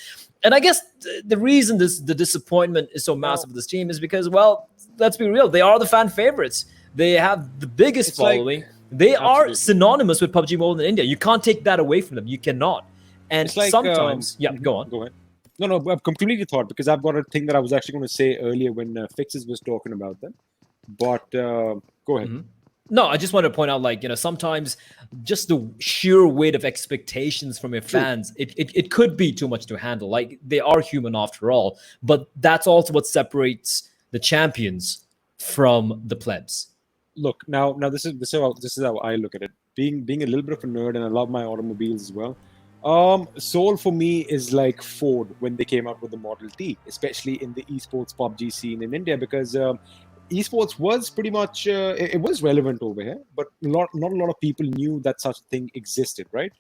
And I guess the reason the disappointment is so massive with this team is because, well, let's be real, they are the fan favorites. They have the biggest following. They are synonymous with PUBG Mobile in India. You can't take that away from them. You cannot. And It's like, sometimes, go on. Go ahead. No, I've completely thought, because I've got a thing that I was actually going to say earlier when Fixes was talking about them. But go ahead. No, I just want to point out, like, sometimes just the sheer weight of expectations from your fans, it could be too much to handle. Like, they are human after all, but that's also what separates the champions from the plebs. Look, now this is how I look at it. Being a little bit of a nerd, and I love my automobiles as well. Soul for me is like Ford when they came out with the Model T, especially in the esports PUBG scene in India, because esports was pretty much it was relevant over here, but not a lot of people knew that such a thing existed, right?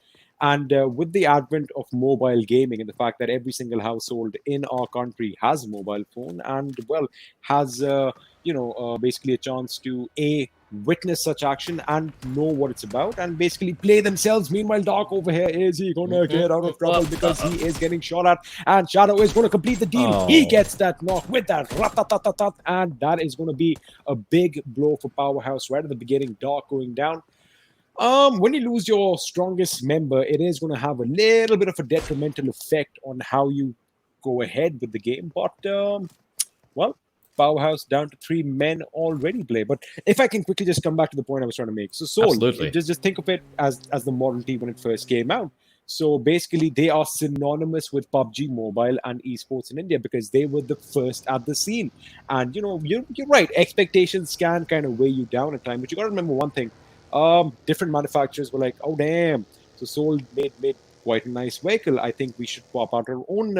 And with the advent of mobile gaming and the fact that every single household in our country has a mobile phone and, well, has basically a chance to witness such action and know what it's about and basically play themselves. Meanwhile, Dark over here, is he gonna get out of trouble because he is getting shot at, and Shadow is going to complete the deal. He gets that knock with that rat-tat-tat-tat, and that is going to be a big blow for Powerhouse right at the beginning. Dark going down. When you lose your strongest member, it is going to have a little bit of a detrimental effect on how you go ahead with the game. But, well, Powerhouse down to 3 men already play. But if I can quickly just come back to the point I was trying to make. So Soul, just think of it as the Model T when it first came out. So basically, they are synonymous with PUBG Mobile and esports in India because they were the first at the scene. And, you're right. Expectations can kind of weigh you down at times. But you got to remember one thing. Different manufacturers were like, oh, damn. So Soul made quite a nice vehicle. I think we should pop out our own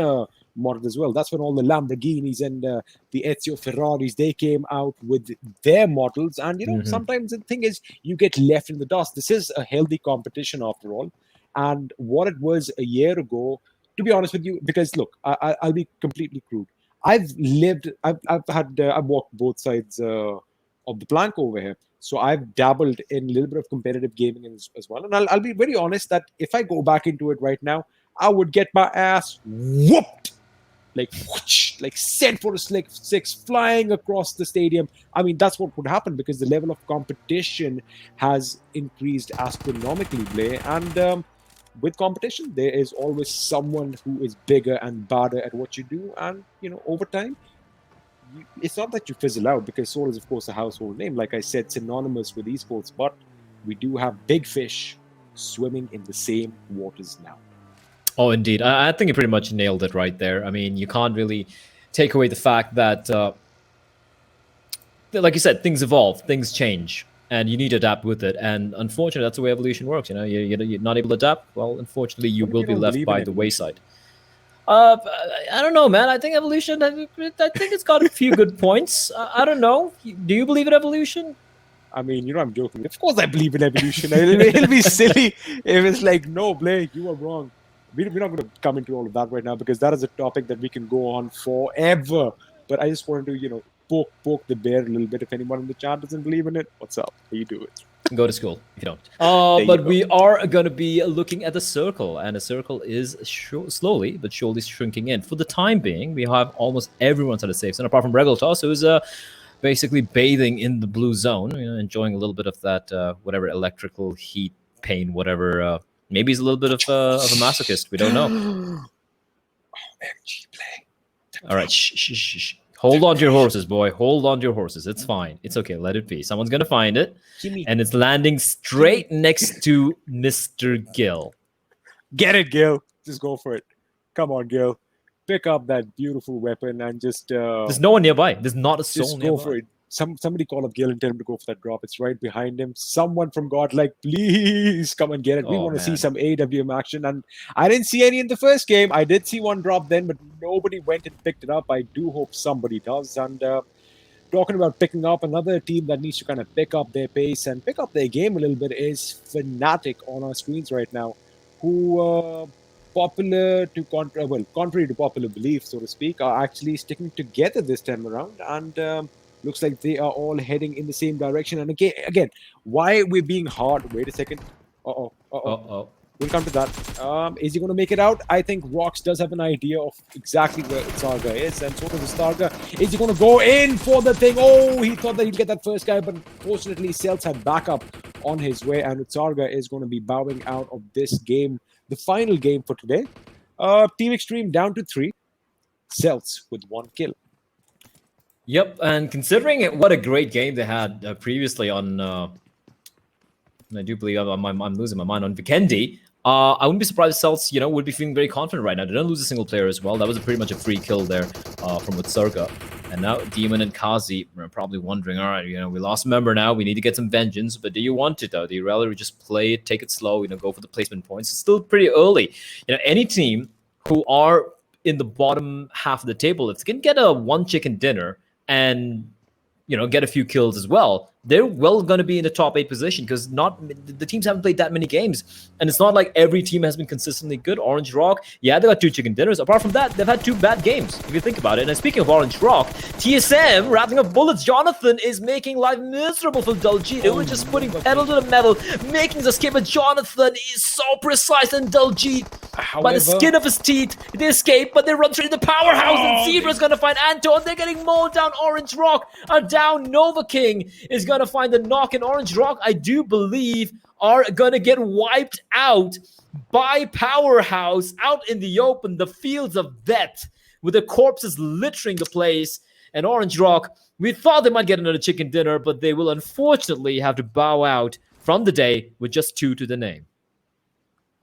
model as well. That's when all the Lamborghinis and the Ezio Ferraris, they came out with their models. And, sometimes the thing is, you get left in the dust. This is a healthy competition after all. And what it was a year ago, to be honest with you, because look, I'll be completely crude. I've walked both sides of the plank over here. So I've dabbled in a little bit of competitive gaming as well. And I'll be very honest that if I go back into it right now, I would get my ass whooped. Like sent for a slick six, flying across the stadium. I mean, that's what would happen because the level of competition has increased astronomically, Blay. And with competition, there is always someone who is bigger and badder at what you do. And, over time, it's not that you fizzle out because Soul is, of course, a household name. Like I said, synonymous with esports. But we do have big fish swimming in the same waters now. Oh, indeed. I think you pretty much nailed it right there. I mean, you can't really take away the fact that, like you said, things evolve, things change, and you need to adapt with it. And unfortunately, that's the way evolution works. You're not able to adapt. Well, unfortunately, you will be left by the wayside. I don't know, man. I think evolution, I think it's got a few good points. I don't know. Do you believe in evolution? I mean, I'm joking. Of course I believe in evolution. It'll be silly if it's like, no, Blake, you are wrong. We're not going to come into all of that right now because that is a topic that we can go on forever. But I just wanted to, poke the bear a little bit. If anyone in the chat doesn't believe in it, what's up? How you do it? Go to school if you don't. But we are going to be looking at the circle, and the circle is slowly but surely shrinking in. For the time being, we have almost everyone's at a safe zone, apart from Regultos, who's basically bathing in the blue zone, enjoying a little bit of that whatever electrical heat, pain, whatever. Maybe he's a little bit of a masochist. We don't know. OMG play. All right, shh. Hold on to your horses, boy. Hold on to your horses. It's fine. It's okay. Let it be. Someone's going to find it. And it's landing straight next to Mr. Gill. Get it, Gill. Just go for it. Come on, Gill. Pick up that beautiful weapon and just... There's no one nearby. There's not a soul nearby. Go for it. Somebody call up Gill and tell him to go for that drop. It's right behind him. Someone from Godlike, please come and get it. We want to see some AWM action. And I didn't see any in the first game. I did see one drop then, but nobody went and picked it up. I do hope somebody does. And talking about picking up, another team that needs to kind of pick up their pace and pick up their game a little bit is Fnatic on our screens right now, who, contrary to popular belief, so to speak, are actually sticking together this time around. And Looks like they are all heading in the same direction. And again, why we're being hard? Wait a second. We'll come to that. Is he going to make it out? I think Rox does have an idea of exactly where SynerGE is, and so does SynerGE. Is he going to go in for the thing? Oh, he thought that he'd get that first guy, but fortunately, Celtz had backup on his way, and SynerGE is going to be bowing out of this game, the final game for today. Team Xtreme down to 3. Celtz with 1 kill. Yep, and considering what a great game they had previously on, I do believe I'm losing my mind on Vikendi. I wouldn't be surprised if Celtz, would be feeling very confident right now. They didn't lose a single player as well. That was pretty much a free kill there from with SynerGE. And now Demon and Kazi are probably wondering, all right, we lost a member now. We need to get some vengeance. But do you want it, though? Do you rather just play it, take it slow, go for the placement points? It's still pretty early. Any team who are in the bottom half of the table, if they can get a 1 chicken dinner and get a few kills as well, they're well going to be in the top 8 position, because the teams haven't played that many games, and it's not like every team has been consistently good. Orange Rock, yeah, they got 2 chicken dinners. Apart from that, they've had 2 bad games, if you think about it. And speaking of Orange Rock, TSM rattling up bullets. Jonathan is making life miserable for Dulji. They were just putting pedal to the metal, making the escape. But Jonathan is so precise, and Dulji, by the skin of his teeth, they escape, but they run straight into Powerhouse, and Zebra's going to find Anto, and they're getting mowed down. Orange Rock are down. Nova King is going to find the knock, and Orange Rock, I do believe, are going to get wiped out by Powerhouse out in the open, the fields of death, with the corpses littering the place. And Orange Rock, we thought they might get another chicken dinner, but they will unfortunately have to bow out from the day with just 2 to the name.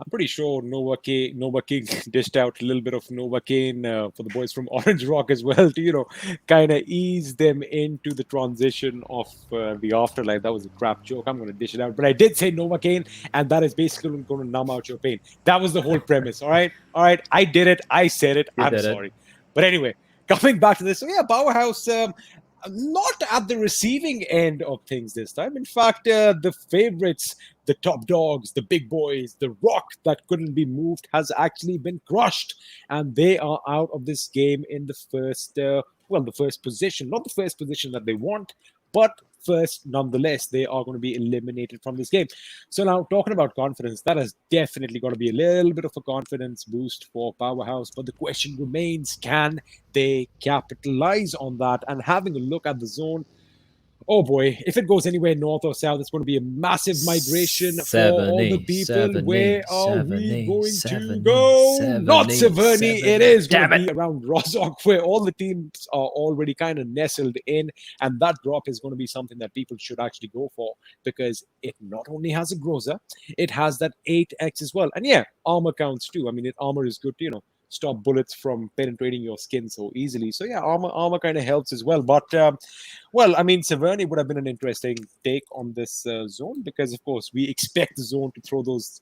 I'm pretty sure Nova King dished out a little bit of Novocaine for the boys from Orange Rock as well to, kind of ease them into the transition of the afterlife. That was a crap joke. I'm going to dish it out. But I did say Novocaine, and that is basically going to numb out your pain. That was the whole premise, all right? All right, I did it. I said it. I'm sorry. But anyway, coming back to this. So, yeah, Powerhouse... not at the receiving end of things this time. In fact, the favorites, the top dogs, the big boys, the rock that couldn't be moved has actually been crushed. And they are out of this game in the first, the first position. Not the first position that they want, but first, nonetheless, they are going to be eliminated from this game. So now, talking about confidence, that has definitely got to be a little bit of a confidence boost for Powerhouse. But the question remains, can they capitalize on that? And having a look at the zone, oh boy, if it goes anywhere north or south, it's going to be a massive migration for all the people. Where are we going to go? Not Severny. It is going to be around Rozhok, where all the teams are already kind of nestled in. And that drop is going to be something that people should actually go for, because it not only has a Groza, it has that 8x as well. And yeah, armor counts too. I mean, armor is good to, stop bullets from penetrating your skin so easily. So yeah, armor kind of helps as well. But well, I mean, Severny would have been an interesting take on this zone, because of course we expect the zone to throw those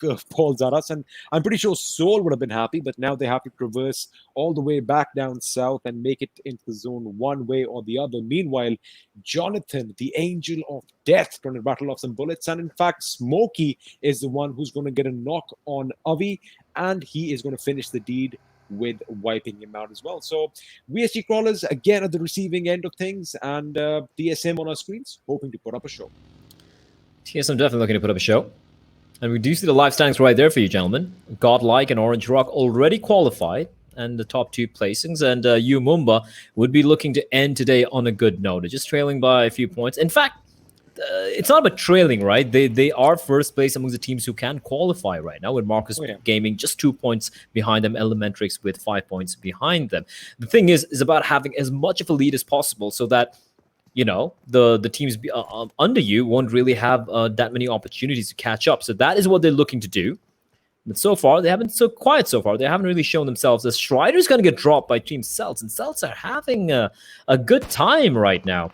curveballs at us, and I'm pretty sure Soul would have been happy, but now they have to traverse all the way back down south and make it into the zone one way or the other. Meanwhile, Jonathan, the Angel of Death, going to rattle off some bullets, and in fact, Smokey is the one who's going to get a knock on Avi, and he is going to finish the deed with wiping him out as well. So VSG-Crawlers again at the receiving end of things, and TSM on our screens hoping to put up a show. TSM definitely looking to put up a show. And we do see the live standings right there for you, gentlemen. Godlike and Orange Rock already qualified, and the top 2 placings. And Umumba would be looking to end today on a good note. They're just trailing by a few points. In fact, it's not about trailing, right? They are first place amongst the teams who can qualify right now, with Marcus Gaming just 2 points behind them, Elementrix with 5 points behind them. The thing is about having as much of a lead as possible, so that the teams under you won't really have that many opportunities to catch up. So that is what they're looking to do. But so far, they haven't so quiet so far. They haven't really shown themselves. As Strider's going to get dropped by Team Celtz, and Celtz are having a good time right now.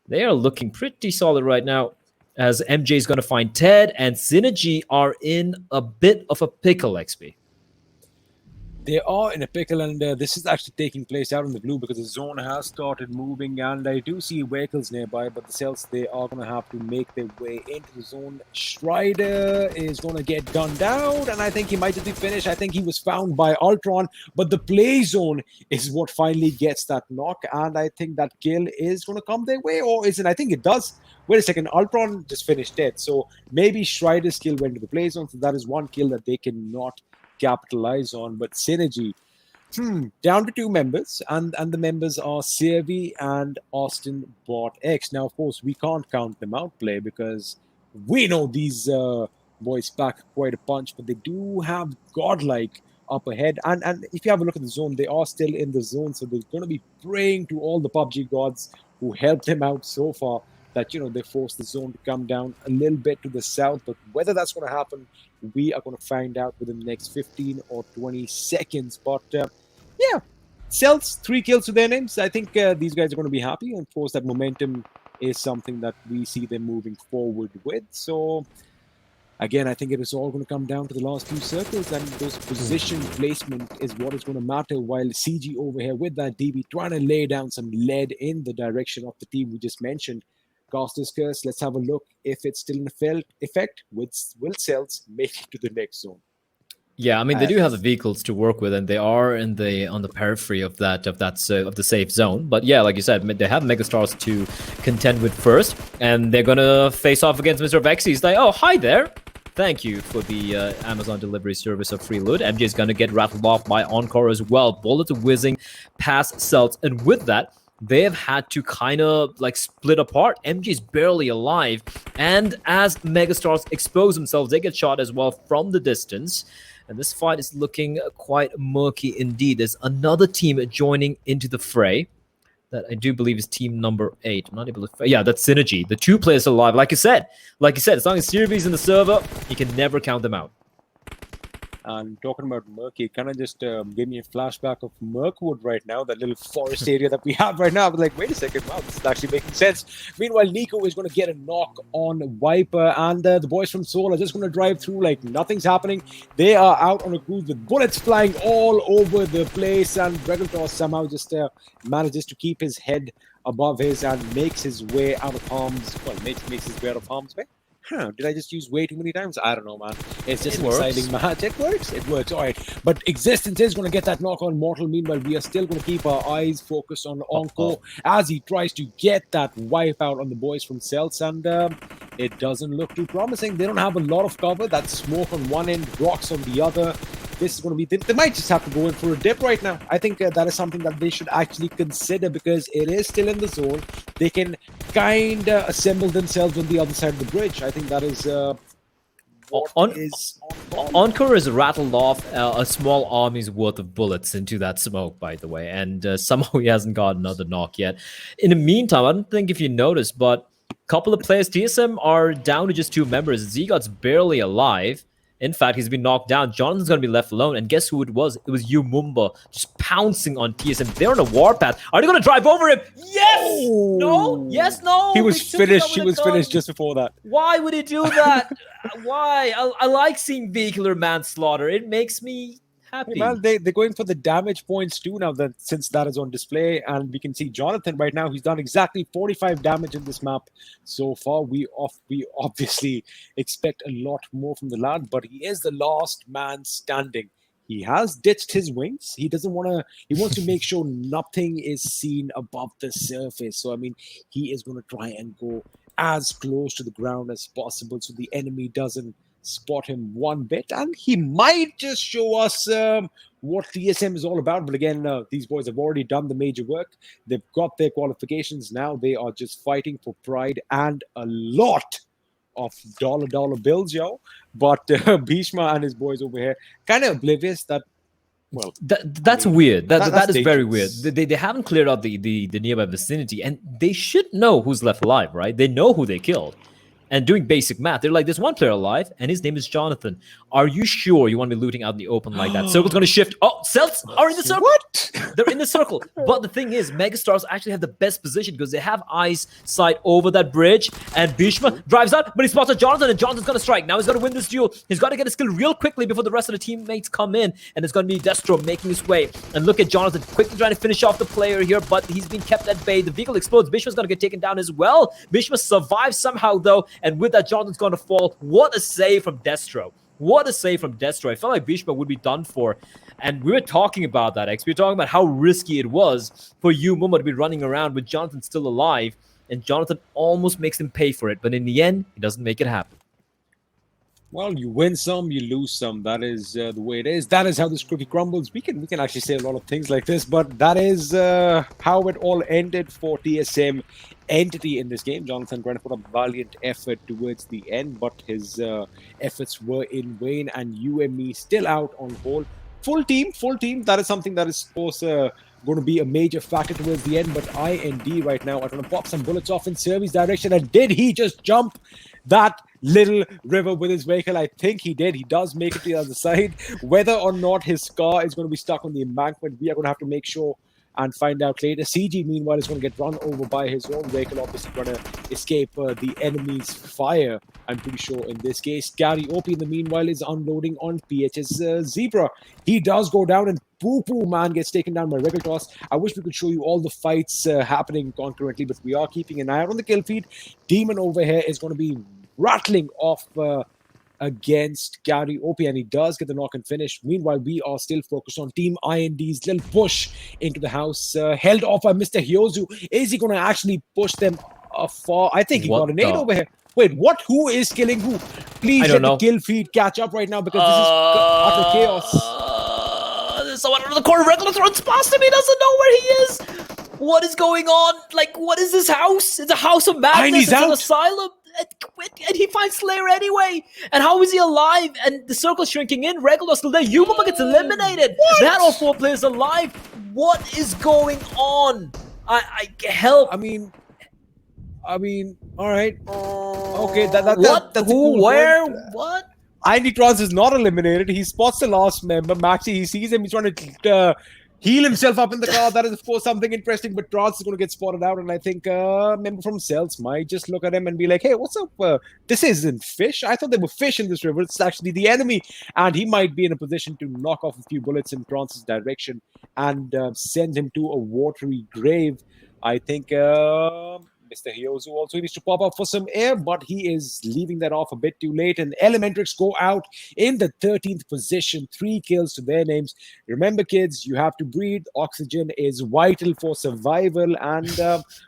They are looking pretty solid right now, as MJ is going to find Ted, and SynerGE are in a bit of a pickle, XP. They are in a pickle, and this is actually taking place out in the blue because the zone has started moving, and I do see vehicles nearby, but the Celtz, they are going to have to make their way into the zone. Strider is going to get gunned out, and I think he might just be finished. I think he was found by Ultron, but the play zone is what finally gets that knock, and I think that kill is going to come their way, or isn't? I think it does. Wait a second, Ultron just finished dead, so maybe Strider's kill went to the play zone, so that is one kill that they cannot capitalize on. But SynerGE, down to 2 members, and the members are Servi and Austin Bot X. Now, of course, we can't count them out play because we know these boys pack quite a punch, but they do have Godlike up ahead. And if you have a look at the zone, they are still in the zone, so they're going to be praying to all the PUBG gods who helped them out so far that, you know, they forced the zone to come down a little bit to the south. But whether that's going to happen, we are going to find out within the next 15 or 20 seconds. But yeah, Celtz, 3 kills to their names. I think these guys are going to be happy. And of course, that momentum is something that we see them moving forward with. So again, I think it is all going to come down to the last 2 circles, and those position placement is what is going to matter, while CG over here with that DB trying to lay down some lead in the direction of the team we just mentioned. Caster's Curse, let's have a look if it's still in effect. Will Celtz make it to the next zone? Yeah, I mean, they do have the vehicles to work with, and they are on the periphery of the safe zone. But yeah, like you said, they have Megastars to contend with first, and they're gonna face off against Mr. Vexy. He's like, oh, hi there. Thank you for the Amazon delivery service of free loot. MJ is gonna get rattled off by Encore as well. Bullet whizzing past Celtz, and with that, they have had to kind of like split apart. MG is barely alive, and as Megastars expose themselves, they get shot as well from the distance. And this fight is looking quite murky indeed. There's another team joining into the fray that I do believe is team number 8. I'm not able to... Yeah, that's SynerGE. The 2 players are alive. Like you said, as long as Servi's in the server, you can never count them out. And talking about Murky, kind of just gave me a flashback of Mirkwood right now, that little forest area that we have right now. I was like, wait a second, wow, this is actually making sense. Meanwhile, Nico is going to get a knock on Viper, and the boys from Seoul are just going to drive through like nothing's happening. They are out on a cruise with bullets flying all over the place, and Bregeltor somehow just manages to keep his head above his and makes his way out of harm's... Well, makes his way out of harm's way. Did I just use way too many times? I don't know, man. It's just an exciting match. It works. It works. All right. But Existence is going to get that knock on Mortal. Meanwhile, we are still going to keep our eyes focused on Encore as he tries to get that wipe out on the boys from Celtz. And it doesn't look too promising. They don't have a lot of cover. That's smoke on one end, rocks on the other. This is going to be... They might just have to go in for a dip right now. I think that is something that they should actually consider because it is still in the zone. They can kind of assemble themselves on the other side of the bridge. I think that is... Encore has rattled off a small army's worth of bullets into that smoke, by the way, and somehow he hasn't got another knock yet. In the meantime, I don't think if you noticed, but a couple of players, TSM are down to just 2 members. Zigot's barely alive. In fact, he's been knocked down. Jonathan's going to be left alone. And guess who it was? It was Umumba just pouncing on TSM. They're on a warpath. Are they going to drive over him? Yes! Oh. No? Yes, no? He was finished. He was finished just before that. Why would he do that? Why? I like seeing vehicular manslaughter. It makes me happy. Hey man, they're going for the damage points too now, that since that is on display, and we can see Jonathan right now. He's done exactly 45 damage in this map so far. We obviously expect a lot more from the lad, but he is the last man standing. He has ditched his wings. He doesn't want to. He wants to make sure nothing is seen above the surface. So I mean, he is going to try and go as close to the ground as possible, so the enemy doesn't spot him one bit, and he might just show us what TSM is all about. But again, these boys have already done the major work. They've got their qualifications. Now they are just fighting for pride and a lot of dollar bills, yo. But Bhishma and his boys over here kind of oblivious that, well, that's weird. That is very weird. They haven't cleared out the nearby vicinity, and they should know who's left alive, right? They know who they killed. and doing basic math. They're like, there's one player alive, and his name is Jonathan. Are you sure you want to be looting out in the open like that? Circle's going to shift. Oh, Celtz are in the circle. What? They're in the circle. But the thing is, Megastars actually have the best position because they have eyes sight over that bridge. And Bhishma drives out, but he spots a Jonathan, and Jonathan's going to strike. Now he's going to win this duel. He's got to get his kill real quickly before the rest of the teammates come in. And it's going to be Destro making his way. And look at Jonathan quickly trying to finish off the player here, but he's been kept at bay. The vehicle explodes. Bhishma's going to get taken down as well. Bhishma survives somehow, though. And with that, Jonathan's going to fall. What a save from Destro. What a save from Destro. I felt like Bhishma would be done for. And we were talking about that, X. We were talking about how risky it was for Umumba to be running around with Jonathan still alive. And Jonathan almost makes him pay for it. But in the end, he doesn't make it happen. Well, you win some, you lose some. That is the way it is. That is how this cookie crumbles. We can actually say a lot of things like this, but that is how it all ended for TSM Entity in this game. Jonathan trying to put up valiant effort towards the end, but his efforts were in vain, and UME still out on hold. Full team. That is something that is supposed going to be a major factor towards the end, but IND right now are going to pop some bullets off in Servi's direction. And did he just jump that little river with his vehicle? I think he did. He does make it to the other side. Whether or not his car is going to be stuck on the embankment, we are going to have to make sure and find out later. CG, meanwhile, is going to get run over by his own vehicle, obviously going to escape the enemy's fire, I'm pretty sure in this case. Gary OP, in the meanwhile, is unloading on PH's Zebra. He does go down, and Poo man gets taken down by Regaltoss. I wish we could show you all the fights happening concurrently, but we are keeping an eye out on the kill feed. Demon over here is going to be rattling off against Gary OP, and he does get the knock and finish. Meanwhile, we are still focused on Team IND's little push into the house, held off by Mr. Hyozu. Is he going to actually push them far? I think he got a nade over here. Wait, what? Who is killing who? Please let the kill feed catch up right now, because this is utter chaos. There's someone under the corner. Regular runs past him. He doesn't know where he is. What is going on? Like, what is this house? It's a house of madness. It's an asylum. And he finds Slayer anyway. And how is he alive? And the circle's shrinking in. Regular still there. Umumba gets eliminated. They had all 4 players alive. What is going on? I help. I mean, all right. Okay, that's who? a cool where? point. What? Trans is not eliminated. He spots the last member. Maxi, he sees him. He's trying to heal himself up in the car. That is, of course, something interesting. But Trans is going to get spotted out. And I think a member from Celtz might just look at him and be like, hey, what's up? This isn't fish. I thought there were fish in this river. It's actually the enemy. And he might be in a position to knock off a few bullets in Trans's direction and send him to a watery grave. I think Mr. Hyozu also needs to pop up for some air, but he is leaving that off a bit too late. And Elementrix go out in the 13th position, 3 kills to their names. Remember, kids, you have to breathe. Oxygen is vital for survival, and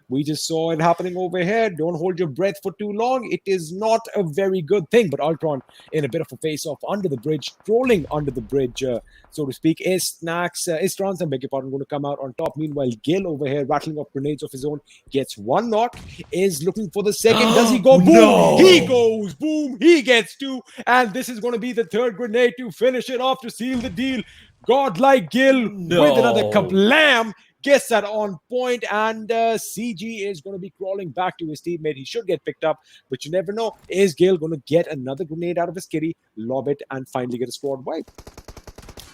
we just saw it happening over here. Don't hold your breath for too long. It is not a very good thing. But Ultron in a bit of a face-off under the bridge, trolling under the bridge, so to speak. Is Trans, I beg your pardon, going to come out on top. Meanwhile, Gil over here rattling off grenades of his own, gets 1 knock. Is looking for the second. Does he go? Boom! No. He goes. Boom! He gets 2. And this is going to be the 3rd grenade to finish it off, to seal the deal. Godlike Gil with another kablam. Gets that on point. And CG is going to be crawling back to his teammate. He should get picked up, but you never know. Is Gil going to get another grenade out of his kitty, lob it, and finally get a squad wipe?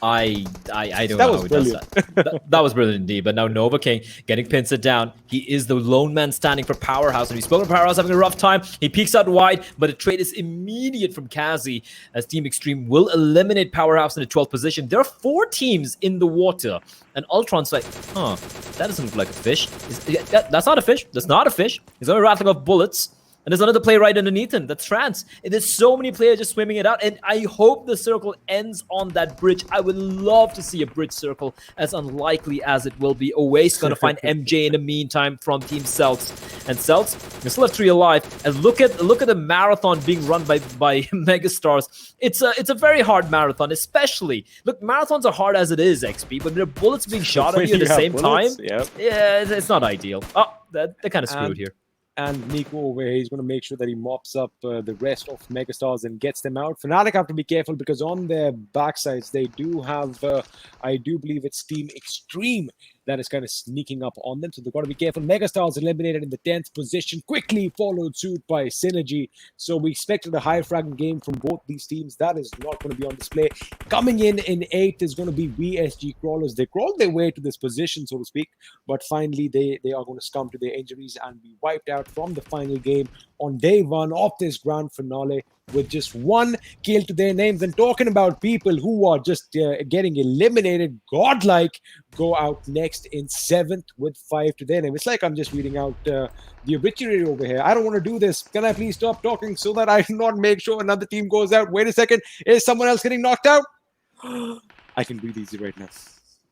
I don't know how he does that. That was brilliant indeed. But now Nova King getting pincered down. He is the lone man standing for Powerhouse. And we spoke about Powerhouse having a rough time. He peeks out wide, but a trade is immediate from Kazi as Team Xtreme will eliminate Powerhouse in the 12th position. There are 4 teams in the water. And Ultron's like, that doesn't look like a fish. That's not a fish. That's not a fish. He's only rattling off bullets. And there's another player right underneath him. That's Trans. And there's so many players just swimming it out. And I hope the circle ends on that bridge. I would love to see a bridge circle, as unlikely as it will be. Oasis going to find MJ in the meantime from Team Celtz. And Celtz, they still have 3 alive. And look at the marathon being run by Megastars. It's a very hard marathon, especially. Look, marathons are hard as it is, XP, but there are bullets being shot at you at the same time. Yep. Yeah, it's not ideal. Oh, they're kind of screwed here. And Nico over here, he's going to make sure that he mops up the rest of Megastars and gets them out. Fnatic have to be careful, because on their backsides, they do have, I do believe it's Team Xtreme that is kind of sneaking up on them. So they've got to be careful. Megastars eliminated in the 10th position, quickly followed suit by SynerGE. So we expected a high fragment game from both these teams. That is not going to be on display. Coming in 8th is going to be VSG-Crawlers. They crawled their way to this position, so to speak, but finally they are going to succumb to their injuries and be wiped out from the final game on day 1 of this grand finale with just 1 kill to their names. And talking about people who are just getting eliminated, Godlike go out next in 7th with 5 to their name. It's like I'm just reading out the obituary over here. I don't want to do this. Can I please stop talking so that I do not make sure another team goes out? Wait a second. Is someone else getting knocked out? I can breathe easy right now.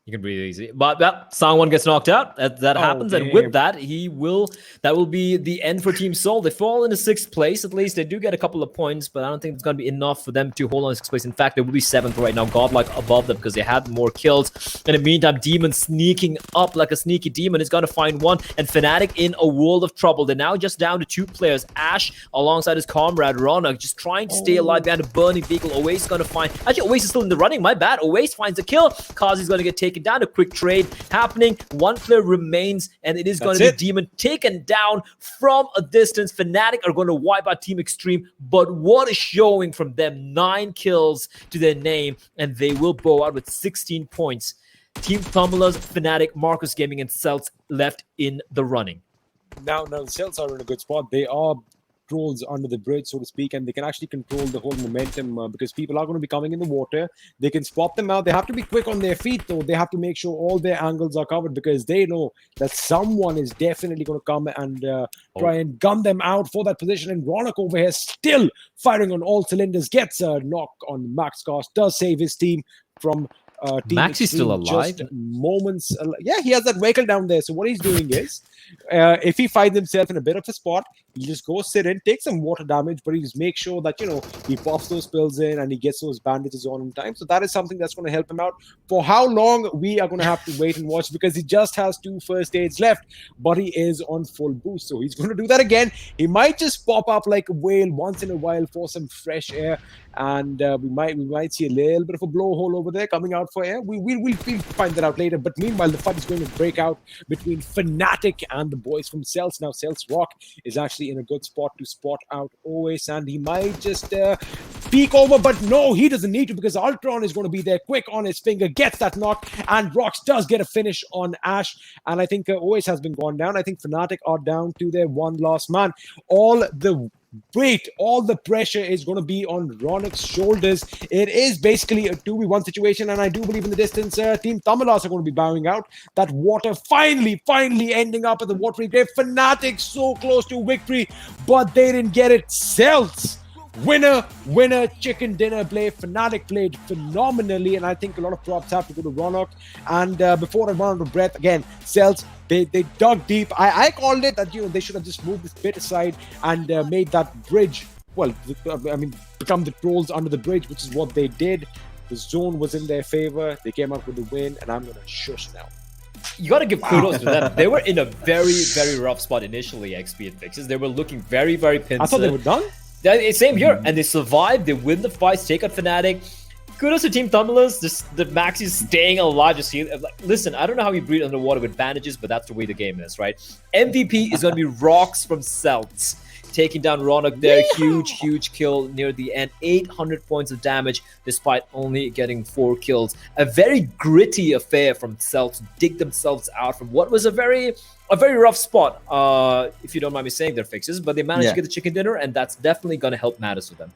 You can breathe easy. But someone gets knocked out. That happens. Damn. And with that, that will be the end for Team Seoul. They fall into 6th place. At least they do get a couple of points, but I don't think it's going to be enough for them to hold on to 6th place. In fact, they will be 7th right now. Godlike above them because they had more kills. In the meantime, Demon sneaking up like a sneaky demon is going to find one. And Fnatic in a world of trouble. They're now just down to 2 players. Ash alongside his comrade, Ronak, just trying to stay alive behind a burning vehicle. Oasis is going to find... Actually, Oasis is still in the running. My bad. Oasis finds a kill. Kazi's going to get taken down. A quick trade happening. 1 player remains, and it is going to be Demon taken down from a distance. Fnatic are going to wipe out Team Xtreme, but what a showing from them. 9 kills to their name, and they will bow out with 16 points. Team Tamilas, Fnatic, Marcus Gaming, and Celtz left in the running. Now the Celtz are in a good spot. They are trolls under the bridge, so to speak, and they can actually control the whole momentum because people are going to be coming in the water. They can spot them out. They have to be quick on their feet, though. They have to make sure all their angles are covered because they know that someone is definitely going to come and try and gun them out for that position. And Ronak over here still firing on all cylinders, gets a knock on Max Cost, does save his team from Max is still alive. Just moments. Yeah, he has that vehicle down there. So what he's doing is, if he finds himself in a bit of a spot, he just goes sit in, take some water damage, but he just makes sure that, he pops those pills in and he gets those bandages on in time. So that is something that's going to help him out. For how long, we are going to have to wait and watch because he just has 2 first aids left, but he is on full boost. So he's going to do that again. He might just pop up like a whale once in a while for some fresh air, and we might see a little bit of a blowhole over there coming out for air. We'll find that out later. But meanwhile, the fight is going to break out between Fnatic and the boys from Celtz. Now, Celtz Rock is actually in a good spot to spot out Oasis, and he might just peek over, but no, he doesn't need to because Ultron is going to be there quick on his finger, gets that knock, and Rox does get a finish on Ash. And I think Oasis has been gone down. I think Fnatic are down to their one last man. All the pressure is going to be on Ronak's shoulders. It is basically a 2v1 situation, and I do believe in the distance, Team Tamilas are going to be bowing out. That water finally ending up at the watery grave. Fnatic so close to victory, but they didn't get it. Celtz, winner, chicken dinner play. Fnatic played phenomenally, and I think a lot of props have to go to Ronak. And before I run out of breath, again, Celtz, they dug deep. I called it that they should have just moved this bit aside and made that bridge, become the trolls under the bridge, which is what they did. The zone was in their favor. They came out with the win, and I'm gonna shush now. You got to give kudos to them. They were in a very, very rough spot initially, XP and Fixes. They were looking very, very pinched. I thought they were done. Same here. And they survived. They win the fights, take out Fnatic. Kudos to Team Tamilas. The Max is staying alive. Just see, listen, I don't know how you breathe underwater with bandages, but that's the way the game is, right? MVP is going to be Rox from Celtz. Taking down Ronak there. Yeah. Huge kill near the end. 800 points of damage despite only getting 4 kills. A very gritty affair from Celtz. Dig themselves out from what was a very rough spot, if you don't mind me saying, their Fixes, but they managed to get the chicken dinner, and that's definitely going to help matters for them.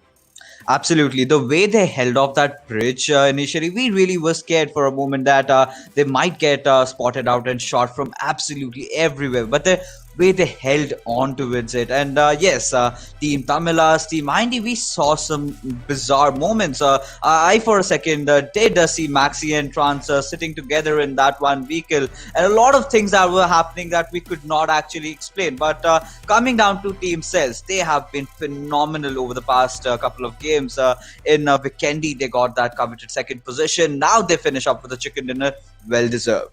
Absolutely. The way they held off that bridge initially, we really were scared for a moment that they might get spotted out and shot from absolutely everywhere. But the way they held on towards it. And yes, Team Tamilas, Team Mindy, we saw some bizarre moments. I for a second did see Maxi and Trans sitting together in that one vehicle, and a lot of things that were happening that we could not actually explain. But coming down to Team Celtz, they have been phenomenal over the past couple of games. In Vikendi, they got that coveted 2nd position. Now they finish up with a chicken dinner, well deserved.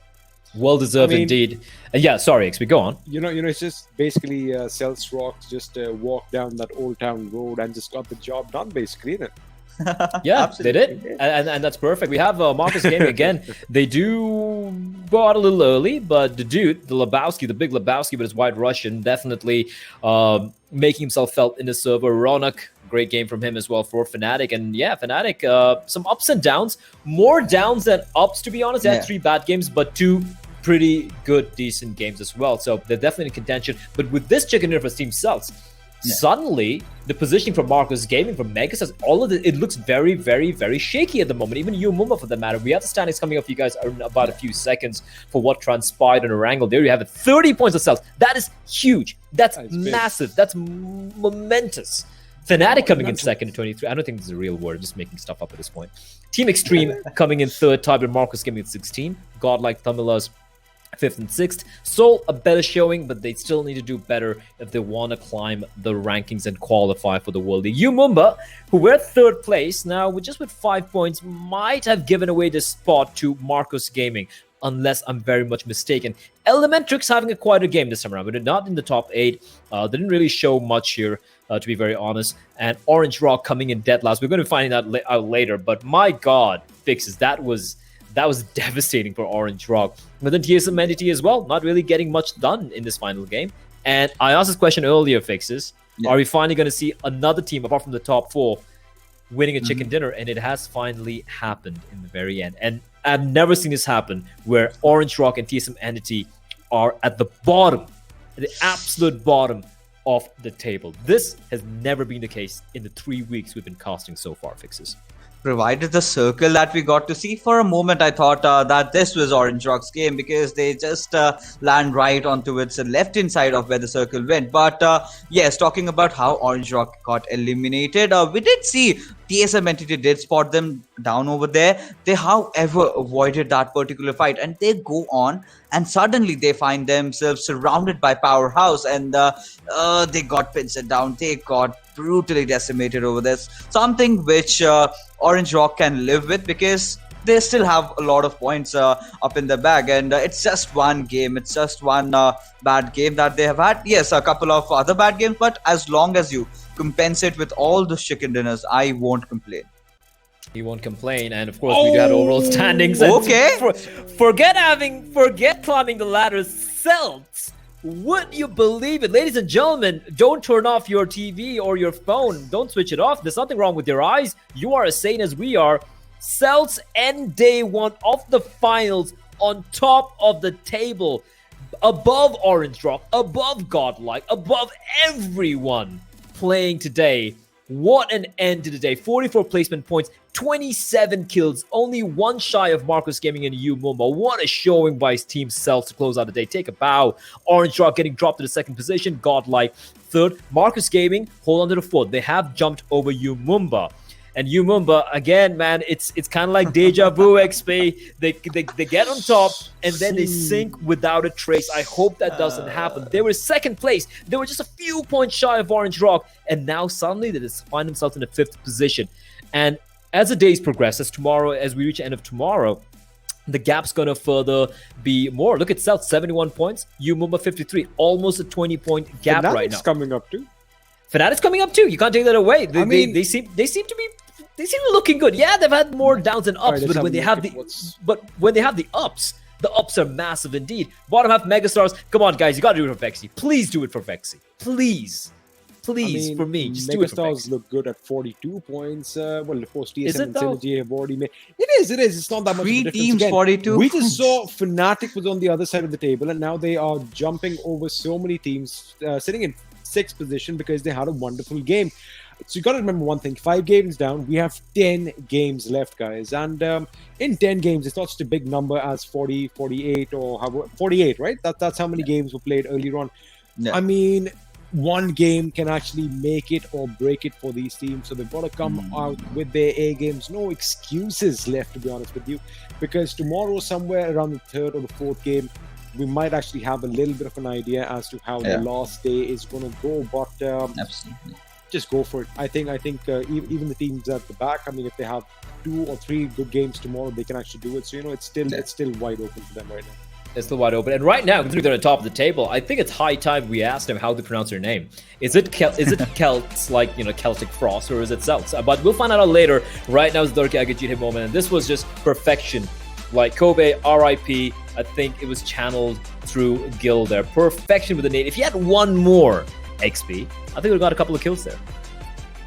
Well deserved indeed. Yeah, sorry, XP, go on. It's just basically Celtz Rocks just walked down that old town road and just got the job done, basically, isn't it? Yeah, Absolutely. they did, and that's perfect. We have Marcus Gaming again. They do go out a little early, but the dude, the big Lebowski with his white Russian, definitely making himself felt in the server. Ronak, great game from him as well for Fnatic, and yeah, Fnatic, some ups and downs, more downs than ups to be honest. They had 3 bad games, but 2 pretty good, decent games as well. So they're definitely in contention. But with this chicken dinner for Team Celtz, suddenly the positioning from Marcus Gaming, from Megastars, all of it looks very, very, very shaky at the moment. Even Umumba for that matter. We have the standings coming up for you guys in about a few seconds for what transpired on Erangel. There you have it, 30 points of Celtz. That is huge. That's massive. That's momentous. Fnatic coming in second at 23. I don't think this is a real word. I'm just making stuff up at this point. Team Xtreme coming in third, tied with Marcus Gaming at 16. Godlike, Tamilas, 5th and 6th. Seoul, a better showing, but they still need to do better if they want to climb the rankings and qualify for the World League. Umumba, who were 3rd place, now with 5 points, might have given away the spot to Marcus Gaming, unless I'm very much mistaken. Elementrix having a quieter game this time around, but they're not in the top 8. They didn't really show much here, to be very honest. And Orange Rock coming in dead last. We're going to find that out later, but my God, Fixes, that was devastating for Orange Rock. But then TSM Entity as well, not really getting much done in this final game. And I asked this question earlier, Fixes. Are we finally going to see another team, apart from the top 4, winning a chicken dinner? And it has finally happened in the very end. And I've never seen this happen, where Orange Rock and TSM Entity are at the bottom, the absolute bottom of the table. This has never been the case in the 3 weeks we've been casting so far, Fixes. Provided the circle that we got to see, for a moment I thought that this was Orange Rock's game, because they just land right onto its left-hand side of where the circle went. But yes, talking about how Orange Rock got eliminated, we did see TSM Entity did spot them down over there. They, however, avoided that particular fight, and they go on, and suddenly they find themselves surrounded by Powerhouse, and they got pinched down. They got brutally decimated over this. Something which Orange Rock can live with, because they still have a lot of points up in their bag, and it's just one game. It's just one bad game that they have had. Yes, a couple of other bad games, but as long as you compensate with all the chicken dinners, I won't complain. He won't complain, and of course we do have overall standings. Okay. Forget climbing the ladder. Celtz, would you believe it? Ladies and gentlemen, don't turn off your TV or your phone. Don't switch it off. There's nothing wrong with your eyes. You are as sane as we are. Celtz end day 1 of the finals on top of the table, above Orange Rock, above Godlike, above everyone playing today. What an end to the day. 44 placement points, 27 kills, only 1 shy of Marcus Gaming and Umumba. What a showing by his team Celtz to close out the day. Take a bow. Orange Rock getting dropped to the 2nd position. Godlike 3rd. Marcus Gaming hold on to the 4th. They have jumped over Umumba. And Umumba, again, man, it's kind of like deja vu XP. They get on top, and then they sink without a trace. I hope that doesn't happen. They were 2nd place. They were just a few points shy of Orange Rock, and now suddenly they just find themselves in the 5th position. And as the days progress, as we reach the end of tomorrow, the gap's going to further be more. Look at Celtz, 71 points. Umumba, 53. Almost a 20-point gap right now. Fnatic's coming up too. Fnatic's coming up too. You can't take that away. They seem to be looking good. Yeah, they've had more downs and ups, but when they have the ups are massive indeed. Bottom half Megastars. Come on, guys, you got to do it for Vexy. Please do it for Vexy. Please, for me, just do it for Vexy. Megastars look good at 42 points. Well, of course, TSM and SynerGE have already made. It is. It's not that much. 3 of a teams, difference. 42. We just saw Fnatic was on the other side of the table, and now they are jumping over so many teams, sitting in 6th position because they had a wonderful game. So you got to remember one thing: 5 games down, we have 10 games left, guys. And in 10 games, it's not such a big number as 40, 48, or 48, right? That's how many games were played earlier on. Yeah. I mean, one game can actually make it or break it for these teams. So they've got to come out with their A games. No excuses left, to be honest with you, because tomorrow, somewhere around the 3rd or the 4th game, we might actually have a little bit of an idea as to how the last day is going to go. But absolutely, just go for it. I think even the teams at the back, I mean, if they have 2 or 3 good games tomorrow, they can actually do it. So it's still wide open for them right now. It's still wide open. And right now, considering they're at the top of the table, I think it's high time we asked him how to pronounce their name. Is it Celtz, like, Celtic Frost, or is it Celtz? But we'll find out later. Right now, it's the Dorky Agajit hit moment, and this was just perfection. Like Kobe, RIP, I think it was channeled through Gil there. Perfection with the nade. If he had one more XP, I think we would have got a couple of kills there.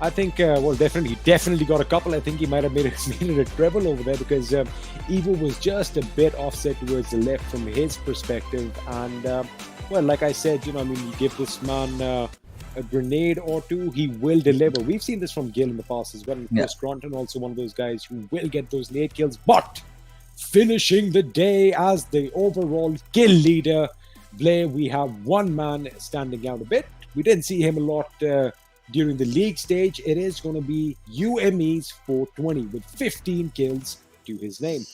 I think, definitely got a couple. I think he might have made it a treble over there because Evo was just a bit offset towards the left from his perspective. And, like I said, you give this man a grenade or two, he will deliver. We've seen this from Gil in the past as well. And of course, Gronton also one of those guys who will get those nade kills. But finishing the day as the overall kill leader, Blair, we have one man standing out a bit. We didn't see him a lot during the league stage. It is going to be UME's 420 with 15 kills to his name.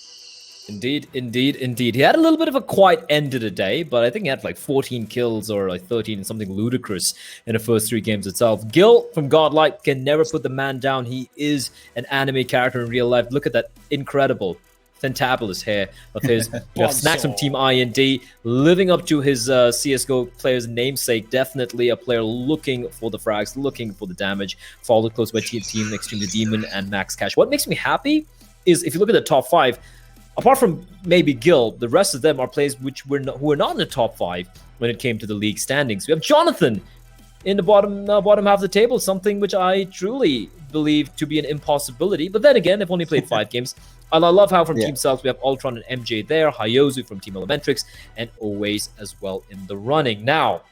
Indeed. He had a little bit of a quiet end to the day, but I think he had like 14 kills or like 13, something ludicrous in the first 3 games itself. Gil from Godlike can never put the man down. He is an anime character in real life. Look at that incredible fantabulous hair of his. We have Snacks from Team IND, living up to his CSGO player's namesake. Definitely a player looking for the frags, looking for the damage. Followed close by Team Xtreme the Demon and Max Cash. What makes me happy is if you look at the top 5, apart from maybe Gil, the rest of them are players who were not in the top 5 when it came to the league standings. We have Jonathan in the bottom half of the table, something which I truly believe to be an impossibility. But then again, they've only played 5 games. And I love how from Team Celtz we have Ultron and MJ there, Hayozu from Team Elementrix, and Always as well in the running. Now,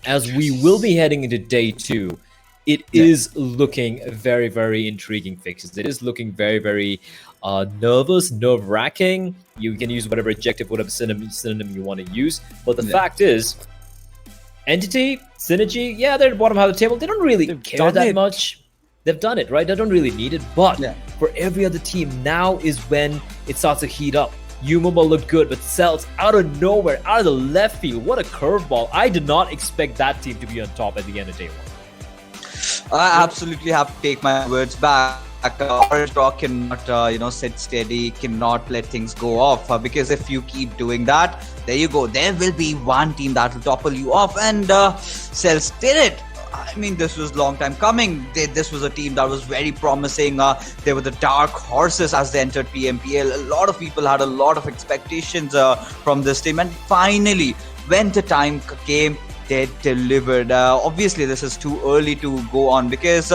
as we will be heading into day 2, it is looking very, very intriguing fixes. It is looking very, very nervous, nerve-wracking. You can use whatever adjective, whatever synonym you want to use. But the fact is, Entity, SynerGE, yeah, they're at the bottom half of the table. They don't really care that much. They've done it, right? They don't really need it. But for every other team, now is when it starts to heat up. Umumba looked good, but Celtz out of nowhere, out of the left field. What a curveball. I did not expect that team to be on top at the end of day 1. I absolutely have to take my words back. Orange Rock cannot, sit steady, cannot let things go off. Because if you keep doing that, there you go. There will be one team that will topple you off. And Celtz did it. I mean, this was a long time coming. This was a team that was very promising. They were the dark horses as they entered PMPL. A lot of people had a lot of expectations from this team. And finally, when the time came, they delivered. Obviously, this is too early to go on because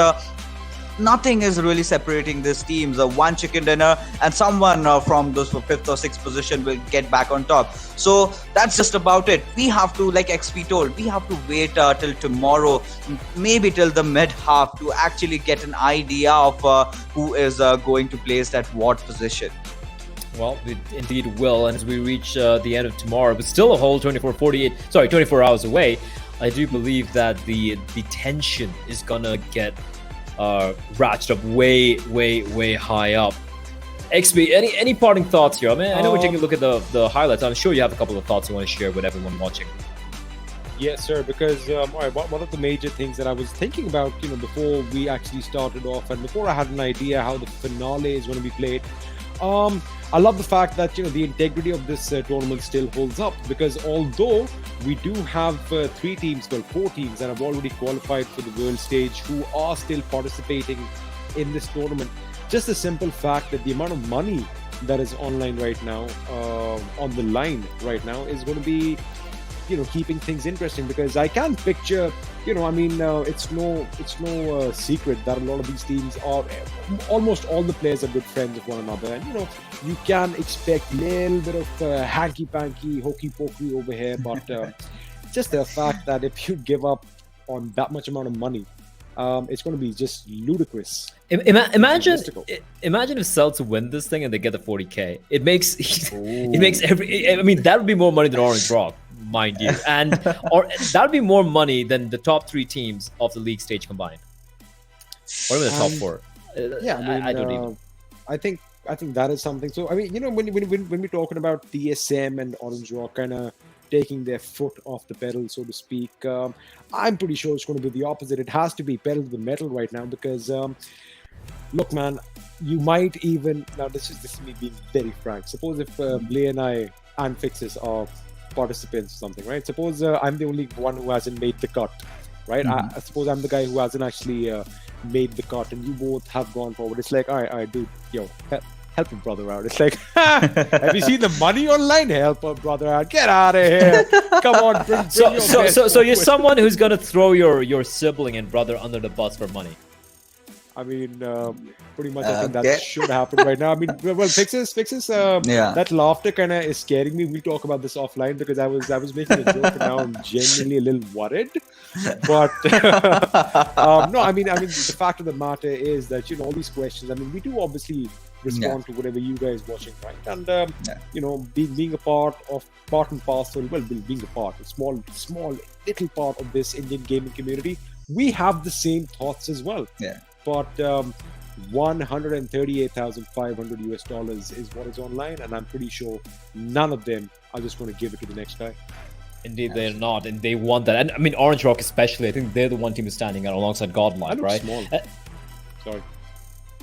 nothing is really separating these teams. One chicken dinner and someone from those 5th or 6th position will get back on top. So that's just about it. We have to, like XP told, we have to wait till tomorrow, maybe till the mid half to actually get an idea of who is going to place at what position. Well, it indeed will. And as we reach the end of tomorrow, but still a whole 24 hours away, I do believe that the tension is gonna get ratcheted up way high up. XP, any parting thoughts here? I mean, I know we're taking a look at the highlights. I'm sure you have a couple of thoughts you want to share with everyone watching. Yes, sir, because one of the major things that I was thinking about, before we actually started off and before I had an idea how the finale is going to be played, I love the fact that the integrity of this tournament still holds up, because although we do have 4 teams that have already qualified for the world stage who are still participating in this tournament, just the simple fact that the amount of money that is online right now, on the line right now, is going to be keeping things interesting, because I can't picture, it's no secret that a lot of these teams are, almost all the players are good friends of one another, and you can expect a little bit of hanky-panky, hokey-pokey over here, but just the fact that if you give up on that much amount of money, it's going to be just ludicrous. Imagine if Celtz win this thing and they get the 40k. It makes that would be more money than Orange Rock, mind you, and or that would be more money than the top 3 teams of the league stage combined, or even the top 4. I don't even. I think that is something. So when we're talking about TSM and Orange Rock kind of taking their foot off the pedal, so to speak, I'm pretty sure it's going to be the opposite. It has to be pedal to the metal right now, because look, man, you might even, now this is me being very frank, suppose if Blay and I and Fixes are participants or something, right? Suppose I'm the only one who hasn't made the cut, right? I suppose I'm the guy who hasn't actually made the cut, and you both have gone forward. It's like, all right, dude, yo, help a brother out. It's like, have you seen the money online? Help a brother out. Get out of here. Come on. Bring So you're someone who's gonna throw your sibling and brother under the bus for money. I mean, pretty much. I think that should happen right now. I mean, well, Fixes. That laughter kind of is scaring me. We'll talk about this offline because I was making a joke, and now I'm genuinely a little worried. But no, I mean, the fact of the matter is that all these questions. I mean, we do obviously respond to whatever you guys watching, right? And being a part and parcel. Well, being a part, a small little part of this Indian gaming community, we have the same thoughts as well. Yeah. But $138,500 is what is online, and I'm pretty sure none of them are just going to give it to the next guy. Indeed, they're not, and they want that. And I mean, Orange Rock especially. I think they're the one team who's standing out alongside Godlike, right? Small. Sorry.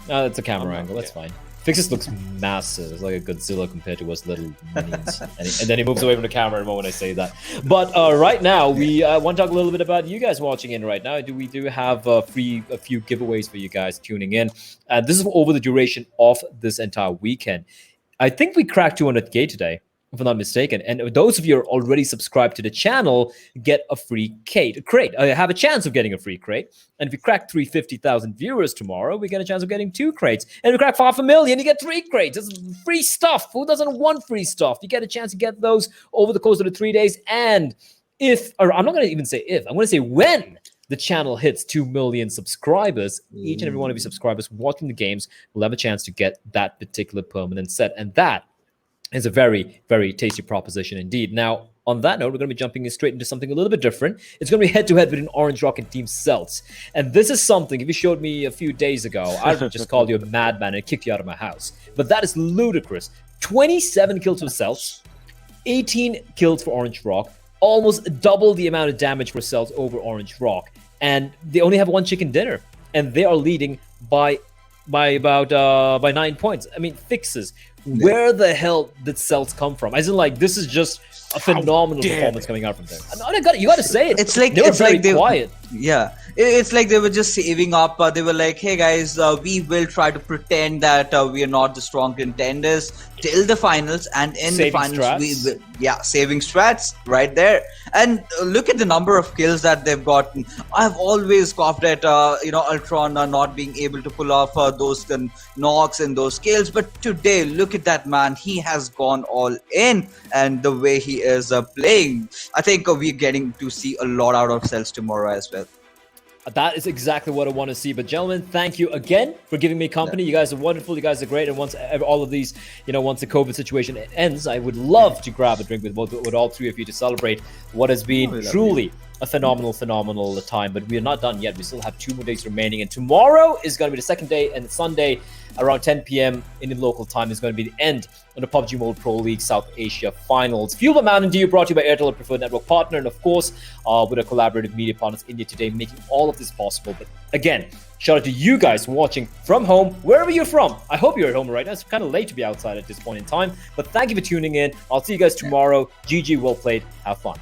That's a camera angle. That's fine. Fixes looks massive. It's like a Godzilla compared to us little minions. and then he moves away from the camera when I say that. But right now, we want to talk a little bit about you guys watching in right now. We do have a few giveaways for you guys tuning in. This is over the duration of this entire weekend. I think we cracked 200K today, if I'm not mistaken. And those of you who are already subscribed to the channel get a free crate. Have a chance of getting a free crate. And if we crack 350,000 viewers tomorrow, we get a chance of getting 2 crates. And if we crack 500,000, you get 3 crates. It's free stuff. Who doesn't want free stuff? You get a chance to get those over the course of the 3 days. And I'm not going to even say if, I'm going to say when the channel hits 2 million subscribers, each and every one of you subscribers watching the games will have a chance to get that particular permanent set. And that is a very, very tasty proposition indeed. Now, on that note, we're going to be jumping straight into something a little bit different. It's going to be head-to-head between Orange Rock and Team Celtz. And this is something, if you showed me a few days ago, I would just call you a madman and kick you out of my house. But that is ludicrous. 27 kills for Celtz, 18 kills for Orange Rock, almost double the amount of damage for Celtz over Orange Rock. And they only have 1 chicken dinner. And they are leading by 9 points. I mean, Fixes. Where the hell did Celtz come from? As in, like, this is just a phenomenal performance coming out from them. You got to say it. It's like they were very quiet. Yeah, it's like they were just saving up. They were like, "Hey guys, we will try to pretend that we are not the strong contenders till the finals, and in the finals, we will." Yeah, saving strats right there. And look at the number of kills that they've gotten. I've always scoffed at Ultron not being able to pull off those knocks and those kills, but today, look at that man. He has gone all in, and the way he is playing, I think we're getting to see a lot out of Celtz tomorrow as well. That is exactly what I want to see. But gentlemen, thank you again for giving me company. You guys are wonderful. You guys are great. And once all of these, once the COVID situation ends, I would love to grab a drink with all 3 of you to celebrate what has been truly a phenomenal time. But we are not done yet. We still have 2 more days remaining. And tomorrow is going to be the second day, and Sunday around 10 p.m. Indian local time is going to be the end of the PUBG Mobile Pro League South Asia Finals. Fueled by Mountain Dew, brought to you by Airtel, a preferred network partner, and of course, with our collaborative media partners, India Today, making all of this possible. But again, shout out to you guys watching from home, wherever you're from. I hope you're at home right now. It's kind of late to be outside at this point in time, but thank you for tuning in. I'll see you guys tomorrow. GG, well played. Have fun.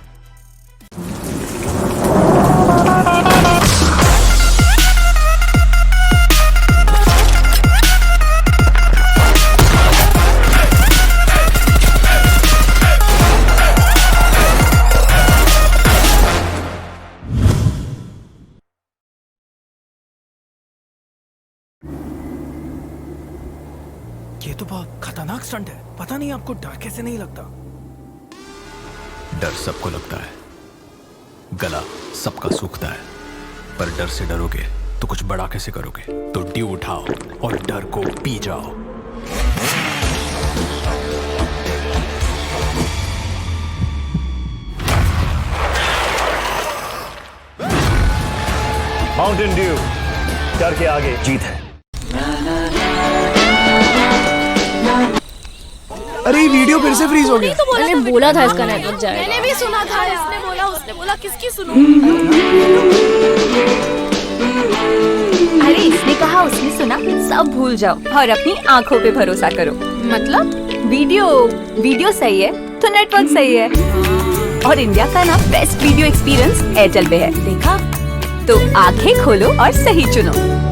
ये तो बहुत खतरनाक stunt है। पता नहीं आपको डर कैसे नहीं लगता? डर सबको लगता है, गला सबका सूखता है, पर डर से डरोगे तो कुछ बड़ा कैसे करोगे? तो ड्यू उठाओ और डर को पी जाओ। माउंटेन ड्यू, डर के आगे जीत है। अरे वीडियो फिर से फ्रीज हो गया। मैंने बोला था इसका नेटवर्क जाएगा। मैंने भी सुना था, उसने बोला किसकी सुनूं? अरे इसने कहा उसने सुना, सब भूल जाओ और अपनी आंखों पे भरोसा करो। मतलब वीडियो सही है तो नेटवर्क सही है। और इंडिया का ना बेस्ट वीडियो एक्सपीरियंस एयरटेल पे है। देखा? तो आंखें खोलो और सही चुनो।